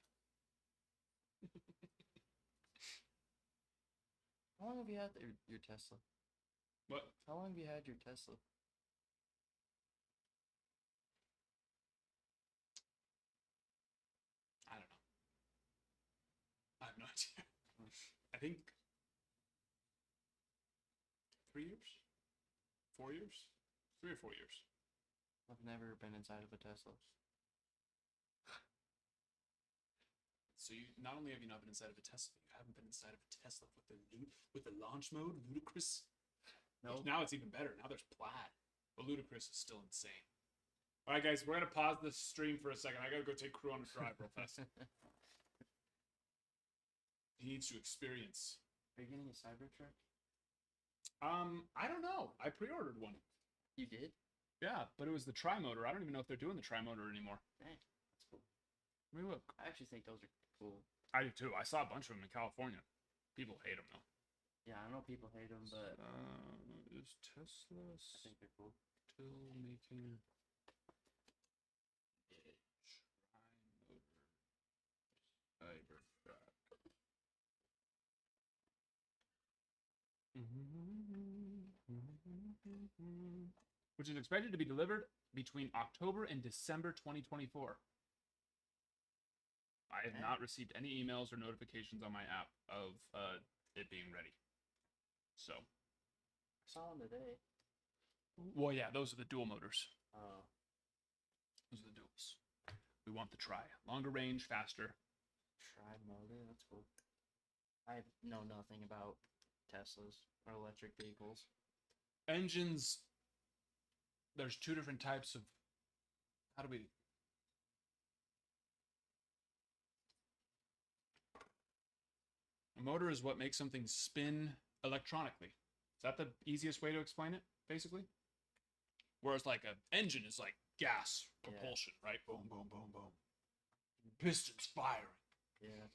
How long have you had your Tesla?
What?
How long have you had your Tesla?
I don't know. I have no idea. I think 3 years? 4 years? 3 or 4 years.
I've never been inside of a Tesla.
So you not only have you not been inside of a Tesla, you haven't been inside of a Tesla with the launch mode, ludicrous.
No.
Now it's even better. Now there's plaid. But ludicrous is still insane. All right, guys, we're gonna pause this stream for a second. I gotta go take Crew on a drive real fast. He needs to experience.
Are you getting a Cybertruck?
I don't know. I pre-ordered one.
You did?
Yeah, but it was the tri-motor. I don't even know if they're doing the tri-motor anymore.
Dang, that's cool.
Let me look.
I actually think those are cool.
I do too. I saw a bunch of them in California. People hate them though.
Yeah, I know people hate them, but
Is Tesla
I think they're cool.
still making tri-motor Cybertruck? Which is expected to be delivered between October and December 2024. I have not received any emails or notifications on my app of it being ready. So.
I saw them today.
Well, yeah, those are the dual motors.
Oh.
Those are the duals. We want the tri. Longer range, faster.
Tri-motor, that's cool. I know nothing about Teslas or electric vehicles.
Engines, there's two different types of. How do we. A motor is what makes something spin electronically. Is that the easiest way to explain it, basically? Whereas like an engine is like gas propulsion, right? Boom, boom, boom, boom. Pistons firing.
Yeah.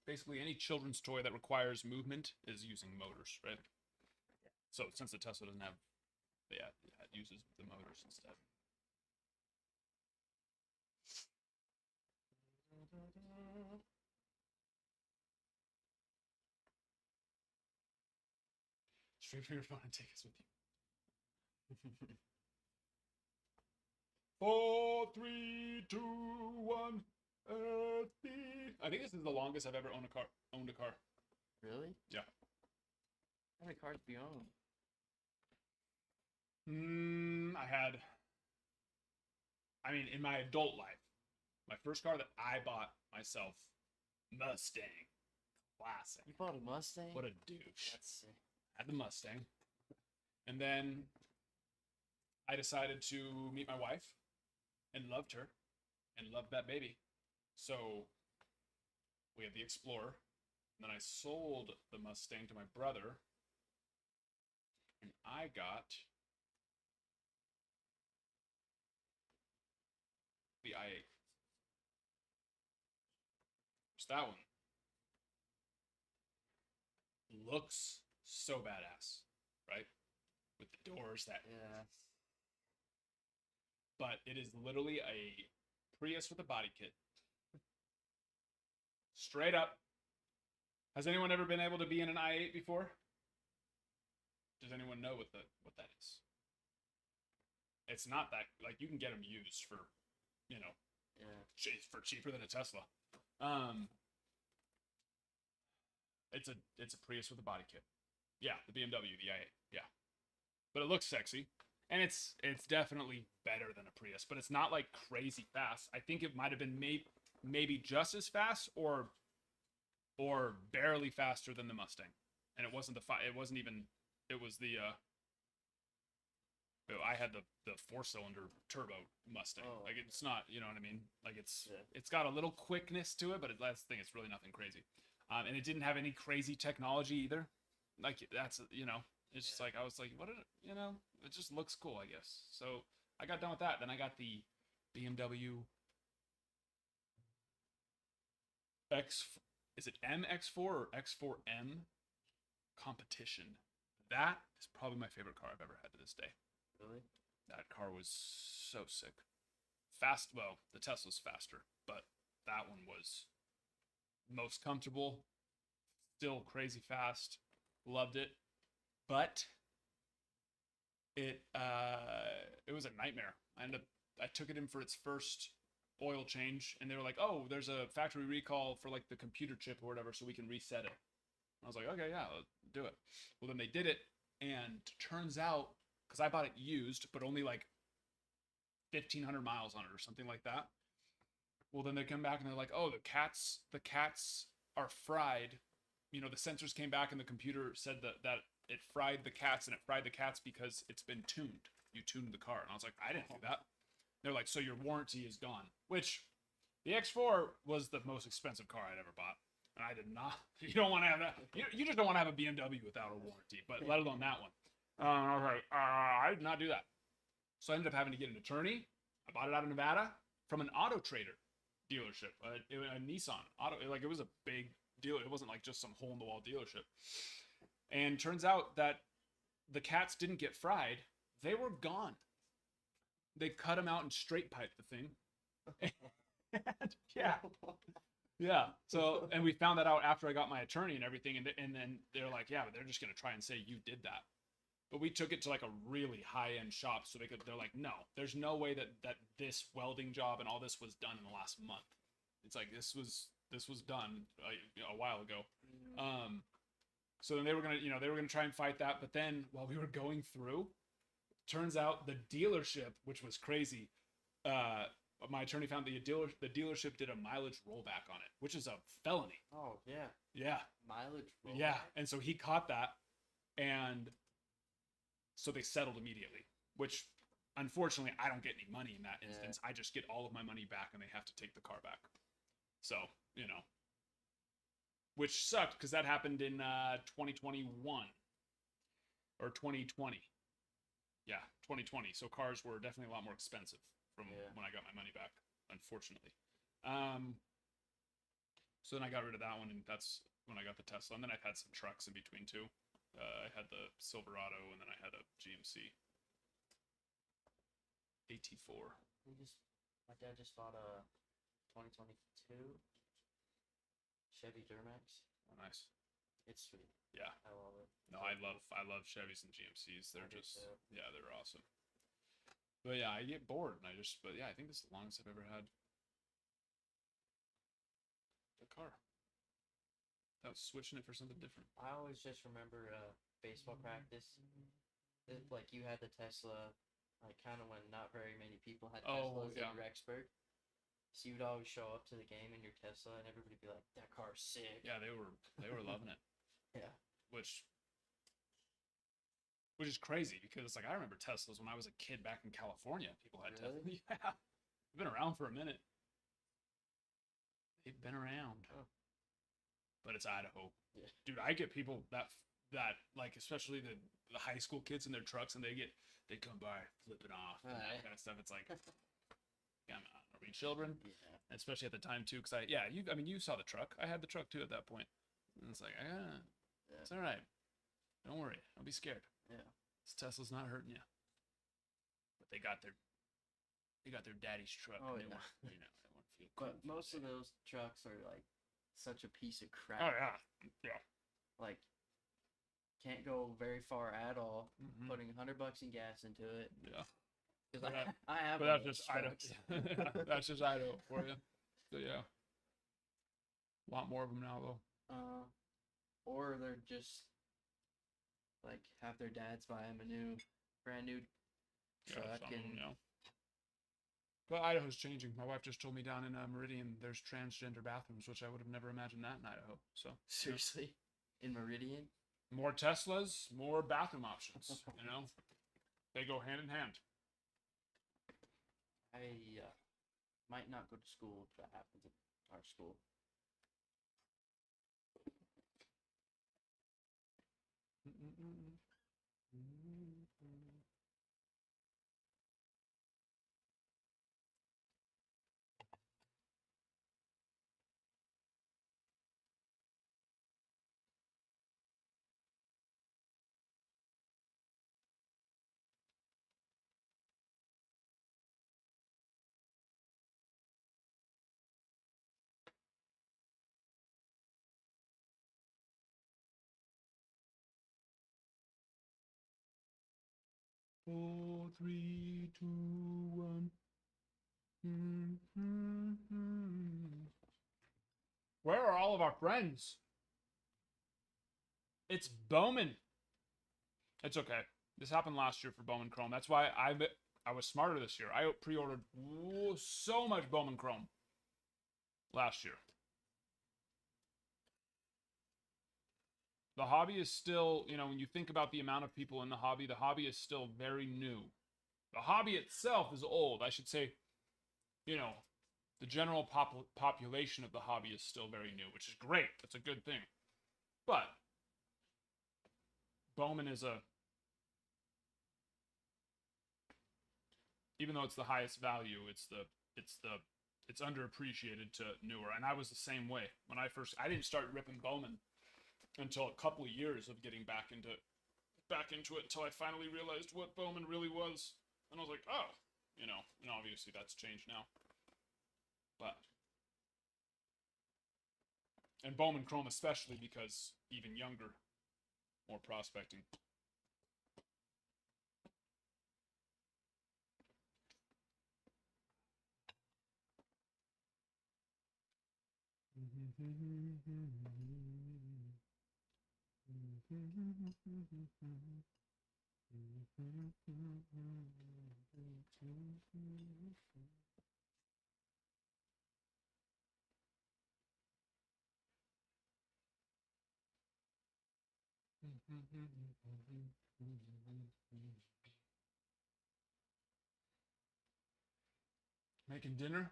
Basically, any children's toy that requires movement is using motors, right? So since the Tesla doesn't have, yeah, it uses the motors instead. Straight from your phone and take us with you. 4, 3, 2, 1. I think this is the longest I've ever owned a car.
Really?
Yeah.
How many cars do you own?
I mean, in my adult life, my first car that I bought myself, Mustang. Classic.
You bought a Mustang?
What a douche.
That's sick.
Had the Mustang. And then I decided to meet my wife and loved her and loved that baby. So we had the Explorer. And then I sold the Mustang to my brother. And I got the i8. Just that one. Looks so badass, right? With the doors that.
Yeah.
But it is literally a Prius with a body kit. Straight up. Has anyone ever been able to be in an i8 before? Does anyone know what that is? It's not that like you can get them used for, you know, for cheaper than a Tesla. It's a Prius with a body kit. Yeah, the BMW, the i8. Yeah, but it looks sexy, and it's definitely better than a Prius, but it's not like crazy fast. I think it might have been maybe just as fast or barely faster than the Mustang, and it wasn't it wasn't even. It was the I had the 4-cylinder turbo Mustang.
Oh,
like it's not, you know what I mean? Like it's got a little quickness to it, but that's the thing. It's really nothing crazy. And it didn't have any crazy technology either. Like that's, you know, it's just like I was like, what did it, you know? It just looks cool, I guess. So I got done with that. Then I got the BMW is it MX4 or X4M competition? That is probably my favorite car I've ever had to this day.
Really?
That car was so sick. Fast, well, the Tesla's faster, but that one was most comfortable, still crazy fast. Loved it. But it was a nightmare. I took it in for its first oil change, and they were like, "Oh, there's a factory recall for like the computer chip or whatever, so we can reset it." I was like, "Okay, yeah, let's do it." Well, then they did it, and turns out, because I bought it used, but only like 1,500 miles on it or something like that. Well, then they come back and they're like, "Oh, the cats are fried." You know, the sensors came back and the computer said that it fried the cats, and it fried the cats because it's been tuned. You tuned the car, and I was like, "I didn't do that." They're like, "So your warranty is gone," which the X4 was the most expensive car I'd ever bought. And I did not. You don't want to have that. You just don't want to have a BMW without a warranty, but let alone that one. I was like, I did not do that. So I ended up having to get an attorney. I bought it out of Nevada from an Auto Trader dealership, a Nissan Auto. Like it was a big deal. It wasn't like just some hole in the wall dealership. And turns out that the cats didn't get fried. They were gone. They cut them out and straight piped the thing. Yeah. Yeah. So, and we found that out after I got my attorney and everything. And then they're like, "Yeah, but they're just going to try and say you did that." But we took it to like a really high end shop. So they're like, "No, there's no way that this welding job and all this was done in the last month." It's like, this was done a while ago. So then they were going to try and fight that. But then while we were going through, turns out the dealership, which was crazy, my attorney found the dealership did a mileage rollback on it, which is a felony.
Oh, yeah.
Yeah.
Mileage rollback?
Yeah. And so he caught that, and so they settled immediately, which unfortunately I don't get any money in that instance. I just get all of my money back, and they have to take the car back. So, you know, which sucked because that happened in 2021 or 2020. Yeah, 2020. So cars were definitely a lot more expensive from when I got my money back, unfortunately. So then I got rid of that one, and that's when I got the Tesla. And then I've had some trucks in between too. I had the Silverado, and then I had a GMC AT4.
My dad just bought a 2022 Chevy Duramax.
Oh, nice.
It's sweet.
Yeah.
I love it.
No, I love Chevys and GMCs. They're just yeah, they're awesome. But yeah, I get bored, and I think this is the longest I've ever had a car. I was switching it for something different.
I always just remember baseball practice. Like you had the Tesla, like kind of when not very many people had Teslas in Rexburg. So you would always show up to the game in your Tesla, and everybody would be like, "That car's sick."
Yeah, they were loving it.
Yeah.
Which is crazy because like I remember Teslas when I was a kid back in California. People had Teslas. Yeah, they've been around for a minute. They've been around, but it's Idaho, dude. I get people that like, especially the high school kids in their trucks, and they come by flipping off and that kind of stuff. It's like, come on, are we children?
Yeah.
Especially at the time too, because you saw the truck. I had the truck too at that point, and it's like, it's all right. Don't worry. Don't be scared.
Yeah.
This Tesla's not hurting you. But they got their daddy's truck.
Oh,
and
yeah.
They want to feel cool.
But most of those trucks are like such a piece of crap.
Oh yeah. Yeah.
Like can't go very far at all.
Mhm.
Putting $100 in gas into it.
Yeah.
Because
But that-
I have
But
one
that's
of those
just Idaho.
trucks.
That's just Idaho for you. So yeah, a lot more of them now though.
Or they're just like have their dads buy them a brand new
Yeah,
truck
some of them,
and
yeah. But Idaho's changing. My wife just told me down in Meridian there's transgender bathrooms, which I would have never imagined that in Idaho. So
seriously in Meridian.
more Teslas, more bathroom options. You know, they go hand in hand.
I might not go to school if that happens at our school.
Four, three, two, one. Where are all of our friends? It's Bowman. It's okay. This happened last year for Bowman Chrome. That's why I was smarter this year. I pre-ordered so much Bowman Chrome last year. The hobby is still, when you think about the amount of people in the hobby is still very new. The hobby itself is old. I should say, the general population of the hobby is still very new, which is great. That's a good thing. But Bowman is even though it's the highest value, it's underappreciated to newer. And I was the same way. When I didn't start ripping Bowman until a couple of years of getting back into it until I finally realized what Bowman really was. And I was like, oh, and obviously that's changed now. And Bowman Chrome especially because even younger, more prospecting. Making dinner?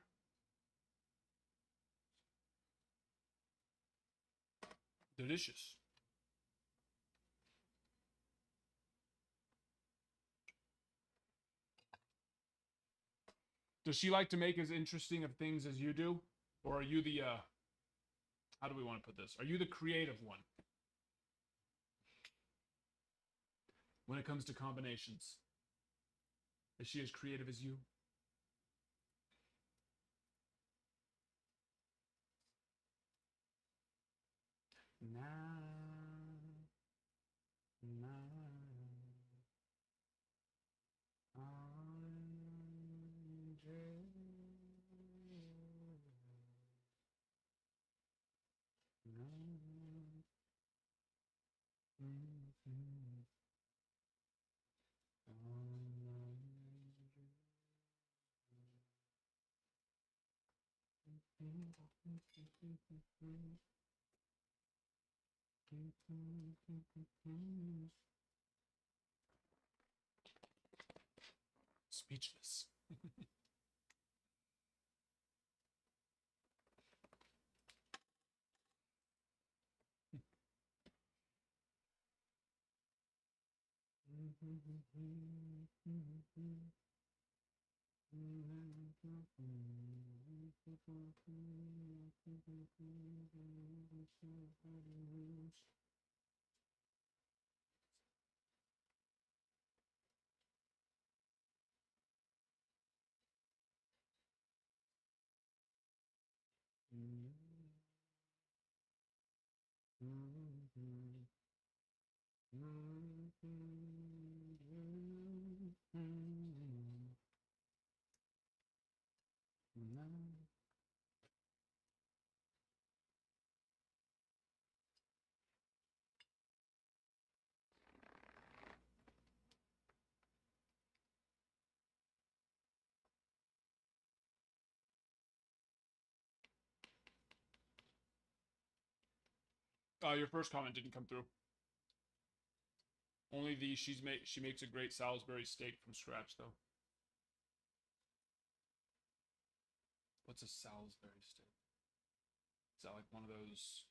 Delicious. Does she like to make as interesting of things as you do? Or are you the, how do we want to put this? Are you the creative one? When it comes to combinations. Is she as creative as you? Speechless. Your first comment didn't come through. Only the she makes a great Salisbury steak from scratch though. What's a Salisbury steak? Is that like one of those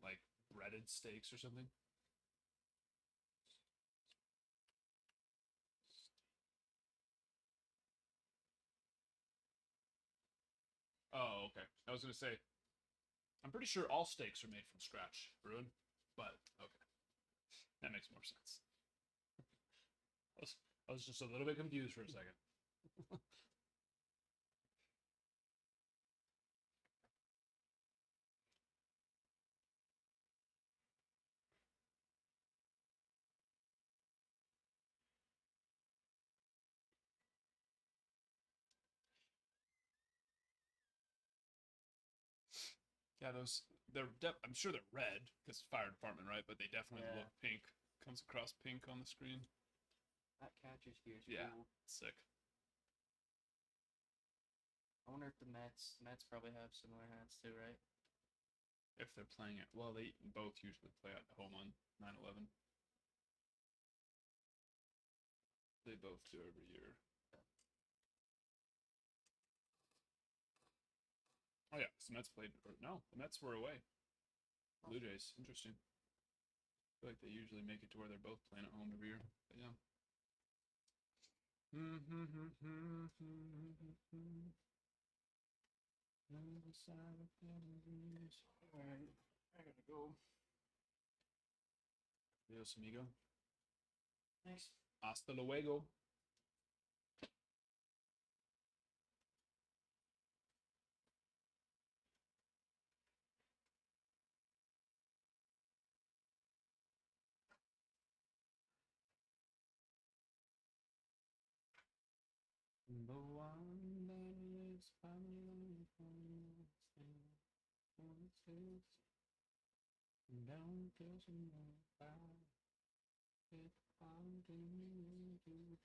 like breaded steaks or something? Oh, okay. I was gonna say, I'm pretty sure all steaks are made from scratch, Bruin. But okay, that makes more sense. I was just a little bit confused for a second. Yeah, I'm sure they're red because fire department, right? But they definitely look pink. Comes across pink on the screen.
That catcher's gear is cool.
Sick.
I wonder if the Mets probably have similar hats too, right?
If they're playing it, well, they both usually play at home on 9/11. They both do every year. Oh yeah, the Mets played. No, the Mets were away. Blue Jays, interesting. I feel like they usually make it to where they're both playing at home every year. But yeah. Alright, I gotta go. Adios, amigo.
Thanks.
Hasta luego. The one that is coming down to some fire. If I'm doing you to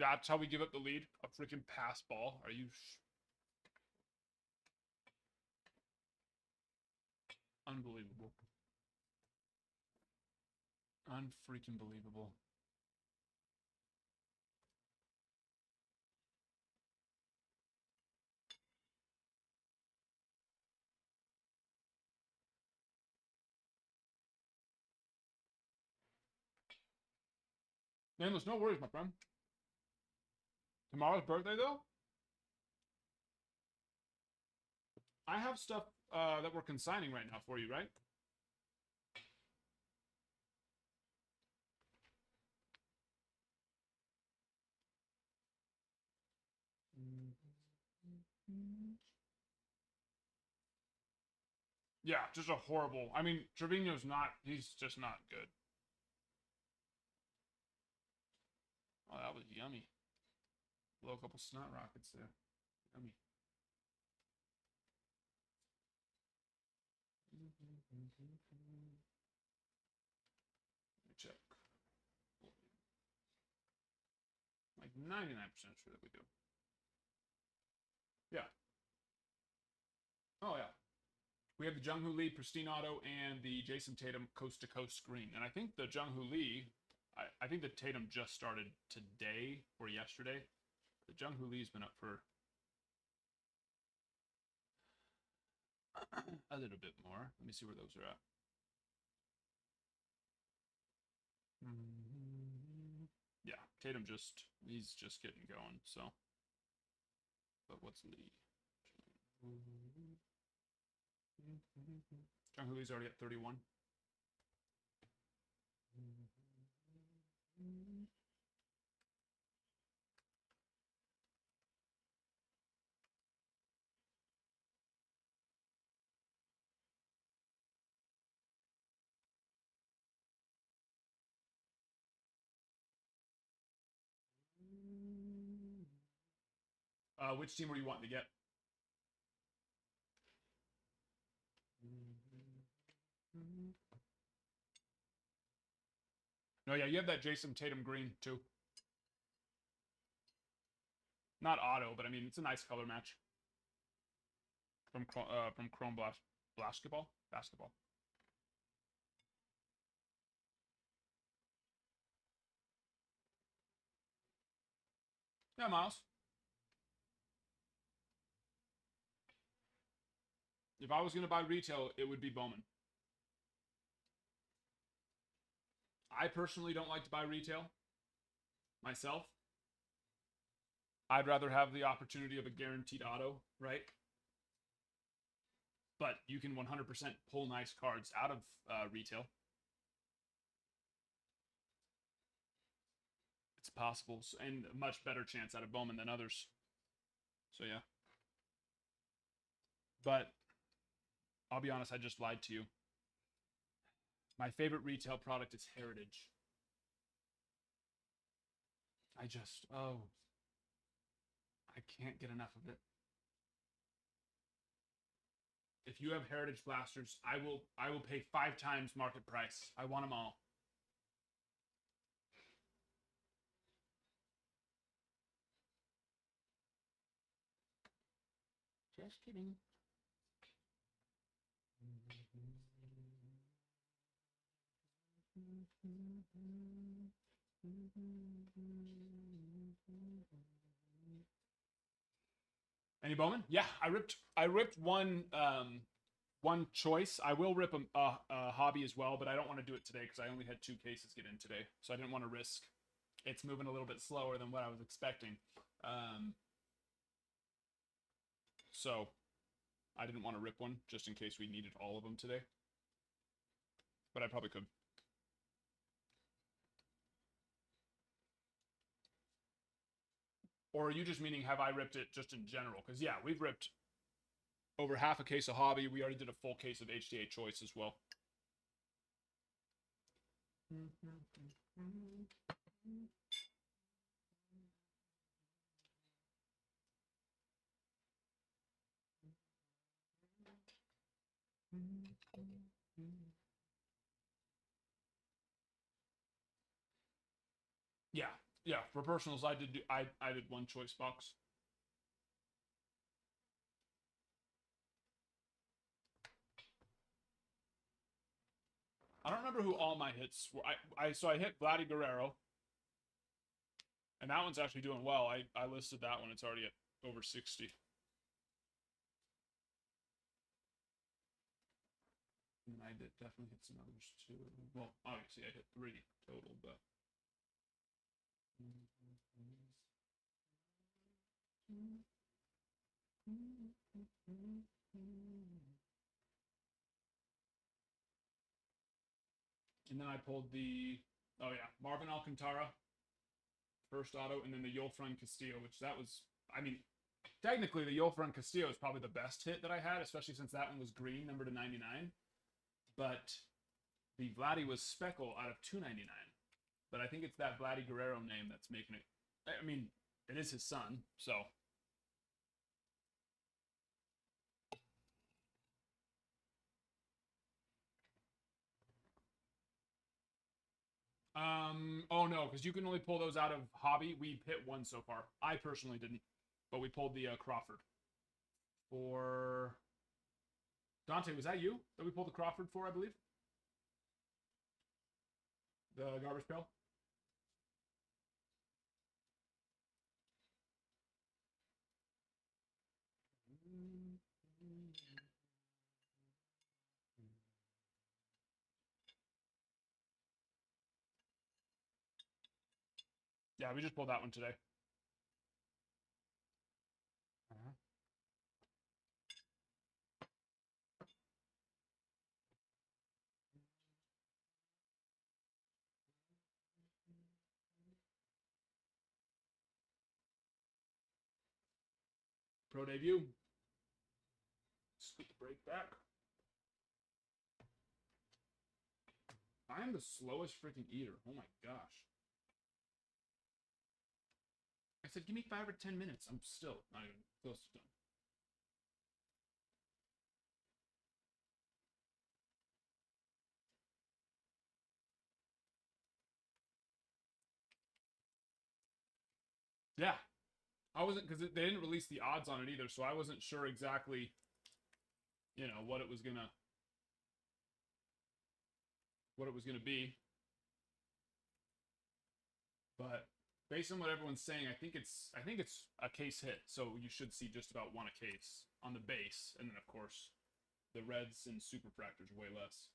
That's how we give up the lead? A freaking pass ball? Are you... Unbelievable. Unfreaking believable. Nameless, no worries, my friend. Tomorrow's birthday, though? I have stuff that we're consigning right now for you, right? Yeah, just a horrible... I mean, Trevino's not... He's just not good. Oh, that was yummy. Blow a couple snot rockets there. Yummy. Let me check. Like 99% sure that we do. Yeah. Oh, yeah. We have the Jung Hoo Lee Pristine Auto and the Jason Tatum Coast to Coast screen. And I think the Jung Hoo Lee I think that Tatum just started today or yesterday. The Jung-Hoo Lee's been up for a little bit more. Let me see where those are at. Yeah, Tatum he's just getting going, so. But what's Lee? Jung-Hoo Lee's already at 31. Which team were you wanting to get? No, yeah, you have that Jason Tatum green too. Not auto, but I mean it's a nice color match. From Chrome Basketball. Yeah, Miles. If I was going to buy retail, it would be Bowman. I personally don't like to buy retail myself. I'd rather have the opportunity of a guaranteed auto, right? But you can 100% pull nice cards out of retail. It's possible, and a much better chance out of Bowman than others. So yeah. But I'll be honest, I just lied to you. My favorite retail product is Heritage. I can't get enough of it. If you have Heritage blasters, I will pay 5 times market price. I want them all.
Just kidding.
Any Bowman? Yeah, I ripped one choice. I will rip a hobby as well, but I don't want to do it today because I only had 2 cases get in today, so I didn't want to risk. It's moving a little bit slower than what I was expecting, so I didn't want to rip one just in case we needed all of them today. But I probably could. Or are you just meaning have I ripped it just in general? Because yeah, we've ripped over half a case of hobby. We already did a full case of HTA choice as well. Yeah. For personals, I did 1 choice box. I don't remember who all my hits were. So I hit Vladdy Guerrero, and that one's actually doing well. I listed that one. It's already at over 60. And I did definitely hit some others too. Well, obviously I hit 3 total, but. And then I pulled Marvin Alcantara, first auto, and then the Yolfran Castillo, which technically the Yolfran Castillo is probably the best hit that I had, especially since that one was green, number to 99. But the Vladdy was speckle out of 299. But I think it's that Vladdy Guerrero name that's making it. I mean, it is his son, so. Oh no, because you can only pull those out of hobby. We've hit 1 so far. I personally didn't, but we pulled the Crawford. For Dante, was that you that we pulled the Crawford for, I believe? The garbage pail? Yeah, we just pulled that one today. Pro debut. Scoot the break back. I am the slowest freaking eater. Oh my gosh. I said, give me 5 or 10 minutes. I'm still not even close to done. Yeah. I wasn't, because they didn't release the odds on it either, so I wasn't sure exactly, you know, what it was gonna be. But based on what everyone's saying, I think it's a case hit, so you should see just about one a case on the base, and then of course the reds and superfractors are way less.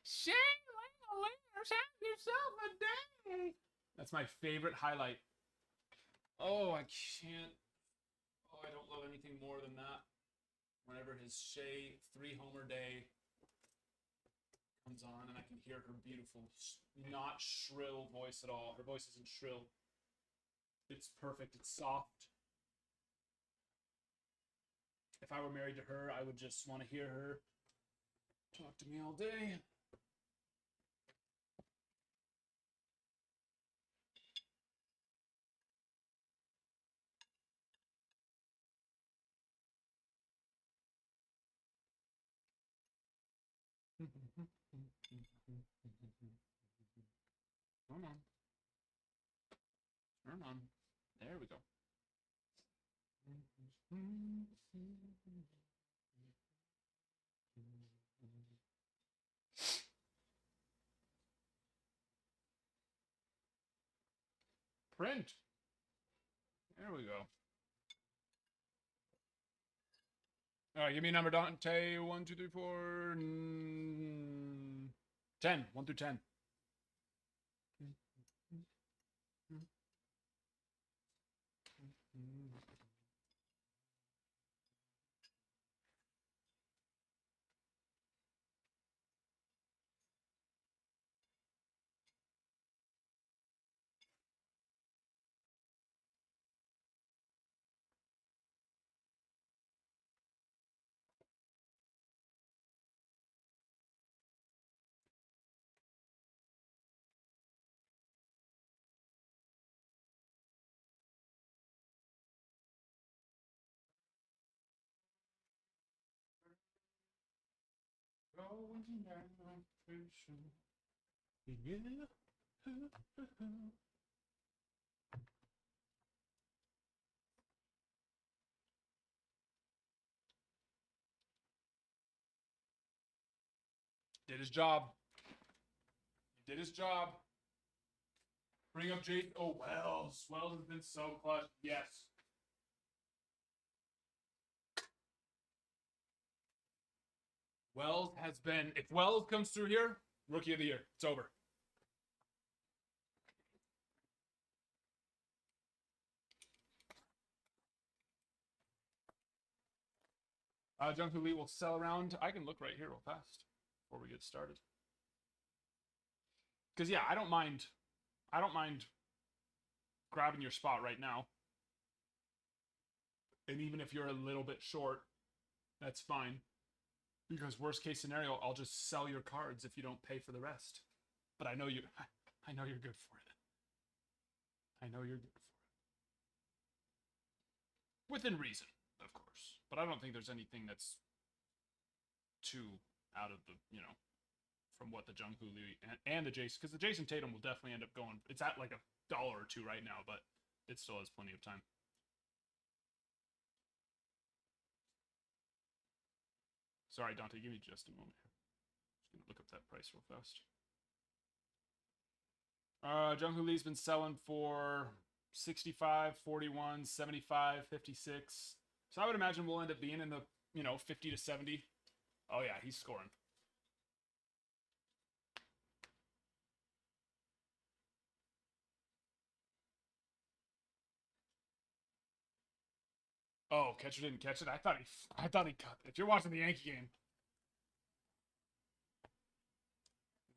Shane Langers, have yourself a day. That's my favorite highlight. Oh, I can't. Oh, I don't love anything more than that. Whenever his Shea 3-homer day comes on, and I can hear her beautiful, not shrill voice at all. Her voice isn't shrill. It's perfect. It's soft. If I were married to her, I would just want to hear her talk to me all day. Come on. Turn on. There we go. Print. There we go. All right, give me a number, Dante. 1, 2, 3, 4, 10. 1 through 10. Going down fishing. Yeah. Did his job. He did his job. Bring up Jake. Oh, Wells. Wells has been so clutch. Yes. Wells has been. If Wells comes through here, Rookie of the Year. It's over. Junko Lee will sell around. I can look right here real fast before we get started. Because yeah, I don't mind grabbing your spot right now. And even if you're a little bit short, that's fine. Because worst case scenario, I'll just sell your cards if you don't pay for the rest. But I know you're good for it. I know you're good for it. Within reason, of course. But I don't think there's anything that's too out of the, from what the Jungkook Lee and the Jason, because the Jason Tatum will definitely end up going. It's at like $1 or $2 right now, but it still has plenty of time. Sorry, Dante, give me just a moment here. Just gonna look up that price real fast. Jungkook Lee's been selling for 65, 41, 75, 56. So I would imagine we'll end up being in the, 50 to 70. Oh, yeah, he's scoring. Oh, catcher didn't catch it. I thought he caught it. If you're watching the Yankee game,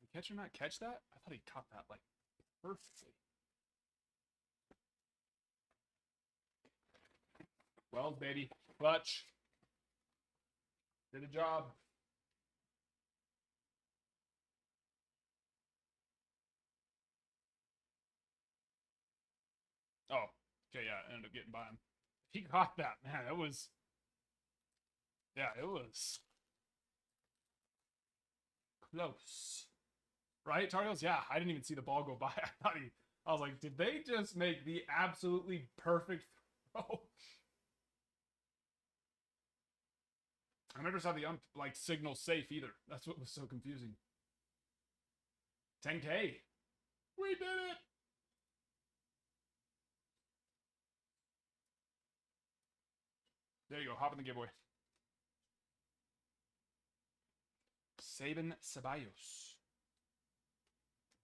did the catcher not catch that? I thought he caught that like perfectly. Well, baby, clutch. Did a job. Oh, okay, yeah, I ended up getting by him. He caught that, man. It was, yeah, it was close. Right, Targos? Yeah, I didn't even see the ball go by. I was like, did they just make the absolutely perfect throw? I never saw the signal safe either. That's what was so confusing. 10K. We did it. There you go. Hop in the giveaway. Sabin Ceballos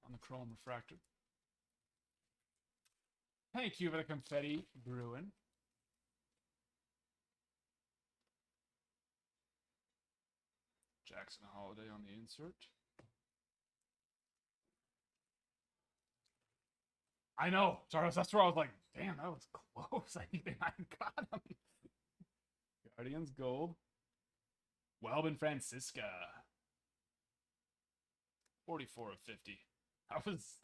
on the Chrome Refractor. Thank you for the confetti, Bruin. Jackson Holiday on the insert. I know, Charles. That's where I was like, damn, that was close. I think they might have got him. Guardians gold. Welbin Francisca. 44 of 50. I was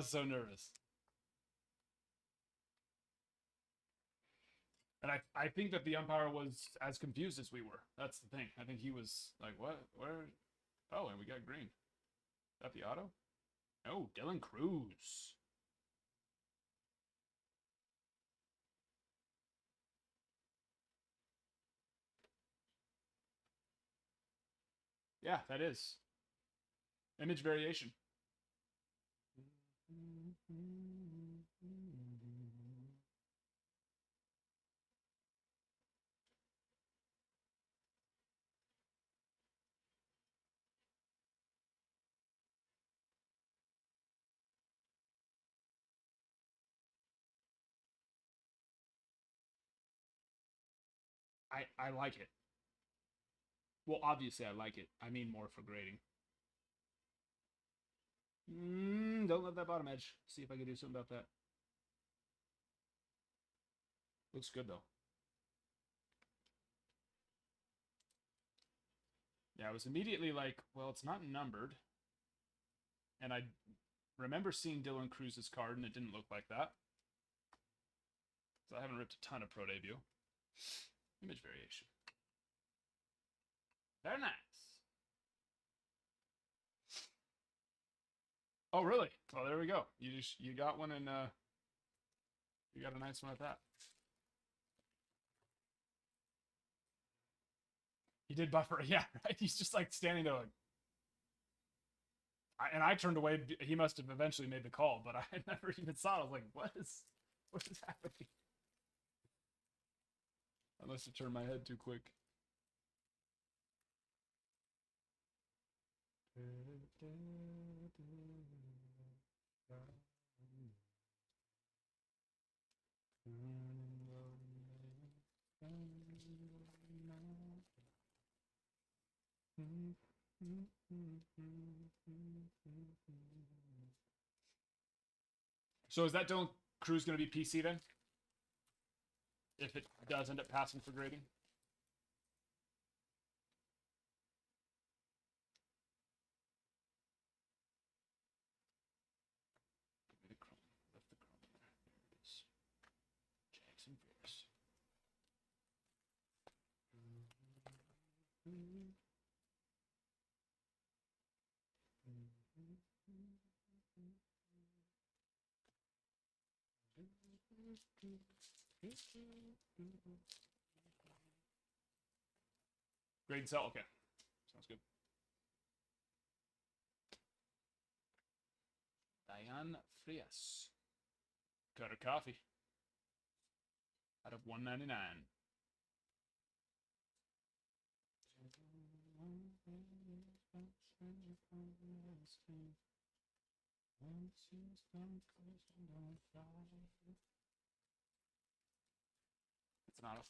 so nervous. And I think that the umpire was as confused as we were. That's the thing. I think he was like, what? Where? Oh, and we got green. Is that the auto? Oh, Dylan Cruz. Yeah, that is. Image variation. I like it. Well, obviously I like it. I mean more for grading. Don't love that bottom edge. See if I can do something about that. Looks good though. Yeah, I was immediately like, well, it's not numbered. And I remember seeing Dylan Cruz's card and it didn't look like that. So I haven't ripped a ton of Pro Debut. Image variation. Very nice. Oh, really? Oh, there we go. You got one and you got a nice one at that. He did buffer. Yeah, right. He's just like standing there like. I turned away. He must have eventually made the call, but I never even saw it. I was like, what is happening? I must have turned my head too quick. So is that Dylan Cruz going to be PC then? If it does end up passing for grading? Lift the chrome there. There it is. Jackson Force. Grade and sell? Okay. Sounds good. Diane Frias. Cutter Coffee. Out of 199. It's not a...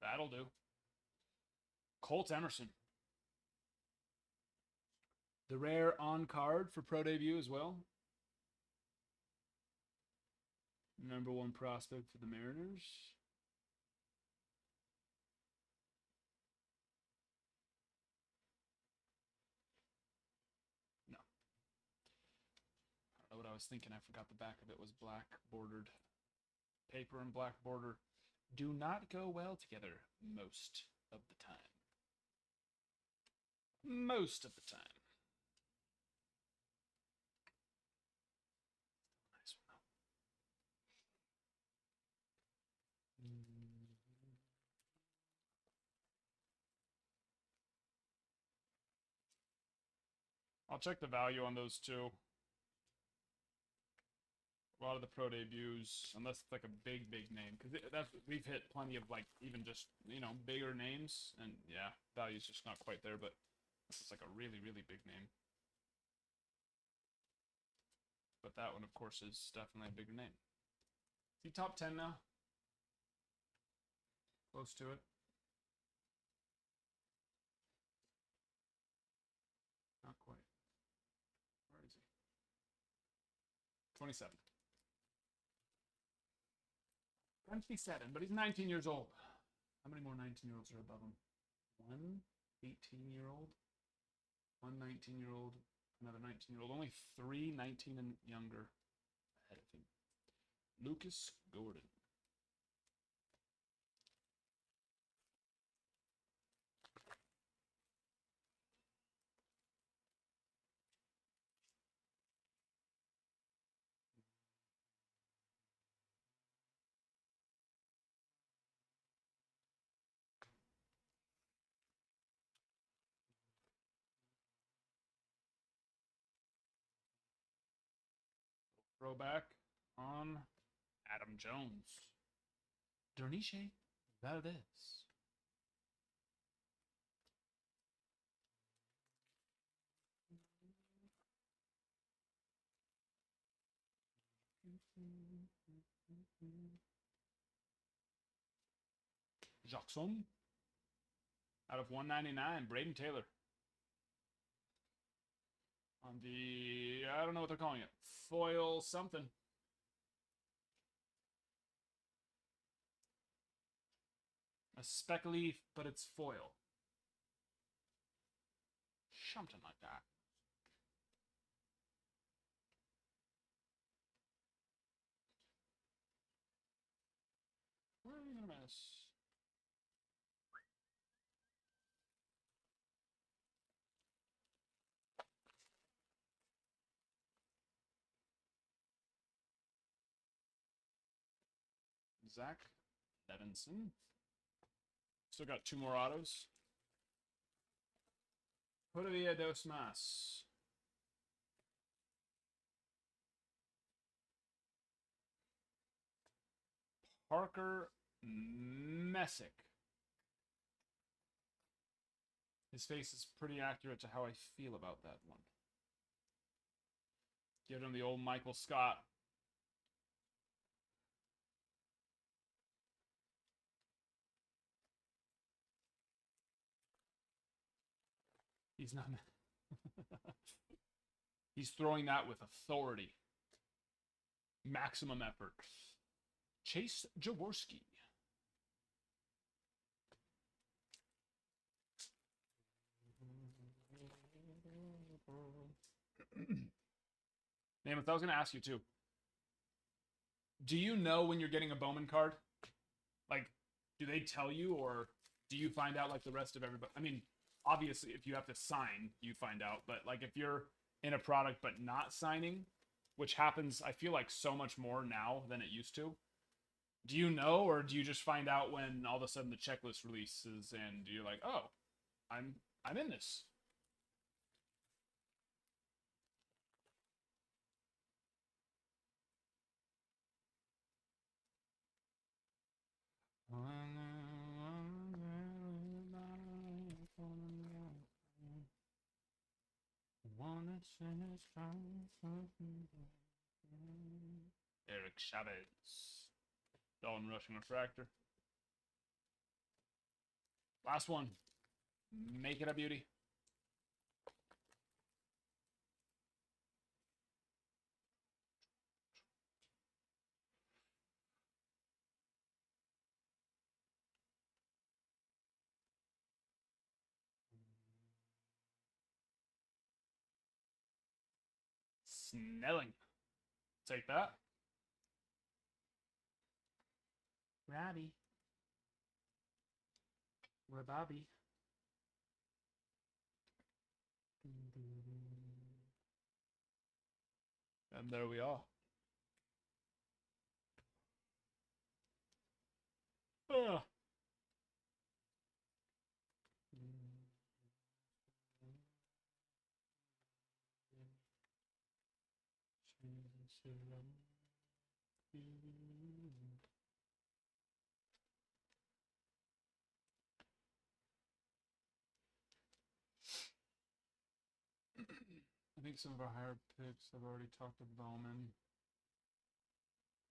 That'll do. Colt Emerson. The rare on card for pro debut as well. Number 1 prospect for the Mariners. No. I don't know what I was thinking. I forgot the back of it was black bordered. Paper and black border do not go well together most of the time. Most of the time. Nice one though. I'll check the value on those two. A lot of the pro debuts, unless it's like a big name, because that's we've hit plenty of like even just bigger names, and yeah, value's just not quite there. But this is like a really big name. But that one, of course, is definitely a bigger name. Is he top 10 now? Close to it. Not quite. Where is he? 27. 27, but he's 19 years old. How many more 19-year-olds are above him? One 18-year-old, one 19-year-old, another 19-year-old. Only 3 19 and younger ahead of him. Lucas Gordon. Throwback on Adam Jones. Derniche Valdez. Jackson. Out of 199, Braden Taylor. On the, I don't know what they're calling it. Foil something. A speck leaf, but it's foil. Something like that. Where are you gonna miss? Zach Levinson. Still got 2 more autos. Podavia dos Mas. Parker Messick. His face is pretty accurate to how I feel about that one. Give him the old Michael Scott. He's not. He's throwing that with authority. Maximum effort. Chase Jaworski. Namath, I was going to ask you too. Do you know when you're getting a Bowman card? Like, do they tell you, or do you find out like the rest of everybody? I mean, obviously, if you have to sign, you find out. But like, if you're in a product but not signing, which happens, I feel like so much more now than it used to. Do you know, or do you just find out when all of a sudden the checklist releases and you're like, oh, I'm in this? Eric Chavez. Dalton rushing refractor. Last one. Make it a beauty. Snelling. Take that.
Robbie. Bobby.
And there we are. Ugh. I think some of our higher picks have already talked to Bowman.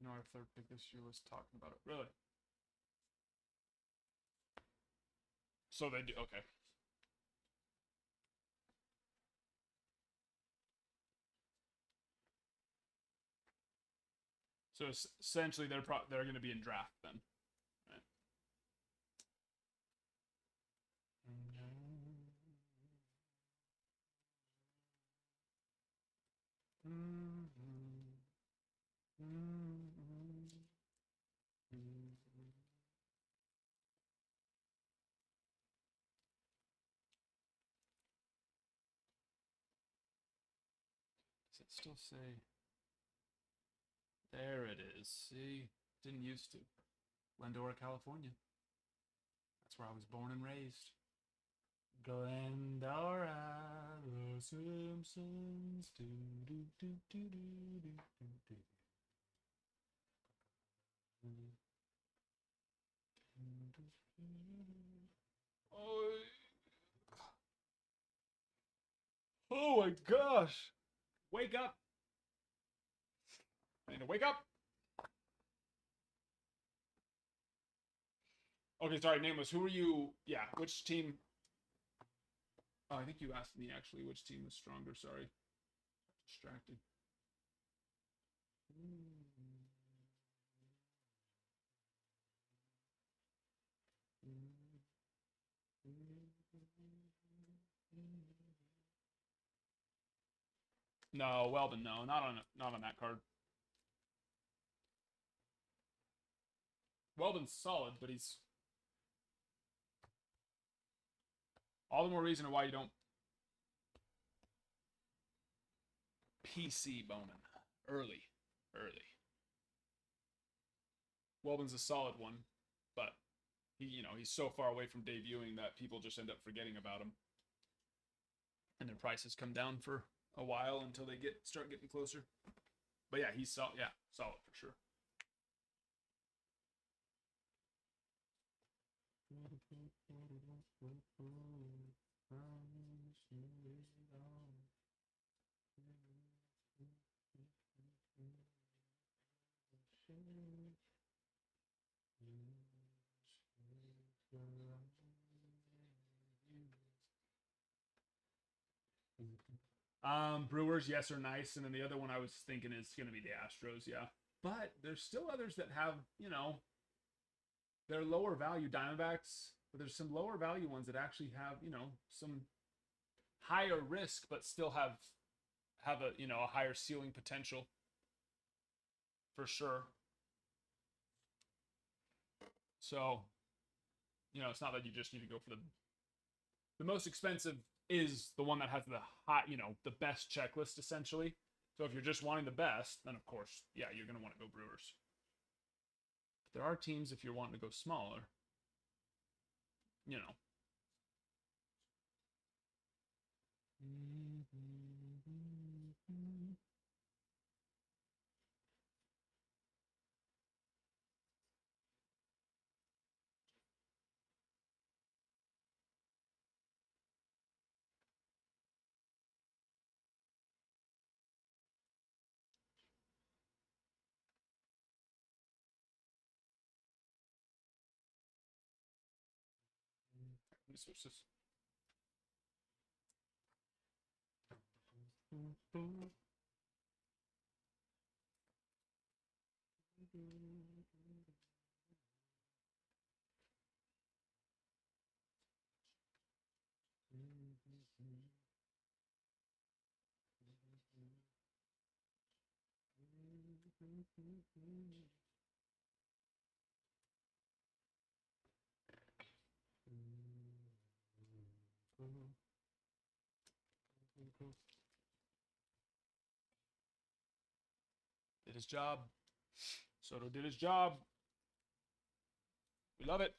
You know, our third pick this year was talking about it. Really? So they do. Okay. So essentially, they're going to be in draft then. Right. Does it still say? There it is. See? Didn't used to. Glendora, California. That's where I was born and raised. Glendora, the Simpsons. Do, do, do, do, do, do, do, do. Oh my gosh! Wake up! I need to wake up! Okay, sorry, Nameless. Who are you? Yeah, which team? Oh, I think you asked me actually which team was stronger. Sorry. Distracted. No, Weldon, no, not on that card. Weldon's solid, but he's all the more reason why you don't PC Bowman early. Weldon's a solid one, but he's so far away from debuting that people just end up forgetting about him, and their prices come down for a while until they start getting closer. But yeah, he's solid. Yeah, solid for sure. Brewers, yes, are nice, and then the other one I was thinking is going to be the Astros, yeah. But there's still others that have, they're lower value. Diamondbacks, but there's some lower value ones that actually have, some higher risk, but still have a higher ceiling potential for sure. So, it's not that you just need to go for the most expensive is the one that has the high, the best checklist essentially. So if you're just wanting the best, then of course, yeah, you're going to want to go Brewers. There are teams, if you're wanting to go smaller, you know. Let me switch this. Did his job. Soto did his job. We love it.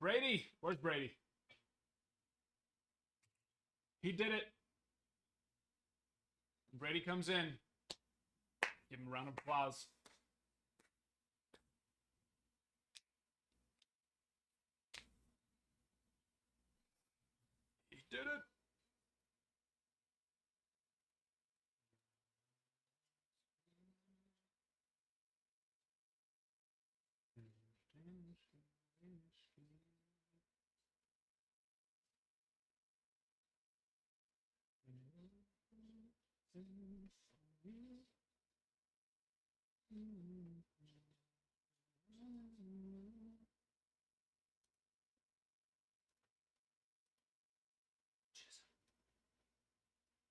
Brady, where's Brady? He did it. Brady comes in. Give him a round of applause. He did it.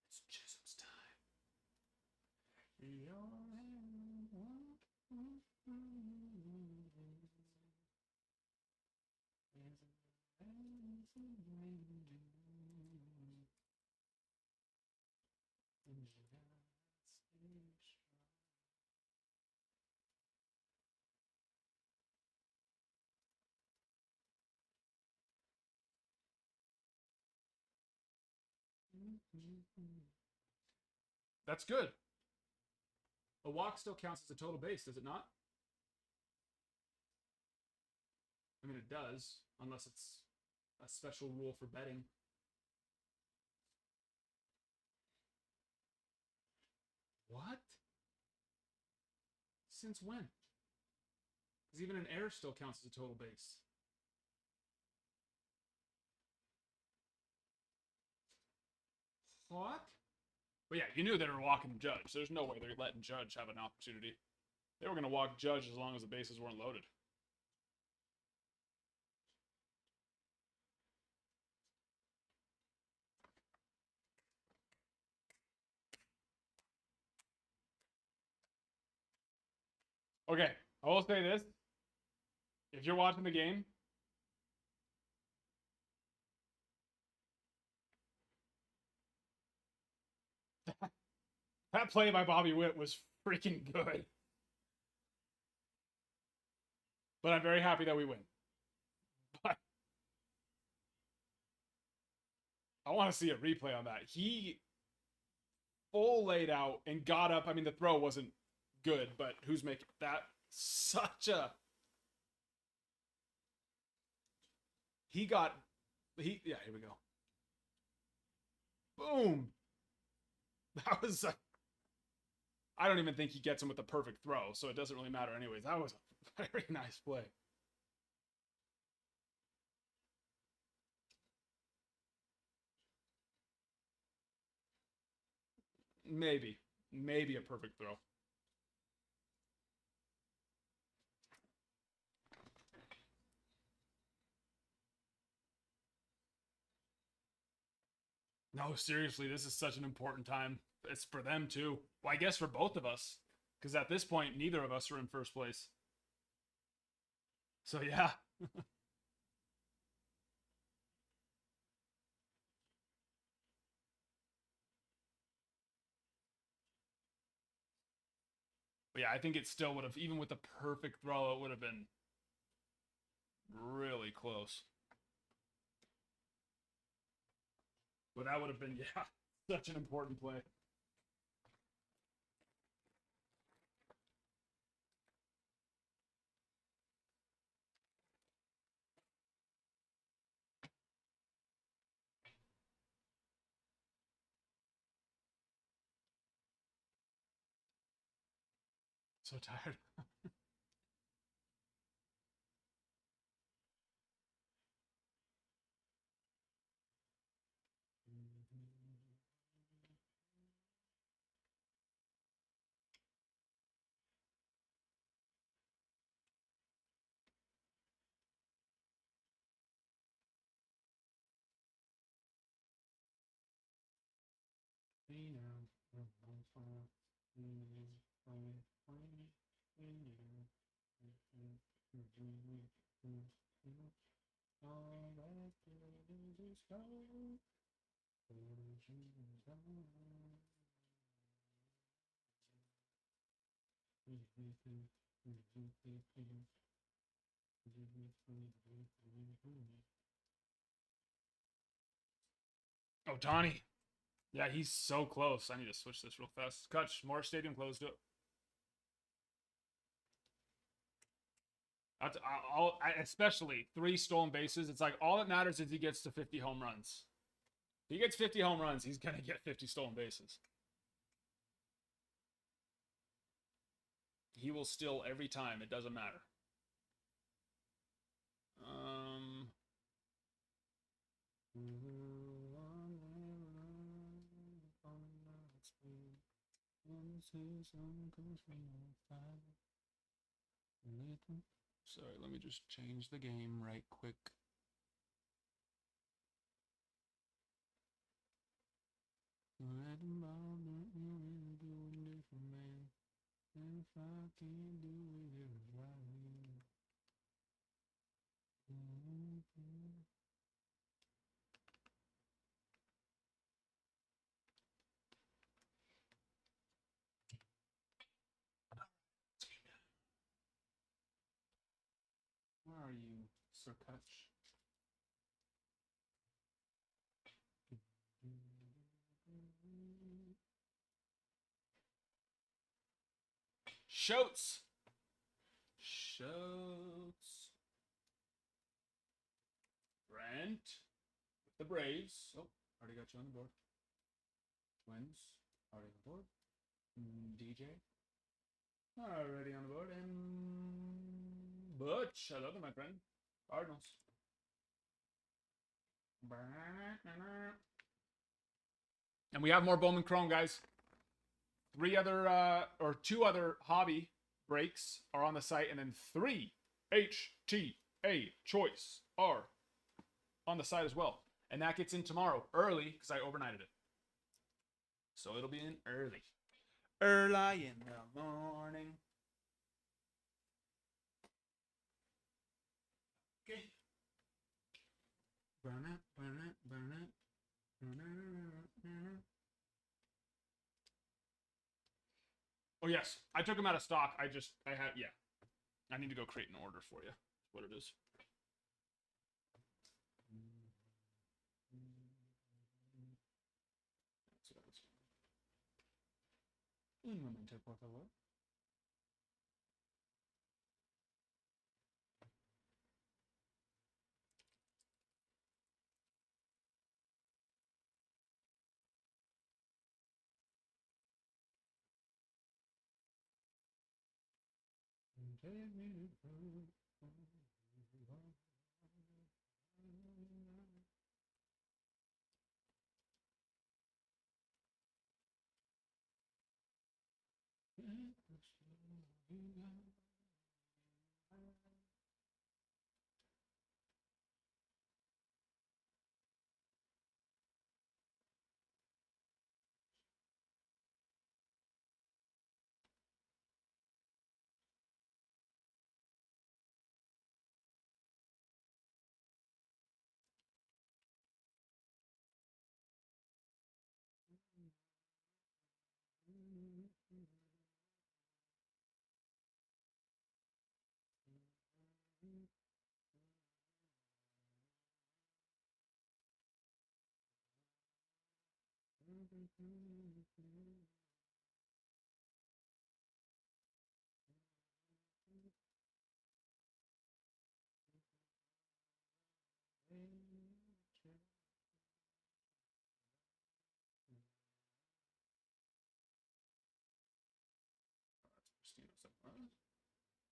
It's Chisholm's time. That's good. A walk still counts as a total base, does it not? I mean, it does, unless it's a special rule for betting. What? Since when? Because even an error still counts as a total base. What? But yeah, you knew they were walking Judge. There's no way they're letting Judge have an opportunity. They were going to walk Judge as long as the bases weren't loaded. Okay, I will say this. If you're watching the game, that play by Bobby Witt was freaking good. But I'm very happy that we win. But I want to see a replay on that. He full laid out and got up. I mean, the throw wasn't good, but who's making that such a... Yeah, here we go. Boom. That was I don't even think he gets him with the perfect throw, so it doesn't really matter anyways. That was a very nice play. Maybe a perfect throw. No, seriously, this is such an important time. It's for them too. Well, I guess for both of us, because at this point, neither of us are in first place. So yeah. But yeah, I think it still would have, even with the perfect throw, it would have been really close. But that would have been, yeah, such an important play. So tired. Oh, Donnie. Yeah, he's so close. I need to switch this real fast. Kutch, more stadium closed up. Especially 3 stolen bases. It's like all that matters is he gets to 50 home runs. If he gets 50 home runs, he's going to get 50 stolen bases. He will steal every time. It doesn't matter. Sorry, let me just change the game right quick. Where are you, Sir Kutch? Shoots! Shoots. Brent with the Braves. Oh, already got you on the board. Twins, already on the board. DJ, already on the board. And Butch, I love them, my friend. Cardinals. And we have more Bowman Chrome, guys. 2 other hobby breaks are on the site, and then 3 HTA choice are on the site as well. And that gets in tomorrow early because I overnighted it. So it'll be in early. Early in the morning. Okay. Burn it, burn it, burn it. Oh yes, I took them out of stock. I need to go create an order for you. That's what it is. That's what I was doing. Un momento, por favor.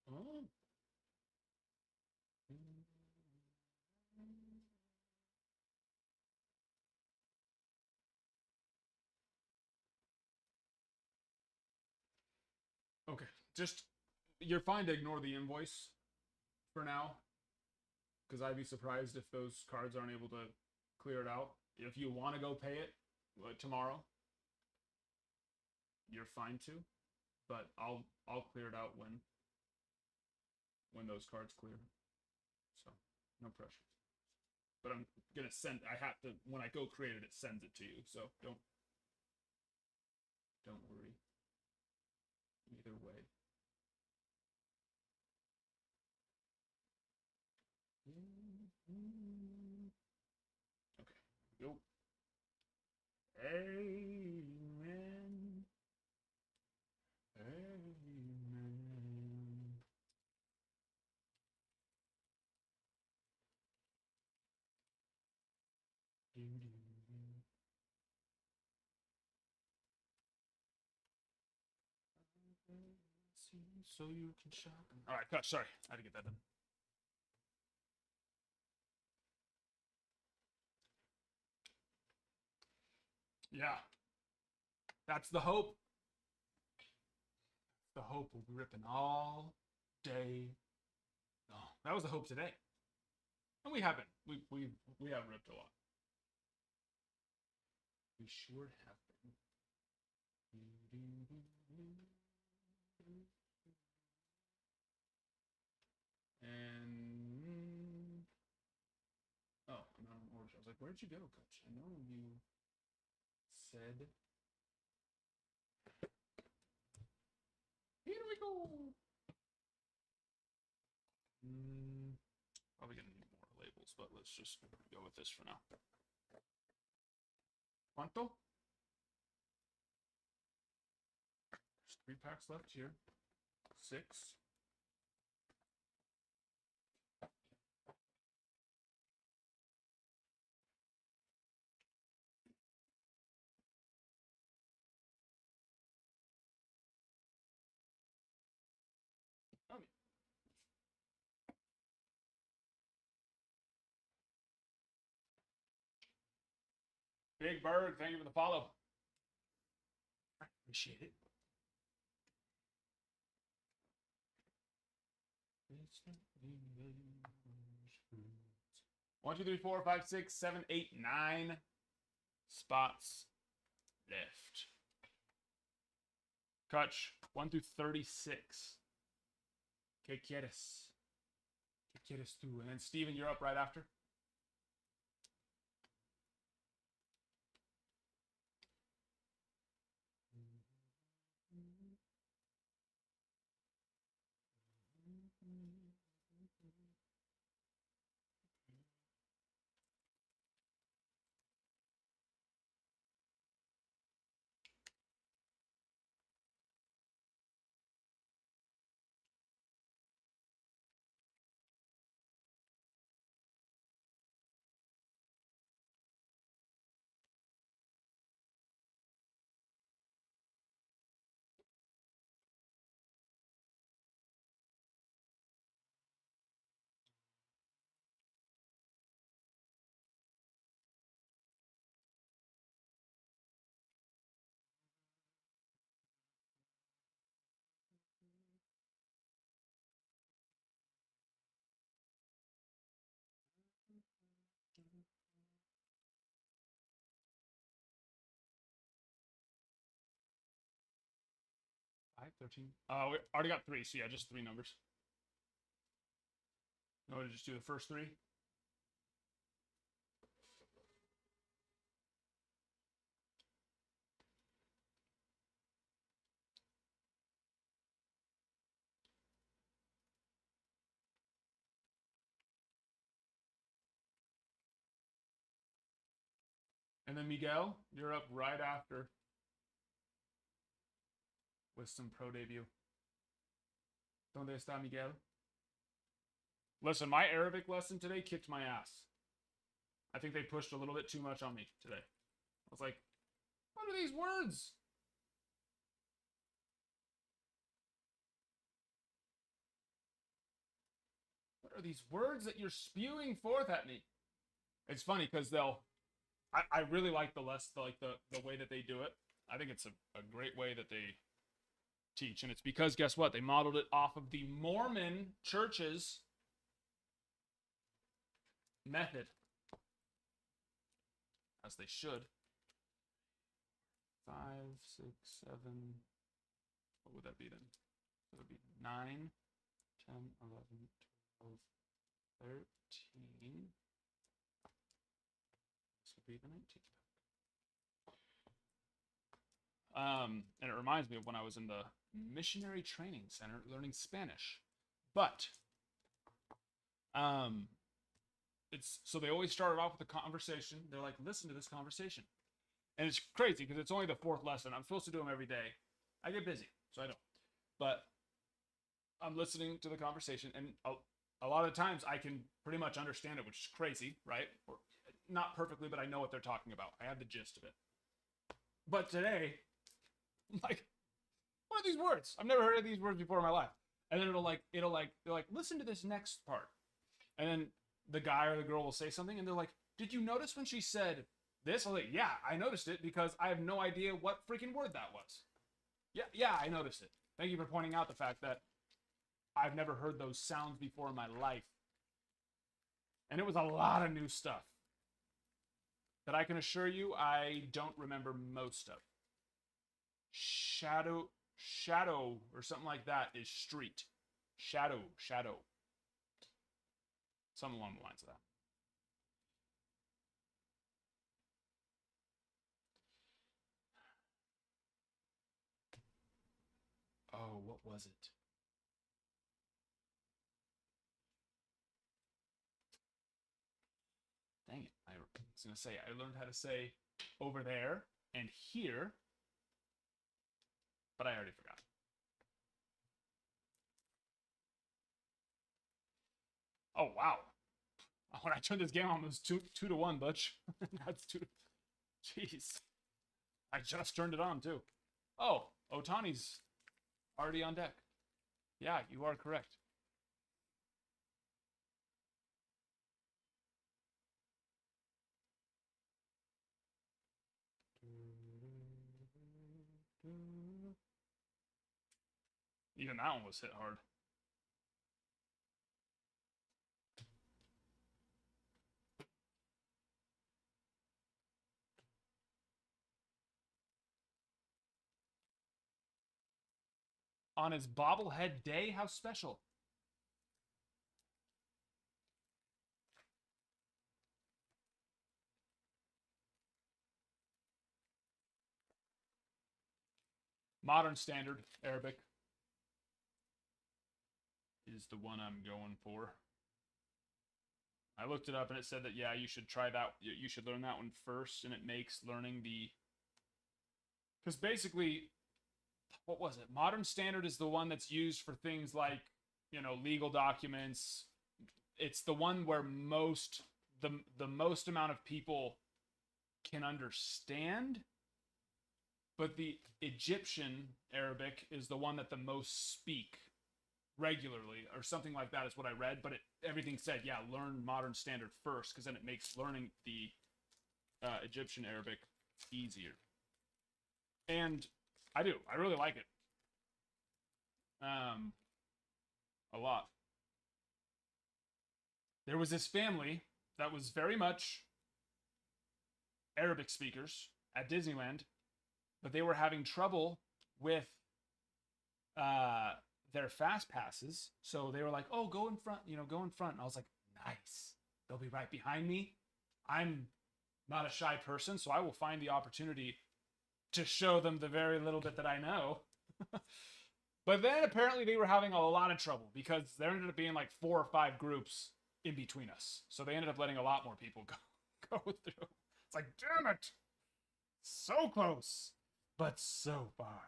Oh. Okay, just you're fine to ignore the invoice for now, because I'd be surprised if those cards aren't able to clear it out. If you want to go pay it tomorrow, you're fine to, but I'll clear it out when those cards clear. So no pressure. But I'm gonna send. I have to when I go create it. It sends it to you. So don't worry. Either way. Okay. Go. Amen. Amen. So you can shop. All right, cut. Sorry, I had to get that done. Yeah, that's the hope. The hope will be ripping all day long. That was the hope today, and we haven't. We have ripped a lot. We sure have been. And oh, I'm not on orange. I was like, where'd you go, Coach? I know you said. Here we go. Probably gonna need more labels, but let's just go with this for now. ¿Cuánto? There's 3 packs left here. 6. Okay. Big Bird, thank you for the follow. I appreciate it. 1, 2, 3, 4, 5, 6, 7, 8, 9 spots left. Kutch, 1 through 36. ¿Qué quieres? ¿Qué quieres tú? And then Steven, you're up right after. Five, 13. We already got 3, so yeah, just 3 numbers. No, to just do the first 3. And then Miguel, you're up right after with some pro debut. ¿Dónde está Miguel? Listen, my Arabic lesson today kicked my ass. I think they pushed a little bit too much on me today. I was like, what are these words? What are these words that you're spewing forth at me? It's funny because I really like the way that they do it. I think it's a great way that they teach. And it's because, guess what? They modeled it off of the Mormon church's method. As they should. 5, 6, 7. What would that be then? That would be 9, 10, 11, 12, 13. This would be the 19th. And it reminds me of when I was in the missionary training center learning Spanish. But it's so they always started off with a conversation. They're like, listen to this conversation. And it's crazy because it's only the 4th lesson. I'm supposed to do them every day. I get busy, so I don't. But I'm listening to the conversation, and a lot of times I can pretty much understand it, which is crazy, right? Or not perfectly, but I know what they're talking about. I have the gist of it. But today, I'm like, what are these words? I've never heard of these words before in my life. And then they're like, listen to this next part. And then the guy or the girl will say something, and they're like, did you notice when she said this? I was like, yeah, I noticed it because I have no idea what freaking word that was. Yeah, I noticed it. Thank you for pointing out the fact that I've never heard those sounds before in my life. And it was a lot of new stuff that I can assure you I don't remember most of. Shadow, or something like that is street. Shadow. Something along the lines of that. Oh, what was it? Dang it. I was going to say, I learned how to say over there and here, but I already forgot. Oh, wow. When I turned this game on, it was 2 to 1, Butch. That's 2. Jeez. I just turned it on, too. Oh, Otani's already on deck. Yeah, you are correct. Even that one was hit hard. On his bobblehead day? How special. Modern Standard Arabic is the one I'm going for. I looked it up and it said that, yeah, you should try that. You should learn that one first, and it makes learning the... Because basically, what was it? Modern Standard is the one that's used for things like, legal documents. It's the one where the most amount of people can understand. But the Egyptian Arabic is the one that the most speak regularly, or something like that is what I read. But everything said, yeah, learn Modern Standard first, because then it makes learning the Egyptian Arabic easier. And I do. I really like it. A lot. There was this family that was very much Arabic speakers at Disneyland, but they were having trouble with their fast passes. So they were like, oh, go in front, go in front. And I was like, nice. They'll be right behind me. I'm not a shy person, so I will find the opportunity to show them the very little bit that I know. But then apparently they were having a lot of trouble because there ended up being like 4 or 5 groups in between us. So they ended up letting a lot more people go through. It's It's like, damn it. So close, but so far.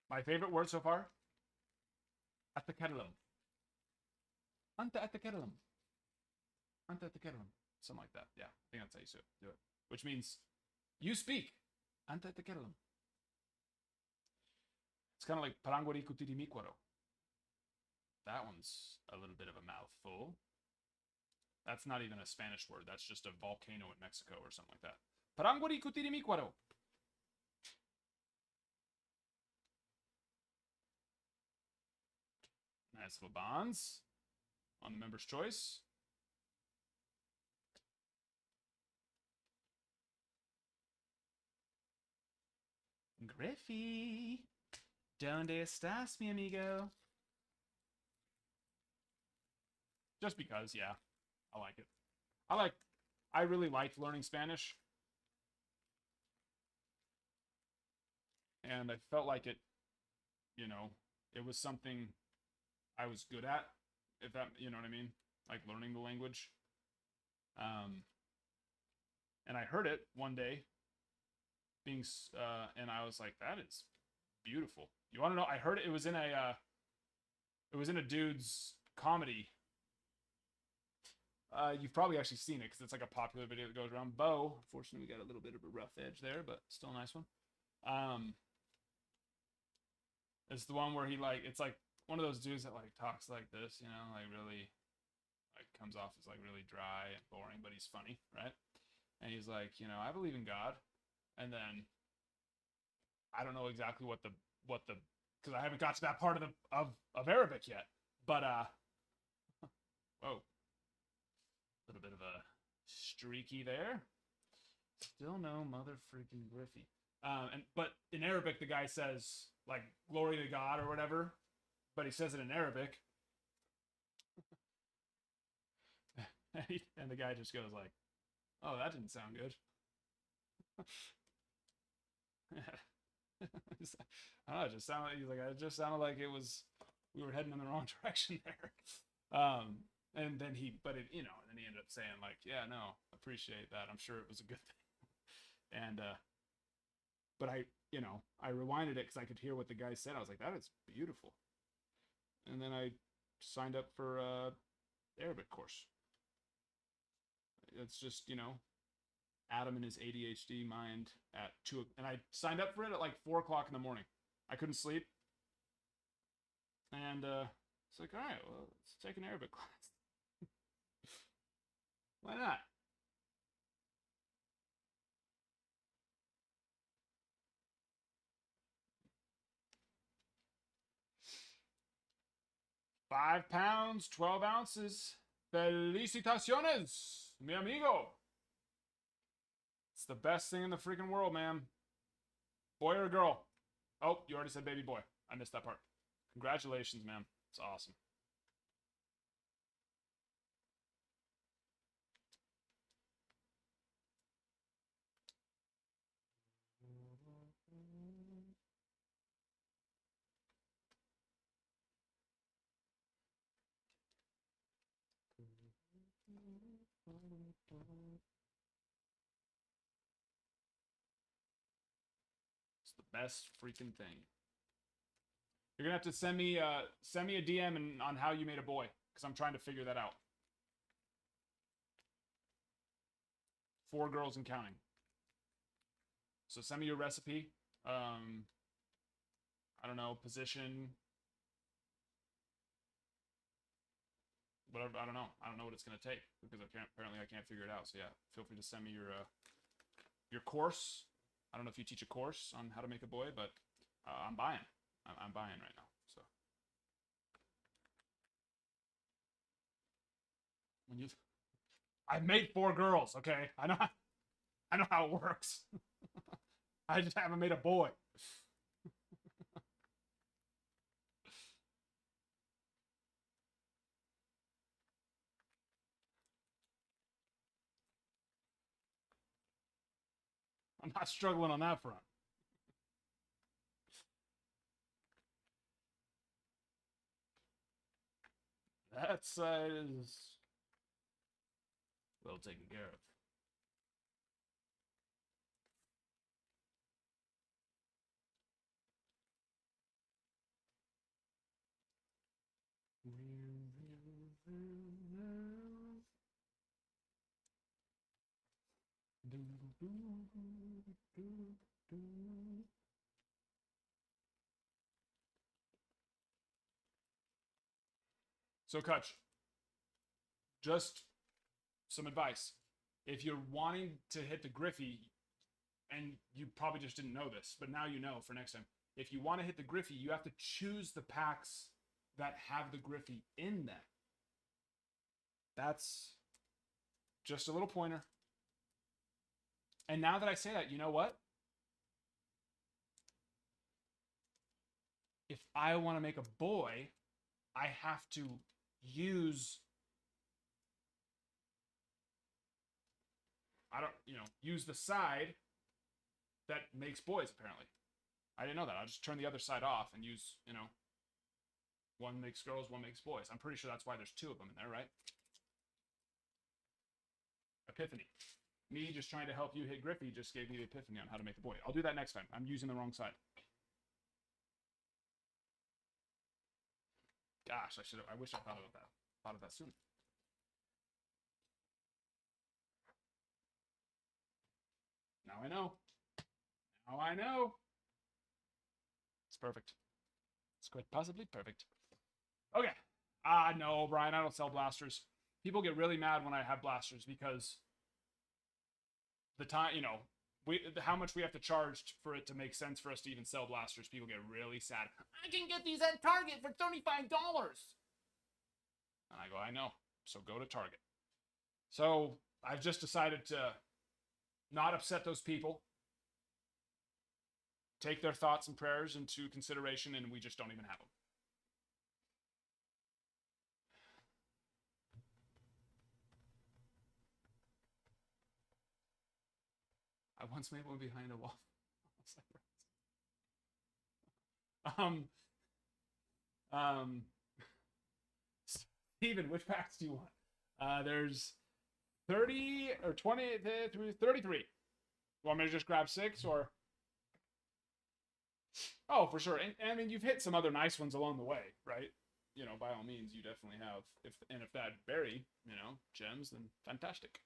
My favorite word so far? Atakalam. Anta atakalam. Anta atakalam. Something like that. Yeah, I think that's how you do it. Which means, you speak. Anta atakalam. It's kind of like parangori kutiri mikwaro. That one's a little bit of a mouthful. That's not even a Spanish word. That's just a volcano in Mexico or something like that. Parangori kutiri mikwaro. Nice little bonds on the member's choice. Griffey, ¿dónde estás, mi amigo? Just because, yeah, I like it. I really liked learning Spanish. And I felt like it, you know, it was something I was good at, if that, you know what I mean? Like learning the language. And I heard it one day and I was like, that is beautiful. You want to know? I heard it was in a dude's comedy. You've probably actually seen it because it's like a popular video that goes around. Bo, unfortunately, we got a little bit of a rough edge there, but still a nice one. It's the one where it's like one of those dudes that like talks like this, you know, like really like comes off as like really dry and boring, but he's funny, right? And he's like, you know, I believe in God. And then I don't know exactly what the because I haven't got to that part of Arabic yet. But whoa. A little bit of a streaky there. Still no mother freaking Griffey. But in Arabic the guy says like glory to God or whatever, but he says it in Arabic. And the guy just goes like, "Oh, that didn't sound good." I don't know, it just sounded like it was we were heading in the wrong direction there. And then then he ended up saying like, yeah, no, appreciate that. I'm sure it was a good thing. And but I rewinded it because I could hear what the guy said. I was like, that is beautiful. And then I signed up for Arabic course. It's just, Adam and his ADHD mind at 2, and I signed up for it at like 4 o'clock in the morning. I couldn't sleep. And it's like, all right, well, let's take an Arabic class. Why not? £5, 12 ounces. Felicitaciones, mi amigo. It's the best thing in the freaking world, man. Boy or girl? Oh, you already said baby boy. I missed that part. Congratulations, man. It's awesome. It's the best freaking thing. You're gonna have to send me a DM on how you made a boy, because I'm trying to figure that out. 4 girls and counting. So send me your recipe. I don't know, position, whatever. I don't know. I don't know what it's gonna take because apparently I can't figure it out. So yeah, feel free to send me your course. I don't know if you teach a course on how to make a boy, but I'm buying. I'm buying right now. So I've made 4 girls. Okay, I know how it works. I just haven't made a boy. I'm not struggling on that front. That side is well taken care of. So, Kutch, just some advice. If you're wanting to hit the Griffey, and you probably just didn't know this, but now you know for next time. If you want to hit the Griffey, you have to choose the packs that have the Griffey in them. That's just a little pointer. And now that I say that, you know what? If I want to make a boy, I have to use use the side that makes boys, apparently. I didn't know that. I'll just turn the other side off and use, one makes girls, one makes boys. I'm pretty sure that's why there's two of them in there, right? Epiphany. Me just trying to help you hit Griffey just gave me the epiphany on how to make a boy. I'll do that next time. I'm using the wrong side. Gosh, I wish I thought of that sooner. Now I know. Now I know. It's perfect. It's quite possibly perfect. Okay. No, Brian, I don't sell blasters. People get really mad when I have blasters because the time, how much we have to charge for it to make sense for us to even sell blasters. People get really sad. I can get these at Target for $35. And I go, I know. So go to Target. So I've just decided to not upset those people. Take their thoughts and prayers into consideration, and we just don't even have them. I once made one behind a wall. Steven, which packs do you want? There's 30 or 20 through 33. You want me to just grab 6 or? Oh, for sure. And I mean, you've hit some other nice ones along the way, right? By all means, you definitely have. If that berry, gems, then fantastic.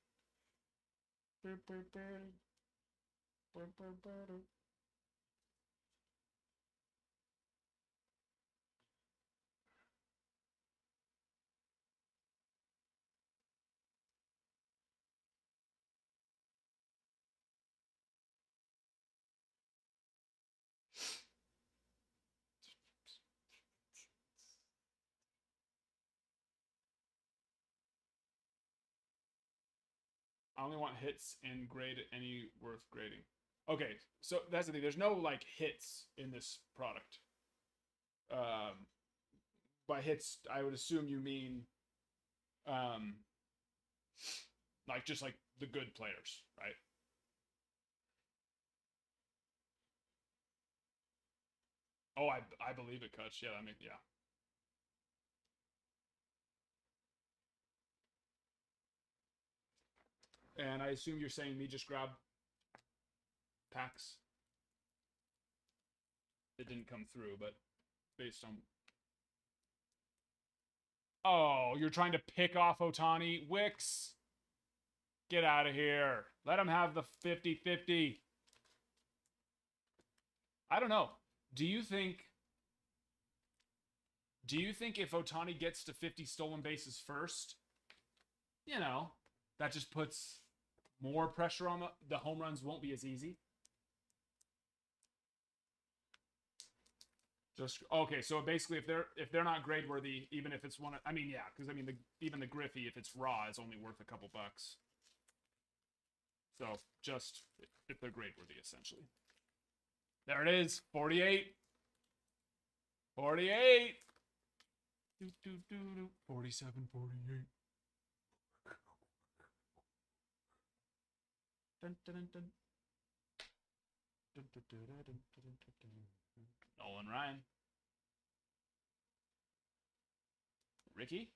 I only want hits and grade any worth grading. Okay, so that's the thing. There's no hits in this product. By hits, I would assume you mean just the good players, right? Oh, I believe it, Kutch. Yeah, yeah. And I assume you're saying me just grab packs. It didn't come through, but based on... Oh, you're trying to pick off Ohtani? Wicks! Get out of here. Let him have the 50-50. I don't know. Do you think if Ohtani gets to 50 stolen bases first, that just puts more pressure on the home runs won't be as easy? Just okay, so basically if they're not grade worthy, even if it's one, because even the Griffey, if it's raw, is only worth a couple bucks. So just if they're grade worthy, essentially. There it is, 48. 48. 47, 48. Dun, dun, dun, dun. Dun, dun, dun, dun, dun, dun, dun. Nolan Ryan. Ricky?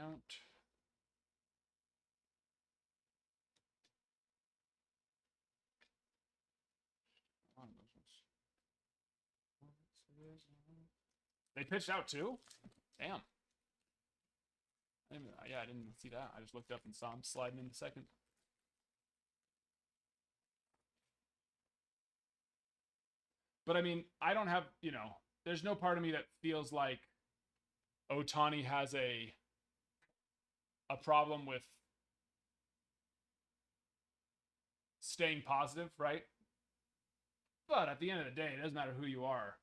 Out. They pitched out too? Damn. Yeah, I didn't see that. I just looked up and saw him sliding in the second. But I mean, I don't have, there's no part of me that feels like Ohtani has a problem with staying positive, right? But at the end of the day, it doesn't matter who you are.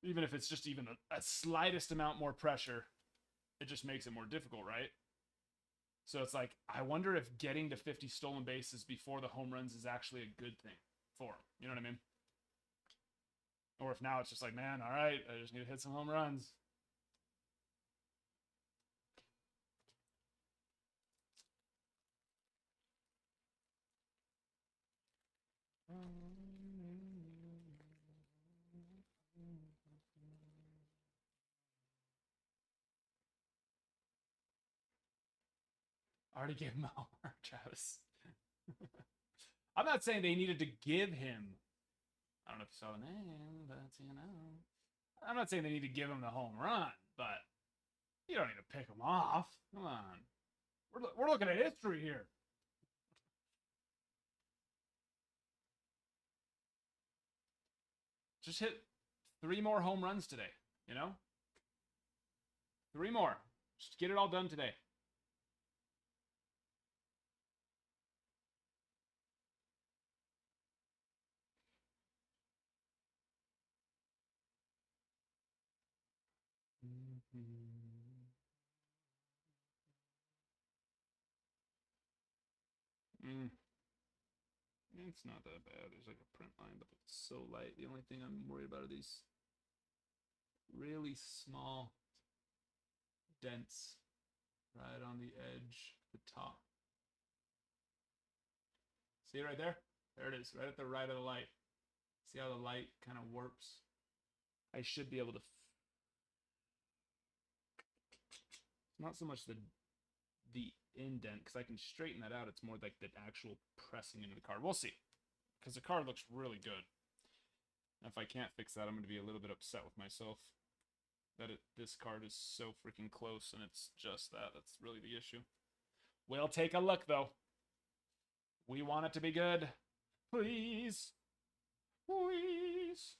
Even if it's just even a slightest amount more pressure, it just makes it more difficult, right? So it's like, I wonder if getting to 50 stolen bases before the home runs is actually a good thing for him. You know what I mean? Or if now it's just like, man, all right, I just need to hit some home runs. I already gave him a homer, Travis. I'm not saying they needed to give him. I don't know if you saw the name, but I'm not saying they need to give him the home run, but you don't need to pick him off. Come on. We're looking at history here. Just hit 3 more home runs today, 3 more. Just get it all done today. It's not that bad. There's like a print line, but it's so light. The only thing I'm worried about are these really small dents right on the edge, the top. See it right there? There it is, right at the right of the light. See how the light kind of warps? I should be able to. Not so much the indent, because I can straighten that out. It's more like the actual pressing into the card. We'll see, because the card looks really good. And if I can't fix that, I'm going to be a little bit upset with myself that this card is so freaking close, and it's just that. That's really the issue. We'll take a look, though. We want it to be good. Please. Please.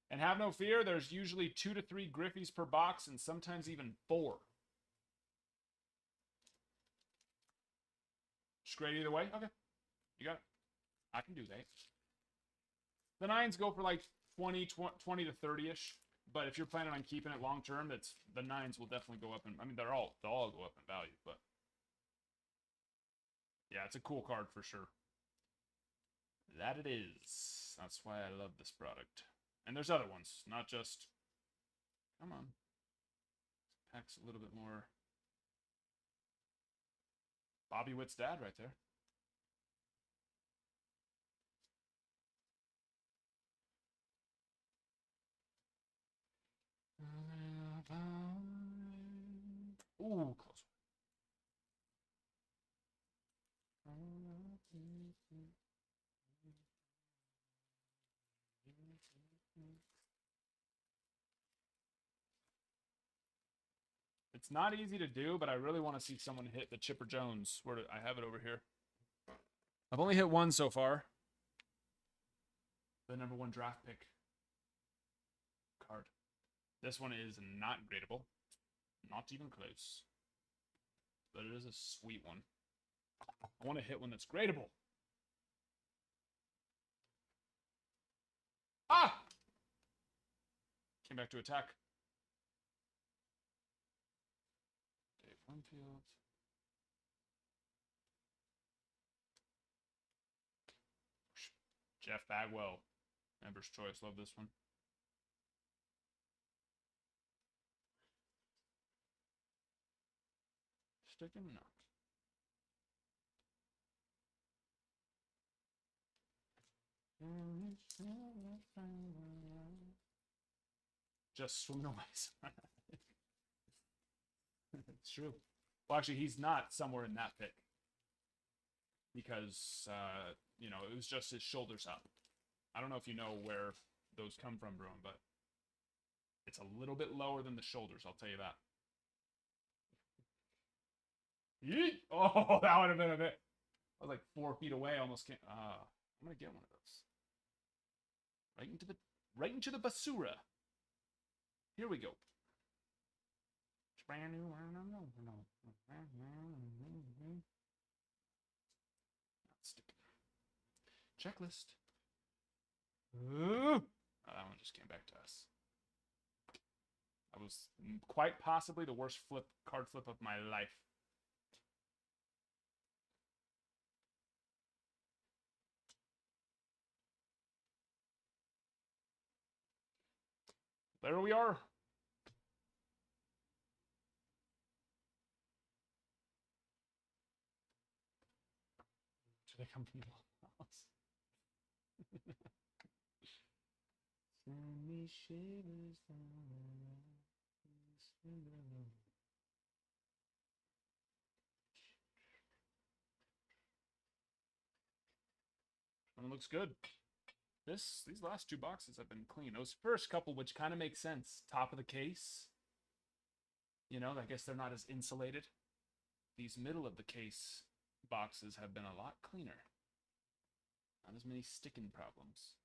And have no fear, there's usually 2 to 3 Griffies per box, and sometimes even 4. Just great either way? Okay. You got it. I can do that. The 9s go for like 20 to 30-ish. But if you're planning on keeping it long term, the 9s will definitely go up. I mean, they'll all go up in value. But yeah, it's a cool card for sure. That it is. That's why I love this product. And there's other ones, not just. Come on. This pack's a little bit more. Bobby Witt's dad right there. Ooh, close. It's not easy to do, but I really want to see someone hit the Chipper Jones. I have it over here. I've only hit 1 so far. The number 1 draft pick card. This one is not gradable. Not even close. But it is a sweet one. I want to hit one that's gradable. Ah! Came back to attack. Dave Winfield. Jeff Bagwell. Member's choice. Love this one. Sticking or not? Just swimming away. It's true. Well, actually, he's not somewhere in that pick because you know, it was just his shoulders up. I don't know if you know where those come from, Bruin, but it's a little bit lower than the shoulders. I'll tell you that. Yeet! Oh, that would have been a bit. I was like 4 feet away, almost can't. I'm gonna get one of those. Right into the basura. Here we go. It's brand new. Stick. Checklist. Oh, that one just came back to us. That was quite possibly the worst card flip of my life. There we are. Should I come to your house? Send me shivers One looks good. These last 2 boxes have been clean. Those first couple, which kind of makes sense. Top of the case. You know, I guess they're not as insulated. These middle of the case boxes have been a lot cleaner. Not as many sticking problems.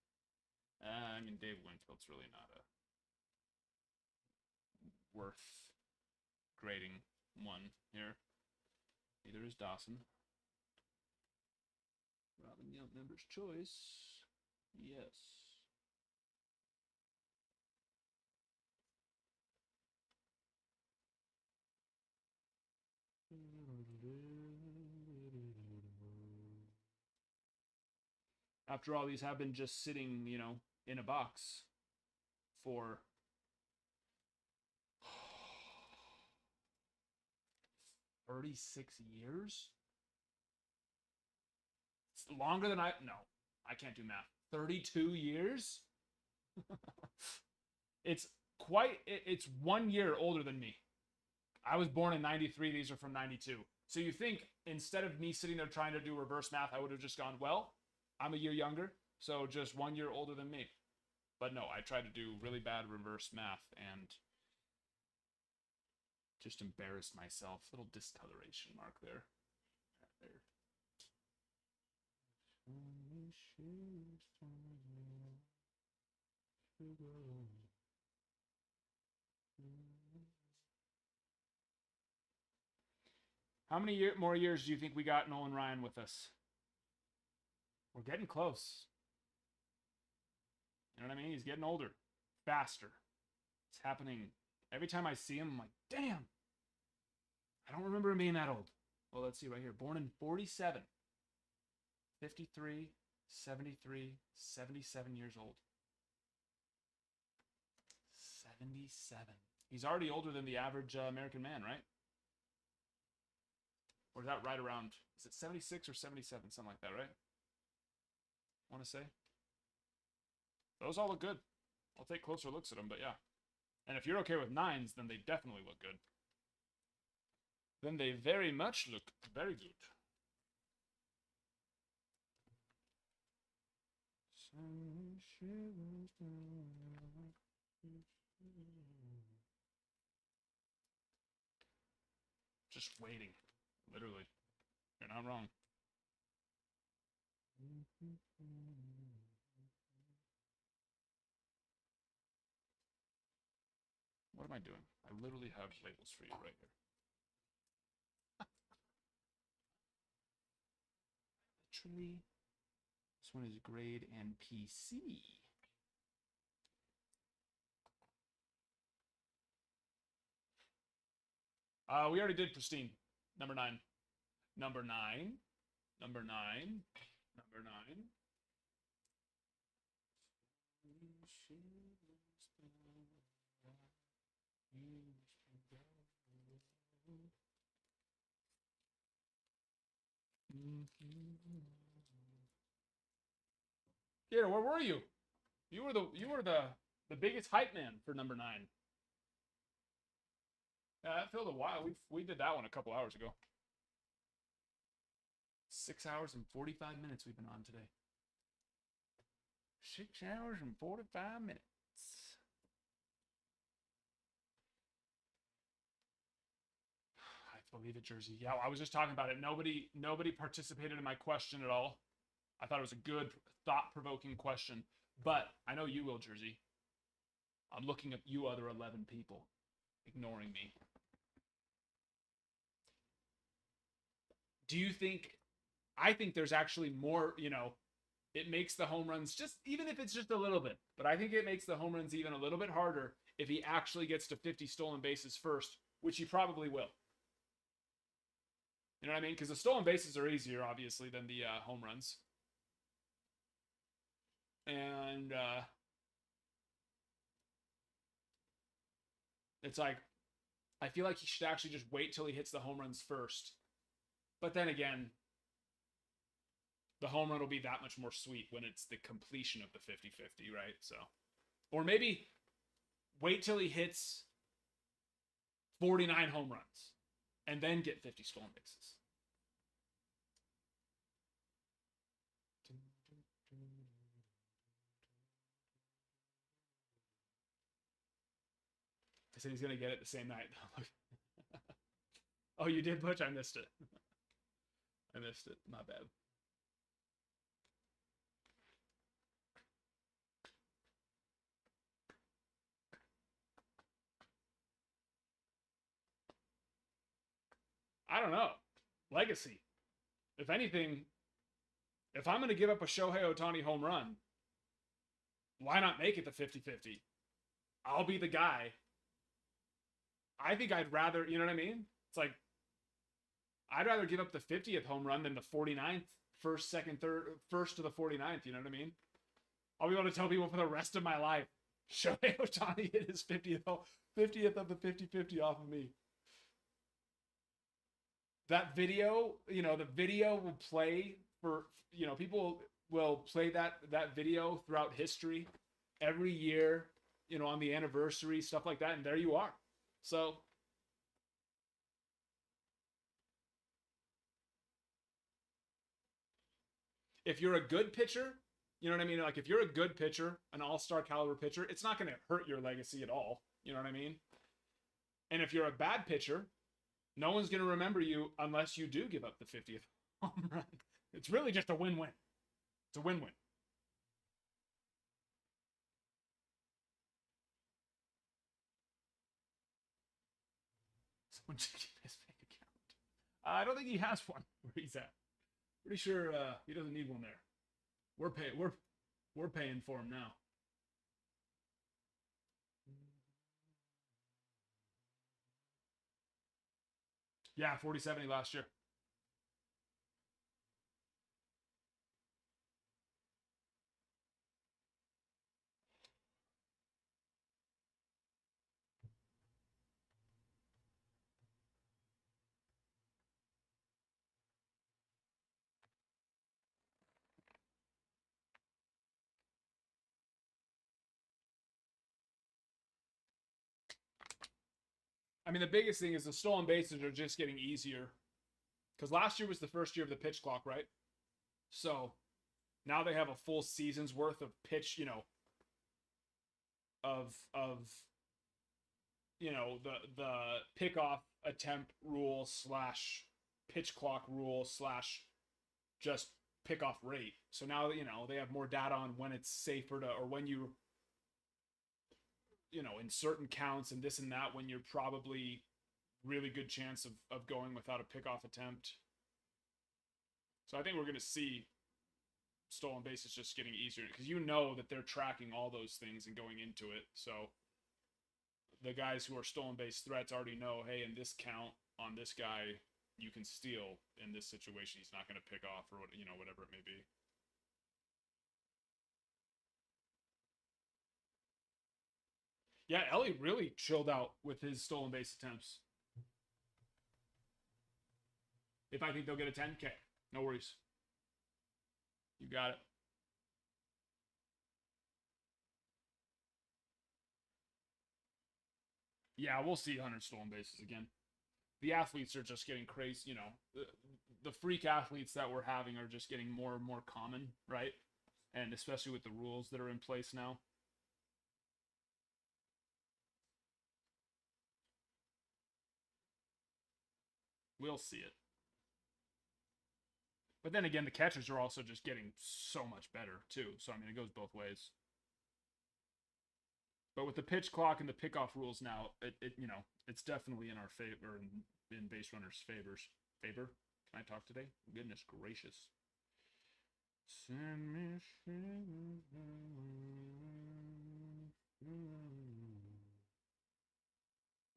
I mean, Dave Winfield's really not a worth grading one here. Neither is Dawson. Robin Yount, member's choice. Yes. After all, these have been just sitting, you know, in a box for 36 years? It's longer than I can't do math. 32 years? It's 1 year older than me. I was born in 93. These are from 92. So you think instead of me sitting there trying to do reverse math, I would have just gone, well, I'm a year younger, so just 1 year older than me. But no, I tried to do really bad reverse math and just embarrassed myself. Little discoloration mark there. There. How many more years do you think we got Nolan Ryan with us? We're getting close. You know what I mean? He's getting older, faster. It's happening. Every time I see him, I'm like, damn. I don't remember him being that old. Well, let's see right here. Born in 47. 53, 73, 77 years old. 77. He's already older than the average American man, right? Or is that right around, is it 76 or 77? Something like that, right? I want to say. Those all look good. I'll take closer looks at them, but yeah. And if you're okay with 9s, then they definitely look good. Then they very much look very good. Just waiting. Literally. You're not wrong. What am I doing? I literally have labels for you right here. Literally. This one is grade and PC. We already did pristine. Number 9. Number 9. Number 9. Number 9. Gator, where were you? You were the biggest hype man for number 9. Yeah, that felt a while. We did that one a couple hours ago. 6 hours and 45 minutes we've been on today. 6 hours and 45 minutes. I believe it, Jersey. Yeah, I was just talking about it. Nobody participated in my question at all. I thought it was a good, thought-provoking question. But I know you will, Jersey. I'm looking at you other 11 people ignoring me. Do you think... I think there's actually more, it makes the home runs just, even if it's just a little bit, but I think it makes the home runs even a little bit harder if he actually gets to 50 stolen bases first, which he probably will. You know what I mean? Because the stolen bases are easier, obviously, than the home runs. And it's like, I feel like he should actually just wait till he hits the home runs first. But then again, the home run will be that much more sweet when it's the completion of the 50-50, right? So, or maybe wait till he hits 49 home runs and then get 50 stolen bases. I said he's going to get it the same night. Oh, you did, Butch? I missed it. I missed it. My bad. I don't know. Legacy. If anything, if I'm going to give up a Shohei Ohtani home run, why not make it the 50-50? I'll be the guy. I think I'd rather, you know what I mean? It's like, I'd rather give up the 50th home run than the 49th, first, second, third, first to the 49th, you know what I mean? I'll be able to tell people for the rest of my life, Shohei Ohtani hit his 50th of the 50-50 off of me. That video, the video will play for, people will play that video throughout history every year, on the anniversary, stuff like that. And there you are. So if you're a good pitcher, you know what I mean? Like if you're a good pitcher, an all-star caliber pitcher, it's not going to hurt your legacy at all. You know what I mean? And if you're a bad pitcher, no one's going to remember you unless you do give up the 50th home run. It's really just a win-win. It's a win-win. Someone checking his bank account. I don't think he has one where he's at. Pretty sure he doesn't need one there. We're paying for him now. Yeah, 40-70 last year. I mean, the biggest thing is the stolen bases are just getting easier. Because last year was the first year of the pitch clock, right? So now they have a full season's worth of pitch, of the pickoff attempt rule / pitch clock rule / just pickoff rate. So now, they have more data on when it's safer to, or when you, in certain counts and this and that, when you're probably really good chance of going without a pickoff attempt. So I think we're going to see stolen bases just getting easier because that they're tracking all those things and going into it. So the guys who are stolen base threats already know, hey, in this count on this guy, you can steal. In this situation, he's not going to pick off or whatever it may be. Yeah, Ellie really chilled out with his stolen base attempts. If I think they'll get a 10, okay, no worries. You got it. Yeah, we'll see 100 stolen bases again. The athletes are just getting crazy. You know, the freak athletes that we're having are just getting more and more common, right? And especially with the rules that are in place now. We'll see it. But then again, the catchers are also just getting so much better, too. So, I mean, it goes both ways. But with the pitch clock and the pickoff rules now, you know, it's definitely in our favor and in base runners' favor. Can I talk today? Goodness gracious. Send me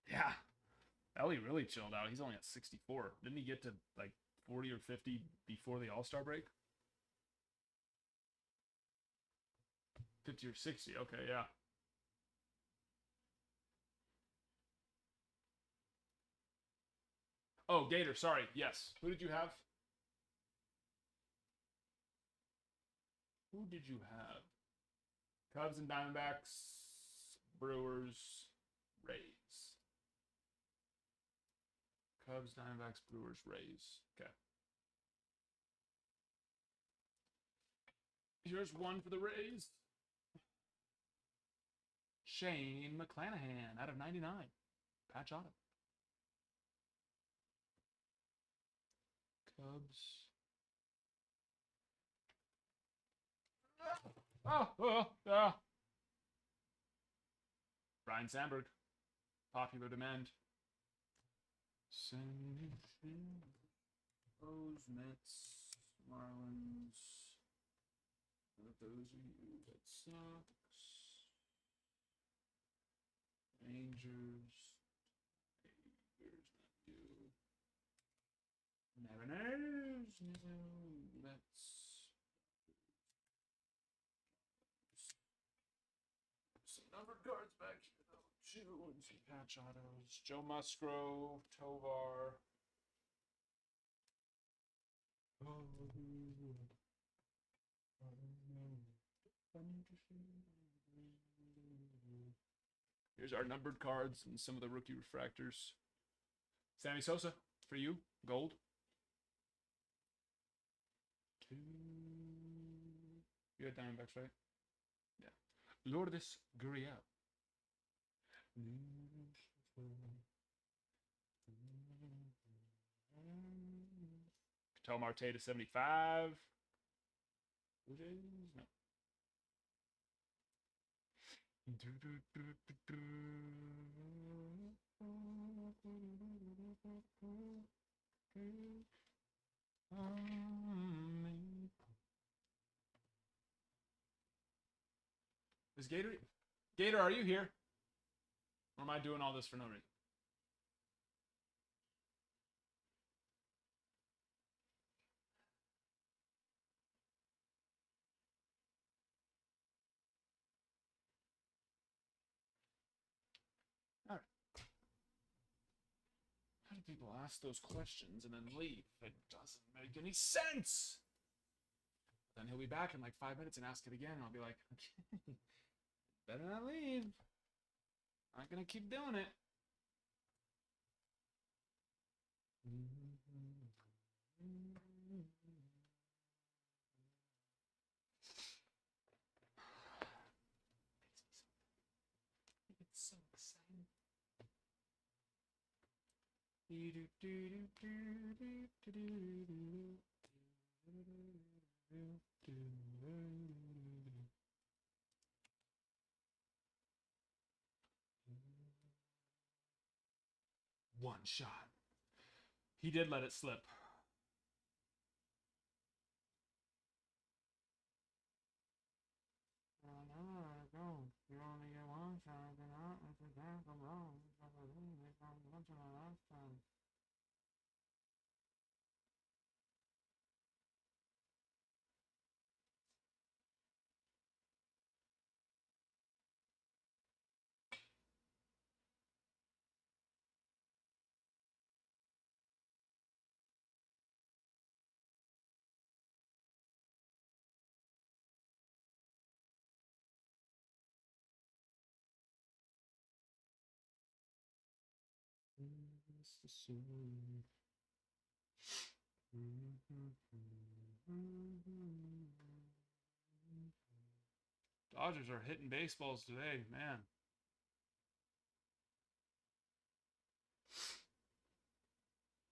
yeah. Ellie really chilled out. He's only at 64. Didn't he get to like 40 or 50 before the All-Star break? 50 or 60. Okay, yeah. Oh, Gator, sorry. Yes. Who did you have? Who did you have? Cubs and Diamondbacks, Brewers, Rays. Cubs, Diamondbacks, Brewers, Rays. Okay. Here's one for the Rays. Shane McClanahan out of 99. Patch auto. Cubs. Oh. Brian Sandberg. Popular demand. O's, Mets, Marlins. Those are you. Red Sox. Rangers. Tigers, not you. Mariners. No. Mets. Some numbered cards back here, though. June, patch autos. Joe Musgrove, Tovar. Here's our numbered cards and some of the rookie refractors. Sammy Sosa, for you, gold. 2. You had Diamondbacks, right? Yeah. Lourdes Gurriel. Ketel Marte to 75. No. Is Gator, are you here? Or am I doing all this for no reason? All right. How do people ask those questions and then leave? It doesn't make any sense. Then he'll be back in like 5 minutes and ask it again, and I'll be like, okay, better not leave. I'm not gonna keep doing it. It's so exciting. One shot. He did let it slip. You only get one shot, and I forget the wrong. just assume. Dodgers are hitting baseballs today, man.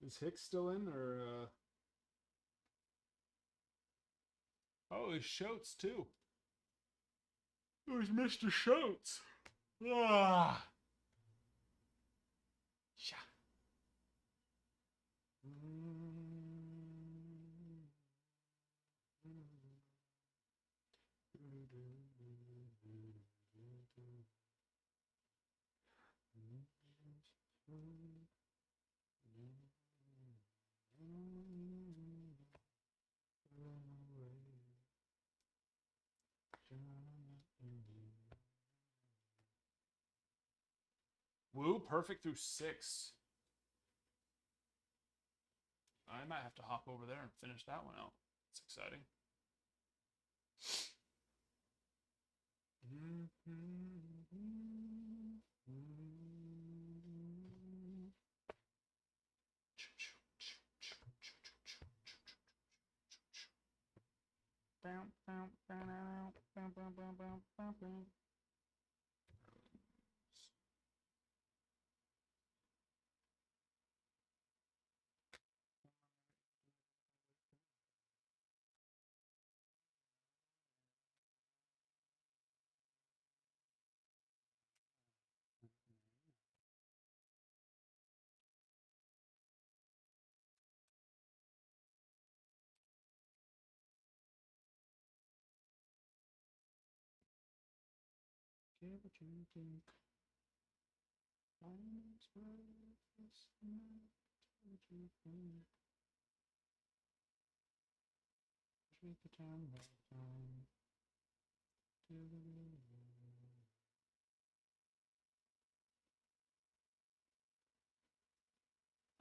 Is Hicks still in, or oh, it's Schultz too. There's Mr. Schultz. Ah. Yeah. Woo, perfect through 6. I might have to hop over there and finish that one out. It's exciting. Give what you think. Silence worthless enough. What you think? Treat the time right time.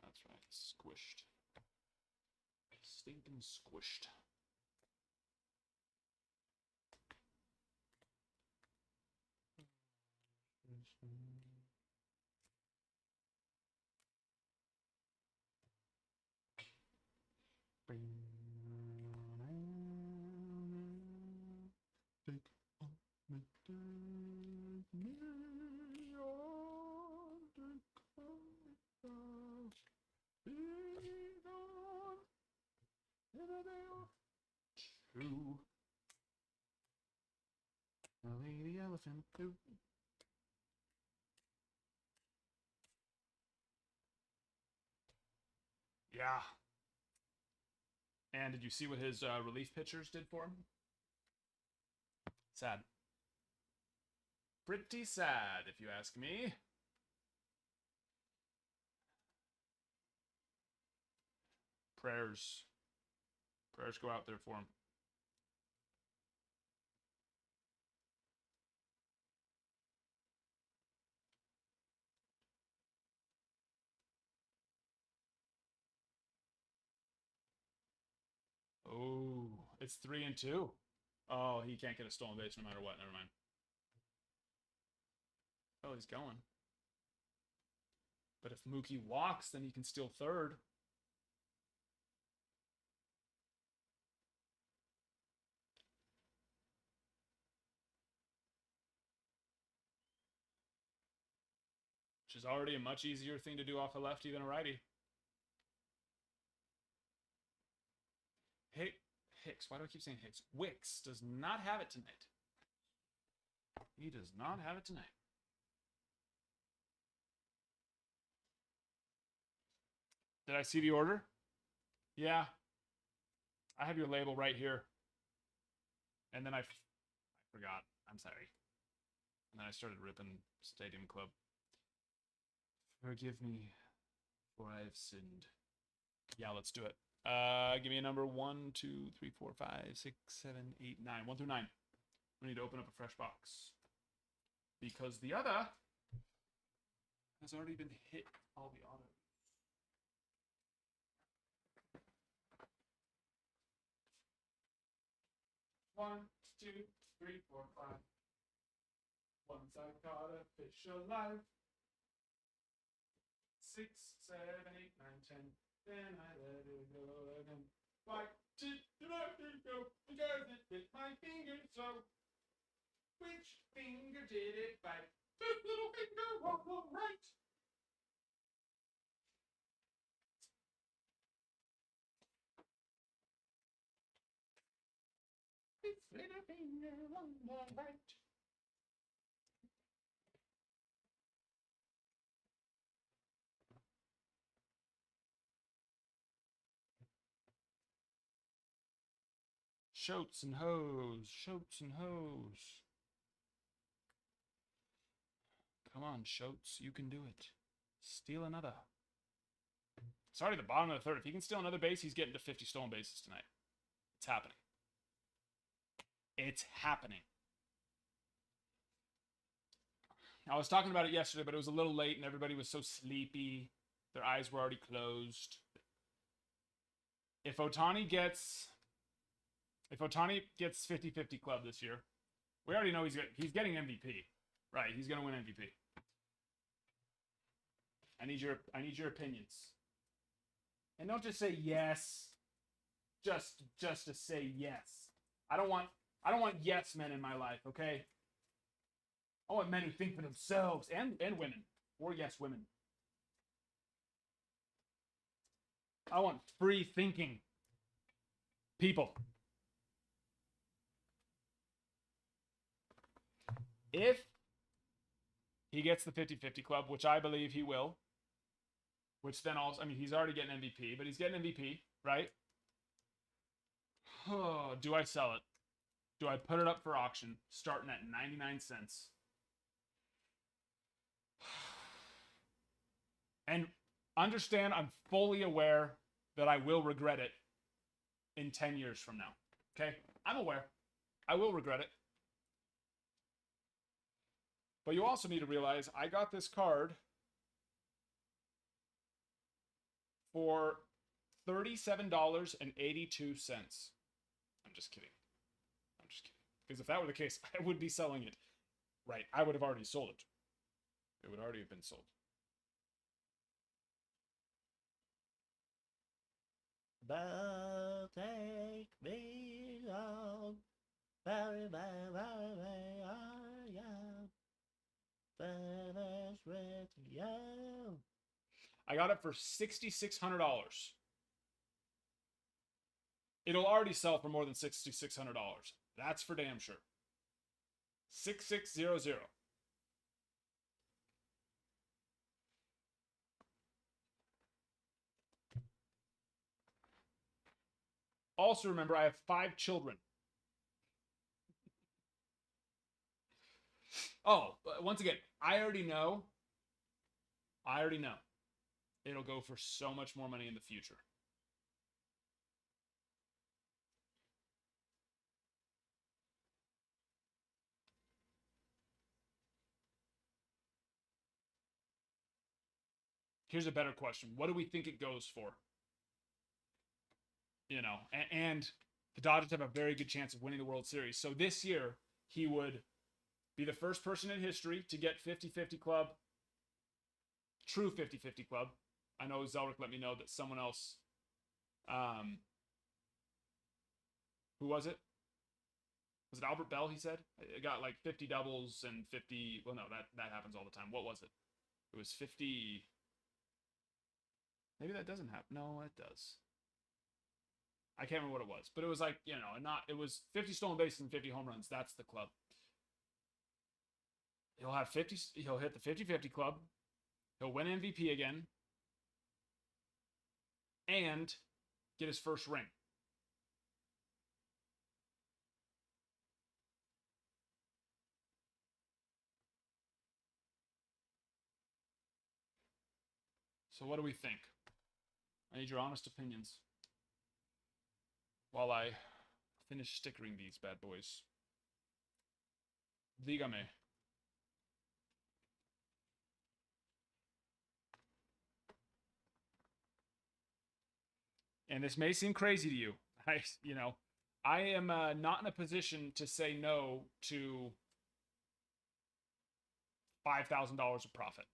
That's right, squished. Stinking squished. Two. The elephant. Two. Yeah. And did you see what his relief pitchers did for him? Sad. Pretty sad, if you ask me. Prayers. Prayers go out there for him. Oh, it's 3-2. Oh, he can't get a stolen base no matter what. Never mind. Oh, he's going. But if Mookie walks, then he can steal third. Which is already a much easier thing to do off a lefty than a righty. Hicks, why do I keep saying Hicks? Wicks does not have it tonight. He does not have it tonight. Did I see the order? Yeah. I have your label right here. And then I forgot. I'm sorry. And then I started ripping Stadium Club. Forgive me, for I have sinned. Yeah, let's do it. Give me a number 1, 2, 3, 4, 5, 6, 7, 8, 9. 1 through 9. We need to open up a fresh box. Because the other has already been hit all the autos. One, 2, 3, 4, 5. Once I caught a fish alive. 6, 7, 8, 9, 10. Then I let it go again. Why did you let it go? Because it bit my finger so. Which finger did it bite? This little finger on the right. This little finger on the right. Shoats and hoes, shoats and hoes. Come on, Shoats, you can do it. Steal another. It's already the bottom of the third. If he can steal another base, he's getting to 50 stolen bases tonight. It's happening. It's happening. I was talking about it yesterday, but it was a little late and everybody was so sleepy. Their eyes were already closed. If Ohtani gets 50-50 club this year, we already know he's getting MVP. Right, he's going to win MVP. I need your opinions. And don't just say yes. Just to say yes. I don't want yes men in my life, okay? I want men who think for themselves and women. Or yes, women. I want free thinking people. If he gets the 50-50 club, which I believe he will, which then also, I mean, he's already getting MVP, but he's getting MVP, right? Oh, do I sell it? Do I put it up for auction, starting at 99 cents? And understand, I'm fully aware that I will regret it in 10 years from now. Okay? I'm aware. I will regret it. But you also need to realize I got this card for $37.82. I'm just kidding. Because if that were the case, I would be selling it. Right. I would have already sold it. It would already have been sold.
But take me on, very, very, very, very, I am finished with you.
I got it for $6,600. It'll already sell for more than $6,600. That's for damn sure. 6600. Also remember, I have 5 children. Oh, once again, I already know. It'll go for so much more money in the future. Here's a better question. What do we think it goes for? You know, and the Dodgers have a very good chance of winning the World Series. So this year, he would be the first person in history to get 50-50 club, true 50-50 club. I know Zelric let me know that someone else, who was it? Was it Albert Bell, he said? It got like 50 doubles and 50, well, no, that happens all the time. What was it? It was 50, maybe that doesn't happen. No, it does. I can't remember what it was, but it was like, you know, it was 50 stolen bases and 50 home runs. That's the club. He'll have 50, he'll hit the 50-50 club. He'll win MVP again. And get his first ring. So what do we think? I need your honest opinions while I finish stickering these bad boys. Dígame. And this may seem crazy to you. I am not in a position to say no to $5,000 of profit.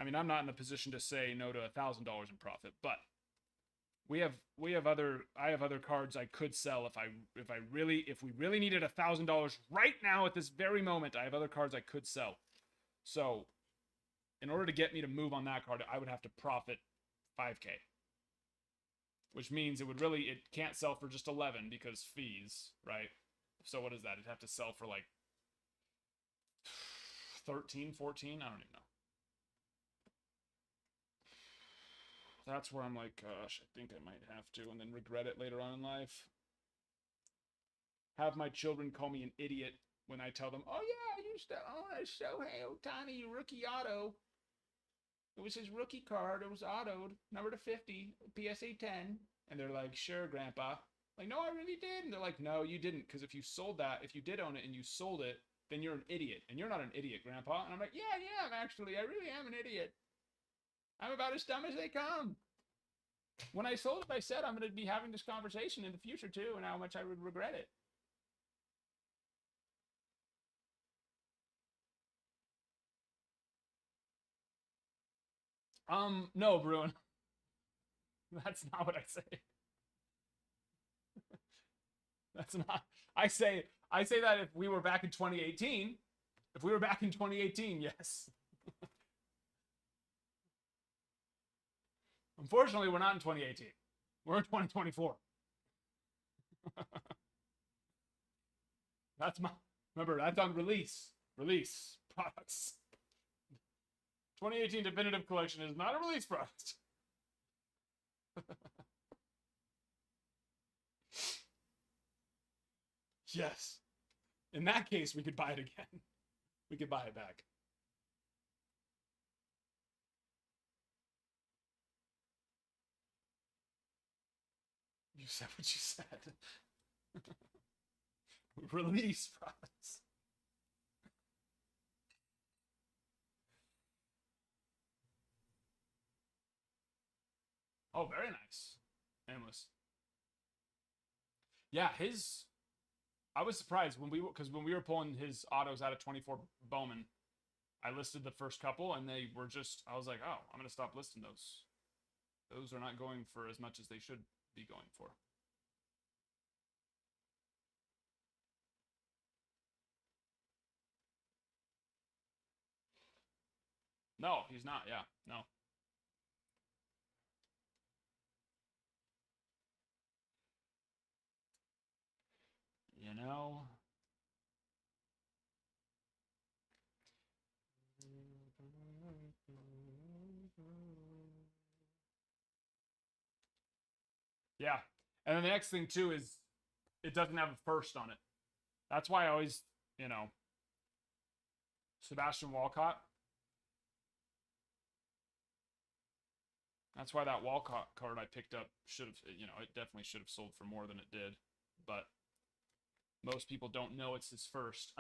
I mean, I'm not in a position to say no to $1,000 in profit, but I have other cards I could sell if we really needed $1,000 right now at this very moment. I have other cards I could sell. So, in order to get me to move on that card, I would have to profit 5K. Which means it can't sell for just 11 because fees, right? So what is that? It'd have to sell for like 13, 14? I don't even know. That's where I'm like, gosh, I think I might have to, and then regret it later on in life. Have my children call me an idiot when I tell them, oh yeah, I used to own a Shohei Ohtani rookie auto. It was his rookie card. It was autoed, number to 50, PSA 10. And they're like, sure, Grandpa. Like, no, I really did. And they're like, no, you didn't. Because if you sold that, if you did own it and you sold it, then you're an idiot. And you're not an idiot, Grandpa. And I'm like, yeah, actually. I really am an idiot. I'm about as dumb as they come. When I sold it, I said I'm going to be having this conversation in the future, too, and how much I would regret it. No, Bruin. That's not what I say. That's not. I say that if we were back in 2018, yes. Unfortunately, we're not in 2018. We're in 2024. Remember, that's on release products. 2018 Definitive Collection is not a release product. Yes. In that case, we could buy it again. We could buy it back. You said what you said. Release products. Oh, very nice. Endless. Yeah, I was surprised when we were pulling his autos out of 24 Bowman. I listed the first couple, and they were just. I was like, oh, I'm gonna stop listing those. Those are not going for as much as they should be going for. No, he's not. Yeah, no. You know. Yeah. And then the next thing too is it doesn't have a first on it. That's why I always, Sebastian Walcott. That's why that Walcott card I picked up should have, it definitely should have sold for more than it did. But most people don't know it's his first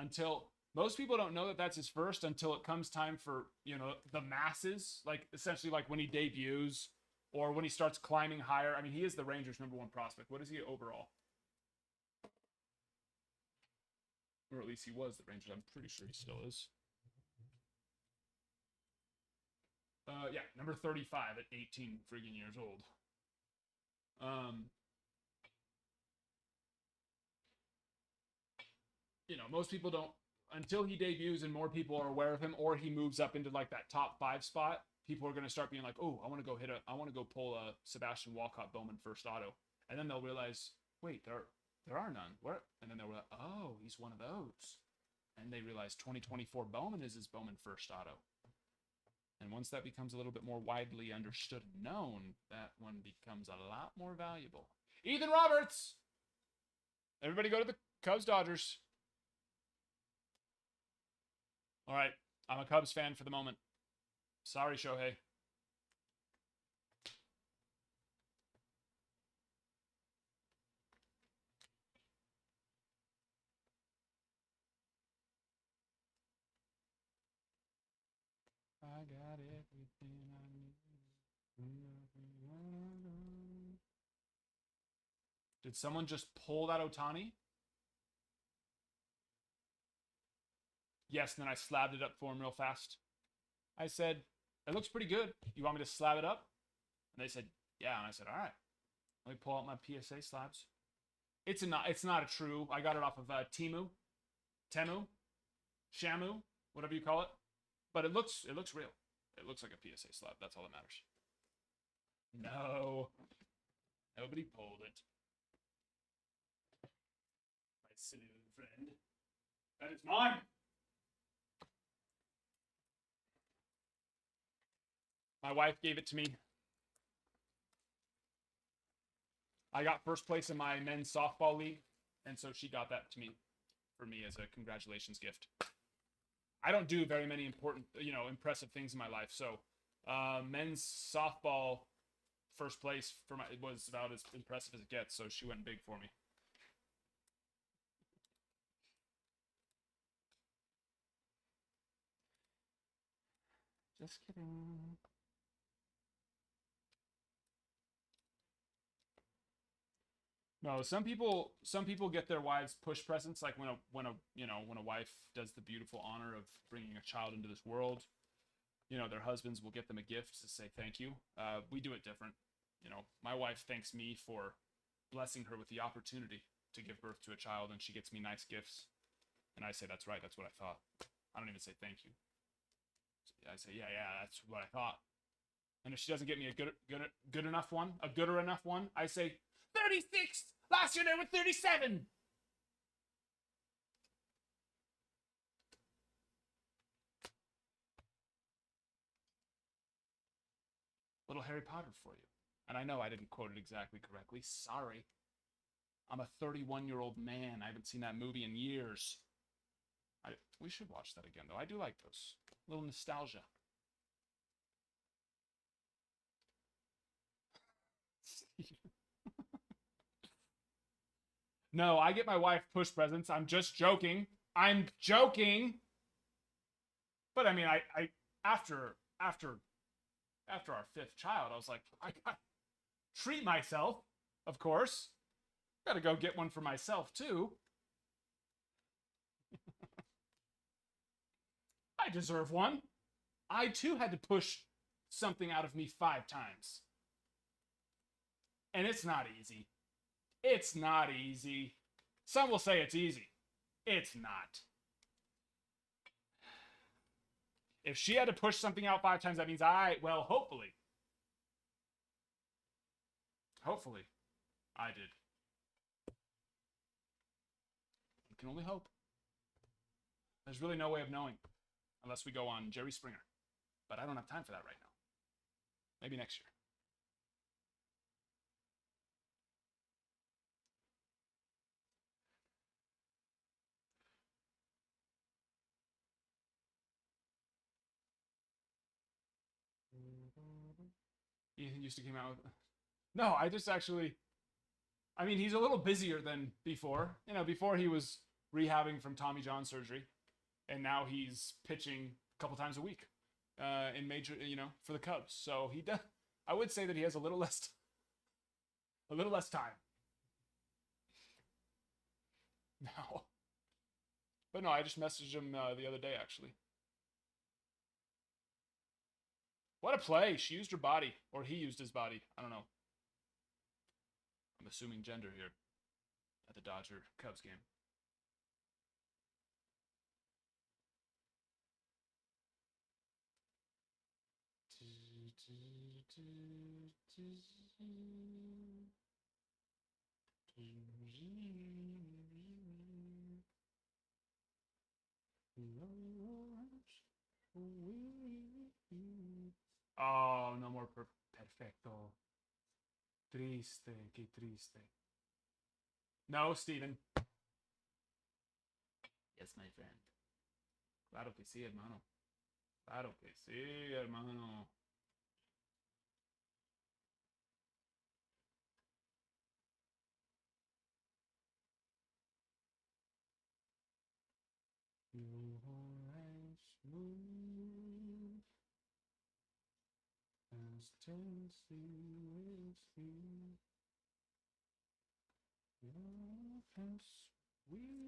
most people don't know that that's his first until it comes time for, the masses, like essentially like when he debuts or when he starts climbing higher. I mean, he is the Rangers' #1 prospect. What is he overall? Or at least he was the Rangers. I'm pretty sure he still is. Yeah, number 35 at 18 friggin' years old. Most people don't, until he debuts and more people are aware of him, or he moves up into like that top 5 spot, people are going to start being like, oh, I want to go pull a Sebastian Walcott Bowman first auto. And then they'll realize, wait, there are none. What? And then they'll realize, oh, he's one of those. And they realize 2024 Bowman is his Bowman first auto. And once that becomes a little bit more widely understood and known, that one becomes a lot more valuable. Ethan Roberts! Everybody go to the Cubs-Dodgers. All right, I'm a Cubs fan for the moment. Sorry, Shohei. I got everything I need. Did someone just pull that Ohtani? Yes, and then I slabbed it up for him real fast. I said, it looks pretty good. You want me to slab it up? And they said, yeah. And I said, all right. Let me pull out my PSA slabs. It's not a true. I got it off of Temu, Shamu, whatever you call it. But it looks real. It looks like a PSA slab. That's all that matters. No. Nobody pulled it. My silly little friend. That is mine. My wife gave it to me. I got first place in my men's softball league, and so she got that to me for me as a congratulations gift. I don't do very many important, impressive things in my life. So, men's softball first place for my was about as impressive as it gets. So she went big for me. Just kidding. No, some people get their wives push presents, like when a wife does the beautiful honor of bringing a child into this world. Their husbands will get them a gift to say thank you. We do it different. My wife thanks me for blessing her with the opportunity to give birth to a child, and she gets me nice gifts. And I say, that's right, that's what I thought. I don't even say thank you. I say, yeah, that's what I thought. And if she doesn't get me a gooder enough one, I say, 36! Last year they were 37! Little Harry Potter for you. And I know I didn't quote it exactly correctly. Sorry. I'm a 31-year-old man. I haven't seen that movie in years. We should watch that again, though. I do like those. A little nostalgia. No, I get my wife push presents. I'm just joking. I'm joking. But I mean, I after our fifth child, I was like, I gotta treat myself, of course. Gotta go get one for myself, too. I deserve one. I, too, had to push something out of me 5 times. And it's not easy. It's not easy. Some will say it's easy. It's not. If she had to push something out 5 times, that means hopefully. Hopefully, I did. You can only hope. There's really no way of knowing unless we go on Jerry Springer. But I don't have time for that right now. Maybe next year. Ethan used to come out with... No, I just actually... I mean, he's a little busier than before. Before he was rehabbing from Tommy John surgery. And now he's pitching a couple times a week in major, for the Cubs. So he does... I would say that he has a little less time. No. But no, I just messaged him the other day, actually. What a play. She used her body. Or he used his body. I don't know. I'm assuming gender here at the Dodger-Cubs game. Oh, no more perfecto. Triste, que triste. No, Steven.
Yes, my friend.
Claro que sí, hermano. Claro que sí, hermano. Your eyes move as Tennessee whiskey. Your face sweet.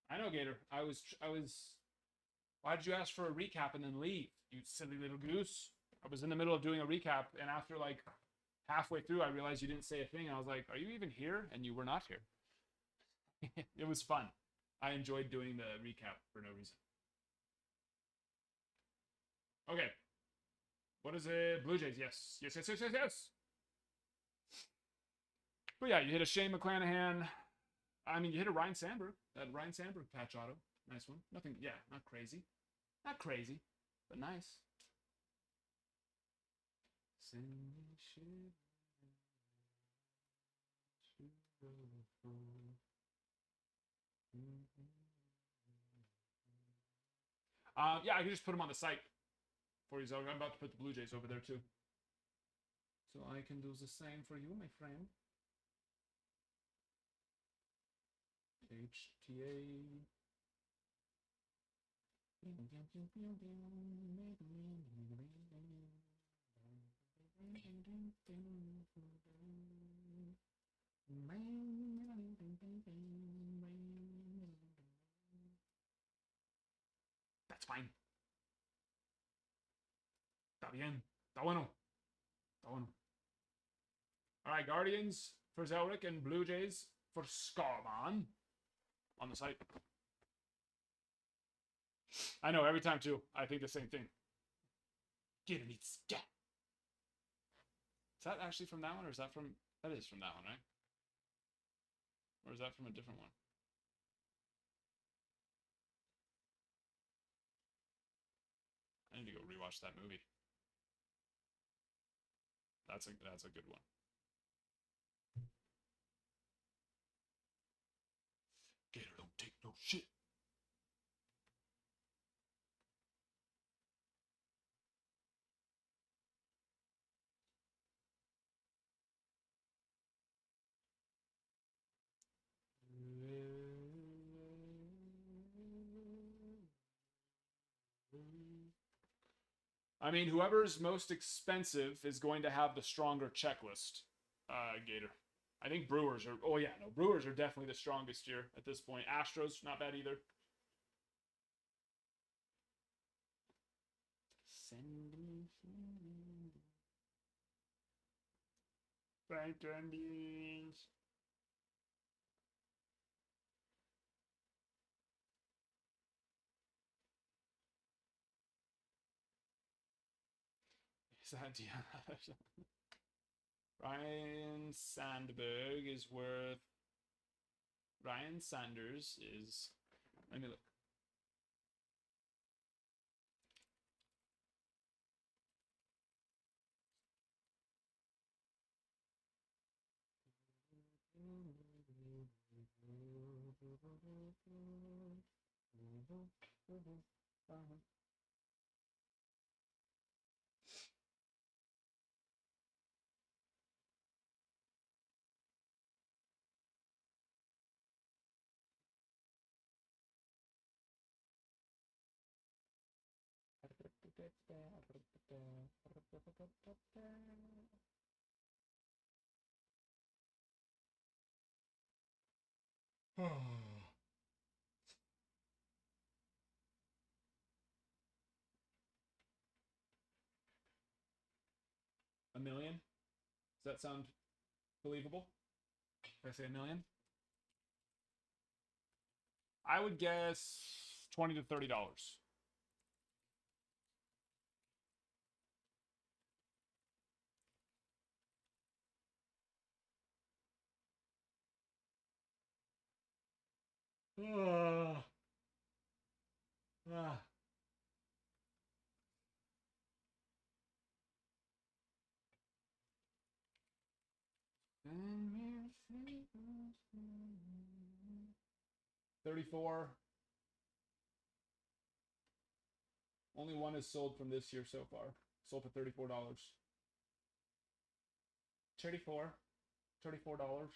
I know, Gator. I was. Why did you ask for a recap and then leave? You silly little goose. I was in the middle of doing a recap, and after like halfway through, I realized you didn't say a thing. And I was like, "Are you even here?" And you were not here. It was fun. I enjoyed doing the recap for no reason. Okay. What is it? Blue Jays. Yes. Yes, yes, yes, yes, yes. But yeah, you hit a Shane McClanahan. I mean, you hit a Ryan Sandberg. That Ryan Sandberg patch auto. Nice one. Nothing, yeah, not crazy. Not crazy, but nice. Yeah, I can just put them on the site for you, Zog. I'm about to put the Blue Jays over there too. So I can do the same for you, my friend. HTA. That's fine. Está bien. Está bueno. Está bueno. All right, Guardians for Zelric and Blue Jays for Scarman on the site. I know, every time too. I think the same thing. Get it, scat. Is that actually from that one, or is that from... That is from that one, right? Or is that from a different one? I need to go rewatch that movie. That's a good one. Gator don't take no shit. I mean, whoever's most expensive is going to have the stronger checklist, Gator. I think Brewers are... Oh, yeah, no. Brewers are definitely the strongest here at this point. Astros, not bad either. Franklin beans. Is that Ryan Sandberg is worth... Ryan Sanders is... Let me look. $1 million? Does that sound believable? If I say $1 million? I would guess $20 to $30. $34. Only one is sold from this year so far. Sold for $34. $34. $34.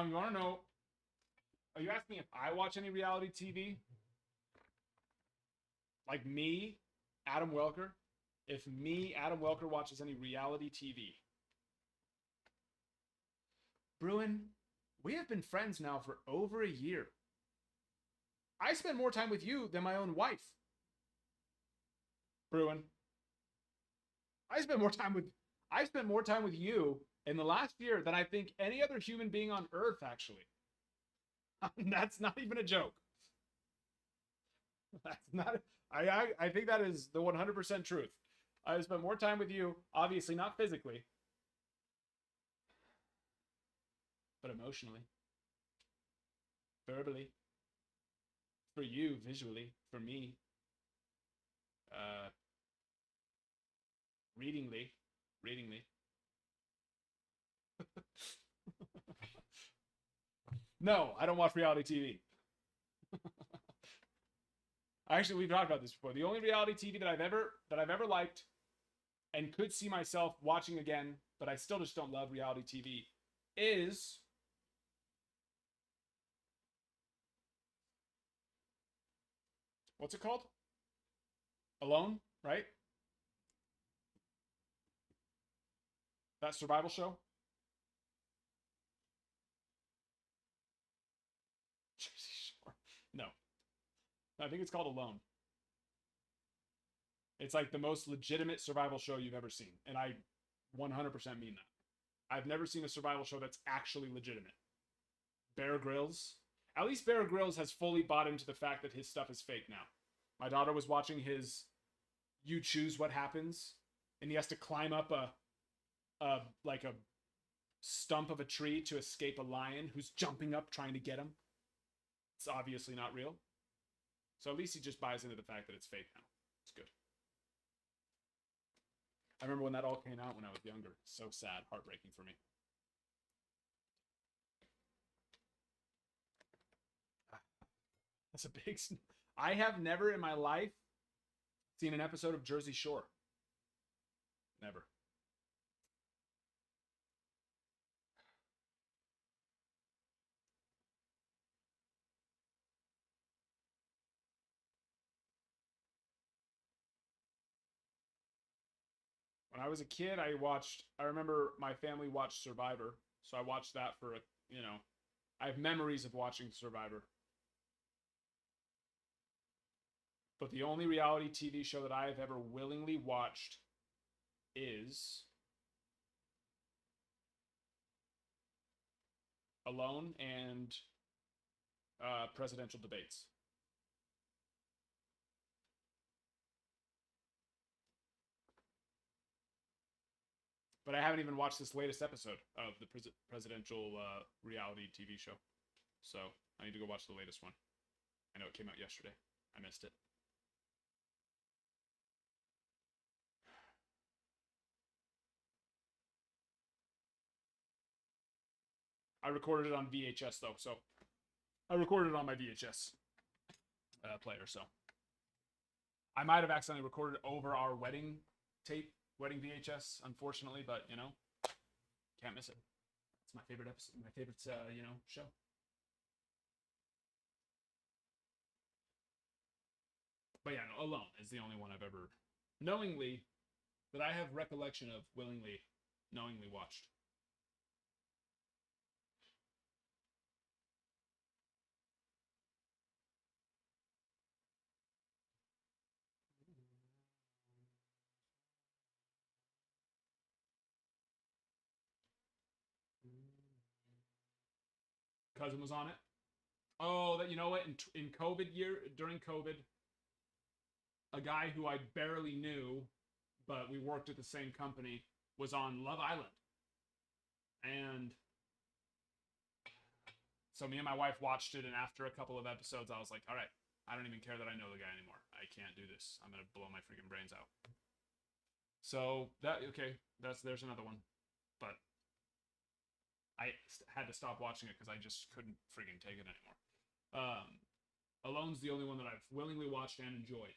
You want to know? Are you asking if I watch any reality TV? Like me, Adam Welker? If me, Adam Welker, watches any reality TV? Bruin, we have been friends now for over a year. I spend more time with you than my own wife. Bruin, I spent more time with you in the last year than I think any other human being on Earth, actually. That's not even a joke. That's not. I think that is the 100% truth. I spent more time with you, obviously not physically, but emotionally, verbally, for you visually, for me, readingly. No, I don't watch reality TV. Actually, we've talked about this before. The only reality TV that I've ever liked and could see myself watching again, but I still just don't love reality TV, is what's it called? Alone, right? That survival show? No. I think it's called Alone. It's like the most legitimate survival show you've ever seen. And I 100% mean that. I've never seen a survival show that's actually legitimate. Bear Grylls. At least Bear Grylls has fully bought into the fact that his stuff is fake now. My daughter was watching his You Choose What Happens, and he has to climb up a stump of a tree to escape a lion who's jumping up trying to get him. It's obviously not real. So at least he just buys into the fact that it's fake now. It's good. I remember when that all came out when I was younger. So sad, heartbreaking for me. That's a big... I have never in my life seen an episode of Jersey Shore. Never. When I was a kid, I remember my family watched Survivor. So I watched that for, I have memories of watching Survivor. But the only reality TV show that I have ever willingly watched is Alone and presidential debates. But I haven't even watched this latest episode of the presidential reality TV show. So I need to go watch the latest one. I know it came out yesterday. I missed it. I recorded it on VHS though, so I recorded it on my VHS player. So I might have accidentally recorded it over our wedding tape, wedding VHS, unfortunately, but can't miss it. It's my favorite episode, my favorite show. But yeah, no, Alone is the only one I've ever knowingly that I have recollection of knowingly watched. Cousin was on it. Oh, that, you know what? In COVID during COVID, a guy who I barely knew, but we worked at the same company, was on Love Island. And so me and my wife watched it, and after a couple of episodes, I was like, all right, I don't even care that I know the guy anymore. I can't do this. I'm going to blow my freaking brains out. So, there's another one. But I had to stop watching it because I just couldn't freaking take it anymore. Alone's the only one that I've willingly watched and enjoyed.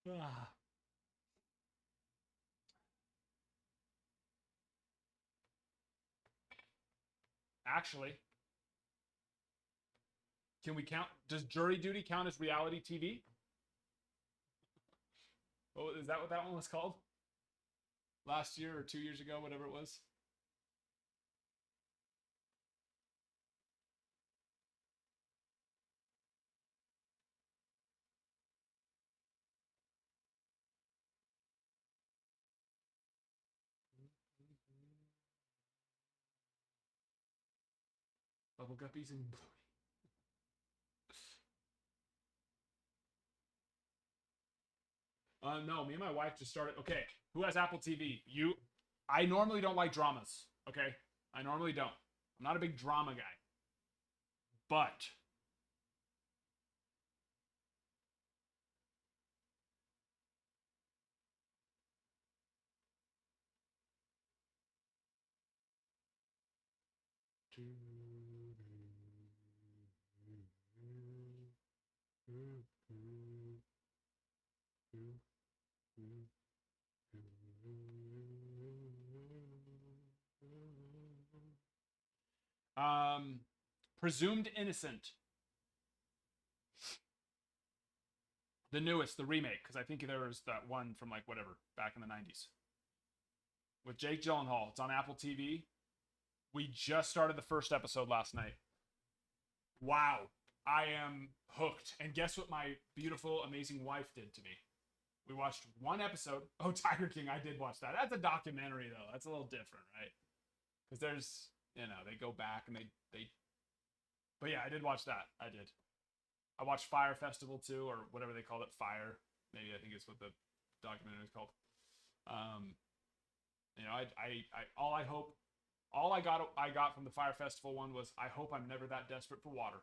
Ah. Actually, can we count? Does jury duty count as reality TV? Oh, is that what that one was called? Last year or 2 years ago, whatever it was. Bubble guppies and blue. No, me and my wife just started. Okay, who has Apple TV? You. I normally don't like dramas. Okay, I normally don't. I'm not a big drama guy. But Presumed Innocent. The newest, the remake, because I think there was that one from like whatever, back in the 90s. With Jake Gyllenhaal. It's on Apple TV. We just started the first episode last night. Wow. I am hooked. And guess what my beautiful, amazing wife did to me? We watched one episode. Oh, Tiger King, I did watch that. That's a documentary, though. That's a little different, right? Because there's, they go back and they. But yeah, I did watch that. I did. I watched Fire Festival too, or whatever they called it, Fire. Maybe I think it's what the documentary is called. All I got from the Fire Festival one was, I hope I'm never that desperate for water.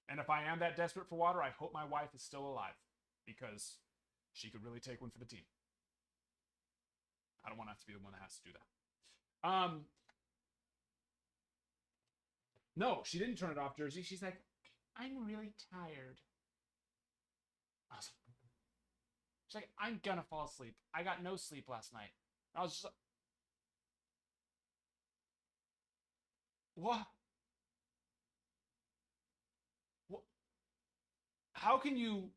And if I am that desperate for water, I hope my wife is still alive, because she could really take one for the team. I don't want to have to be the one that has to do that. No, she didn't turn it off, Jersey. She's like, I'm really tired. She's like, I'm gonna fall asleep. I got no sleep last night. I was just like, what? What? How can you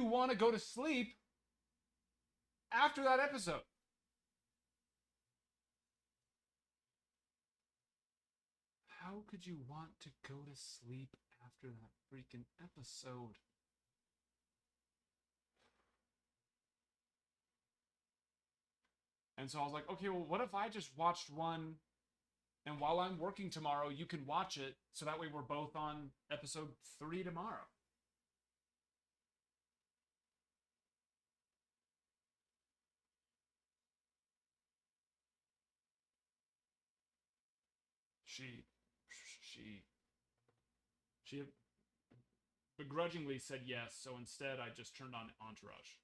want to go to sleep after that episode? How could you want to go to sleep after that freaking episode? And so I was like, okay, well, what if I just watched one, and while I'm working tomorrow, you can watch it, so that way we're both on episode 3 tomorrow. She begrudgingly said yes, so instead I just turned on Entourage,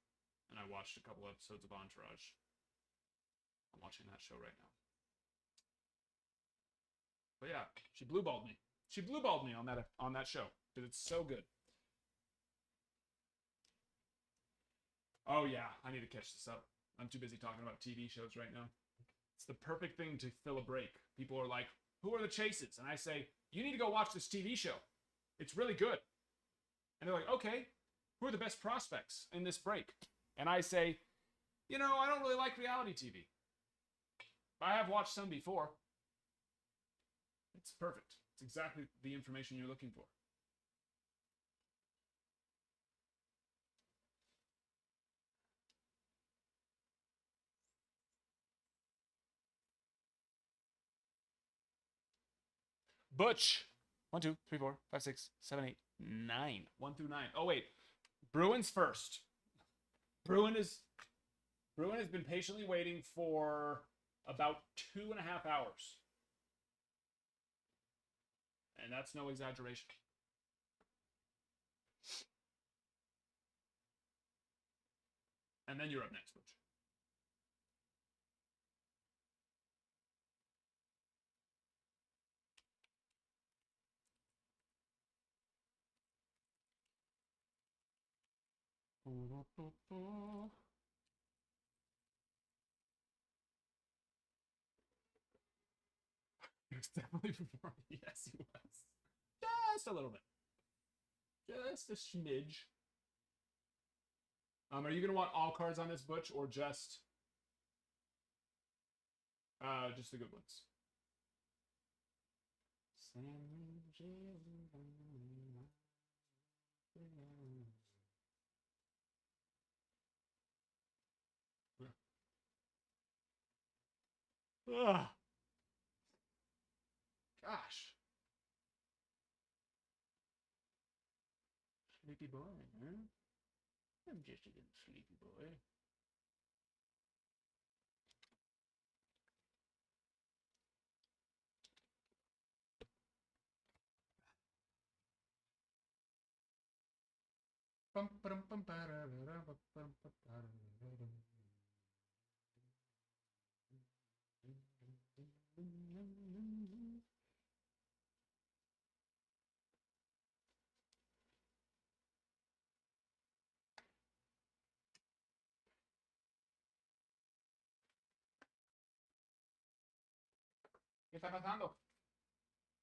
and I watched a couple episodes of Entourage. I'm watching that show right now. But yeah, she blueballed me. She blueballed me on that show, because it's so good. Oh yeah, I need to catch this up. I'm too busy talking about TV shows right now. It's the perfect thing to fill a break. People are like, who are the chases? And I say, you need to go watch this TV show. It's really good. And they're like, okay, who are the best prospects in this break? And I say, I don't really like reality TV. But I have watched some before. It's perfect. It's exactly the information you're looking for. Butch. 1, 2, 3, 4, 5, 6, 7, 8, 9. 1 through 9. Oh, wait. Bruins first. Bruin has been patiently waiting for about 2.5 hours. And that's no exaggeration. And then you're up next, Butch. It was definitely before. Yes, he was. Just a little bit. Just a smidge. Are you gonna want all cards on this, Butch, or just the good ones? Ugh. Gosh.
Sleepy boy, huh? I'm just a little sleepy boy.
¿Qué está pasando?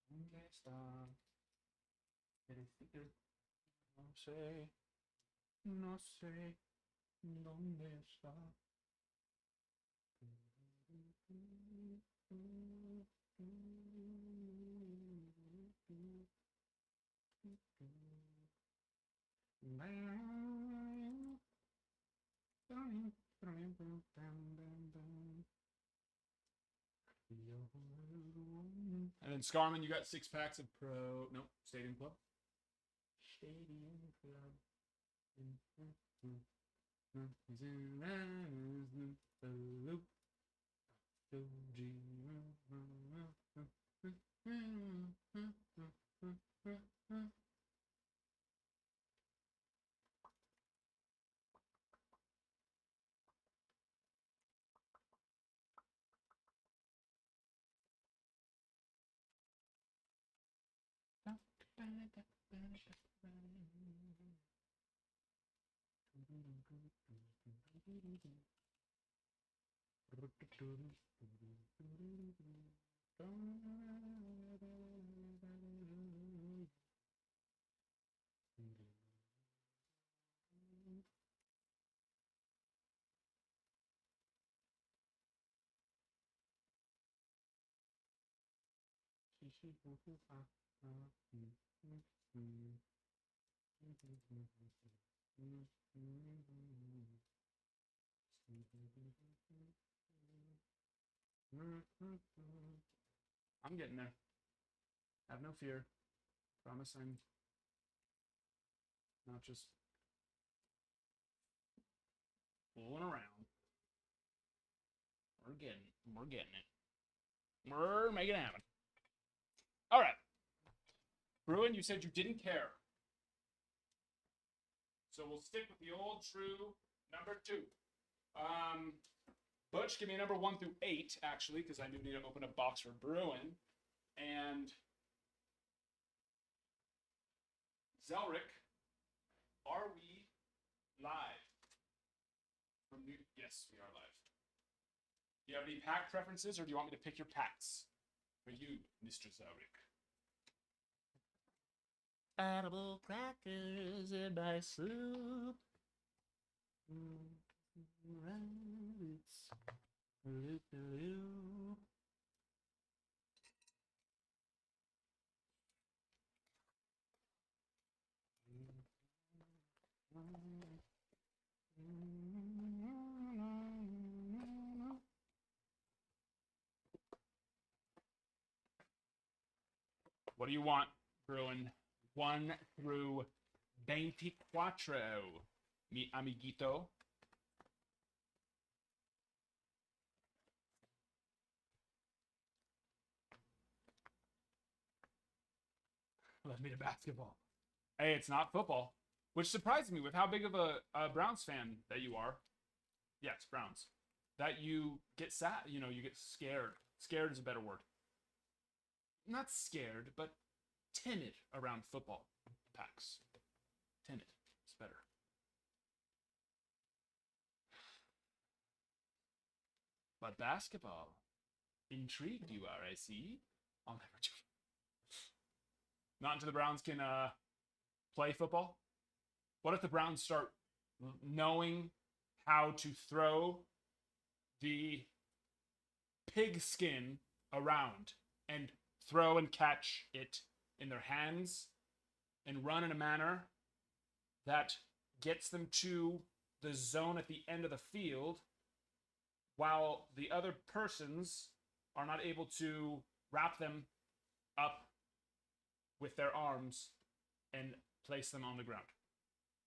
¿Dónde está el sticker? No sé. No sé dónde está.
And then Scarman, you got 6 packs of Stadium Club.
Stadium Club.
I'm getting there. Have no fear. Promise I'm not just fooling around. We're getting it. We're making it happen. All right. Bruin, you said you didn't care. So we'll stick with the old true number 2. Butch, give me a number 1 through 8, actually, because I do need to open a box for Bruin. And Zelric, are we live? Yes, we are live. Do you have any pack preferences, or do you want me to pick your packs for you, Mr. Zelric?
Edible crackers in my soup. Rabbits. Loop-a-loop.
What do you want, Bruin? 1 through 24, mi amiguito. Led me to basketball. Hey, it's not football, which surprised me with how big of a Browns fan that you are. Yeah, it's Browns. That you get sad, you get scared. Scared is a better word. Not scared, but timid around football packs. Timid. It's better. But basketball. Intrigued you are, I see. I'll never do it. Not until the Browns can play football. What if the Browns start knowing how to throw the pigskin around and throw and catch it in their hands and run in a manner that gets them to the zone at the end of the field while the other persons are not able to wrap them up with their arms and place them on the ground?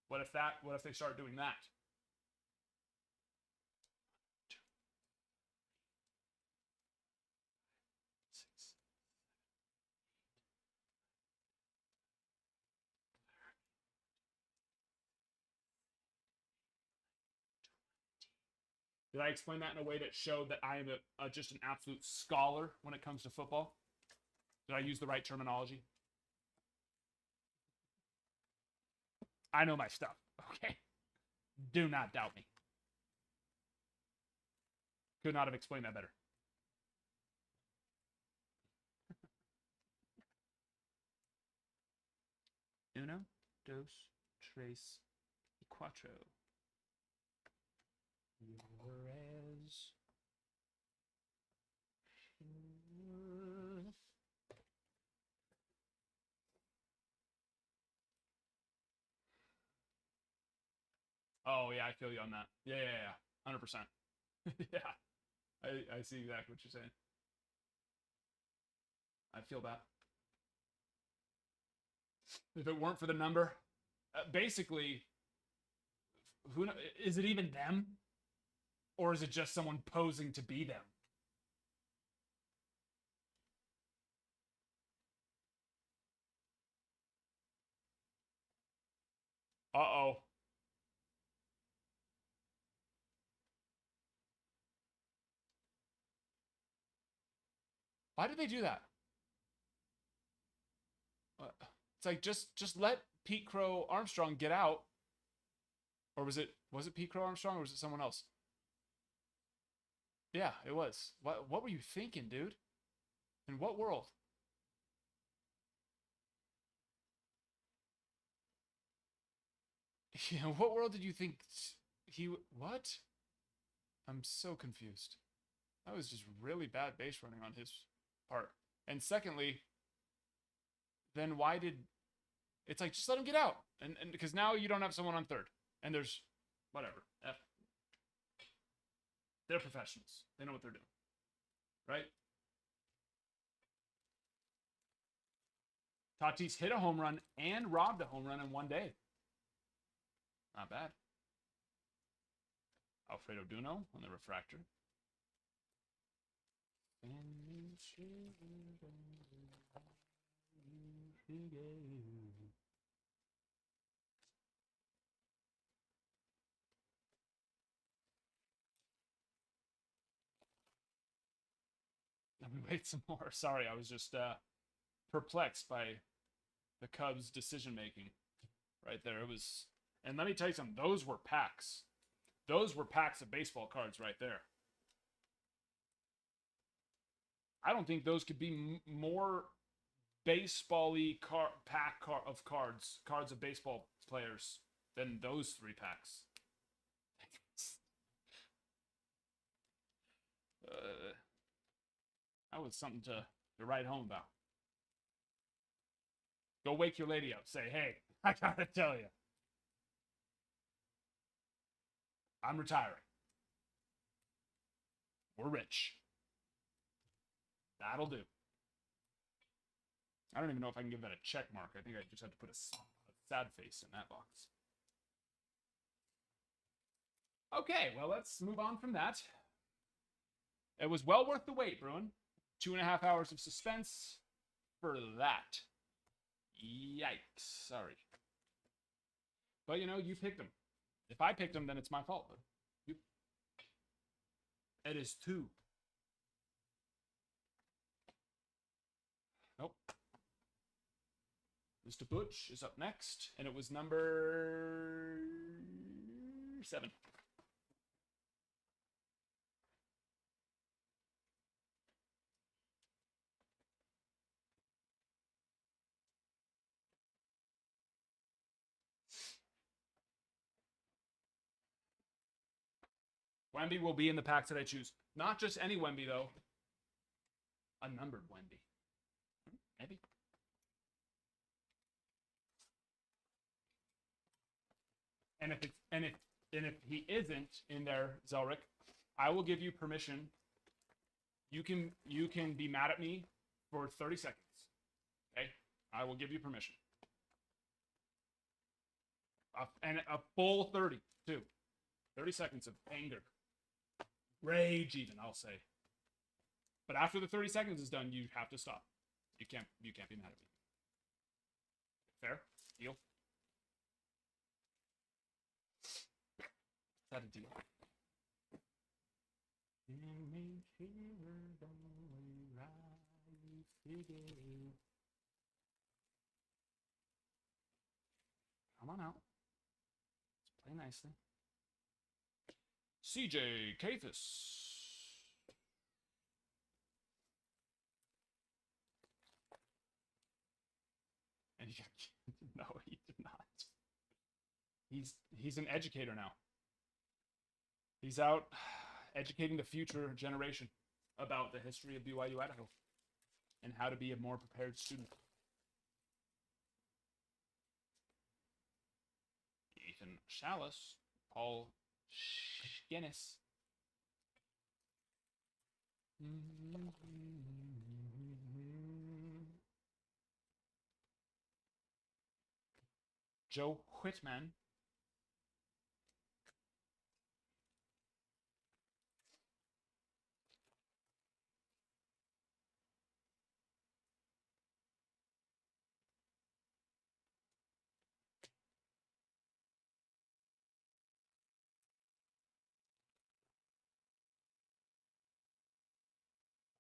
What if they start doing that? Did I explain that in a way that showed that I am just an absolute scholar when it comes to football? Did I use the right terminology? I know my stuff, okay? Do not doubt me. Could not have explained that better. Uno, dos, tres, cuatro. Whereas... Oh, yeah, I feel you on that. Yeah. 100%. Yeah. I see exactly what you're saying. I feel that. If it weren't for the number, basically, is it even them? Or is it just someone posing to be them? Uh-oh. Why did they do that? It's like just let Pete Crow Armstrong get out. Or was it Pete Crow Armstrong or was it someone else? Yeah, it was. What were you thinking, dude? In what world? Yeah, what world did you think what? I'm so confused. That was just really bad base running on his part. And secondly, then why did... It's like, just let him get out. And because now you don't have someone on third. And there's... Whatever. They're professionals. They know what they're doing. Right? Tatis hit a home run and robbed a home run in one day. Not bad. Alfredo Duno on the refractor. Let me wait some more. Sorry, I was just perplexed by the Cubs' decision making right there. It was, and let me tell you something. Those were packs. Those were packs of baseball cards right there. I don't think those could be more baseball-y pack of cards of baseball players than those 3 packs. That was something to write home about. Go wake your lady up. Say, hey, I gotta tell you, I'm retiring. We're rich. That'll do. I don't even know if I can give that a check mark. I think I just have to put a sad face in that box. Okay, well, let's move on from that. It was well worth the wait, Bruin. 2.5 hours of suspense for that. Yikes. Sorry. But, you know, you picked him. If I picked him, then it's my fault. But it is 2. Nope. Mr. Butch is up next, and it was number 7. Wemby will be in the packs that I choose. Not just any Wemby, though. A numbered Wemby. Maybe. And if he isn't in there, Zelric, I will give you permission. You can be mad at me for 30 seconds. Okay? I will give you permission. And a full 30, too. 30 seconds of anger. Rage, even, I'll say. But after the 30 seconds is done, you have to stop. You can't be mad at me. Fair? Deal? Is that a deal? Come on out. Let's play nicely. CJ Cathus. And he no, he did not. He's an educator now. He's out educating the future generation about the history of BYU Idaho and how to be a more prepared student. Ethan Chalice, Paul Guinness. Joe Whitman.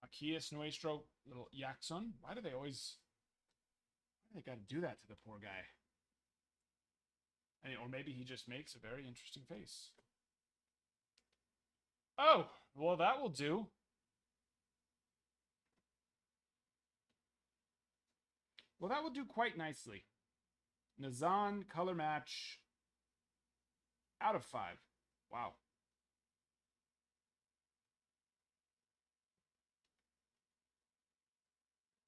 Akias Nuestro, little Yaxon. Why do they got to do that to the poor guy? Or maybe he just makes a very interesting face. Oh, well, that will do. Well, that will do quite nicely. Nazan color match out of 5. Wow.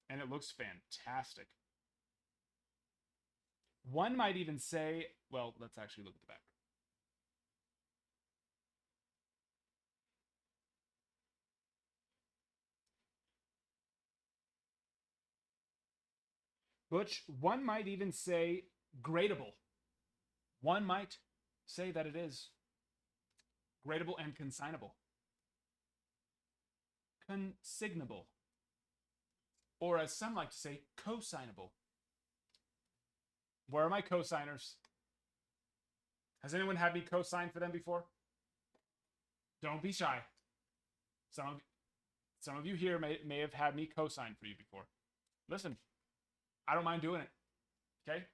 And it looks fantastic. One might even say, well, let's actually look at the back. Butch, one might even say gradable. One might say that it is gradable and consignable. Consignable. Or as some like to say, co-signable. Where are my co-signers? Has anyone had me co-sign for them before? Don't be shy. Some of you here may have had me co-sign for you before. Listen, I don't mind doing it. Okay?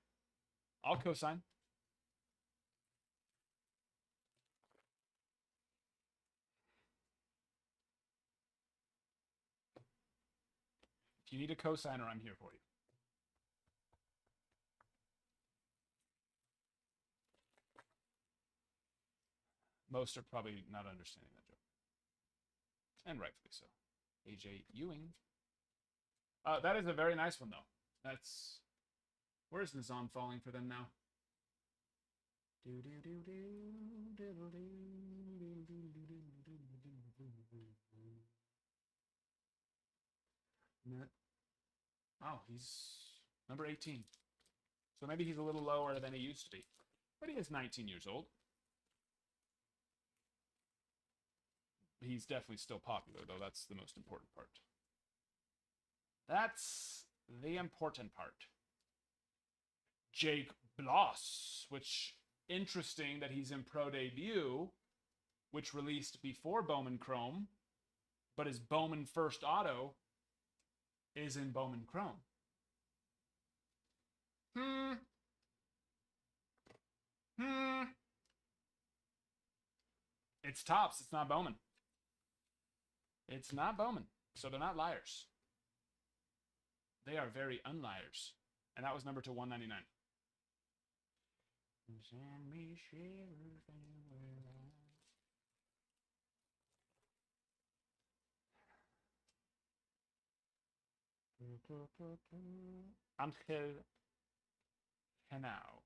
I'll co-sign. If you need a co-signer, I'm here for you. Most are probably not understanding that joke. And rightfully so. AJ Ewing. That is a very nice one, though. That's... Where's Nazan falling for them now? Oh, he's number 18. So maybe he's a little lower than he used to be. But he is 19 years old. He's definitely still popular, though. That's the most important part. That's the important part. Jake Bloss, which, interesting that he's in Pro Debut, which released before Bowman Chrome, but his Bowman First Auto is in Bowman Chrome. It's Topps, it's not Bowman. It's not Bowman, so they're not liars. They are very unliars. And that was number to 199. Angel Henao.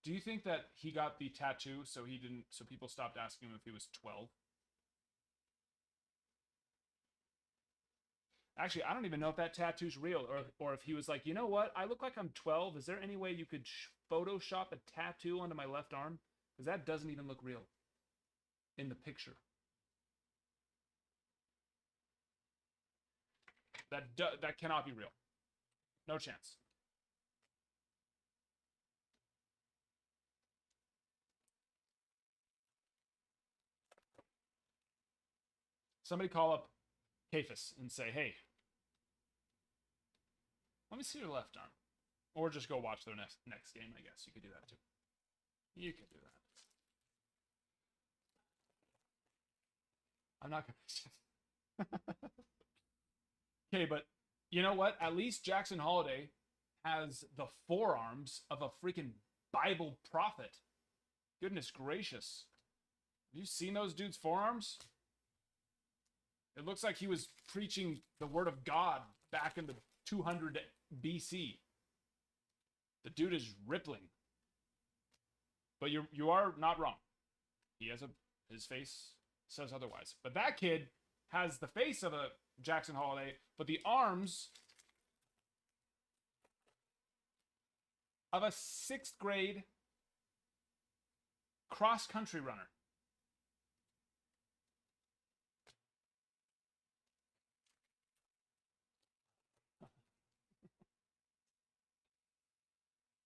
Do you think that he got the tattoo so people stopped asking him if he was 12? Actually, I don't even know if that tattoo's real, or if he was like, you know what, I look like I'm 12. Is there any way you could Photoshop a tattoo onto my left arm? Because that doesn't even look real in the picture. That cannot be real. No chance. Somebody call up Kafis and say, hey, let me see your left arm. Or just go watch their next game, I guess. You could do that too. You could do that. I'm not gonna. Okay, but you know what? At least Jackson Holiday has the forearms of a freaking Bible prophet. Goodness gracious. Have you seen those dudes' forearms? It looks like he was preaching the word of God back in the 200 BC. The dude is rippling. But you are not wrong. He has his face says otherwise. But that kid has the face of a Jackson Holiday, but the arms of a 6th grade cross-country runner.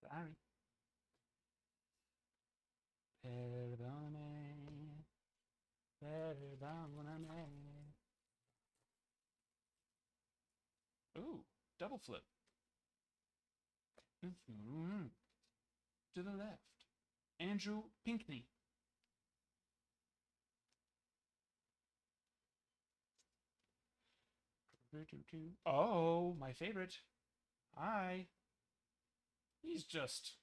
Sorry. Perdóname. Perdóname. Ooh, double flip. To the left. Andrew Pinkney. Oh, my favorite. Hi. He just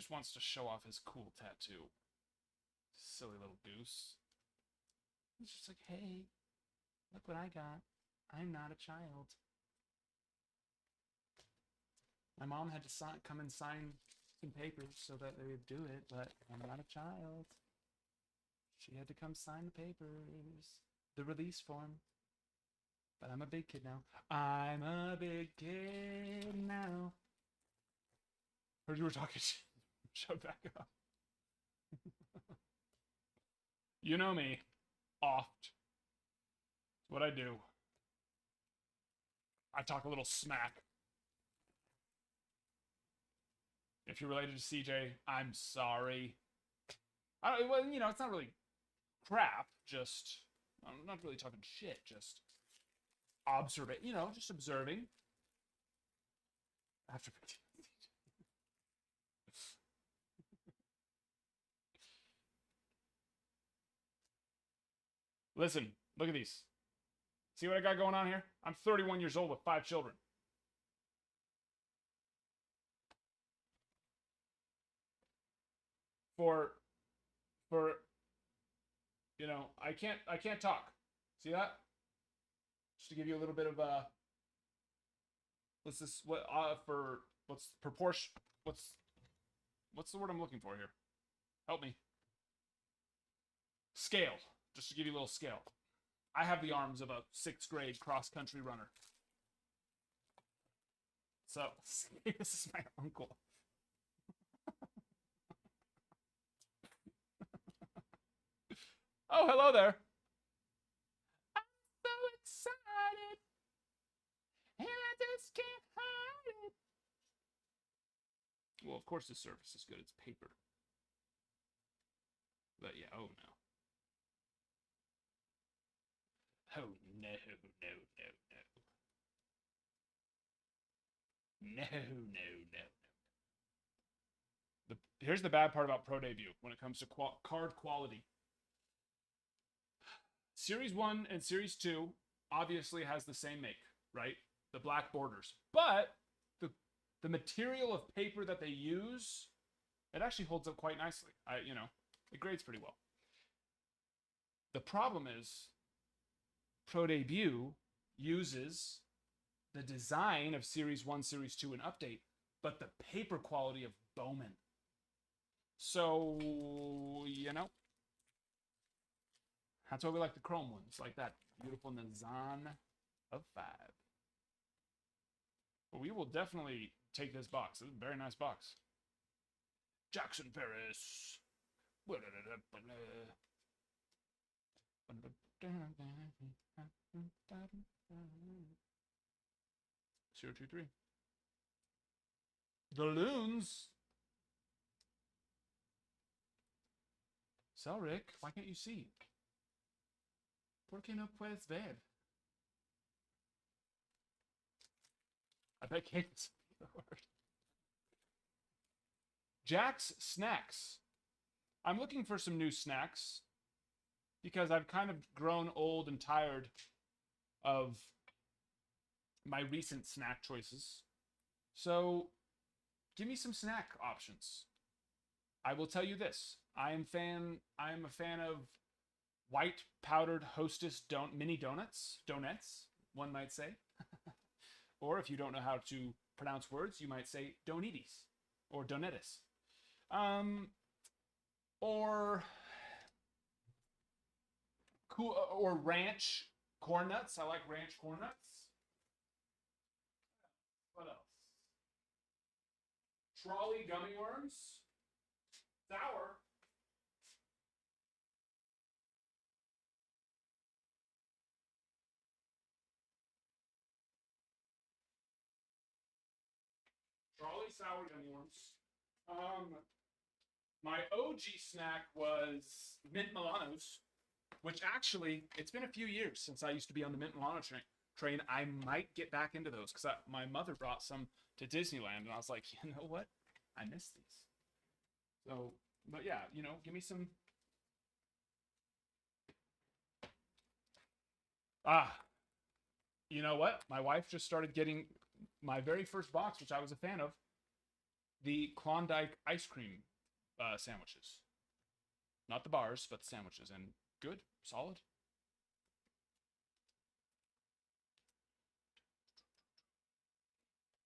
wants to show off his cool tattoo. Silly little goose. He's just like, hey, look what I got. I'm not a child. My mom had to come and sign some papers so that they would do it, but I'm not a child. She had to come sign the papers, the release form. But I'm a big kid now. I'm a big kid now. Heard you were talking. Shut back up. You know me. Oft. What I do. I talk a little smack. If you're related to CJ, I'm sorry. Well, you know, it's not really crap. Just, I'm not really talking shit. Just just observing. After Listen, look at these. See what I got going on here? I'm 31 years old with 5 children. For you know, I can't talk. See that? Just to give you a little bit of what's the word I'm looking for here? Help me. Scale. Just to give you a little scale. I have the arms of a 6th grade cross-country runner. So, this is my uncle. Oh, hello there. I'm so excited. And I just can't hide it. Well, of course the surface is good. It's paper. But yeah, oh no. Oh, no, no, no, no. No, no, no. Here's the bad part about Pro Debut when it comes to card quality. Series 1 and Series 2 obviously has the same make, right? The black borders. But the material of paper that they use, it actually holds up quite nicely. It grades pretty well. The problem is Pro Debut uses the design of Series 1, Series 2, and Update, but the paper quality of Bowman. So, that's why we like the chrome ones, like that beautiful Nazan of 5. But we will definitely take this box. It's a very nice box. Jackson Ferris. 023. The Loons. So, Rick, why can't you see? ¿Por qué no puedes ver? I bet can't. Jack's Snacks. I'm looking for some new snacks because I've kind of grown old and tired of my recent snack choices. So give me some snack options. I will tell you this. I am a fan of white powdered Hostess mini donuts, one might say. Or if you don't know how to pronounce words, you might say donitis or donetis. Or ranch corn nuts. I like ranch corn nuts. What else? Trolley gummy worms. Sour. Trolley sour gummy worms. My OG snack was mint Milanos, which actually, it's been a few years since I used to be on the mint Milano train. I might get back into those because my mother brought some to Disneyland, and I was like, you know what? I miss these. So, but yeah, give me some. You know what? My wife just started getting my very first box, which I was a fan of, the Klondike ice cream sandwiches. Not the bars, but the sandwiches. And good, solid.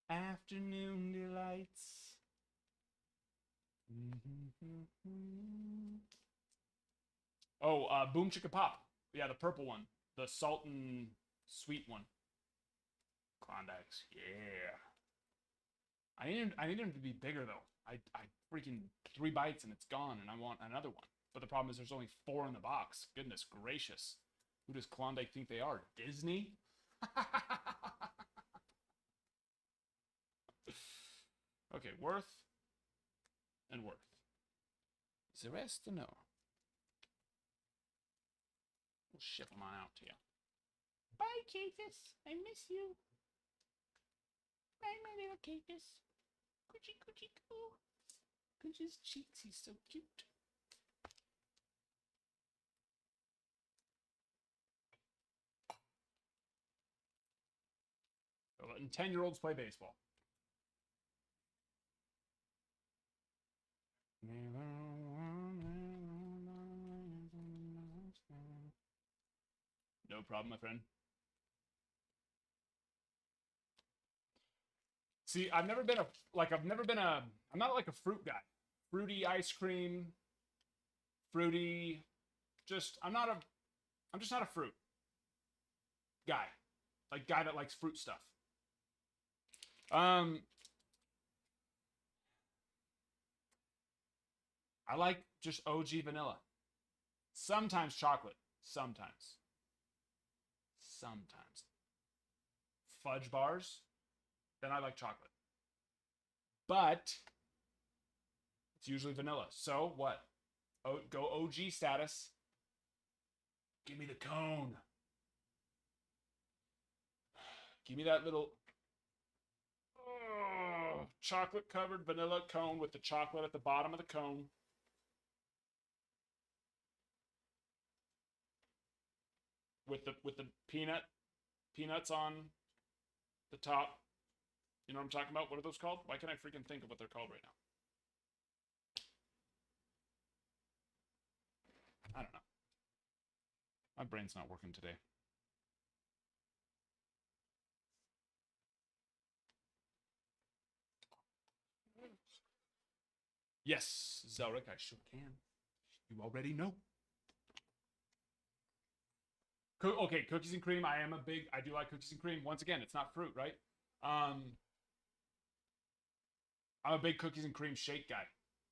Afternoon delights. Oh, Boom Chicka Pop. Yeah, the purple one. The salt and sweet one. Klondikes. Yeah. I need them to be bigger though. I freaking 3 bites and it's gone, and I want another one. But the problem is there's only 4 in the box. Goodness gracious. Who does Klondike think they are? Disney? Okay, worth and worth. The rest, no. We'll ship them on out to you. Bye, Catus. I miss you. Bye, my little Catus. Coochie, coochie, coo. Pinch his cheeks. He's so cute. Letting 10-year-olds play baseball. No problem, my friend. See, I'm not like a fruit guy. Fruity ice cream, fruity, I'm just not a fruit guy. Like guy that likes fruit stuff. I like just OG vanilla. Sometimes chocolate. Sometimes. Fudge bars. Then I like chocolate. But it's usually vanilla. So what? Go OG status. Give me the cone. Give me that little chocolate covered vanilla cone with the chocolate at the bottom of the cone. with the peanuts on the top. You know what I'm talking about? What are those called? Why can't I freaking think of what they're called right now? I don't know. My brain's not working today. Yes, Zelric, I sure can. You already know. Okay, cookies and cream. I do like cookies and cream. Once again, it's not fruit, right? I'm a big cookies and cream shake guy.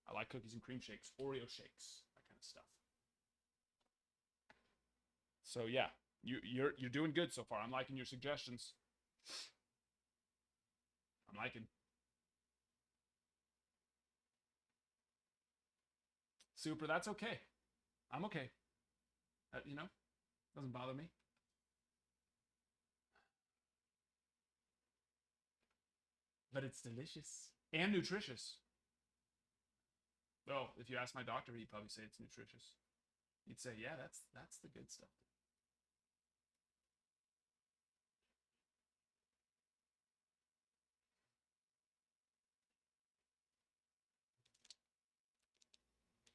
I like cookies and cream shakes, Oreo shakes, that kind of stuff. So yeah, you're doing good so far. I'm liking your suggestions. I'm liking. Super, that's okay. I'm okay. You know, doesn't bother me. But it's delicious and nutritious. Well, if you ask my doctor, he'd probably say it's nutritious. He'd say, yeah, that's the good stuff.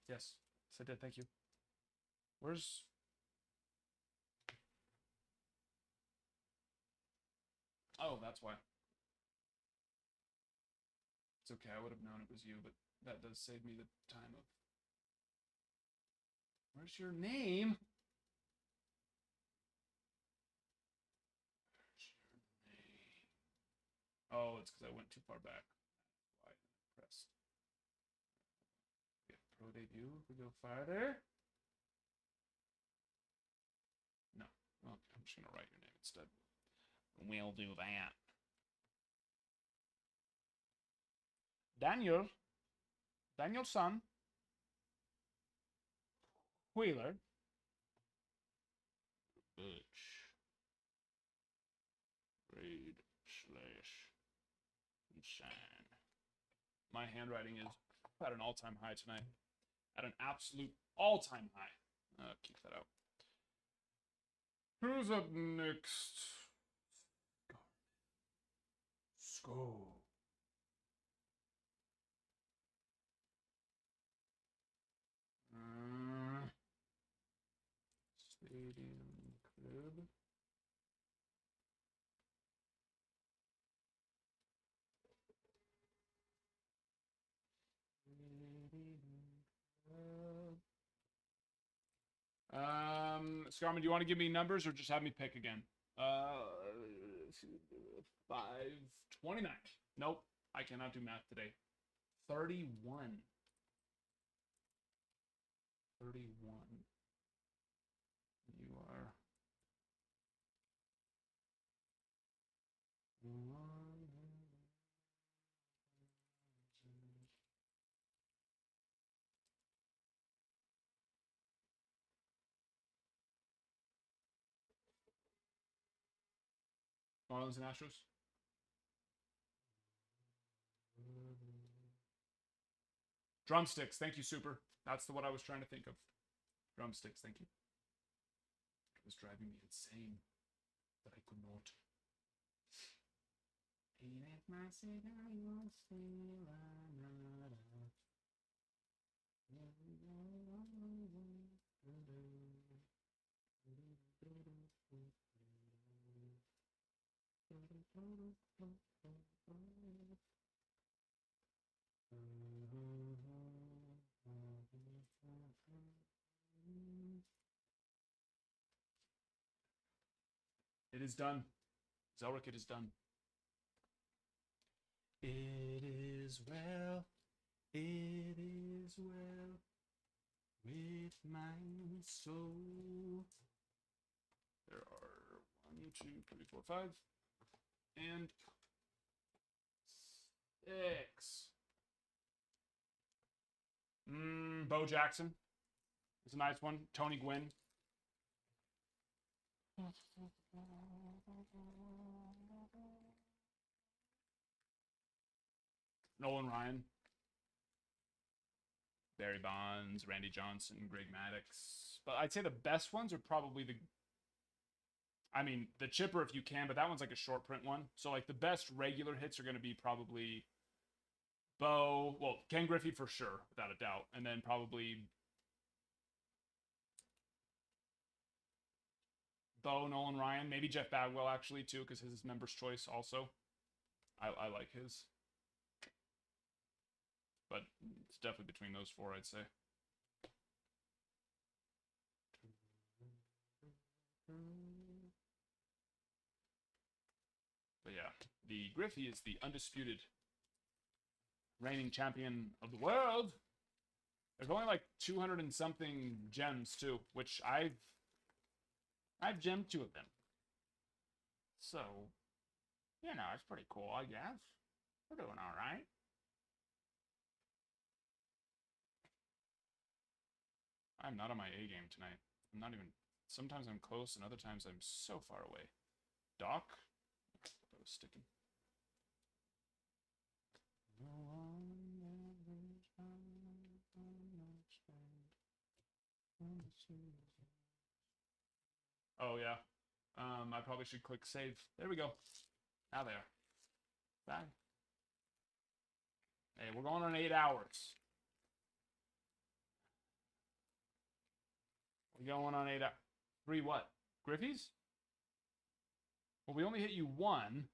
Yes, I did. Thank you. Where's... Oh, that's why. It's okay. I would have known it was you, but that does save me the time of... Where's your name? Where's your name? Oh, it's because I went too far back. Why I pressed. Get pro debut. If we go farther. No. Okay, I'm just gonna write your name instead. We'll do that. Danielson Wheeler Butch Raid / Shine. My handwriting is at an all-time high tonight. At an absolute all-time high. Keep that out. Who's up next? Skull. Stadium crib. Scarman, do you want to give me numbers or just have me pick again? 529. Nope, I cannot do math today. 31. 31. You are... Marlins and Astros. Drumsticks. Thank you, Super. That's the what I was trying to think of. Drumsticks. Thank you. It was driving me insane that I could not. It is done. Zelric, it is done. It is well. It is well with my soul. There are 1, 2, 3, 4, 5, and 6. Bo Jackson is a nice one. Tony Gwynn. Nolan Ryan. Barry Bonds, Randy Johnson, Greg Maddux. But I'd say the best ones are probably I mean, the chipper if you can, but that one's like a short print one. So like the best regular hits are going to be probably Bo, well, Ken Griffey for sure, without a doubt, and then probably Bo, Nolan Ryan, maybe Jeff Bagwell actually too, because his is member's choice also. I like his, but it's definitely between those four, I'd say. But yeah, the Griffey is the undisputed reigning champion of the world. There's only like 200 and something gems too, which I've gemmed 2 of them. So, you know, it's pretty cool, I guess. We're doing all right. I'm not on my A game tonight. I'm not even. Sometimes I'm close, and other times I'm so far away. Doc? I was sticking. Oh, yeah. I probably should click save. There we go. Now there. Bye. Hey, we're going on 8 hours. We're going on 8 hours. 3 what? Griffies? Well, we only hit you 1.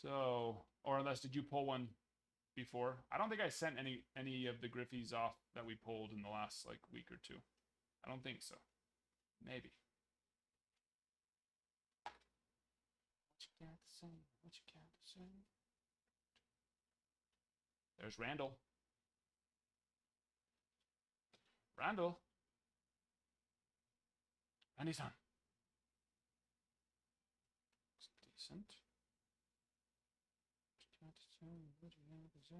So, or unless, did you pull one before? I don't think I sent any of the Griffies off that we pulled in the last, like, week or 2. I don't think so. Maybe. What you got to say? What you got to say? There's Randall. Randall. Randy's on. It's decent. What you got to say? What you got to say?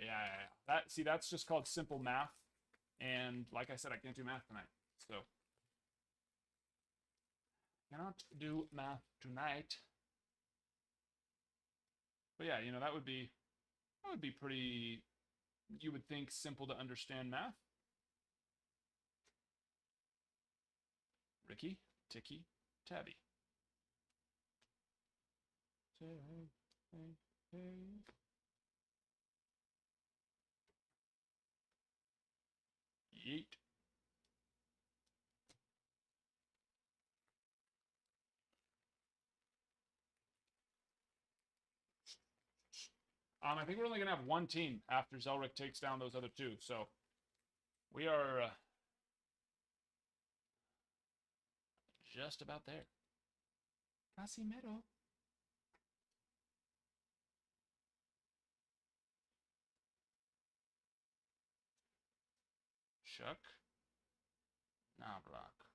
Yeah. That's just called simple math. And like I said, I can't do math tonight. So, cannot do math tonight. But yeah, you know, that would be pretty, you would think, simple to understand math. Ricky, Ticky, Tabby. Yeet. I think we're only gonna have 1 team after Zelric takes down those other 2, so we are just about there. Casimiro. Chuck. Block.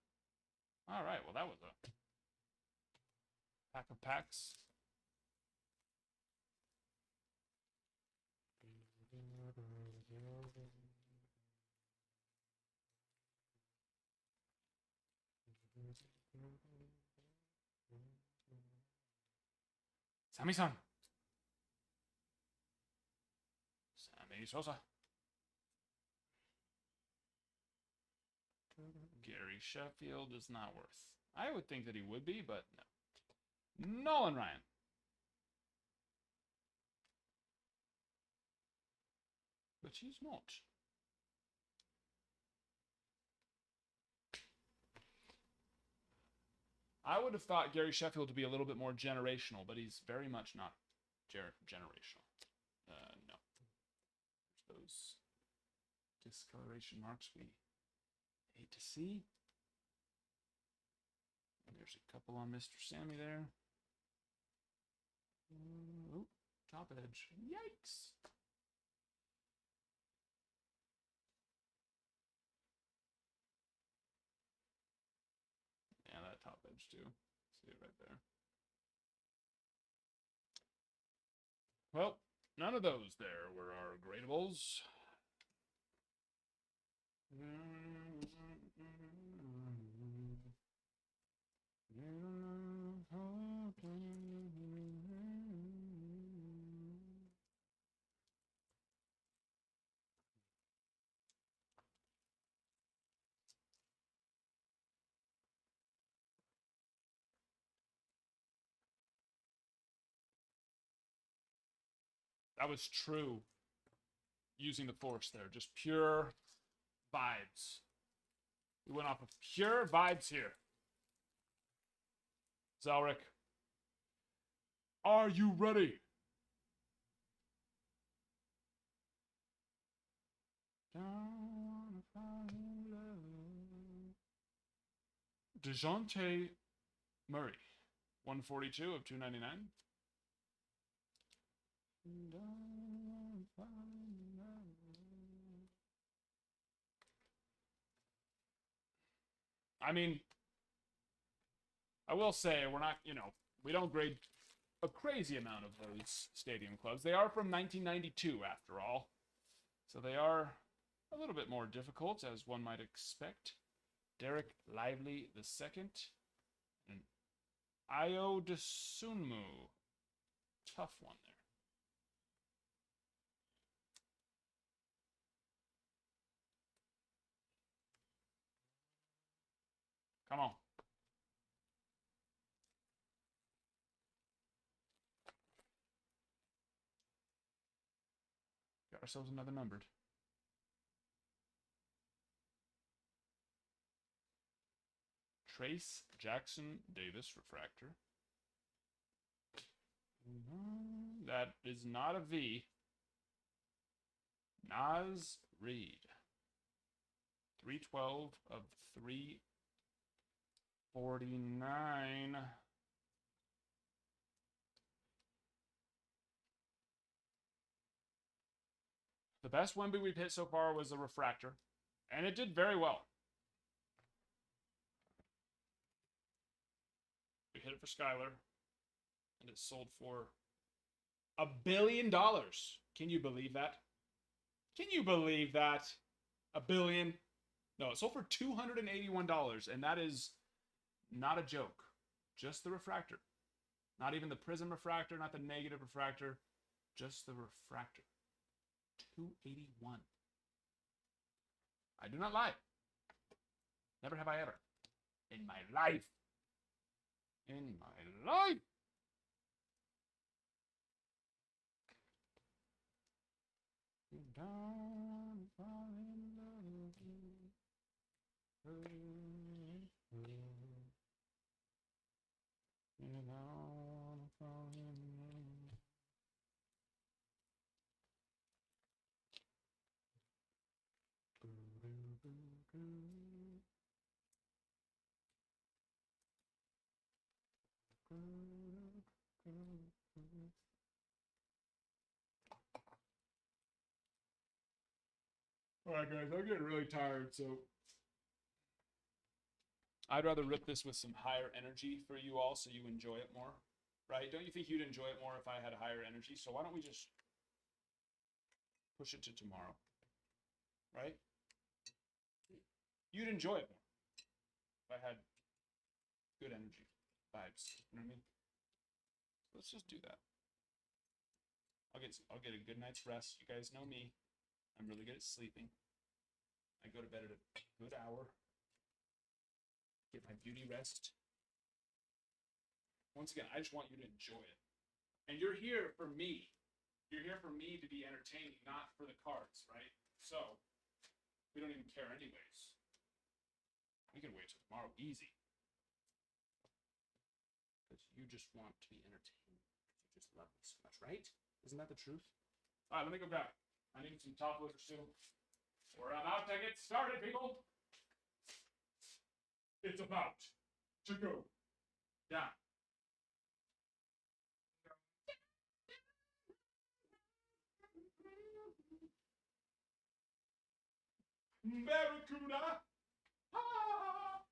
All right, well, that was a pack of packs. Sammy-san. Sammy Sosa. Gary Sheffield is not worth. I would think that he would be, but no. Nolan Ryan. But he's not. I would have thought Gary Sheffield to be a little bit more generational, but he's very much not generational. No. Those discoloration marks we hate to see. And there's a couple on Mr. Sammy there. Oh, top edge. Yikes. Yeah, that top edge too. See it right there. Well, none of those there were our gradables. That was true. Using the force there. Just pure vibes. We went off of pure vibes here. Zelric, are you ready? DeJounte Murray, 142 of 299. I mean, I will say we're not, we don't grade a crazy amount of those stadium clubs. They are from 1992 after all. So they are a little bit more difficult, as one might expect. Derek Lively II and Ayo Desunmu. Tough one there. Come on. Got ourselves another numbered. Trace Jackson Davis refractor. That is not a V. Naz Reed. 312 of 349. The best Wemby we've hit so far was a refractor, and it did very well. We hit it for Skylar, and it sold for $1 billion. Can you believe that? Can you believe that? $1 billion? No, it sold for $281, and that is not a joke. Just the refractor. Not even the prism refractor, not the negative refractor, just the refractor. 281. I do not lie. Never have I ever. In my life. In my life. Don't fall in love. Alright guys, I'm getting really tired, so I'd rather rip this with some higher energy for you all so you enjoy it more. Right? Don't you think you'd enjoy it more if I had higher energy? So why don't we just push it to tomorrow? Right? You'd enjoy it more if I had good energy vibes. You know what I mean? Let's just do that. I'll get a good night's rest. You guys know me. I'm really good at sleeping. I go to bed at a good hour. Get my beauty rest. Once again, I just want you to enjoy it. And you're here for me. You're here for me to be entertaining, not for the cards, right? So, we don't even care anyways. We can wait till tomorrow. Easy. Because you just want to be entertained. You just love me so much, right? Isn't that the truth? All right, let me go back. I need some top loader soon. We're about to get started, people. It's about to go down. Barracuda. Ah.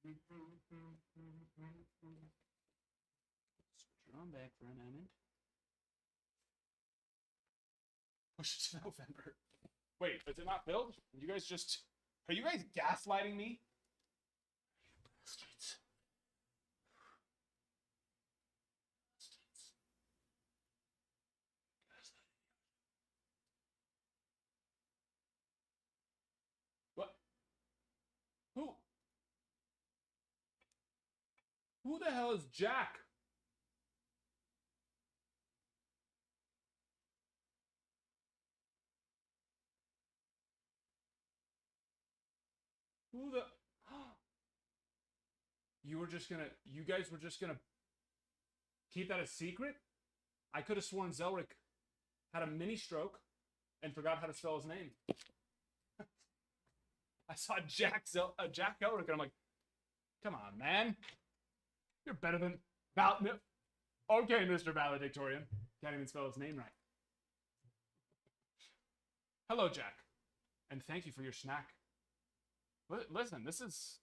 Switch her on back for a moment.
Push it to November. Wait, is it not filled? You guys just... Are you guys gaslighting me?
Bastards.
What? Who? Who the hell is Jack? Who the... You guys were just gonna keep that a secret? I could have sworn Zelric had a mini stroke and forgot how to spell his name. I saw Jack Elric and I'm like, come on, man. You're better than Okay, Mr. Valedictorian. Can't even spell his name right. Hello, Jack. And thank you for your snack. Listen, this is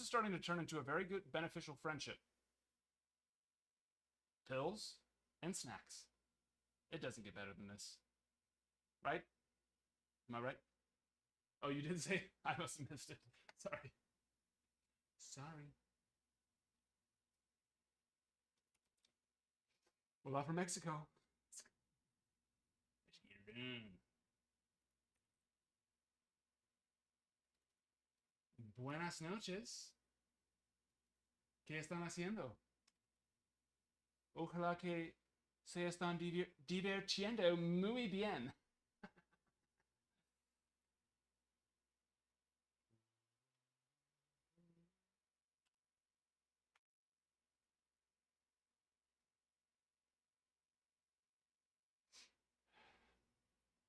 starting to turn into a very good, beneficial friendship. Pills and snacks. It doesn't get better than this. Right? Am I right? Oh, you did say? I must have missed it. Sorry. Hola from Mexico. Buenas noches. ¿Qué están haciendo? Ojalá que se están divirtiendo muy bien.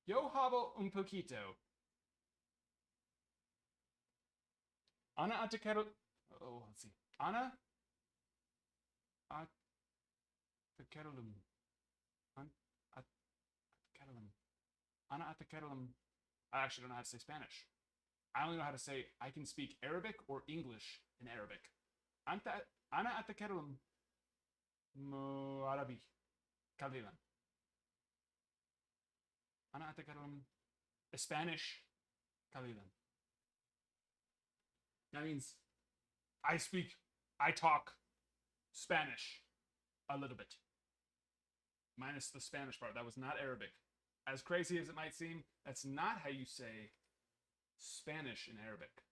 Yo hablo un poquito. Ana Atakeru. Oh, let's see. Ana Atakerulum. Atakerulum. Ana Atakerulum. I actually don't know how to say Spanish. I only know how to say I can speak Arabic or English in Arabic. Ana Atakerulum. Mo Arabi. Kalilan. Ana Atakerulum. Spanish. Kalilan. That means I talk Spanish a little bit. Minus the Spanish part. That was not Arabic. As crazy as it might seem, that's not how you say Spanish in Arabic.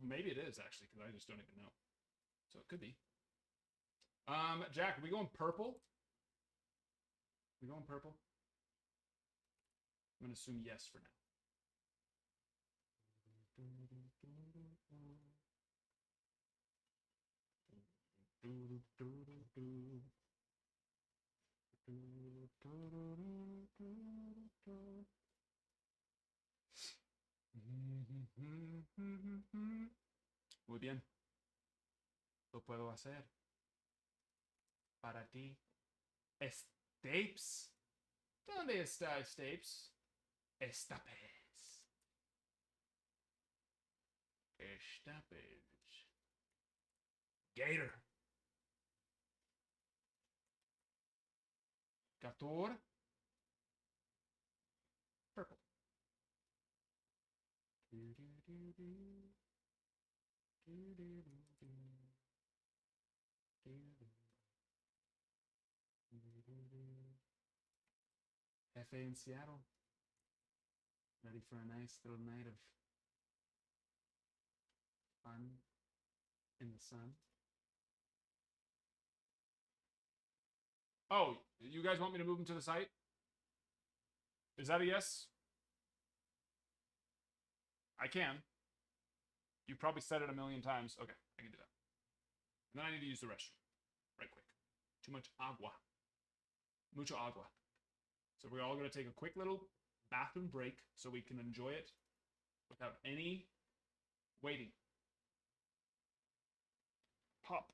Maybe it is, actually, because I just don't even know. So it could be. Jack, are we going purple? We going purple? I'm going to assume yes for now. Muy bien. Lo puedo hacer. Para ti. Estapes. ¿Dónde está Estapes? Estapes. Estapes. Gator. Gator. Purple. FA in Seattle. Ready for a nice little night of fun in the sun. Oh, you guys want me to move him to the site? Is that a yes? I can. You probably said it a million times. Okay, I can do that. And then I need to use the restroom. Right quick. Too much agua. Mucho agua. So we're all going to take a quick little bathroom break so we can enjoy it without any waiting. Pop.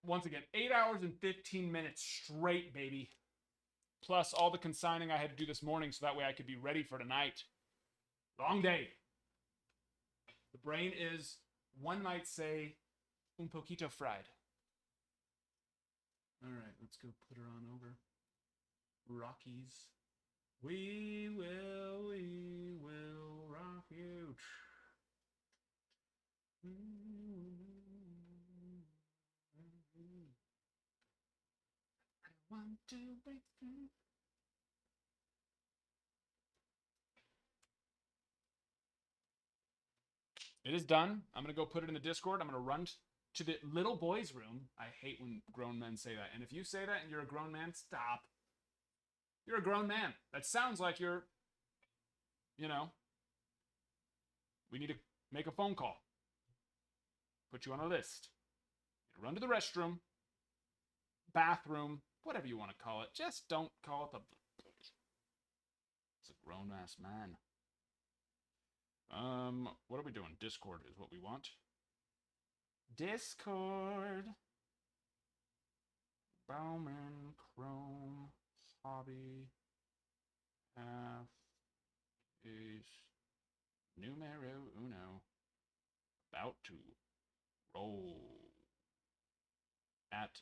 Once again, 8 hours and 15 minutes straight, baby. Plus all the consigning I had to do this morning so that way I could be ready for tonight. Long day. The brain is, one might say, un poquito fried.
All right, let's go put her on over. Rockies. We will rock you. I want to break through.
It is done. I'm going to go put it in the Discord. I'm going to run to the little boys' room. I hate when grown men say that. And if you say that and you're a grown man, stop. You're a grown man. That sounds like you're, we need to make a phone call. Put you on a list. Run to the restroom, bathroom, whatever you want to call it. Just don't call it the... It's a grown-ass man. What are we doing? Discord is what we want. Discord. Bowman, Chrome, Hobby, half is numero uno. About to roll. At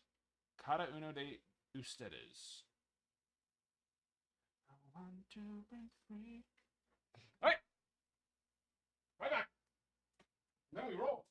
cada uno de ustedes. I want to break free. All right. Right back. Then we roll.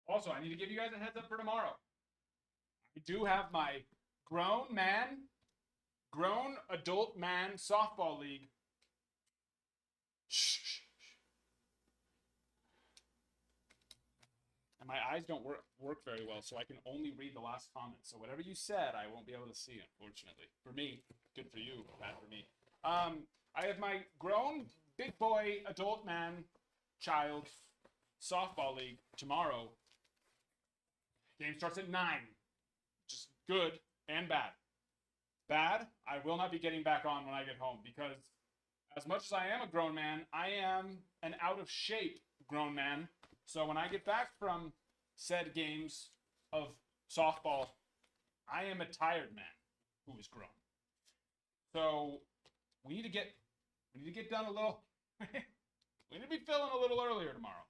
Also, I need to give you guys a heads up for tomorrow. I do have my grown adult man softball league. Shh. And my eyes don't work very well, so I can only read the last comment. So whatever you said, I won't be able to see, unfortunately. For me, good for you, bad for me. I have my grown big boy adult man child softball league tomorrow. Game starts at 9. Just good and bad. Bad, I will not be getting back on when I get home because as much as I am a grown man, I am an out of shape grown man. So when I get back from said games of softball, I am a tired man who is grown. So we need to get done a little. We need to be filling a little earlier tomorrow.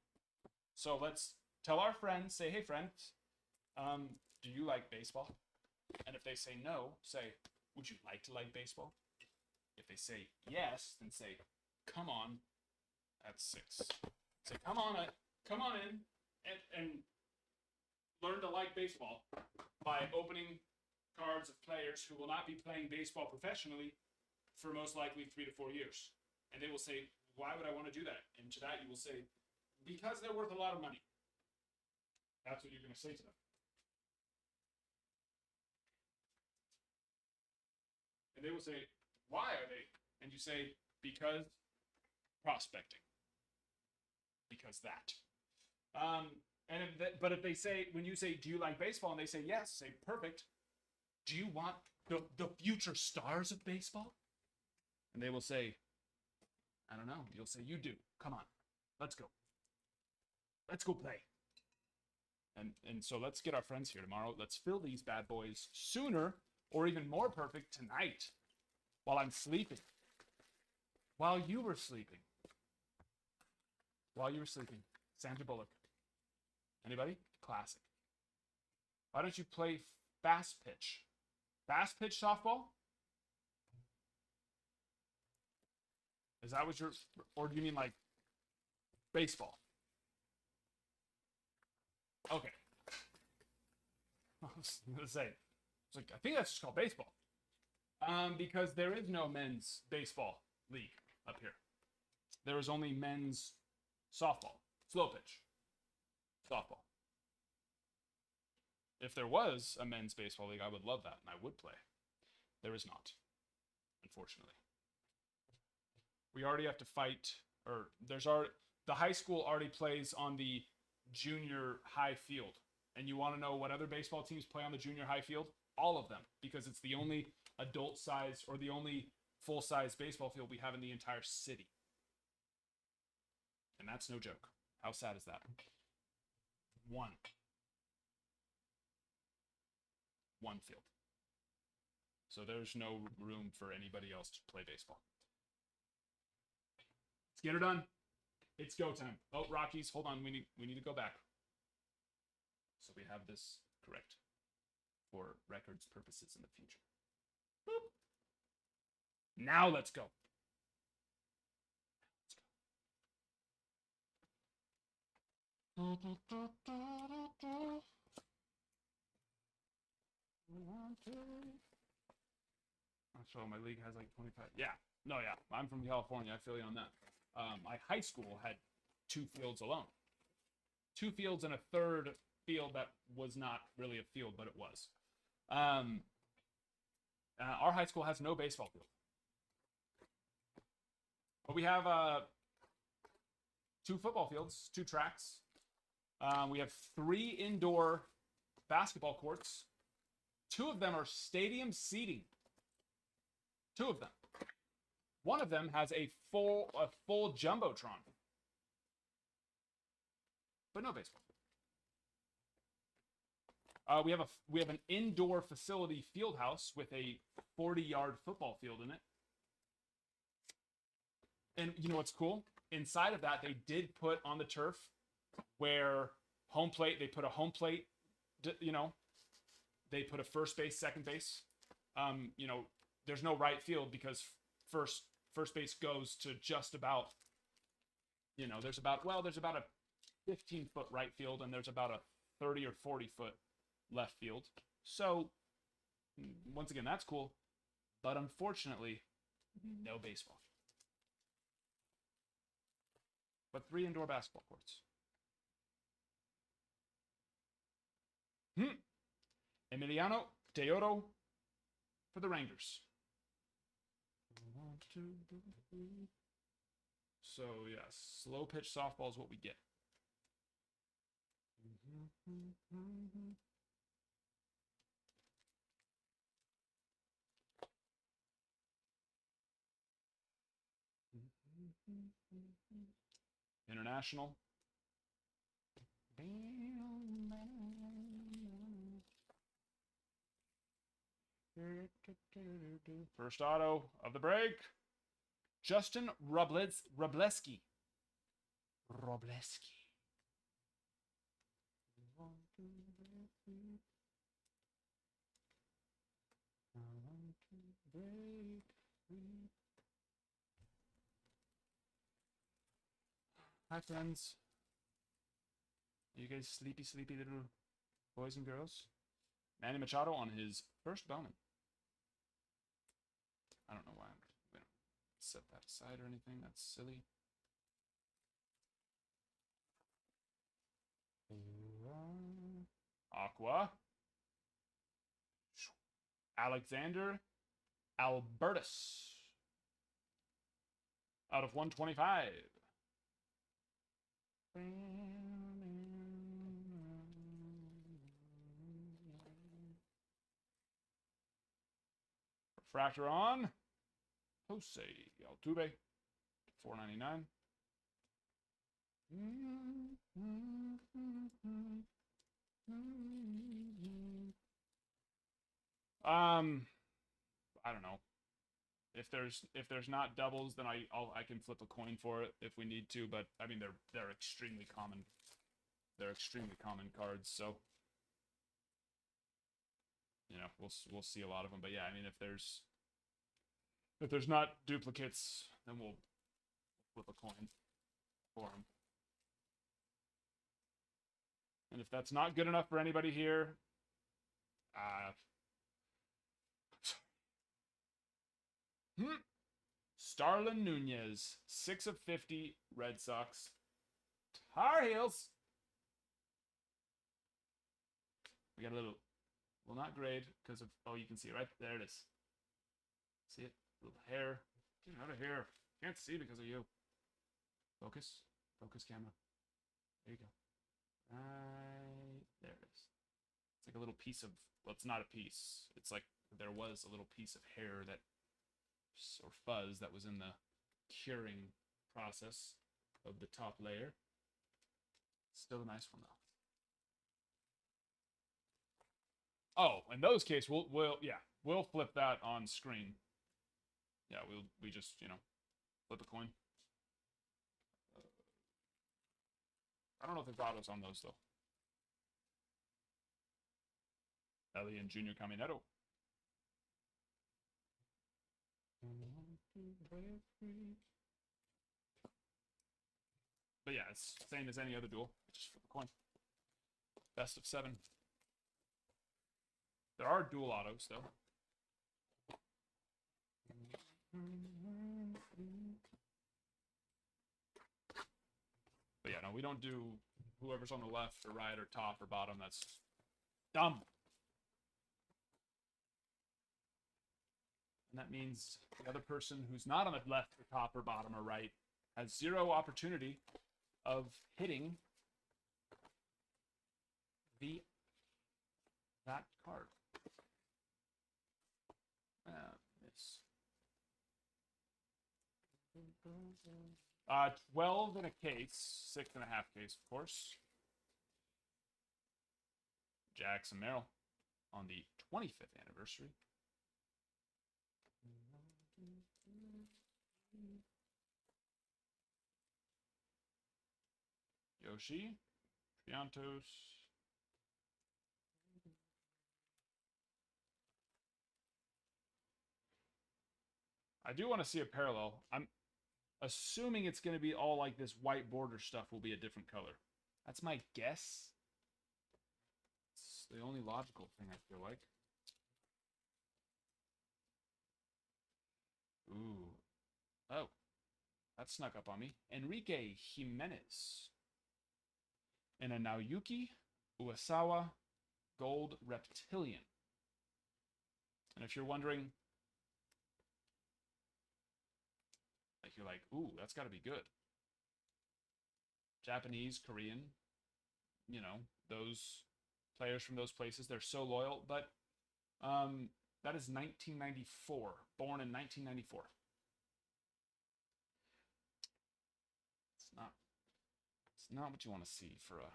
So let's tell our friends, say, hey friends, do you like baseball? And if they say no, say, would you like to like baseball? If they say yes, then say, come on at 6. Say, come on in and learn to like baseball by opening cards of players who will not be playing baseball professionally for most likely 3 to 4 years. And they will say, why would I want to do that? And to that you will say, because they're worth a lot of money. That's what you're going to say to them. And they will say, why are they? And you say, because prospecting. Because that. But if they say, when you say, do you like baseball? And they say, yes, say, perfect. Do you want the future stars of baseball? And they will say, I don't know. You'll say, you do. Come on. Let's go. Let's go play. And so let's get our friends here tomorrow. Let's fill these bad boys sooner, or even more perfect, tonight, while I'm sleeping. While you were sleeping. While you were sleeping. Sandra Bullock. Anybody? Classic. Why don't you play fast pitch? Fast pitch softball? Is that what you're, or do you mean like baseball? Okay. I was gonna say, it's like, I think that's just called baseball. Because there is no men's baseball league up here. There is only men's softball, slow pitch, softball. If there was a men's baseball league, I would love that, and I would play. There is not, unfortunately. We already have to fight, or the high school already plays on the junior high field. And you want to know what other baseball teams play on the junior high field? All of them, because it's the only adult size or the only full-size baseball field we have in the entire city. And that's no joke. How sad is that? One field. So there's no room for anybody else to play baseball. Let's get her done. It's go time. Oh, Rockies, hold on. We need to go back. So we have this correct for records purposes in the future. Boop. Now let's go. So my league has like 25. Yeah. No, yeah. I'm from California. I feel you on that. My high school had 2 fields alone. 2 fields and a third field that was not really a field, but it was. Our high school has no baseball field. But we have 2 football fields, 2 tracks. We have 3 indoor basketball courts. 2 of them are stadium seating. 2 of them. One of them has a full jumbotron, but no baseball. We have an indoor facility field house with a 40-yard football field in it. And you know what's cool? Inside of that, they did put on the turf where home plate. They put a home plate. They put a first base, second base. There's no right field because first base goes to just about, there's about a 15-foot right field and there's about a 30 or 40-foot left field. So once again, that's cool. But unfortunately, no baseball. But 3 indoor basketball courts. Emiliano Teodoro for the Rangers. So, yes, slow pitch softball is what we get. International. First auto of the break. Justin Robleski. Hi, friends. You guys sleepy little boys and girls? Manny Machado on his first Bowman. I don't know why I'm going to set that aside or anything. That's silly. Aqua. Alexander Albertus. Out of 125. Refractor on. Jose Altuve. $4.99. I don't know. If there's not doubles, then I can flip a coin for it if we need to. But I mean, they're extremely common. They're extremely common cards, so you know we'll see a lot of them. But yeah, I mean, if there's not duplicates, then we'll flip a coin for them. And if that's not good enough for anybody here, Starlin Nunez, 6 of 50, Red Sox. Tar Heels. We got a little, well, not grade because of, oh, you can see it right there. It is. See it? Little hair. Get out of here. Can't see because of you. Focus. Focus camera. There you go. Right there it is. It's like a little piece of, well, it's not a piece. It's like there was a little piece of hair that, or fuzz that was in the curing process of the top layer. Still a nice one though. Oh, in those cases, we'll flip that on screen. Yeah, we just, you know, flip a coin. I don't know if there's autos on those though. Ellie and Junior Caminero. But yeah, it's the same as any other duel. Just flip a coin. Best of 7. There are dual autos though. But yeah, no, we don't do whoever's on the left or right or top or bottom. That's dumb. And that means the other person who's not on the left or top or bottom or right has 0 opportunity of hitting that card. Miss. 12 in a case, 6.5 case, of course. Jackson Merrill on the 25th anniversary. Yoshi, Triantos. I do want to see a parallel. I'm assuming it's going to be all like this white border stuff will be a different color. That's my guess. It's the only logical thing I feel like. Ooh. Oh. That snuck up on me. Enrique Jimenez. And a Naoyuki Uesawa Gold Reptilian. And if you're wondering, like you're like, ooh, that's got to be good. Japanese, Korean, you know, those players from those places, they're so loyal. But that is 1994, born in 1994. It's not what you want to see for a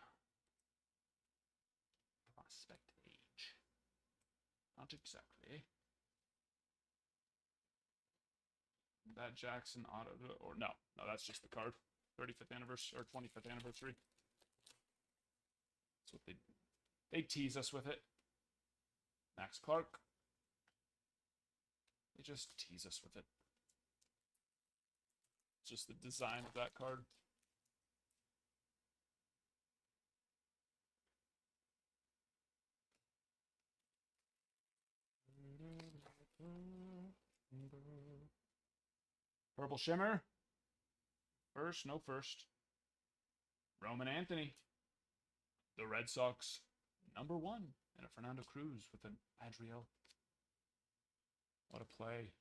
prospect age. Not exactly. That Jackson auto, or no, that's just the card. 35th anniversary or 25th anniversary. That's what they tease us with it. Max Clark. They just tease us with it. It's just the design of that card. Purple Shimmer. First, no first. Roman Anthony. The Red Sox Number 1. And a Fernando Cruz with an Adriel. What a play.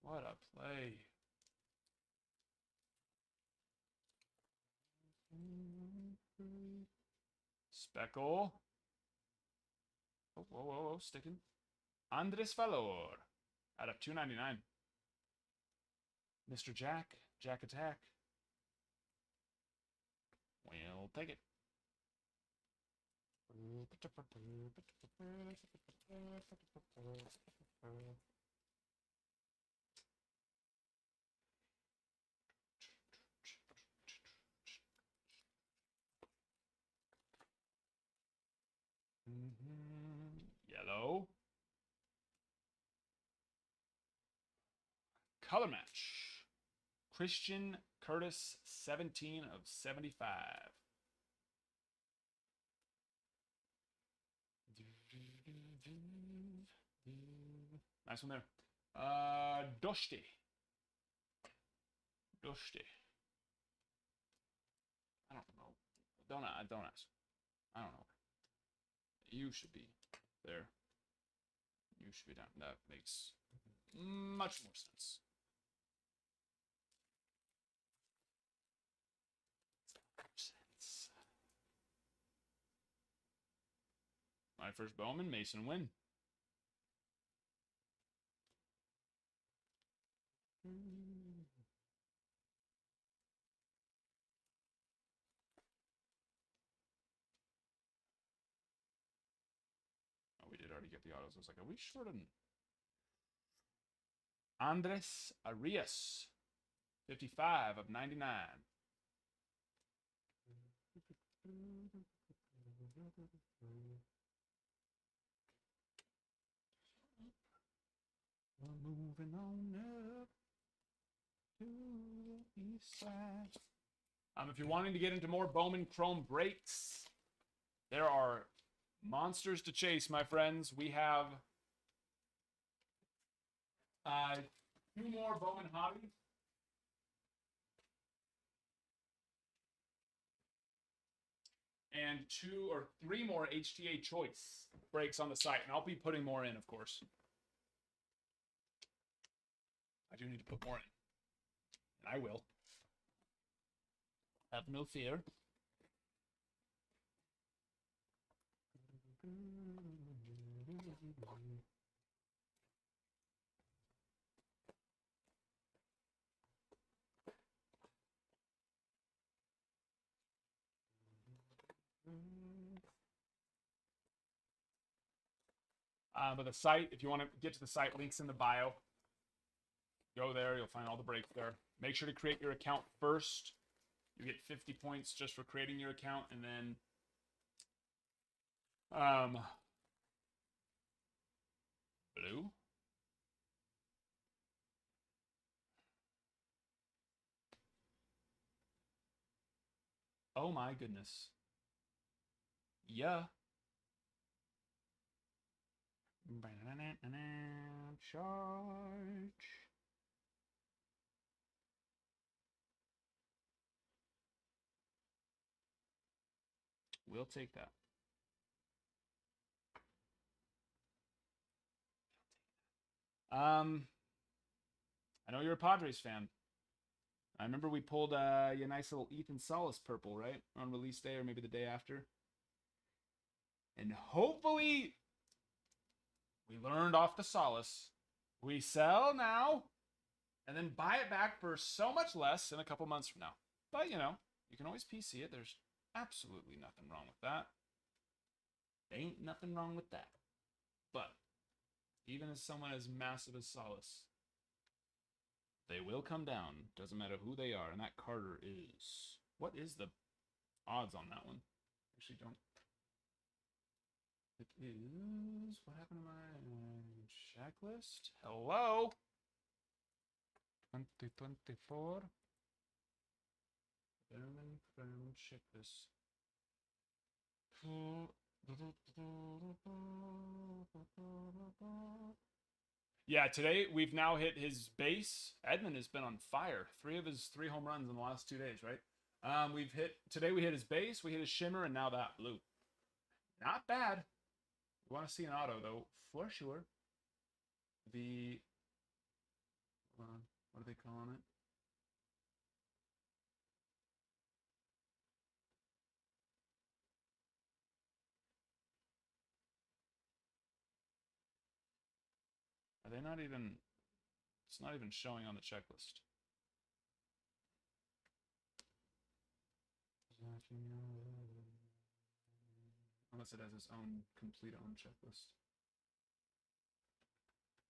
What a play. Speckle. Oh, whoa, whoa, whoa, sticking. Andres Valor out of 299. Mr. Jack. Jack Attack. We'll take it. Yellow. Color match. Christian Curtis, 17 of 75. Nice one there. Doshti. Doshti. I don't know. Don't ask. I don't know. You should be there. You should be down. That makes much more sense. My first Bowman, Mason Wynn. Oh, we did already get the autos. I was like, are we short on Andres Arias, 55 of 99. We're moving on up to the east side. If you're wanting to get into more Bowman Chrome breaks, there are monsters to chase, my friends. We have 2 more Bowman hobbies. And 2 or 3 more HTA choice breaks on the site. And I'll be putting more in, of course. I do need to put more in. And I will. Have no fear. But the site, if you want to get to the site, links in the bio. Go there, you'll find all the breaks there. Make sure to create your account first. You get 50 points just for creating your account, and then blue. Oh my goodness. Yeah. Charge. We'll take that. I know you're a Padres fan. I remember we pulled your nice little Ethan Salas purple, right? On release day or maybe the day after. And hopefully we learned off the Salas. We sell now and then buy it back for so much less in a couple months from now. But, you know, you can always PC it. There's absolutely nothing wrong with that. Ain't nothing wrong with that. But even as someone as massive as Salas, they will come down. Doesn't matter who they are. And that Carter is... What is the odds on that one? Actually, don't... It is... What happened to my checklist? Hello? 2024. From checklist. Yeah, today we've now hit his base. Edmund has been on fire. 3 of his 3 home runs in the last 2 days, right? Today we hit his base, we hit his shimmer, and now that blue. Not bad. We want to see an auto, though, for sure. The... what are they calling it? Are they not even... It's not even showing on the checklist. Unless it has its own complete own checklist.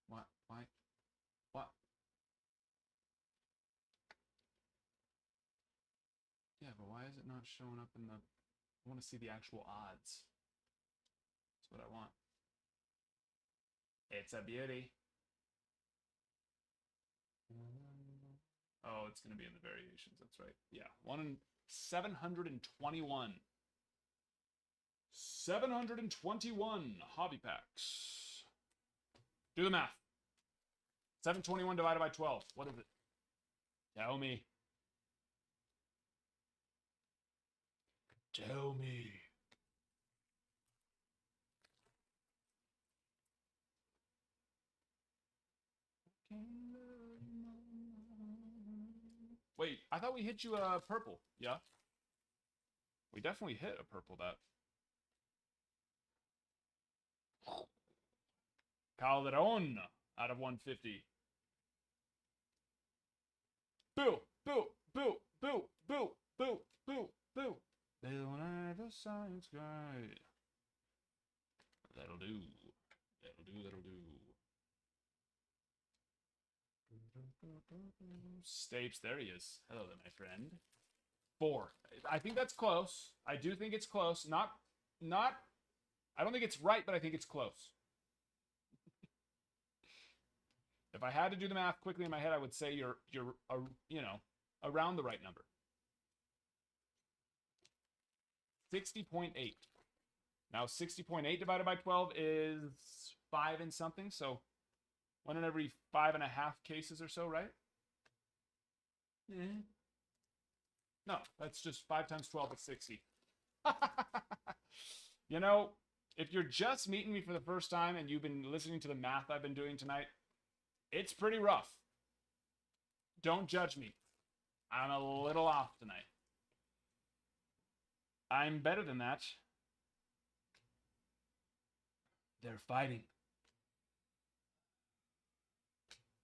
What? Why? What? Yeah, but why is it not showing up in the... I want to see the actual odds. That's what I want. It's a beauty. Oh, it's going to be in the variations. That's right. Yeah. 1 in 721. 721 hobby packs. Do the math. 721 divided by 12. What is it? Tell me. Tell me. Wait, I thought we hit you a purple. Yeah. We definitely hit a purple that. Calderon out of 150. Boo, boo, boo, boo, boo, boo, boo, boo. They don't have a science guy. That'll do. That'll do, that'll do. Stapes, there he is. Hello there, my friend. 4. I think that's close. I do think it's close. Not. I don't think it's right, but I think it's close. If I had to do the math quickly in my head, I would say you're you know, around the right number. 60.8. Now 60.8 divided by 12 is 5 and something, so 1 in every 5.5 cases or so, right? Yeah. No, that's just 5 times 12 is 60. You know, if you're just meeting me for the first time and you've been listening to the math I've been doing tonight, it's pretty rough. Don't judge me. I'm a little off tonight. I'm better than that. They're fighting.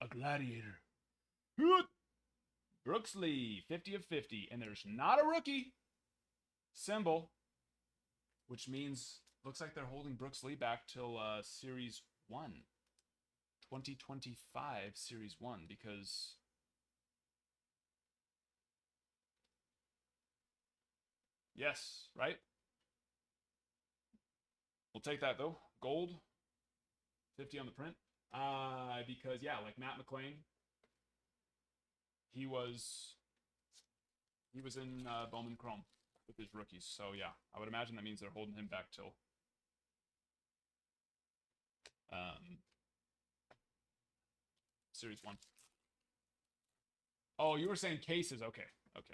A gladiator. Brooks Lee, 50 of 50. And there's not a rookie symbol, which means, looks like they're holding Brooks Lee back till Series 1. 2025 Series 1, because yes, right? We'll take that though. Gold, 50 on the print. Because yeah, like Matt McClain, he was in Bowman Chrome with his rookies. So yeah, I would imagine that means they're holding him back till Series 1. Oh, you were saying cases. Okay. Okay.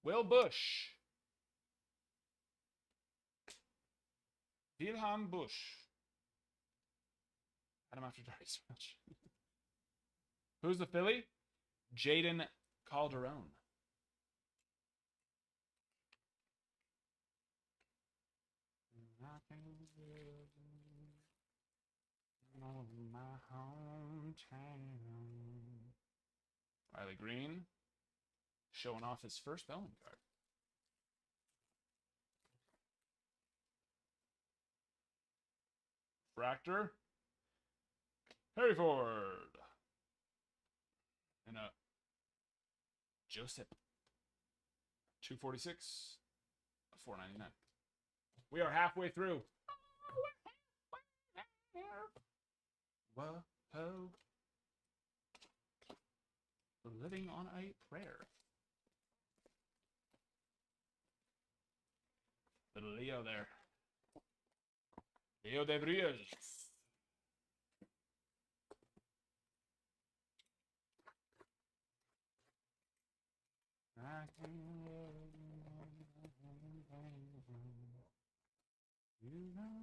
Will Bush. Wilhelm Busch. Adam after dark match. Who's the Philly? Jaden Calderon. My hometown. Riley Green showing off his first Bowman card. Fractor. Harry Ford. And a Joseph. 246. 499. We are halfway through. Whoa. Living on a prayer. Little Leo there. Leo de Brios. Hold on.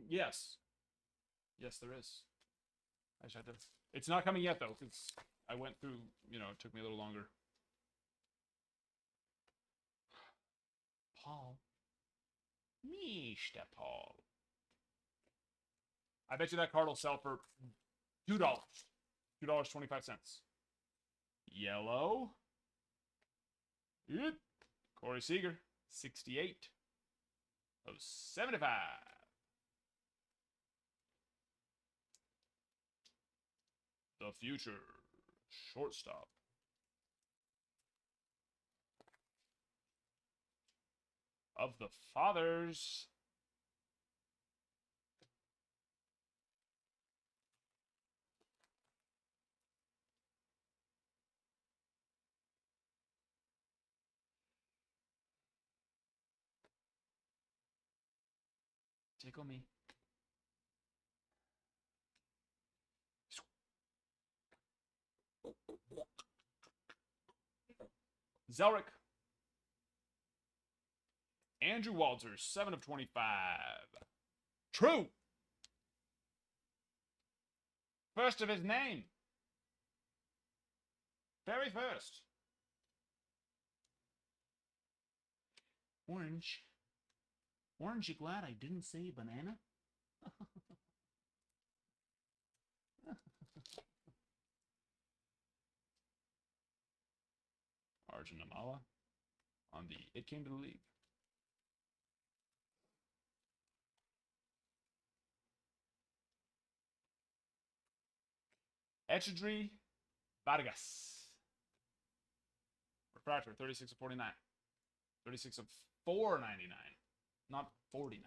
Yes. Yes, there is. I just had to. It's not coming yet, though, because I went through, it took me a little longer. Paul. Mr. Paul. I bet you that card will sell for $2. $2.25. Yellow. Good. Corey Seager. 68 of 75. The future. Shortstop. Of the fathers. Tickle me. Zelrick. Andrew Walters, 7 of 25. True. First of his name. Very first.
Orange. Orange, you glad I didn't say banana?
Arjun Amala on the It Came to the League. Echidri Vargas. Refractor, 36 of 49. 36 of 499, not 49.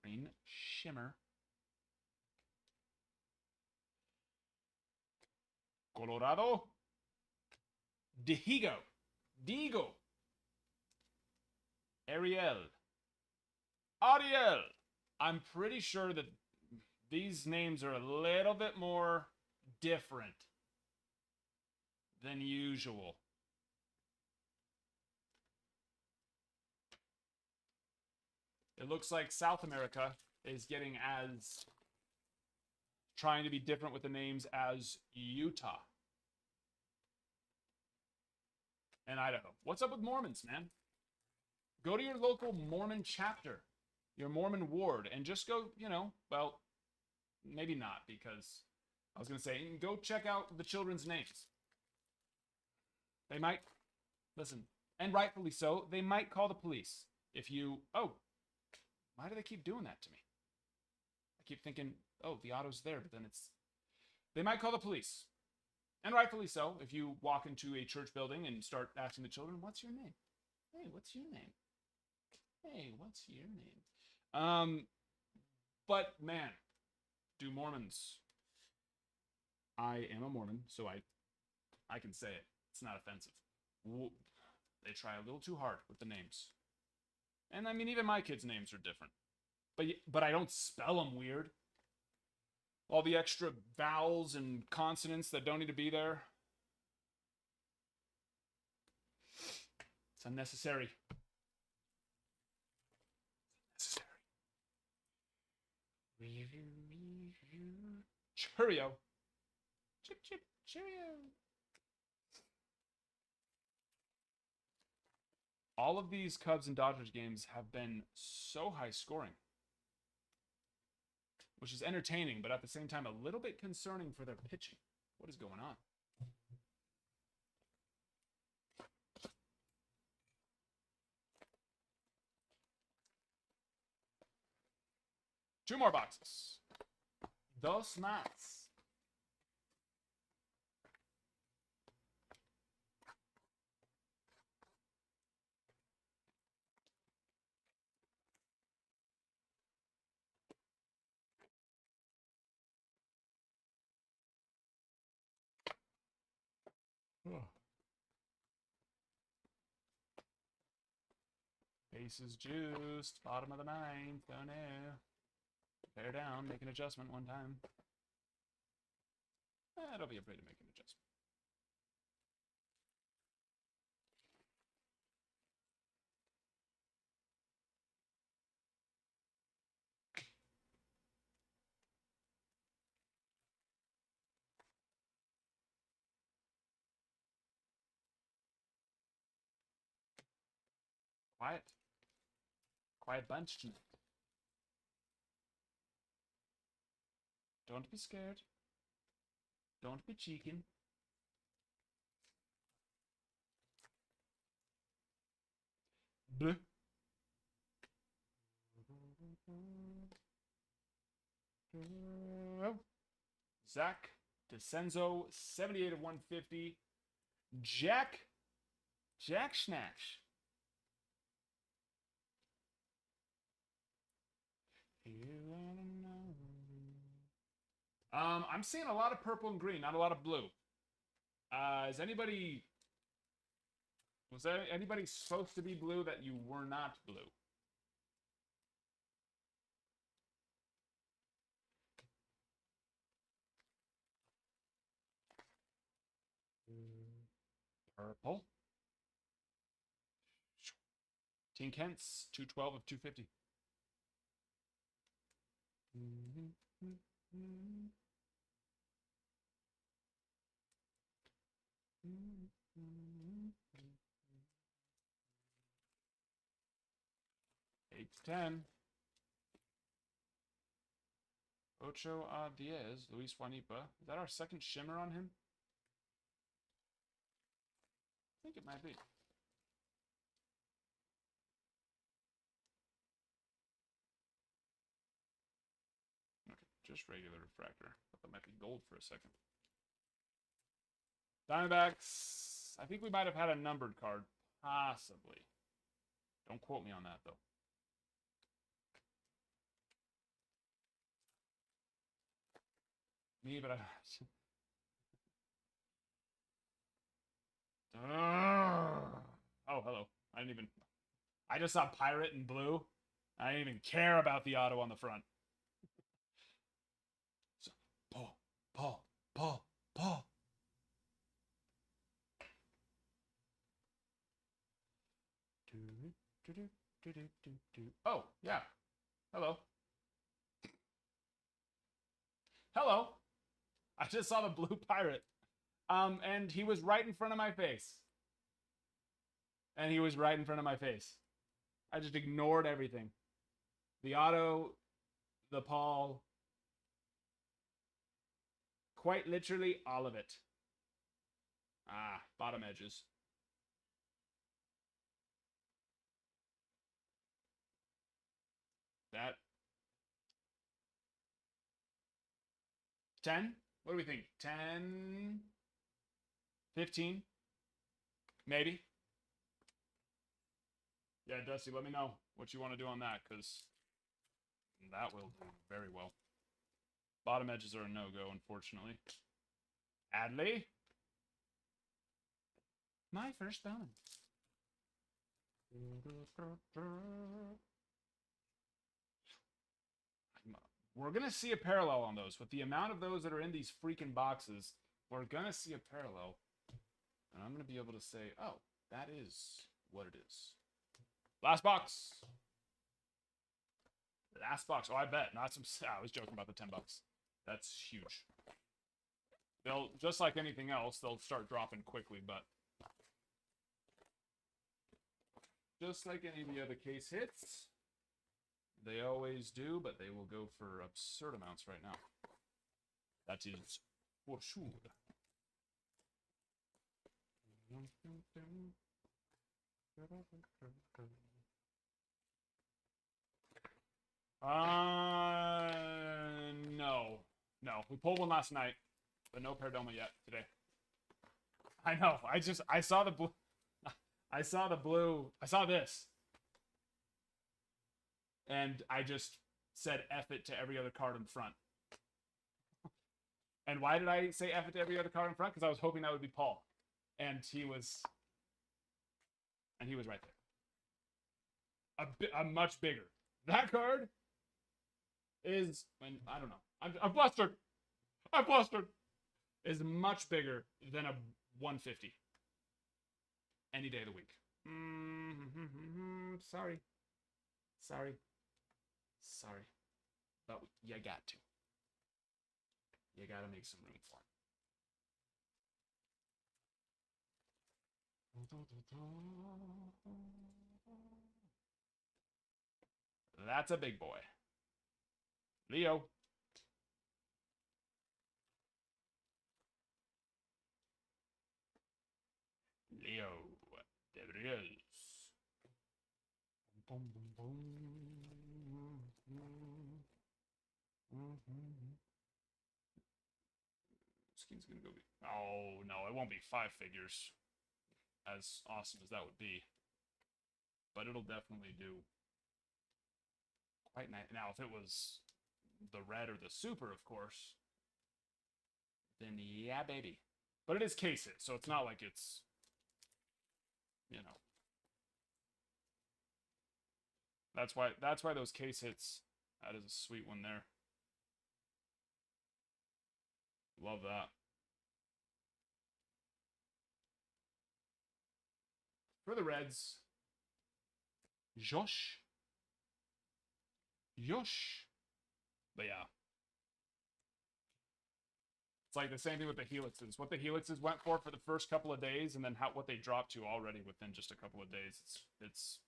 Green Shimmer. Colorado. Diego. Ariel. I'm pretty sure that these names are a little bit more different than usual. It looks like South America is getting as trying to be different with the names as Utah and Idaho. What's up with Mormons, man? Go to your local Mormon chapter, your Mormon ward, and just go, well, maybe not, because I was going to say, go check out the children's names. They might, listen, and rightfully so, they might call the police if you, why do they keep doing that to me? I keep thinking, the auto's there, but then they might call the police. And rightfully so, if you walk into a church building and start asking the children, what's your name? Hey, what's your name? Hey, what's your name? But man, do Mormons. I am a Mormon, so I can say it. It's not offensive. They try a little too hard with the names. And I mean, even my kids' names are different. But I don't spell them weird. All the extra vowels and consonants that don't need to be there. It's unnecessary. Cheerio. Chip, chip, cheerio. All of these Cubs and Dodgers games have been so high scoring, which is entertaining, but at the same time a little bit concerning for their pitching. What is going on? Two more boxes. Dos más. Bases juiced. Bottom of the ninth. Oh no. Bear down. Make an adjustment one time. Don't be afraid to make an adjustment. Quiet. Quiet bunch tonight. Don't be scared. Don't be cheeking. Bleh. Zach DeCenzo, 78 of 150. Jack Schnatch. I'm seeing a lot of purple and green, not a lot of blue. Was there anybody supposed to be blue that you were not blue? Purple. Team Kent's 212 of 250. Eight to 10. Ocho Diaz, Luis Juanipa. Is that our second shimmer on him? I think it might be. Okay, just regular refractor. Thought that might be gold for a second. Diamondbacks. I think we might have had a numbered card. Possibly. Don't quote me on that, though. Me, but oh, hello. I just saw pirate and blue. I didn't even care about the auto on the front. So, Paul. Oh, yeah. Hello. I just saw the blue pirate. And he was right in front of my face. I just ignored everything. The auto, the Paul, quite literally all of it. Bottom edges. That 10? What do we think? 10? 15? Maybe. Yeah, Dusty, let me know what you want to do on that, because that will do very well. Bottom edges are a no-go, unfortunately. Adley? My first bone. We're going to see a parallel on those. With the amount of those that are in these freaking boxes, we're going to see a parallel. And I'm going to be able to say, oh, that is what it is. Last box. Oh, I bet. Not some. I was joking about the $10. That's huge. They'll, just like anything else, they'll start dropping quickly, but just like any of the other case hits, they always do, but they will go for absurd amounts right now. That is for sure. No. We pulled one last night, but no Perdomo yet today. I know. I saw the blue. I saw this. And I just said F it to every other card in front. And why did I say F it to every other card in front? Because I was hoping that would be Paul. and he was right there. A much bigger. That card is, and I don't know. I'm flustered. I'm flustered. Is much bigger than a 150 any day of the week. Sorry. But you got to. You got to make some room for it. That's a big boy. Leo. Leo. There it is. Skin's gonna go be. Oh no, it won't be 5 figures. As awesome as that would be, but it'll definitely do quite nice. Now, if it was the red or the super, of course, then yeah, baby. But it is case hit, so it's not like it's, you know. That's why those case hits. That is a sweet one there. Love that. For the Reds, Josh. But yeah. It's like the same thing with the helixes. What the helixes went for the first couple of days, and then what they dropped to already within just a couple of days. It's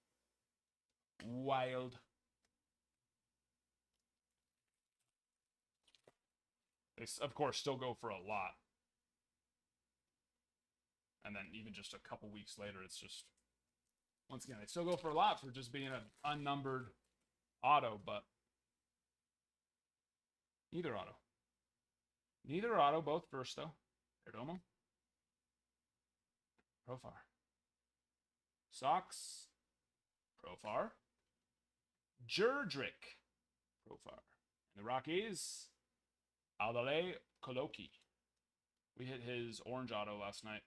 wild. They, of course, still go for a lot. And then even just a couple weeks later, it's just, once again, they still go for a lot for just being an unnumbered auto, but neither auto. Neither auto, both first, though. Perdomo. Profar. Sox. Profar. Jerdrick. Profar. And the Rockies, Aldale Coloki. We hit his orange auto last night.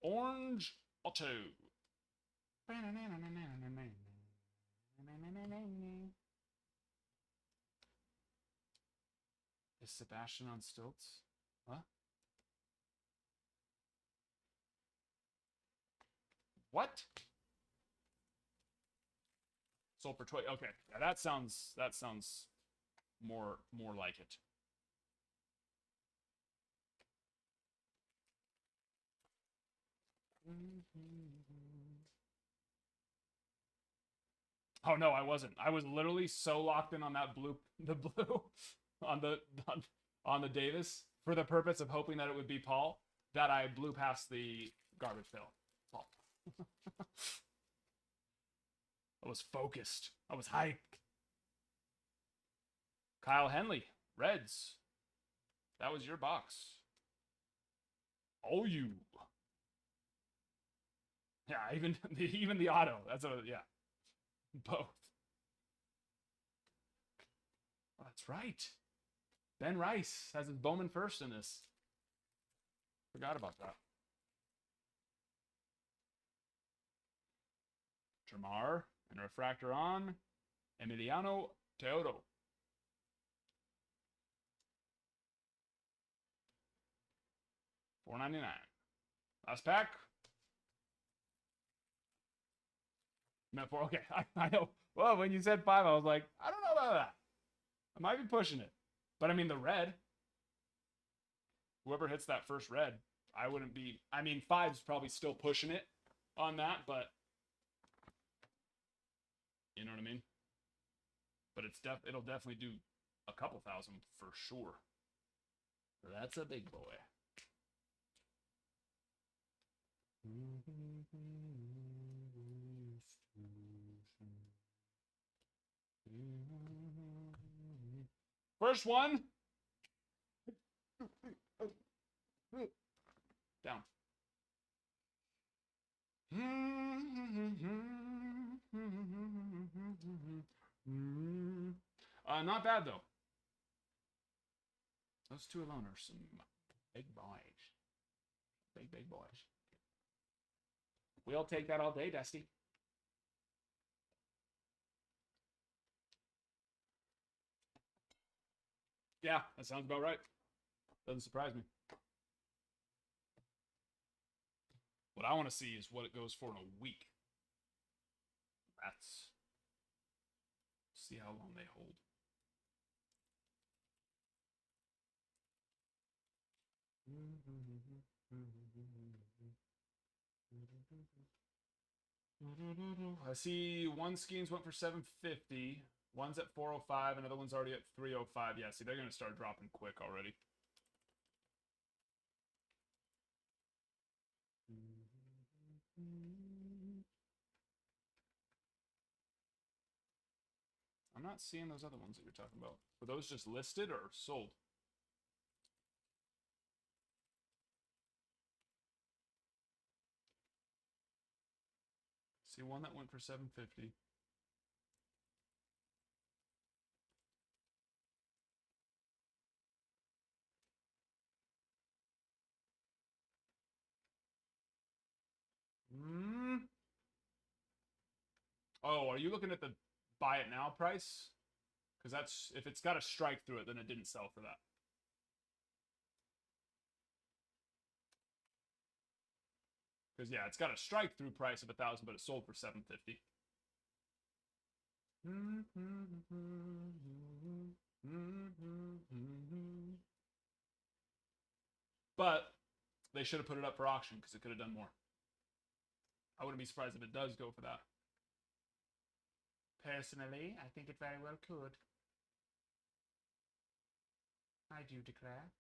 Orange auto. Is Sebastian on stilts? What? What? Sold for 20. Okay, yeah, that sounds more like it. Oh no, I wasn't. I was literally so locked in on that blue, the blue, on the Davis for the purpose of hoping that it would be Paul, that I blew past the garbage pail. Paul. I was focused. I was hyped. Kyle Henley, Reds. That was your box. Oh, you. Yeah, even the auto. That's yeah. Both. Oh, that's right. Ben Rice has his Bowman first in this. Forgot about that. Jamar and refractor on Emiliano Teodo. $4.99. Last pack. Okay, I know. Well, when you said 5, I was like, I don't know about that. I might be pushing it. But I mean, the red. Whoever hits that first red, I wouldn't be. I mean, 5's probably still pushing it on that, but you know what I mean? But it'll definitely do a couple thousand for sure. That's a big boy. First one. Down. Not bad though. Those two alone are some big boys. Big boys. We'll take that all day, Dusty. Yeah, that sounds about right. Doesn't surprise me. What I want to see is what it goes for in a week. That's... See how long they hold. I see one schemes went for 750. One's at 405. Another one's already at 305. Yeah, see, they're going to start dropping quick already. I'm not seeing those other ones that you're talking about. Were those just listed or sold? See one that went for 750. Oh, are you looking at the buy it now price? Because that's, if it's got a strike through it, then it didn't sell for that. Because yeah, it's got a strike through price of 1,000, but it sold for 750. But they should have put it up for auction because it could have done more. I wouldn't be surprised if it does go for that. Personally, I think it very well could. I do declare.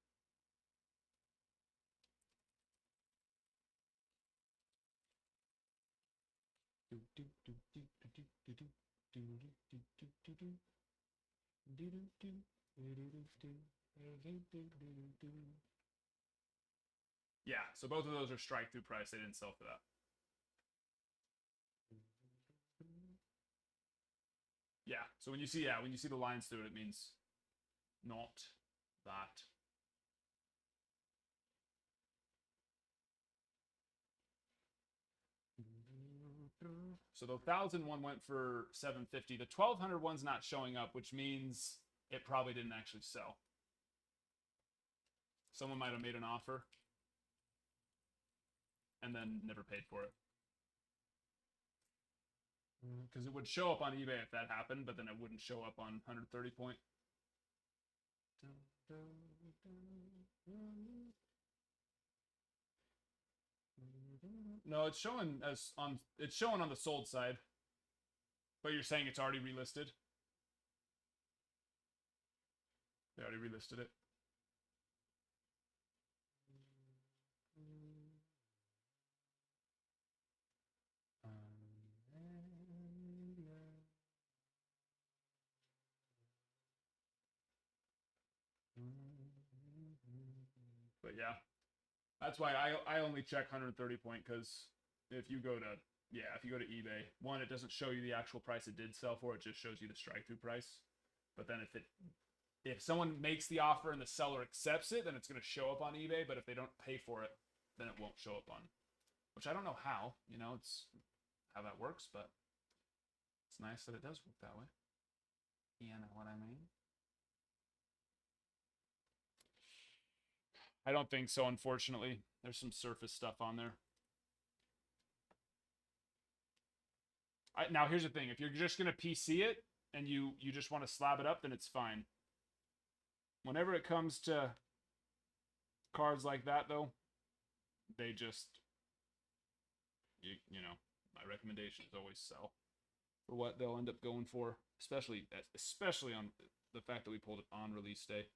Yeah, so both of those are strike through price. They didn't sell for that. Yeah, so when you see the lines through it, it means not that. So the 1,000 one went for 750. The 1,200 one's not showing up, which means it probably didn't actually sell. Someone might have made an offer and then never paid for it. Because it would show up on eBay if that happened, but then it wouldn't show up on 130 point. No, it's showing on the sold side. But you're saying it's already relisted? They already relisted it. But yeah, that's why I only check 130 point, because if you go to eBay, one, it doesn't show you the actual price it did sell for, it just shows you the strike through price. But then if someone makes the offer and the seller accepts it, then it's going to show up on eBay. But if they don't pay for it, then it won't show up on. Which I don't know how, it's how that works, but it's nice that it does work that way. You know what I mean? I don't think so, unfortunately. There's some surface stuff on there. Now, here's the thing. If you're just going to PC it and you just want to slab it up, then it's fine. Whenever it comes to cards like that, though, they just, my recommendation is always sell for what they'll end up going for, especially on the fact that we pulled it on release day.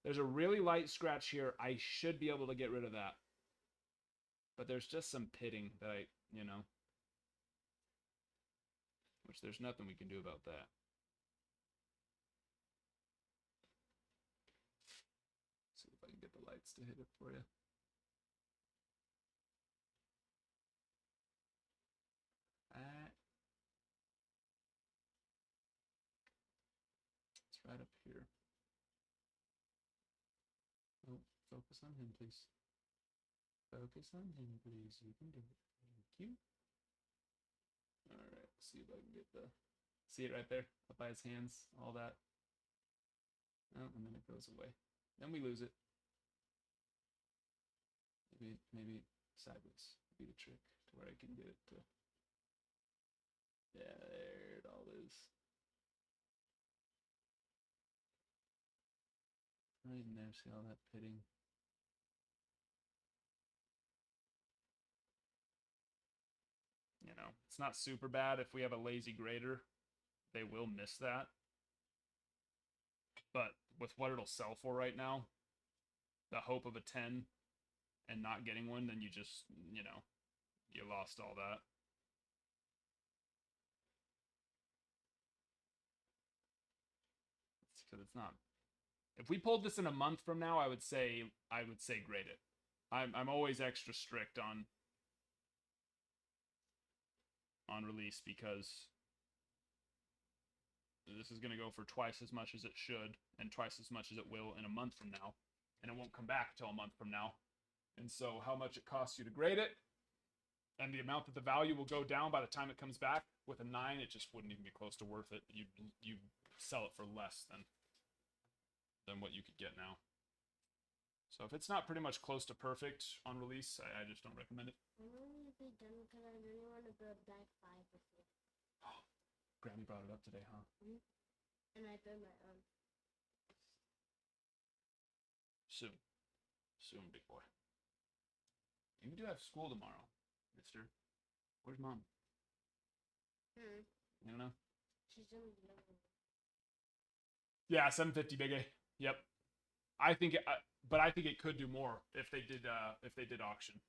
There's a really light scratch here. I should be able to get rid of that. But there's just some pitting that which there's nothing we can do about that. See if I can get the lights to hit it for you. It's right up here. Oh, focus on him, please.
Focus on him, please. You can do it. Thank you. All right. See if I can get the. See it right there, up by his hands, all that. Oh, and then it goes away. Then we lose it. Maybe sideways would be the trick to where I can get it to. Yeah, there it all is. Right in there, see all that pitting.
You know, it's not super bad if we have a lazy grader. They will miss that. But with what it'll sell for right now, the hope of a 10 and not getting one, then you just, you know, you lost all that. Because it's not. If we pulled this in a month from now, I would say grade it. I'm always extra strict on release because this is going to go for twice as much as it should and twice as much as it will in a month from now, and it won't come back until a month from now. And so how much it costs you to grade it and the amount that the value will go down by the time it comes back, with a 9 it just wouldn't even be close to worth it. You sell it for less than what you could get now. So if it's not pretty much close to perfect on release, I just don't recommend it.
I want to be done because I really want to build back 5 before.
Grammy brought it up today, huh?
And I build my own.
Soon, big boy. You do have school tomorrow, mister. Where's mom? You don't know?
She's in the living room.
Yeah, 750 big A. Yep. I think it could do more if they did auction.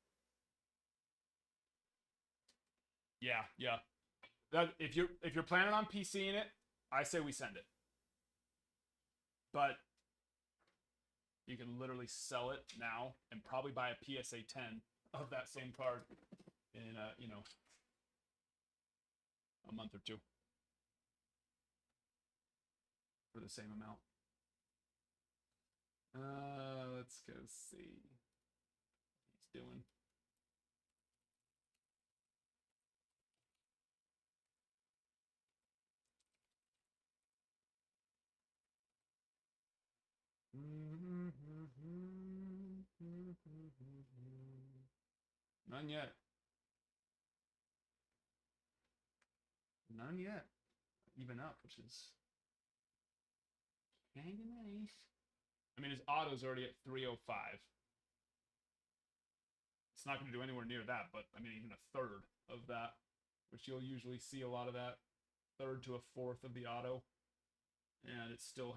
Yeah. That if you're planning on PCing it, I say we send it. But you can literally sell it now and probably buy a PSA 10 of that same card in a month or two for the same amount. Let's go see what he's doing. None yet. None yet. Even up, which is kind of nice. I mean, his auto's already at 305. It's not going to do anywhere near that, but I mean, even a third of that, which you'll usually see a lot of that, third to a fourth of the auto. And it still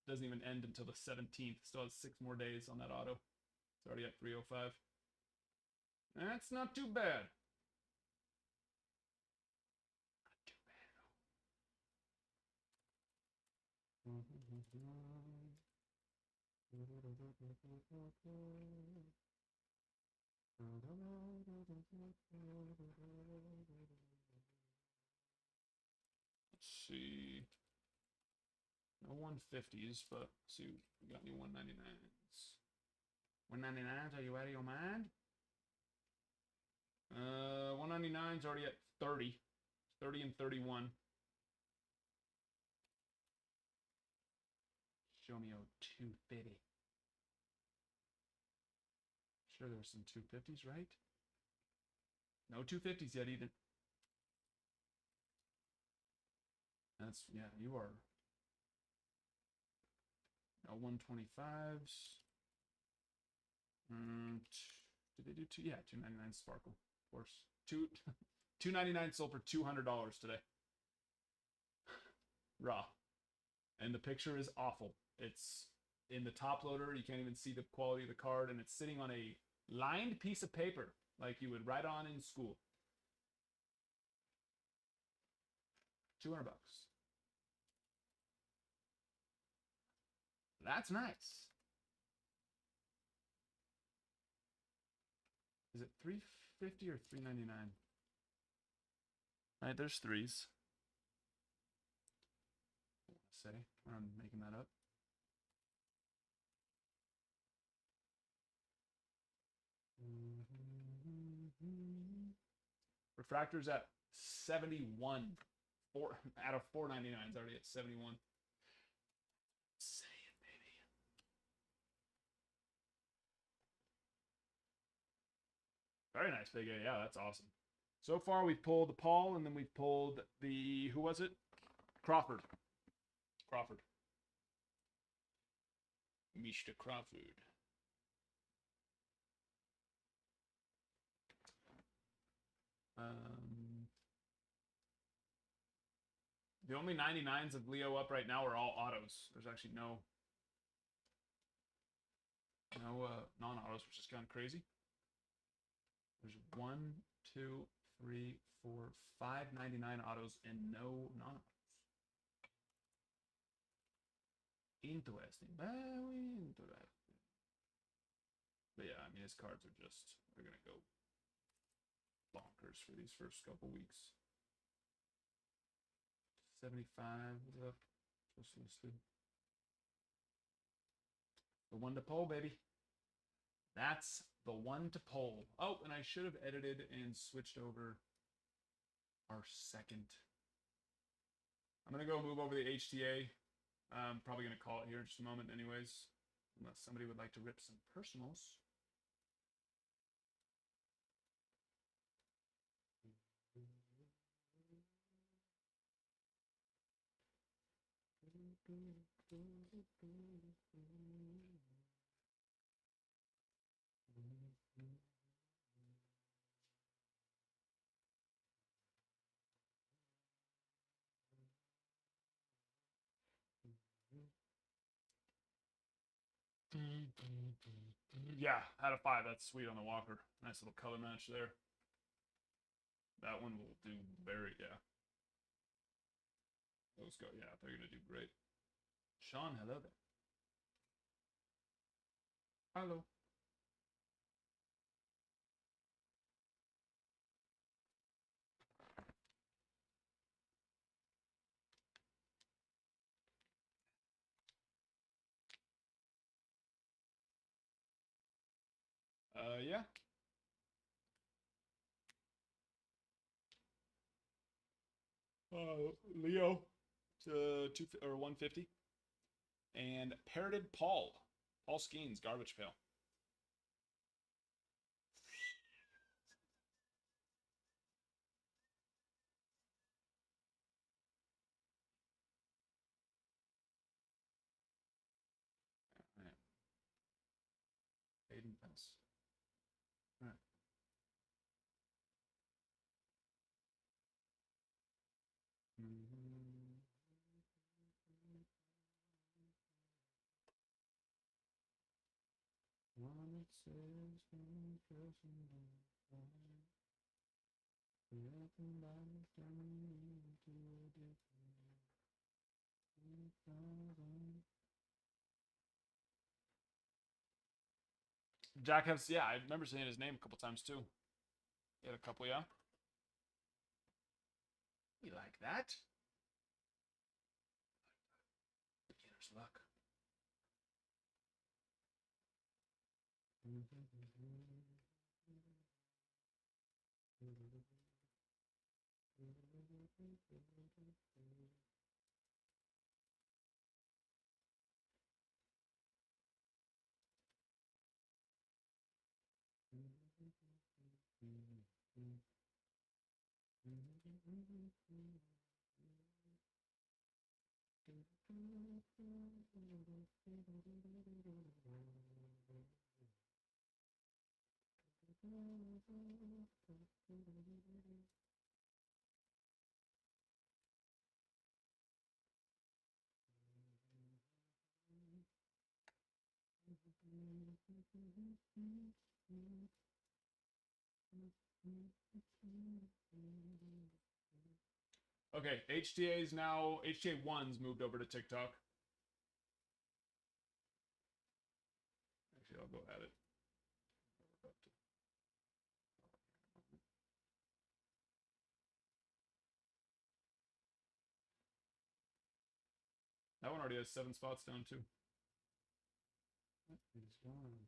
doesn't even end until the 17th. Still has 6 more days on that auto. It's already at 305. That's not too bad. Not too bad at all. Let's see. No 150s, but let's see, we got any 199s. 199s, are you out of your mind? 199's already at 30. 30 and 31. Show me a 250. Sure there's some 250s, right? No 250s yet either. That's, yeah, you are. No 125s. Did they do two? Yeah, 299 Sparkle, of course. 299 sold for $200 today. Raw. And the picture is awful. It's in the top loader. You can't even see the quality of the card, and it's sitting on a lined piece of paper like you would write on in school. $200. That's nice. Is it $350 or $399? All right, there's threes. Say, I'm making that up. Refractor's at 71. 4 out of 499 is already at 71. Say it, baby. Very nice, Big A. Yeah, that's awesome. So far, we've pulled the Paul, and then we've pulled the, who was it? Crawford. Crawford. Mr. Crawford. The only 99s of Leo up right now are all autos. There's actually no non-autos, which is kind of crazy. There's 1, 2, 3, 4, 5 99 autos and no non-autos. Interesting. Very interesting. But yeah, I mean, his cards are just, they're going to go bonkers for these first couple weeks. 75, what's up? Just listed. The one to pull, baby. That's the one to pull. Oh, and I should have edited and switched over our second. I'm going to go move over the HTA. I'm probably going to call it here in just a moment anyways, unless somebody would like to rip some personals. Yeah, out of 5. That's sweet on the Walker. Nice little color match there. That one will do very, yeah. Those go, yeah, they're going to do great. Sean, hello there. Hello. Yeah. Leo to 2 or 150. And Parroted Paul. Paul Skeens, Garbage Pail. Aiden Pence. All right. Jack has, yeah, I remember saying his name a couple times too. He had a couple, yeah. You like that? Beginner's luck. Okay, HTA's now, HTA 1's moved over to TikTok. Actually, I'll go at it. That one already has 7 spots down too. What is wrong?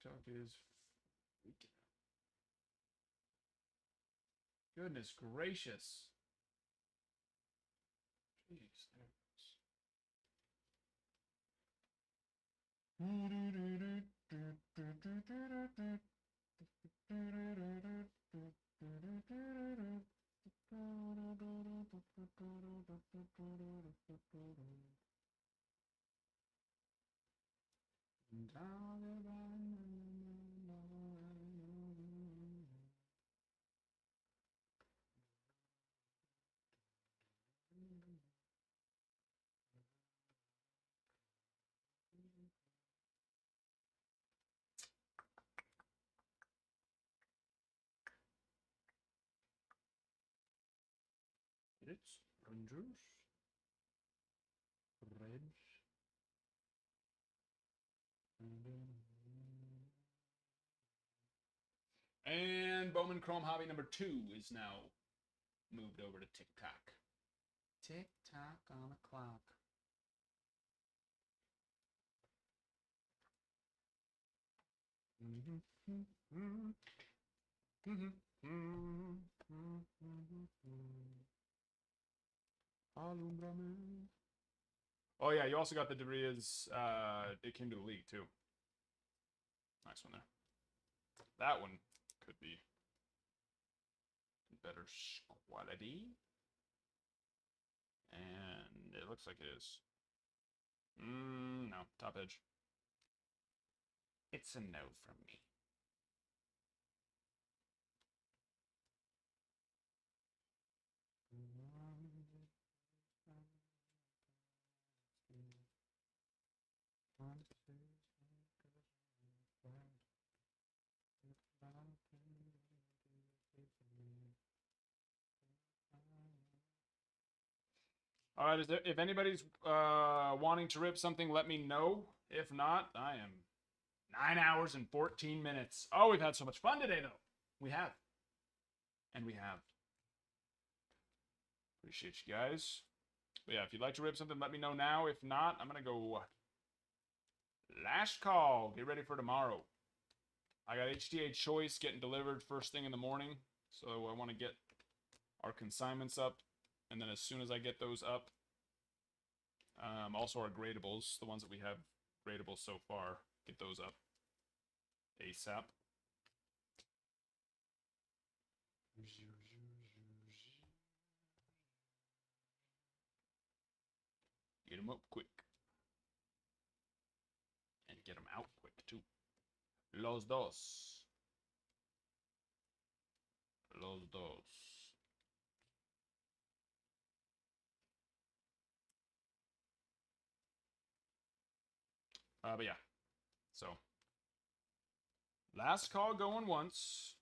TikTok is freaking out. Goodness gracious. Jeez, there it It's Rangers. Reds. And Bowman Chrome Hobby number 2 is now moved over to TikTok.
Tick-tock on the clock.
Alumbrame. Oh yeah, you also got the Debris. It came to the league too. Nice one there. That one could be better quality. And it looks like it is. No, top edge. It's a no from me. All right, if anybody's wanting to rip something, let me know. If not, I am 9 hours and 14 minutes. Oh, we've had so much fun today, though. We have. And we have. Appreciate you guys. But yeah, if you'd like to rip something, let me know now. If not, I'm going to go last call. Get ready for tomorrow. I got HTA Choice getting delivered first thing in the morning. So I want to get our consignments up. And then as soon as I get those up, also our gradables, the ones that we have gradables so far, get those up ASAP. Get them up quick. And get them out quick, too. Los dos. Los dos. But yeah. So. Last call going once.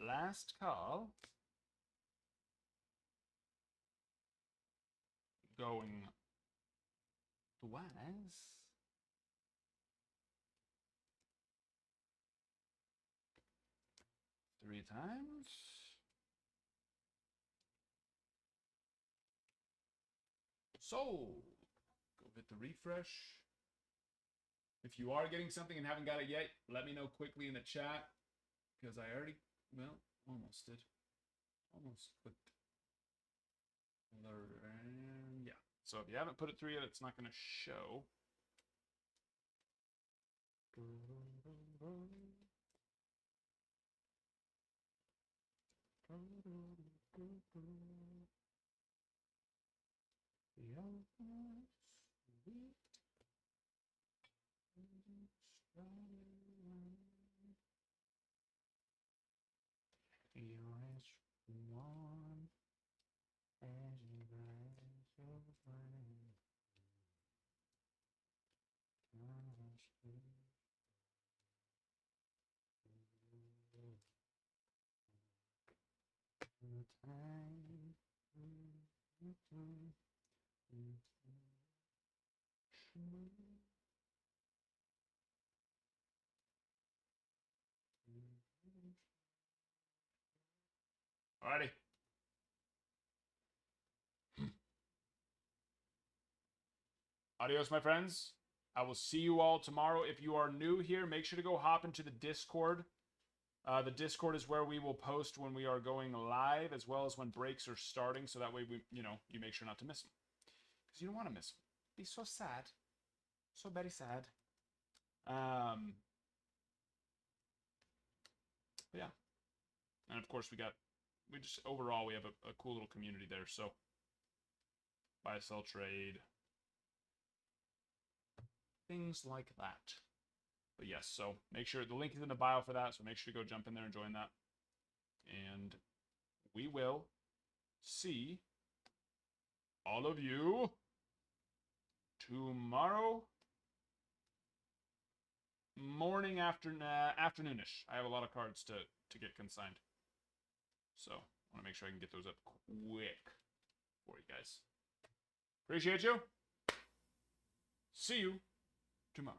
Last call. Going twice. Three times. So, go hit the refresh. If you are getting something and haven't got it yet, let me know quickly in the chat. Because I already, well, almost did. Almost clicked. Yeah. So if you haven't put it through yet, it's not going to show. Alrighty. Adios, my friends. I will see you all tomorrow. If you are new here, make sure to go hop into the Discord. The Discord is where we will post when we are going live, as well as when breaks are starting, so that way you make sure not to miss them, because you don't want to miss them. Be so sad, so very sad. But yeah, and of course we have a cool little community there. So buy, sell, trade, things like that. But yes, so make sure the link is in the bio for that. So make sure to go jump in there and join that. And we will see all of you tomorrow morning, afternoonish. I have a lot of cards to get consigned. So I want to make sure I can get those up quick for you guys. Appreciate you. See you tomorrow.